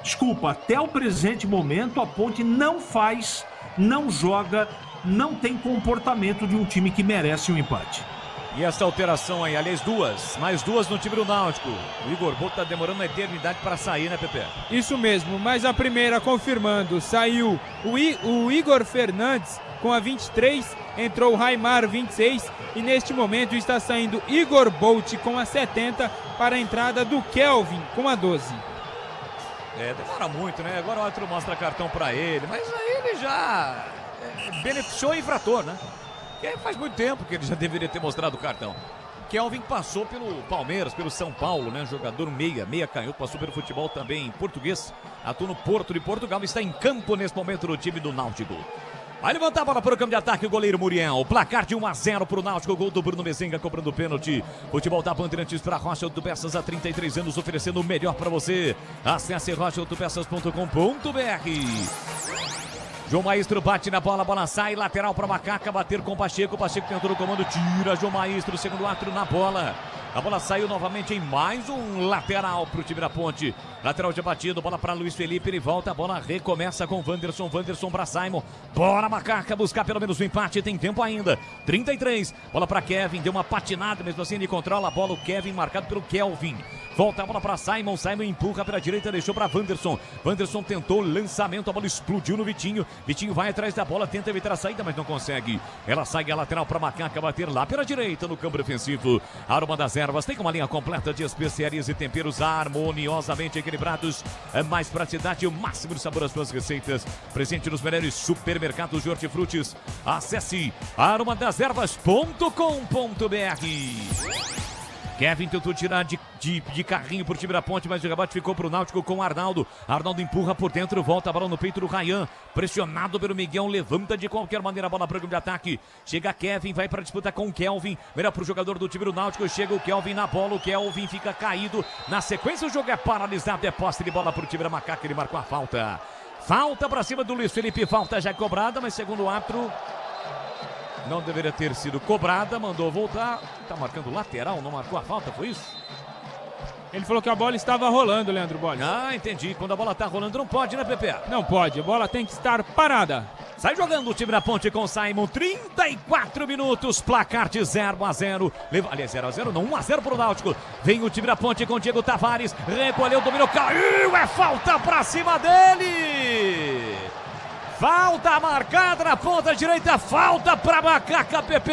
desculpa, até o presente momento a Ponte não faz, não joga, não tem comportamento de um time que merece um empate. E essa alteração aí, aliás, mais 2 no time do Náutico. O Igor Boto tá demorando uma eternidade para sair, né, Pepe? Isso mesmo, mas a primeira confirmando, saiu o Igor Fernandes com a 23, entrou o Raimar 26 e neste momento está saindo Igor Bolt com a 70 para a entrada do Kelvin com a 12. Demora muito, né? Agora o árbitro mostra cartão para ele, mas aí ele já beneficiou o infrator, né? Porque faz muito tempo que ele já deveria ter mostrado o cartão. Kelvin passou pelo Palmeiras, pelo São Paulo, né? Jogador meia canhoto, passou pelo futebol também português, atuou no Porto de Portugal, está em campo nesse momento no time do Náutico. Vai levantar a bola para o campo de ataque o goleiro Muriel. Placar de 1-0 para o Náutico. Gol do Bruno Mezenga cobrando pênalti. Futebol da Bandeirantes para Rocha Autopeças há 33 anos, oferecendo o melhor para você. Acesse rochaautopeças.com.br. João Maestro bate na bola, a bola sai, lateral para Macaca, bater com o Pacheco tentou no comando, tira João Maestro, segundo árbitro na bola. A bola saiu novamente em mais um lateral para o time da Ponte. Lateral de batido, bola para Luiz Felipe, ele volta, a bola recomeça com Wanderson para Simon. Bora Macaca, buscar pelo menos o empate, tem tempo ainda. 33, bola para Kevin, deu uma patinada, mesmo assim ele controla a bola, o Kevin marcado pelo Kelvin. Volta a bola para Simon empurra pela direita, deixou para Wanderson tentou o lançamento, a bola explodiu no Vitinho vai atrás da bola, tenta evitar a saída, mas não consegue. Ela sai a lateral para Macaca bater lá pela direita no campo defensivo. Aroma das Ervas tem uma linha completa de especiarias e temperos harmoniosamente equilibrados. Mais praticidade e o máximo de sabor às suas receitas. Presente nos melhores supermercados de hortifrutis. Acesse aromadeservas.com.br. Kevin tentou tirar de carrinho por time da Ponte, mas o rebate ficou para o Náutico com o Arnaldo. Arnaldo empurra por dentro, volta a bola no peito do Ryan. Pressionado pelo Miguel, levanta de qualquer maneira a bola para o campo de ataque. Chega Kevin, vai para a disputa com o Kelvin. Melhor para o jogador do time do Náutico. Chega o Kelvin na bola, o Kelvin fica caído. Na sequência o jogo é paralisado, é posse de bola para o time da Macaca, ele marcou a falta. Falta para cima do Luiz Felipe, falta já cobrada, mas segundo o árbitro não deveria ter sido cobrada, mandou voltar. Tá marcando lateral, não marcou a falta, foi isso? Ele falou que a bola estava rolando, Leandro Borges. Ah, entendi. Quando a bola tá rolando não pode, né, Pepe? Não pode, a bola tem que estar parada. Sai jogando o time da Ponte com Simon, 34 minutos, placar de 0-0. Aliás, 0-0 não, 1-0 pro Náutico. Vem o time da Ponte com Diego Tavares, recolheu, dominou, caiu, é falta pra cima dele! Falta marcada na ponta direita, falta para Macaca, Pepe.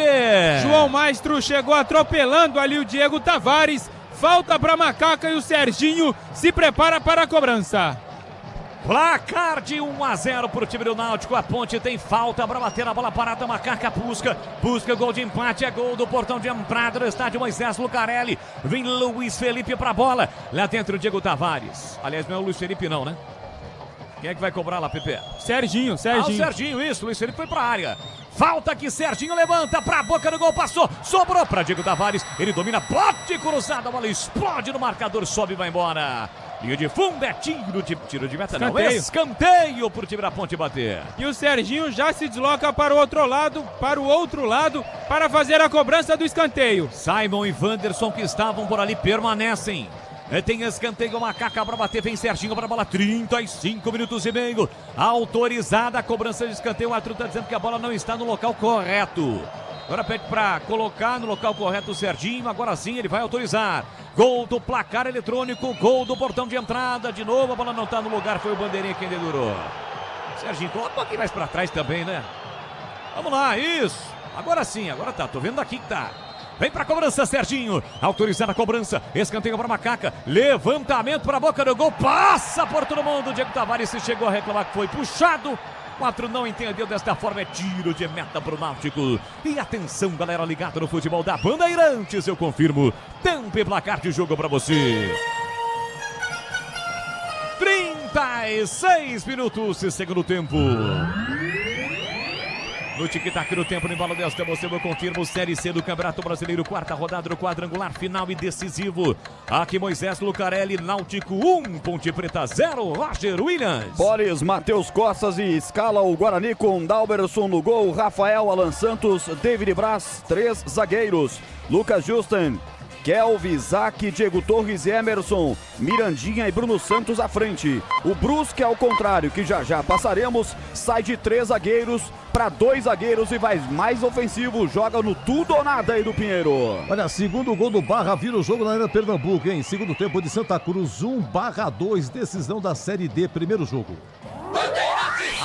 João Maestro chegou atropelando ali o Diego Tavares. Falta para Macaca e o Serginho se prepara para a cobrança. Placar de 1-0 para o time do Náutico. A Ponte tem falta para bater na bola parada. Macaca busca gol de empate. É gol do portão de entrada do estádio Moisés Lucarelli. Vem Luiz Felipe para a bola. Lá dentro o Diego Tavares. Aliás, não é o Luiz Felipe não, né? Quem é que vai cobrar lá, Pepe? Serginho. Ah, o Serginho, isso. Luiz Felipe foi para a área. Falta que Serginho levanta para a boca do gol, passou, sobrou para Diego Tavares. Ele domina, bote cruzado, a bola explode no marcador, sobe e vai embora. Linha de fundo é tiro de meta, escanteio. Não, escanteio pro time da Ponte bater. E o Serginho já se desloca para o outro lado, para fazer a cobrança do escanteio. Simon e Wanderson que estavam por ali permanecem. Tem escanteio, Macaca para bater, vem Serginho para a bola, 35 minutos e meio. Autorizada a cobrança de escanteio, o árbitro está dizendo que a bola não está no local correto. Agora pede para colocar no local correto o Serginho, agora sim ele vai autorizar. Gol do placar eletrônico, gol do portão de entrada, de novo a bola não está no lugar, foi o bandeirinha quem dedurou. Serginho, coloca um pouquinho mais para trás também, né? Vamos lá, isso. Agora sim, agora tá, tô vendo daqui que tá. Vem pra cobrança, Serginho. Autorizar a cobrança. Escanteio para Macaca. Levantamento para a boca do gol. Passa por todo mundo. Diego Tavares se chegou a reclamar que foi puxado. 4 não entendeu desta forma. É tiro de meta pro Náutico. E atenção, galera ligada no futebol da Bandeirantes. Eu confirmo. Tempo e placar de jogo para você. 36 minutos, segundo tempo. No tic-tac do tempo, no embalo desta emoção, eu confirmo, Série C do Campeonato Brasileiro, quarta rodada do quadrangular final e decisivo. Aqui Moisés Lucarelli, Náutico 1, Ponte Preta 0, Roger Williams. Boris, Matheus Costas e escala o Guarani com Dalberson no gol, Rafael, Alan Santos, David Braz, 3 zagueiros, Lucas Justen, Kelvin, Isaac, Diego Torres e Emerson, Mirandinha e Bruno Santos à frente. O Brusque, ao contrário, que já passaremos, sai de 3 zagueiros para 2 zagueiros e vai mais ofensivo, joga no tudo ou nada aí do Pinheiro. Olha, segundo gol do Barra vira o jogo na Arena Pernambuco, hein? Segundo tempo de Santa Cruz, 1/2, decisão da Série D, primeiro jogo.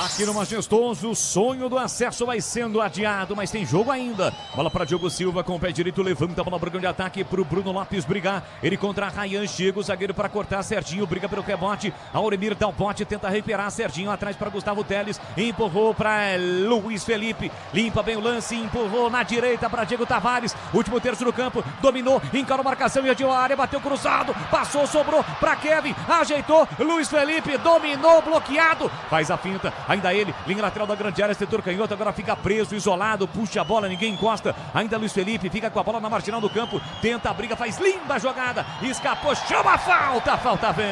Aqui no Majestoso, o sonho do acesso vai sendo adiado, mas tem jogo ainda. Bola para Diogo Silva com o pé direito, levanta a bola para o grande ataque para o Bruno Lopes brigar. Ele contra Ryan, chega o zagueiro para cortar, Serginho briga pelo rebote. Auremir dá o bote, tenta recuperar, Serginho atrás para Gustavo Teles, empurrou para Luiz Felipe, limpa bem o lance, empurrou na direita para Diego Tavares. Último terço do campo, dominou, encarou a marcação, invadiu a área, bateu cruzado, passou, sobrou para Kevin, ajeitou, Luiz Felipe dominou, bloqueado, faz a finta. Ainda ele, linha lateral da grande área, setor canhoto, agora fica preso, isolado, puxa a bola, ninguém encosta. Ainda Luiz Felipe fica com a bola na marginal do campo, tenta a briga, faz linda jogada, escapou, chama a falta vem.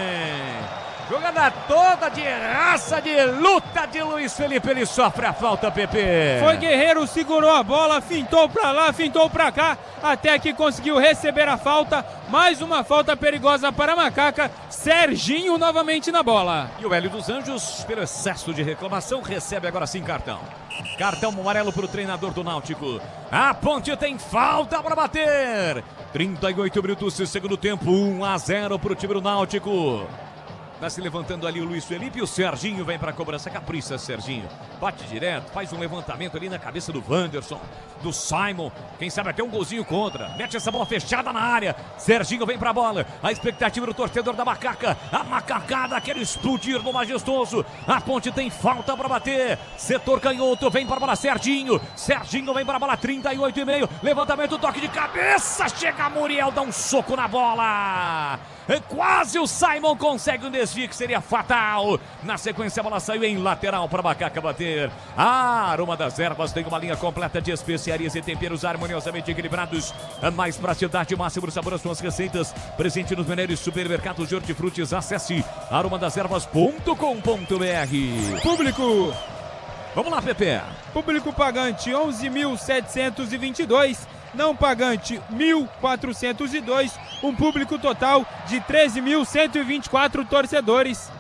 Jogada toda de raça, de luta de Luiz Felipe, ele sofre a falta, Pepe. Foi guerreiro, segurou a bola, fintou pra lá, fintou pra cá, até que conseguiu receber a falta. Mais uma falta perigosa para Macaca, Serginho novamente na bola. E o Hélio dos Anjos, pelo excesso de reclamação, recebe agora sim cartão. Cartão amarelo para o treinador do Náutico. A Ponte tem falta para bater. 38 minutos de segundo tempo, 1-0 para o time do Náutico. Tá se levantando ali o Luiz Felipe e o Serginho vem para a cobrança. Capriça, Serginho. Bate direto, faz um levantamento ali na cabeça do Wanderson, do Simon. Quem sabe até um golzinho contra. Mete essa bola fechada na área. Serginho vem para a bola. A expectativa do torcedor da Macaca. A macacada quer explodir no Majestoso. A Ponte tem falta para bater. Setor canhoto, vem para a bola Serginho. Serginho vem para a bola, 38,5. Levantamento, toque de cabeça. Chega Muriel, dá um soco na bola. Quase o Simon consegue um desvio que seria fatal. Na sequência a bola saiu em lateral para a Macaca bater. A Aroma das Ervas tem uma linha completa de especiarias e temperos harmoniosamente equilibrados. Mais praticidade, máximo sabor às suas receitas. Presente nos melhores supermercados de hortifrutis. Acesse aromadeservas.com.br. Público. Vamos lá, Pepe. Público pagante 11.722. Não pagante 1.402, um público total de 13.124 torcedores.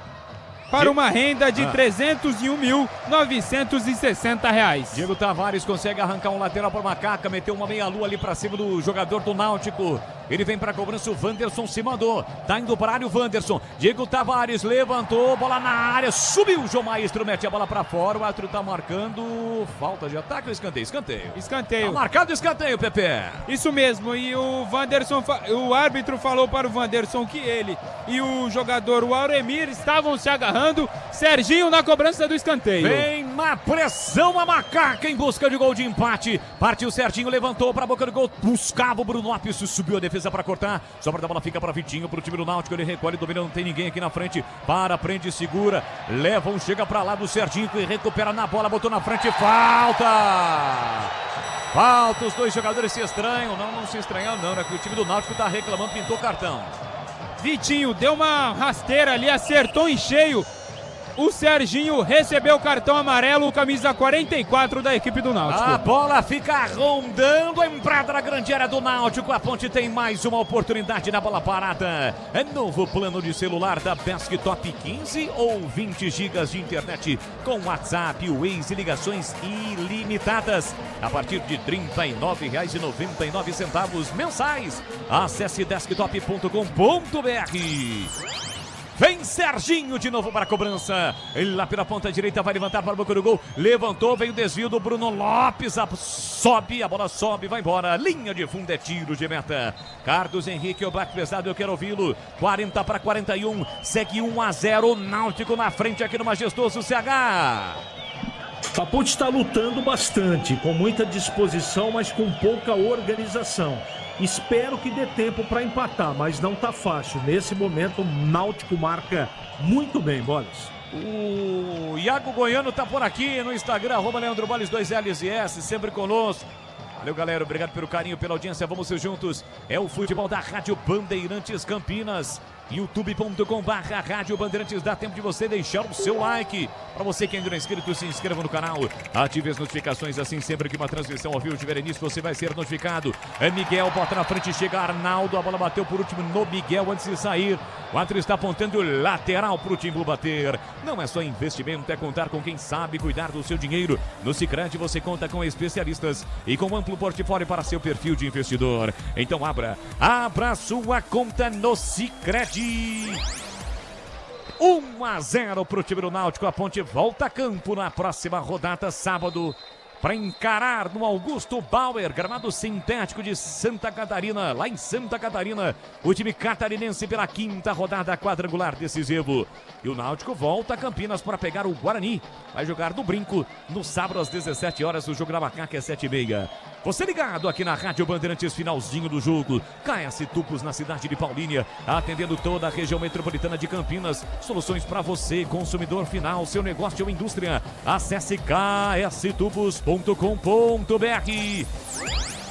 para uma renda de R$ 301.960. Diego Tavares consegue arrancar um lateral para o Macaca, meteu uma meia-lua ali para cima do jogador do Náutico. Ele vem para a cobrança, o Wanderson se mandou. Tá indo para a área o Wanderson. Diego Tavares levantou, bola na área, subiu o João Maestro, mete a bola para fora. O árbitro tá marcando falta de ataque ou escanteio? Escanteio. Escanteio. Tá marcado escanteio, Pepe. Isso mesmo, e o Wanderson, o árbitro falou para o Wanderson que ele e o jogador, o Auremir, estavam se agarrando. Serginho na cobrança do escanteio. Vem na pressão a Macaca em busca de gol de empate. Partiu o Serginho, levantou para a boca do gol. Buscava o Bruno Lopes, subiu a defesa para cortar. Sobra da bola fica para Vitinho, para o time do Náutico. Ele recolhe, domina, não tem ninguém aqui na frente. Para, prende, segura. Leva chega para lá do Serginho que recupera na bola, botou na frente. Falta! Falta, os dois jogadores se estranham. Não se estranham não, né? Que o time do Náutico tá reclamando, pintou cartão. Vitinho deu uma rasteira ali, acertou em cheio. O Serginho recebeu o cartão amarelo, camisa 44 da equipe do Náutico. A bola fica rondando a entrada na grande área do Náutico. A Ponte tem mais uma oportunidade na bola parada. É novo plano de celular da Besc Top 15 ou 20 GB de internet com WhatsApp, Waze e ligações ilimitadas a partir de R$ 39,99 mensais. Acesse desktop.com.br. Vem Serginho de novo para a cobrança. Ele lá pela ponta direita vai levantar para a boca do gol. Levantou, vem o desvio do Bruno Lopes. Sobe, a bola sobe, vai embora. Linha de fundo é tiro de meta. Carlos Henrique, o Black Pesado, eu quero ouvi-lo. 40-41, segue 1-0. Náutico na frente aqui no majestoso CH. A Ponte está lutando bastante, com muita disposição, mas com pouca organização. Espero que dê tempo para empatar, mas não tá fácil. Nesse momento, o Náutico marca muito bem, Boles. O Iago Goiano tá por aqui no Instagram, @Leandro Boles 2Ls e S, sempre conosco. Valeu, galera, obrigado pelo carinho, pela audiência, vamos ser juntos. É o futebol da Rádio Bandeirantes Campinas. youtube.com/Rádio Bandeirantes. Dá tempo de você deixar o seu like. Para você que ainda não é inscrito, se inscreva no canal. Ative as notificações, assim sempre que uma transmissão ao vivo tiver início, você vai ser notificado. É Miguel, bota na frente, chega Arnaldo. A bola bateu por último no Miguel antes de sair. O árbitro está apontando o lateral para o Timbu bater. Não é só investimento, é contar com quem sabe cuidar do seu dinheiro. No Sicredi você conta com especialistas e com amplo portfólio para seu perfil de investidor. Então abra sua conta no Sicredi. 1-0 para o time do Náutico. A Ponte volta a campo na próxima rodada, sábado, para encarar no Augusto Bauer, gramado sintético de Santa Catarina, lá em Santa Catarina, o time catarinense pela 5ª rodada quadrangular decisivo. E o Náutico volta a Campinas para pegar o Guarani. Vai jogar no Brinco no sábado às 17 horas. O jogo da Macaca é 7h30. Você ligado aqui na Rádio Bandeirantes, finalzinho do jogo. KS Tubos na cidade de Paulínia, atendendo toda a região metropolitana de Campinas. Soluções para você, consumidor final, seu negócio ou indústria. Acesse kstubos.com.br.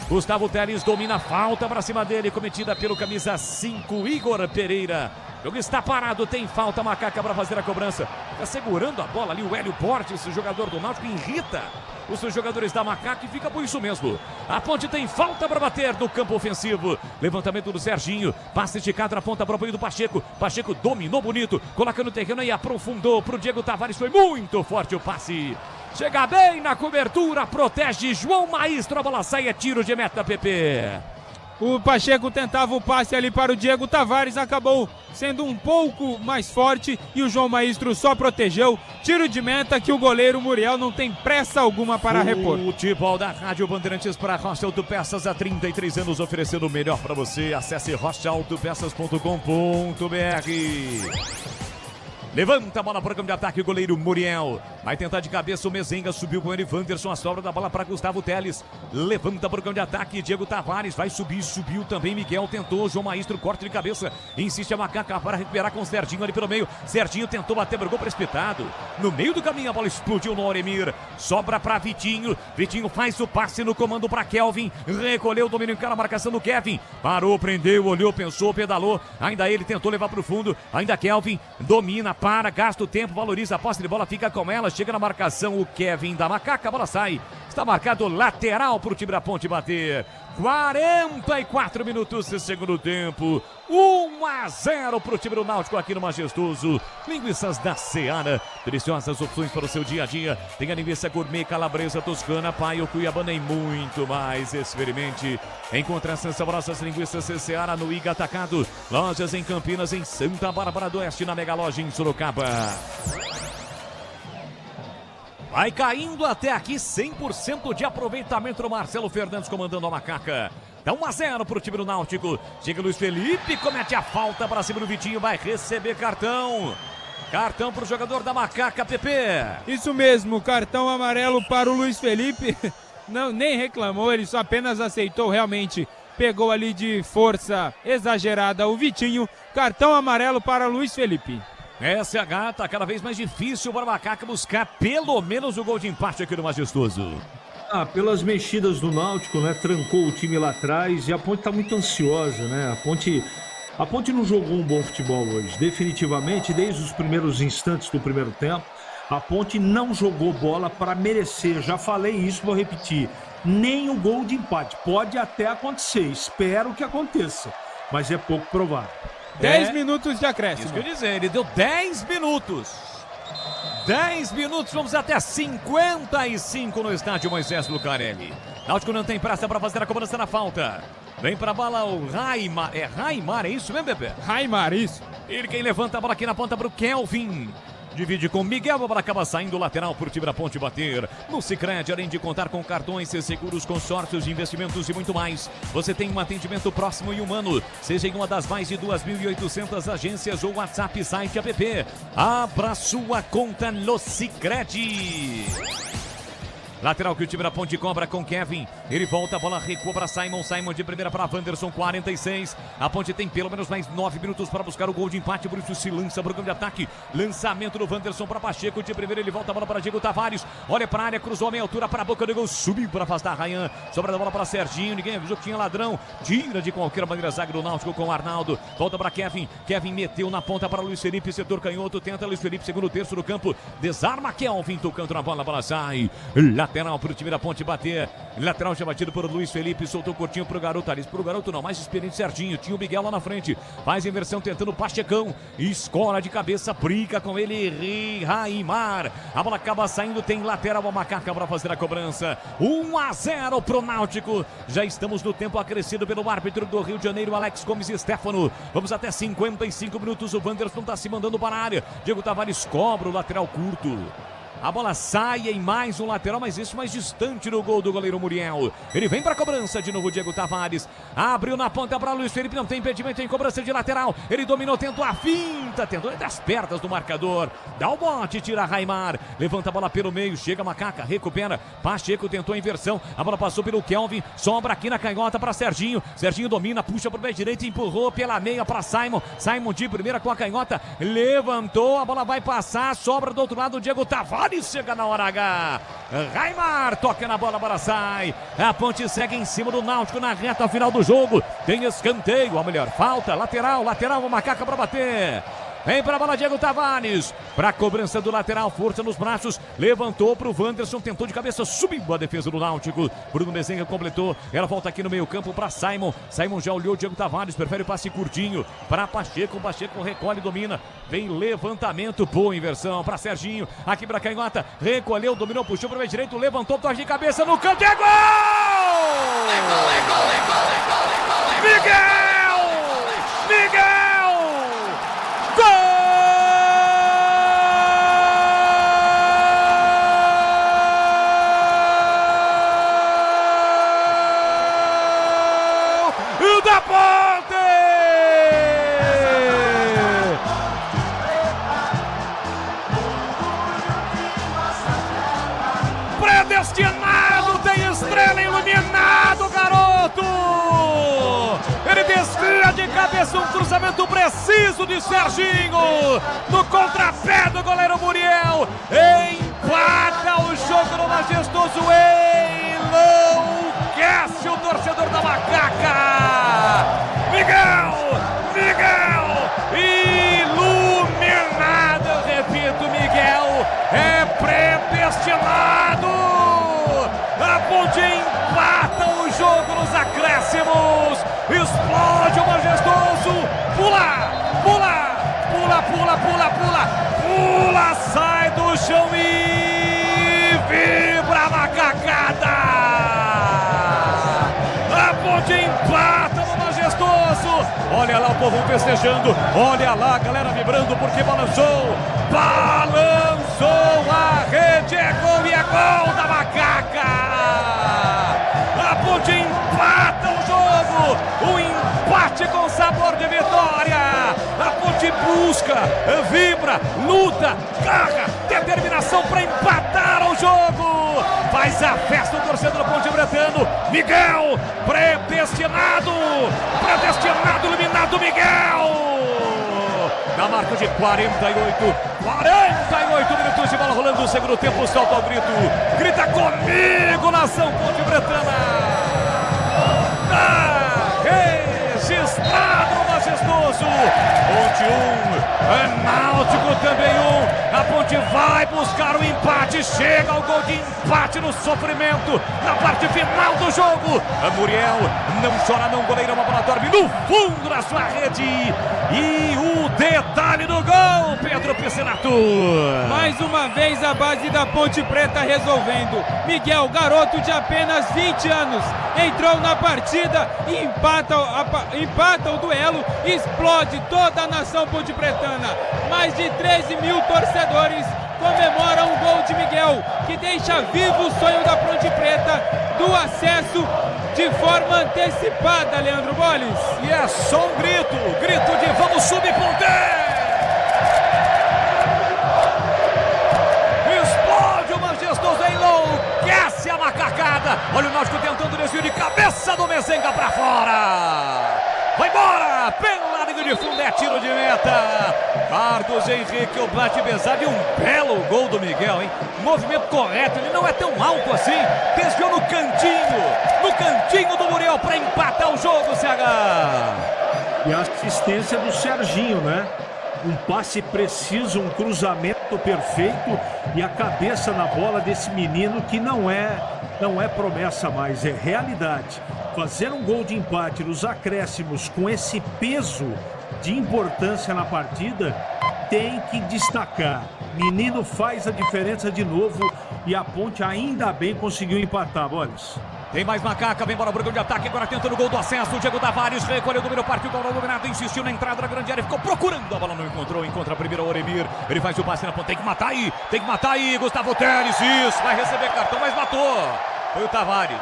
Gustavo Teles domina a falta para cima dele, cometida pelo camisa 5, Igor Pereira. O jogo está parado, tem falta, Macaca para fazer a cobrança. Fica segurando a bola ali o Hélio Portes, o jogador do Náutico, irrita os seus jogadores da Macaca e fica por isso mesmo. A Ponte tem falta para bater no campo ofensivo. Levantamento do Serginho, passe esticado na ponta para o apoio do Pacheco. Pacheco dominou bonito, colocando no terreno e aprofundou para o Diego Tavares. Foi muito forte o passe. Chega bem na cobertura, protege João Maestro, a bola sai, é tiro de meta, PP. O Pacheco tentava o passe ali para o Diego Tavares, acabou sendo um pouco mais forte e o João Maestro só protegeu. Tiro de meta que o goleiro Muriel não tem pressa alguma para repor. Futebol da Rádio Bandeirantes para Rocha Autopeças, há 33 anos oferecendo o melhor para você. Acesse rochaautopeças.com.br. Levanta a bola para o campo de ataque, o goleiro Muriel. Vai tentar de cabeça o Mezenga, subiu com ele, Wanderson, a sobra da bola para Gustavo Teles. Levanta para o campo de ataque, Diego Tavares, vai subir, subiu também, Miguel tentou, João Maestro, corte de cabeça. Insiste a Macaca para recuperar com o Serginho ali pelo meio. Serginho tentou bater, brigou precipitado. No meio do caminho a bola explodiu no Auremir. Sobra para Vitinho, Vitinho faz o passe no comando para Kelvin. Recolheu o domínio em cara, a marcação do Kevin. Parou, prendeu, olhou, pensou, pedalou. Ainda ele tentou levar para o fundo, ainda Kelvin domina, para, gasta o tempo, valoriza a posse de bola, fica com ela, chega na marcação o Kevin da Macaca, a bola sai. Está marcado lateral para o time da Ponte bater. 44 minutos de segundo tempo. 1-0 para o time do Náutico aqui no Majestoso. Linguiças da Seara. Deliciosas opções para o seu dia a dia. Tem a linguiça gourmet, calabresa, toscana, paio, cuiabana e muito mais. Experimente. Encontre essas saborosas linguiças Seara no Iga Atacado. Lojas em Campinas, em Santa Bárbara do Oeste, na Mega Loja em Sorocaba. Vai caindo até aqui 100% de aproveitamento do Marcelo Fernandes comandando a Macaca. Dá 1-0 pro time do Náutico. Chega Luiz Felipe, comete a falta para cima do Vitinho, vai receber cartão. Cartão pro jogador da Macaca, Pepe. Isso mesmo, cartão amarelo para o Luiz Felipe. Não, nem reclamou, ele só apenas aceitou realmente. Pegou ali de força exagerada o Vitinho. Cartão amarelo para o Luiz Felipe. SH tá cada vez mais difícil para a Macaca buscar pelo menos o gol de empate aqui no Majestoso. Pelas mexidas do Náutico, né? Trancou o time lá atrás e a Ponte tá muito ansiosa, né? A Ponte não jogou um bom futebol hoje. Definitivamente, desde os primeiros instantes do primeiro tempo, a Ponte não jogou bola para merecer. Já falei isso, vou repetir. Nem o gol de empate. Pode até acontecer, espero que aconteça, mas é pouco provável. 10 minutos de acréscimo. Isso que eu ia dizer, ele deu 10 minutos. 10 minutos, vamos até 55 no estádio Moisés Lucarelli. Náutico não tem pressa para fazer a cobrança na falta. Vem pra bola o Raimar. É Raimar, é isso mesmo, Pepe? Raimar, isso. Ele quem levanta a bola aqui na ponta pro Kelvin. Divide com Miguel, a bola acaba saindo lateral por time da Ponte bater. No Sicredi, além de contar com cartões, seguros, consórcios, investimentos e muito mais, você tem um atendimento próximo e humano. Seja em uma das mais de 2.800 agências ou WhatsApp, site, app. Abra sua conta no Sicredi. Lateral que o time da Ponte cobra com Kevin. Ele volta, a bola recua para Simon. Simon de primeira para Wanderson, 46. A Ponte tem pelo menos mais 9 minutos para buscar o gol de empate. Por isso se lança para o campo de ataque. Lançamento do Wanderson para Pacheco. De primeira ele volta a bola para Diego Tavares. Olha para a área, cruzou a meia altura para a boca do gol. Subiu para afastar Ryan. Sobra da bola para Serginho. Ninguém avisou que tinha ladrão. Tira de qualquer maneira a zaga do Náutico com o Arnaldo. Volta para Kevin. Kevin meteu na ponta para Luiz Felipe. Setor canhoto. Tenta Luiz Felipe, segundo terço do campo. Desarma Kelvin. Tocando na bola. A bola sai. Lateral para o time da Ponte bater. Lateral já batido por Luiz Felipe. Soltou curtinho pro garoto ali. Pro garoto não, mais experiente Serginho. Tinha o Miguel lá na frente. Faz inversão tentando Pachecão. Escola de cabeça. Briga com ele. Raimar. A bola acaba saindo. Tem lateral a Macaca para fazer a cobrança. 1-0 pro Náutico. Já estamos no tempo acrescido pelo árbitro do Rio de Janeiro, Alex Gomes e Stefano. Vamos até 55 minutos. O Wanderson tá se mandando para a área. Diego Tavares cobra o lateral curto. A bola sai em mais um lateral, mas isso mais distante do gol do goleiro Muriel. Ele vem para a cobrança de novo, Diego Tavares. Abriu na ponta para Luiz Felipe, não tem impedimento em cobrança de lateral. Ele dominou, tentou a finta, tentou entre as pernas do marcador. Dá o bote, tira Raimar. Levanta a bola pelo meio, chega a Macaca, recupera. Pacheco tentou a inversão, a bola passou pelo Kelvin. Sobra aqui na canhota para Serginho. Serginho domina, puxa para o pé direito, empurrou pela meia para Simon. Simon de primeira com a canhota, levantou, a bola vai passar, sobra do outro lado o Diego Tavares. Chega na hora H. Raimar toca na bola, a bola sai. A Ponte segue em cima do Náutico na reta final do jogo. Tem escanteio, a melhor falta. Lateral, a Macaca para bater. Vem para a bola Diego Tavares. Para a cobrança do lateral, força nos braços. Levantou para o Wanderson, tentou de cabeça, subiu a defesa do Náutico. Bruno Mezenga completou. Ela volta aqui no meio campo para Simon. Simon já olhou Diego Tavares, prefere o passe curtinho para Pacheco. Pacheco recolhe, domina. Vem levantamento, boa inversão para Serginho. Aqui para canhota, recolheu, dominou, puxou para o meio direito, levantou, toque de cabeça no canto. É gol! Miguel! Da Ponte! Predestinado, tem estrela iluminado, garoto! Ele desvia de cabeça um cruzamento preciso de Serginho. No contrapé do goleiro Muriel. Empata o jogo no Majestoso. Enlouquece o torcedor da Macaca. Miguel! Iluminado, eu repito, Miguel é predestinado explode o Majestoso, pula, sai do chão e vibra a macacada. A Ponte empata no Majestoso. Olha lá o povo festejando, olha lá a galera vibrando porque balançou a rede, é gol e é gol da Macaca. A Ponte empata o jogo, o empate com sabor de vitória. A Ponte busca, vibra, luta, garra, determinação para empatar o jogo. Faz a festa o torcedor ponte-bretano. Miguel, predestinado, eliminado Miguel. Na marca de 48 minutos de bola rolando o segundo tempo, solta o grito. Grita comigo, nação ponte-bretana. Registrado o Majestoso. Ponte 1, Náutico também 1. A Ponte vai buscar o empate. Chega ao gol de empate no sofrimento, na parte final do jogo. A Muriel não chora não, goleiro, uma bola dorme no fundo da sua rede. E o detalhe do gol, Pedro Piscinato. Mais uma vez a base da Ponte Preta resolvendo. Miguel, garoto de apenas 20 anos, entrou na partida e empata o duelo, explode toda a nação ponte-pretana. Mais de 13 mil torcedores comemoram o gol de Miguel, que deixa vivo o sonho da Ponte Preta do acesso de forma antecipada, Leandro Bolles. E é só um grito de vamos subir Ponte! Explode o Majestoso, enlouquece a macacada. Olha o Náutico tentando desvio de cabeça do Mezenga pra fora. Vai embora, pela linha de fundo, é tiro de meta. Carlos Henrique, o bate pesado e um belo gol do Miguel, hein? Movimento correto, ele não é tão alto assim. Desviou no cantinho do Muriel para empatar o jogo, CH. E a assistência do Serginho, né? Um passe preciso, um cruzamento perfeito e a cabeça na bola desse menino que não é promessa mais, é realidade. Fazer um gol de empate nos acréscimos com esse peso de importância na partida tem que destacar. Menino faz a diferença de novo e a Ponte ainda bem conseguiu empatar, Boris. Tem mais Macaca, vem embora o Brugão de ataque, agora tentando o gol do acesso. O Diego Tavares recolheu, dominou, partiu, gol dominado, insistiu na entrada da grande área, ficou procurando, a bola não encontrou, encontra a primeira o Oremir. Ele faz o passe na ponta, tem que matar aí, Gustavo Teles, isso, vai receber cartão, mas matou. Foi o Tavares.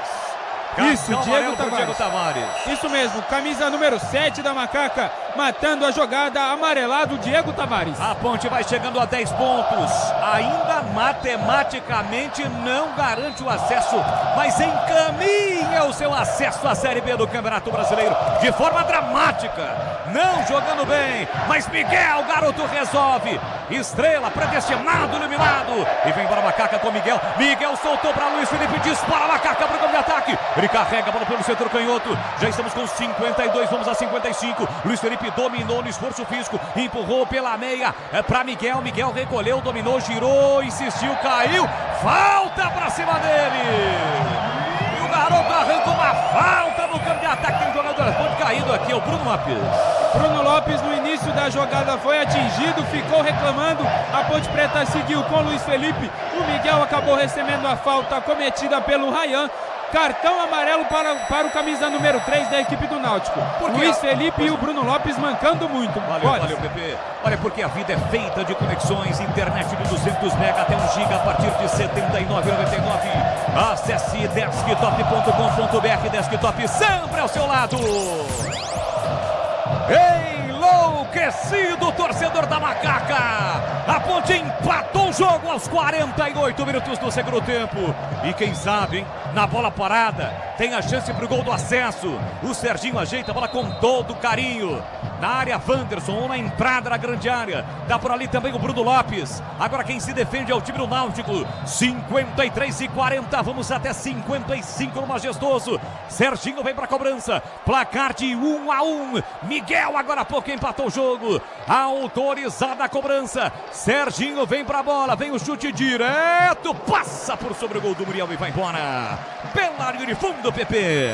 Isso, Diego Tavares. Isso mesmo, camisa número 7 da Macaca, matando a jogada, amarelado Diego Tavares. A Ponte vai chegando a 10 pontos, ainda matematicamente não garante o acesso, mas encaminha o seu acesso à Série B do Campeonato Brasileiro de forma dramática, não jogando bem, mas Miguel, garoto, resolve. Estrela, predestinado, eliminado. E vem para a Macaca com Miguel soltou para Luiz Felipe, dispara a Macaca para o campo de ataque. Ele carrega a bola pelo setor canhoto. Já estamos com 52, vamos a 55. Luiz Felipe dominou no esforço físico, empurrou pela meia para Miguel. Miguel recolheu, dominou, girou, insistiu, caiu. Falta para cima dele. E o garoto arranca uma falta no campo de ataque. Tem um jogador ponte caído aqui, é o Bruno Lopes. Bruno Lopes no início da jogada foi atingido, ficou reclamando. A Ponte Preta seguiu com Luiz Felipe. O Miguel acabou recebendo a falta cometida pelo Ryan. Cartão amarelo para o camisa número 3 da equipe do Náutico. Luiz Felipe e o Bruno Lopes mancando muito. Valeu, Pepe. Olha, porque a vida é feita de conexões, internet de 200 mega até 1 giga a partir de R$ 79,99. Acesse desktop.com.br. Desktop sempre ao seu lado. Enlouquecido, torcedor da Macaca. A Ponte empatou o jogo aos 48 minutos do segundo tempo. E quem sabe, hein, na bola parada, tem a chance para o gol do acesso. O Serginho ajeita a bola com todo carinho. Na área, Wanderson, ou na entrada da grande área. Dá por ali também o Bruno Lopes. Agora quem se defende é o time do Náutico. 53-40, vamos até 55 no Majestoso. Serginho vem para a cobrança. Placar de 1-1. Miguel agora há pouco empatou o jogo. Autorizada a cobrança. Serginho vem para a bola, vem o chute direto. Passa por sobre o gol do Muriel e vai embora. Pela linha de fundo, Pepe.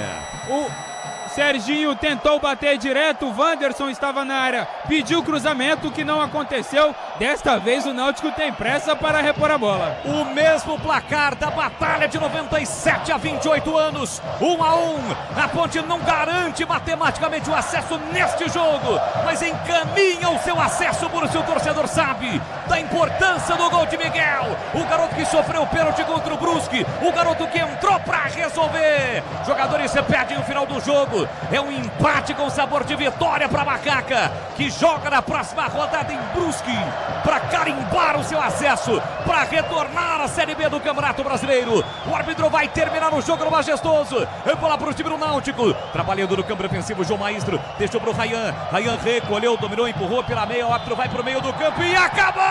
Serginho tentou bater direto, o Wanderson estava na área, pediu cruzamento que não aconteceu. Desta vez o Náutico tem pressa para repor a bola. O mesmo placar da batalha de 97 a 28 anos, 1-1. A Ponte não garante matematicamente o acesso neste jogo, mas encaminha o seu acesso, por se o torcedor sabe da importância do gol de Miguel. O garoto que sofreu o pênalti contra o Brusque, o garoto que entrou para resolver. Jogadores se perdem no final do jogo. É um empate com sabor de vitória para Macaca, que joga na próxima rodada em Brusque para carimbar o seu acesso, para retornar à Série B do Campeonato Brasileiro. O árbitro vai terminar o jogo no Majestoso. Bola para o time do Náutico, trabalhando no campo defensivo. João Maestro deixou para o Rayan. Rayan recolheu, dominou, empurrou pela meia. O árbitro vai para o meio do campo e acabou!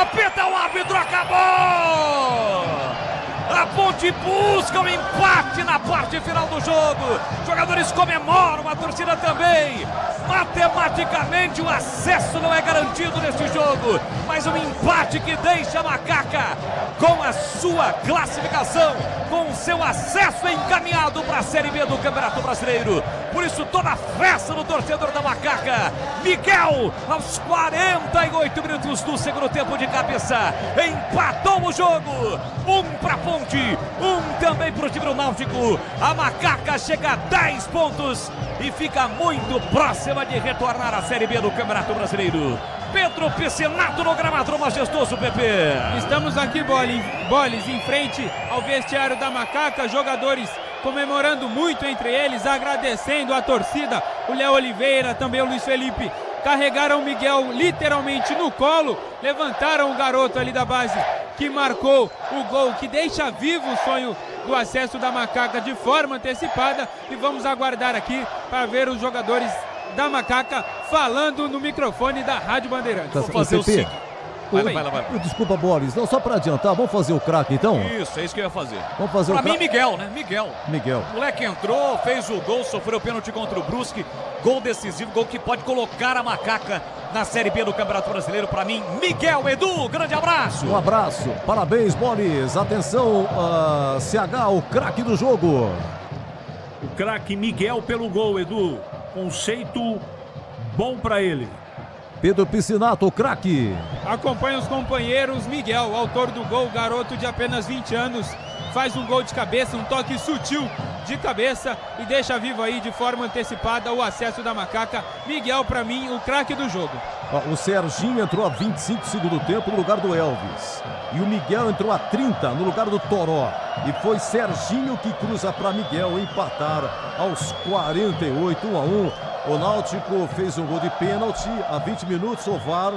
Apita o árbitro, acabou! A Ponte busca o empate na parte final do jogo. Jogadores comemoram, a torcida também. Matematicamente o acesso não é garantido neste jogo, mas um empate que deixa a Macaca com a sua classificação, com o seu acesso encaminhado para a Série B do Campeonato Brasileiro. Por isso toda a festa do torcedor da Macaca. Miguel, aos 48 minutos do segundo tempo de cabeça, empatou o jogo. 1 para a Ponte, 1 também para o time do Náutico. A Macaca chega a 10 pontos e fica muito próxima de retornar à Série B do Campeonato Brasileiro. Pedro Piscinato no gramado Majestoso, Pepe. Estamos aqui, Boles, em frente ao vestiário da Macaca. Jogadores comemorando muito entre eles, agradecendo a torcida. O Léo Oliveira, também o Luiz Felipe, carregaram o Miguel literalmente no colo, levantaram o garoto ali da base que marcou o gol, que deixa vivo o sonho do acesso da Macaca de forma antecipada. E vamos aguardar aqui para ver os jogadores da Macaca falando no microfone da Rádio Bandeirantes. Vamos fazer o seguinte. Vai lá. Desculpa, Boris. Não, só para adiantar, vamos fazer o craque então? Isso, é isso que eu ia fazer. Vamos fazer pra o craque. Mim, Miguel, né? Miguel. O moleque entrou, fez o gol, sofreu pênalti contra o Brusque. Gol decisivo, gol que pode colocar a Macaca na Série B do Campeonato Brasileiro. Pra mim, Miguel, Edu, grande abraço. Um abraço. Parabéns, Boris. Atenção, CH, o craque do jogo. O craque Miguel pelo gol, Edu. Conceito bom pra ele. Pedro Piscinato, o craque. Acompanha os companheiros. Miguel, autor do gol, garoto de apenas 20 anos, faz um gol de cabeça, um toque sutil de cabeça e deixa vivo aí de forma antecipada o acesso da Macaca. Miguel, para mim, o craque do jogo. O Serginho entrou a 25 do segundo tempo no lugar do Elvis. E o Miguel entrou a 30 no lugar do Toró. E foi Serginho que cruza para Miguel empatar aos 48, 1-1. O Náutico fez um gol de pênalti a 20 minutos. O VAR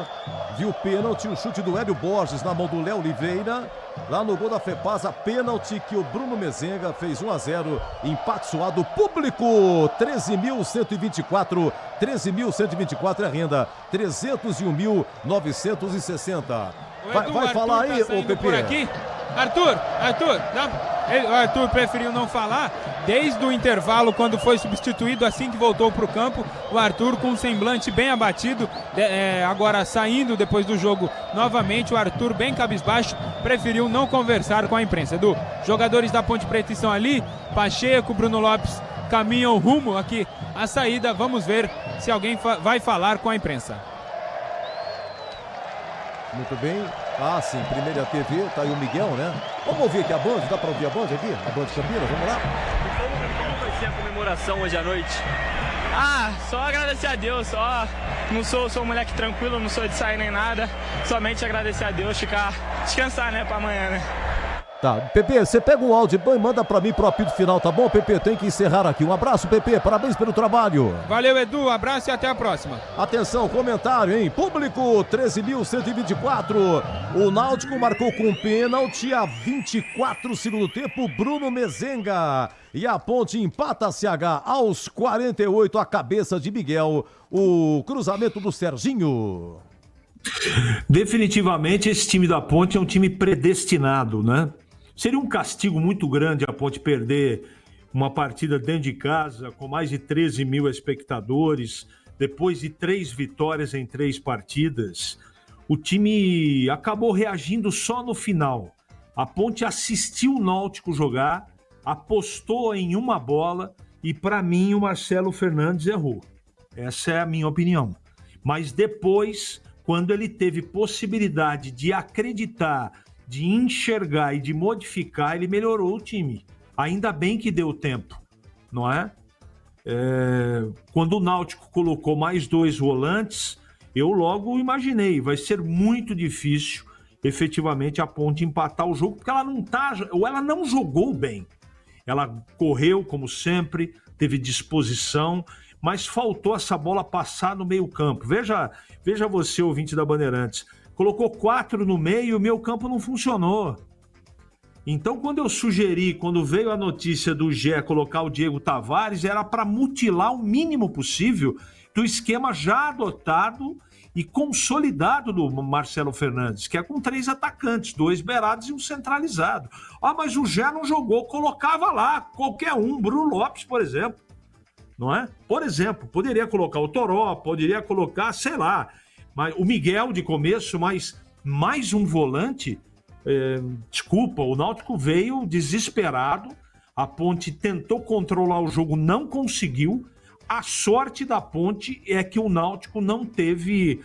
viu o pênalti, o chute do Hélio Borges na mão do Léo Oliveira. Lá no gol da FEPASA, pênalti que o Bruno Mezenga fez 1-0. Empate suado, público 13.124. 13.124 é a renda, 301.960. Vai falar aí, ô Pepe. Por aqui. Arthur, o Arthur preferiu não falar. Desde o intervalo, quando foi substituído, assim que voltou para o campo, o Arthur com um semblante bem abatido, agora saindo depois do jogo novamente, o Arthur bem cabisbaixo, preferiu não conversar com a imprensa. Edu, jogadores da Ponte Preta estão ali, Pacheco, Bruno Lopes caminham rumo aqui à saída. Vamos ver se alguém vai falar com a imprensa. Muito bem. Sim, primeira TV, tá aí o Miguel, né? Vamos ouvir aqui a Band, dá pra ouvir a Band aqui? A Band de Campinas, vamos lá? Como vai ser a comemoração hoje à noite? Só agradecer a Deus, não sou um moleque tranquilo, não sou de sair nem nada, somente agradecer a Deus, descansar, né, pra amanhã, né? Tá, Pepe, você pega um áudio e manda pra mim pro apito final, tá bom, Pepe? Tem que encerrar aqui. Um abraço, Pepe, parabéns pelo trabalho. Valeu, Edu, abraço e até a próxima. Atenção, comentário, hein? Público, 13.124. O Náutico marcou com pênalti a 24 segundo tempo, Bruno Mezenga. E a Ponte empata CH aos 48, a cabeça de Miguel. O cruzamento do Serginho. Definitivamente esse time da Ponte é um time predestinado, né? Seria um castigo muito grande a Ponte perder uma partida dentro de casa com mais de 13 mil espectadores, depois de 3 vitórias em 3 partidas. O time acabou reagindo só no final. A Ponte assistiu o Náutico jogar apostou em uma bola e, para mim, o Marcelo Fernandes errou. Essa é a minha opinião. Mas depois, quando ele teve possibilidade de acreditar, de enxergar e de modificar, ele melhorou o time. Ainda bem que deu tempo, não é? Quando o Náutico colocou mais 2 volantes, eu logo imaginei, vai ser muito difícil efetivamente a Ponte empatar o jogo, porque ela não jogou bem. Ela correu, como sempre, teve disposição, mas faltou essa bola passar no meio-campo. Veja você, ouvinte da Bandeirantes, colocou 4 no meio e o meio-campo não funcionou. Então, quando veio a notícia do GE colocar o Diego Tavares, era para mutilar o mínimo possível do esquema já adotado e consolidado do Marcelo Fernandes, que é com 3 atacantes, 2 beirados e um centralizado. Mas o GE não jogou, colocava lá qualquer um, Bruno Lopes, por exemplo. Não é? Por exemplo, poderia colocar o Toró, poderia colocar, sei lá, o Miguel de começo, mas mais um volante. Desculpa, o Náutico veio desesperado, a Ponte tentou controlar o jogo, não conseguiu. A sorte da Ponte é que o Náutico não teve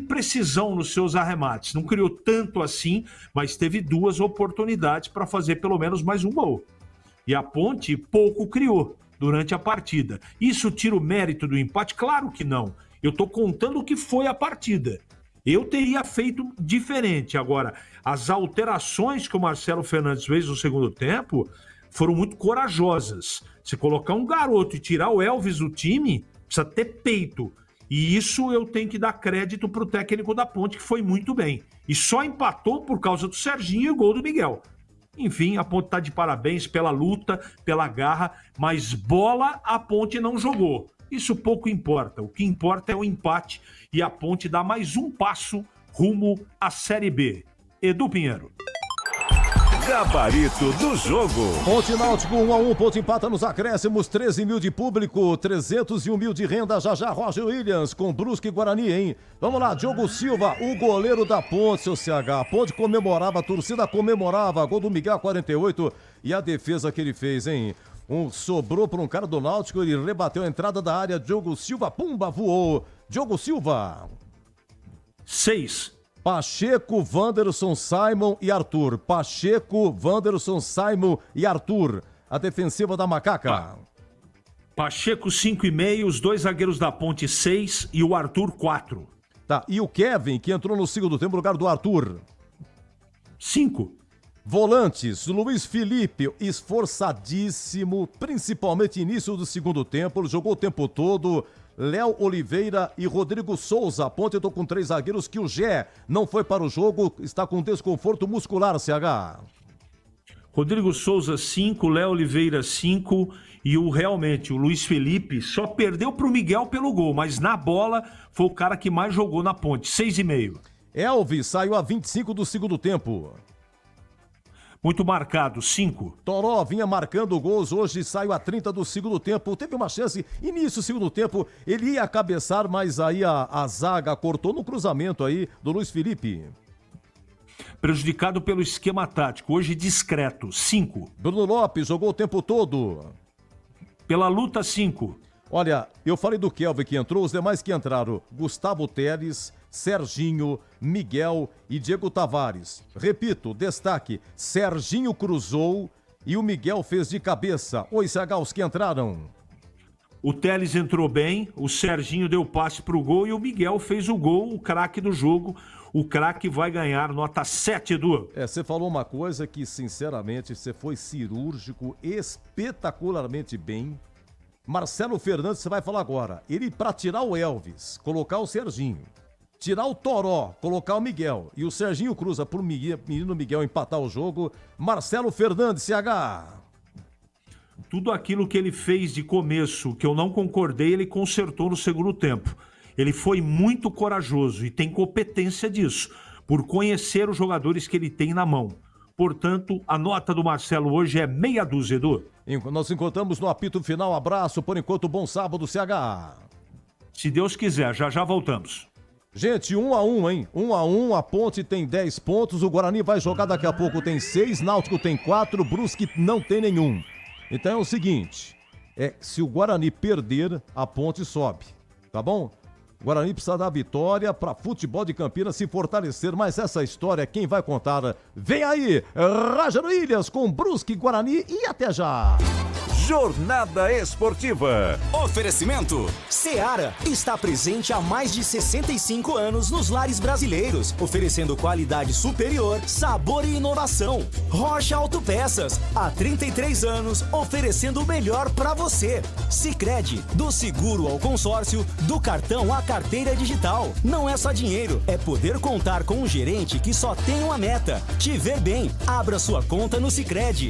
precisão nos seus arremates, não criou tanto assim, mas teve 2 oportunidades para fazer pelo menos mais um gol. E a Ponte pouco criou durante a partida. Isso tira o mérito do empate? Claro que não. Eu estou contando o que foi a partida. Eu teria feito diferente. Agora, as alterações que o Marcelo Fernandes fez no segundo tempo foram muito corajosas. Se colocar um garoto e tirar o Elvis do time, precisa ter peito. E isso eu tenho que dar crédito para o técnico da Ponte, que foi muito bem. E só empatou por causa do Serginho e o gol do Miguel. Enfim, a Ponte está de parabéns pela luta, pela garra, mas bola a Ponte não jogou. Isso pouco importa. O que importa é o empate e a Ponte dá mais um passo rumo à Série B. Edu Pinheiro. Gabarito do jogo. Ponte Náutico 1-1, Ponte empata nos acréscimos, 13 mil de público, 301 mil de renda, já Roger Williams com Brusque e Guarani, hein? Vamos lá, Diogo Silva, o goleiro da Ponte, seu CH. A Ponte comemorava, a torcida comemorava, gol do Miguel 48 e a defesa que ele fez, hein? Sobrou para um cara do Náutico, ele rebateu a entrada da área, Diogo Silva, pumba, voou. Diogo Silva. 6. Pacheco, Wanderson, Simon e Arthur. Pacheco, Wanderson, Simon e Arthur. A defensiva da Macaca. Pacheco 5,5, os 2 zagueiros da Ponte 6 e o Arthur 4. Tá, e o Kevin, que entrou no segundo tempo no lugar do Arthur. 5. Volantes, Luiz Felipe, esforçadíssimo, principalmente início do segundo tempo, ele jogou o tempo todo. Léo Oliveira e Rodrigo Souza. A Ponte entrou com 3 zagueiros que o Gé não foi para o jogo, está com desconforto muscular, CH. Rodrigo Souza 5, Léo Oliveira 5 e realmente o Luiz Felipe só perdeu para o Miguel pelo gol, mas na bola foi o cara que mais jogou na Ponte, 6,5. Elvis saiu a 25 do segundo tempo. Muito marcado, 5. Toró vinha marcando gols, hoje saiu a 30 do segundo tempo. Teve uma chance, início do segundo tempo, ele ia cabeçar, mas aí a zaga cortou no cruzamento aí do Luiz Felipe. Prejudicado pelo esquema tático, hoje discreto, 5. Bruno Lopes jogou o tempo todo. Pela luta, 5. Olha, eu falei do Kelvin que entrou, os demais que entraram, Gustavo Teles, Serginho, Miguel e Diego Tavares. Repito, destaque, Serginho cruzou e o Miguel fez de cabeça. Oi, CH, os que entraram. O Teles entrou bem, o Serginho deu passe pro gol e o Miguel fez o gol, o craque do jogo. O craque vai ganhar nota 7, Edu. Você falou uma coisa que, sinceramente, você foi cirúrgico, espetacularmente bem. Marcelo Fernandes, você vai falar agora. Ele, para tirar o Elvis, colocar o Serginho, tirar o Toró, colocar o Miguel e o Serginho cruza pro menino Miguel empatar o jogo. Marcelo Fernandes, CH. Tudo aquilo que ele fez de começo, que eu não concordei, ele consertou no segundo tempo. Ele foi muito corajoso e tem competência disso, por conhecer os jogadores que ele tem na mão. Portanto, a nota do Marcelo hoje é meia dúzia, Edu. Nós encontramos no apito final. Abraço, por enquanto, bom sábado, CH. Se Deus quiser, já voltamos. Gente, 1-1, hein? 1-1, a Ponte tem 10 pontos, o Guarani vai jogar daqui a pouco, tem 6, Náutico tem 4, Brusque não tem nenhum. Então é o seguinte, se o Guarani perder, a Ponte sobe, tá bom? O Guarani precisa dar vitória para Futebol de Campinas se fortalecer, mas essa história quem vai contar? Vem aí, Roger Williams com Brusque, Guarani e até já! Jornada Esportiva. Oferecimento. Seara está presente há mais de 65 anos nos lares brasileiros, oferecendo qualidade superior, sabor e inovação. Rocha Autopeças, há 33 anos, oferecendo o melhor para você. Sicredi, do seguro ao consórcio, do cartão à carteira digital. Não é só dinheiro, é poder contar com um gerente que só tem uma meta: te ver bem. Abra sua conta no Sicredi.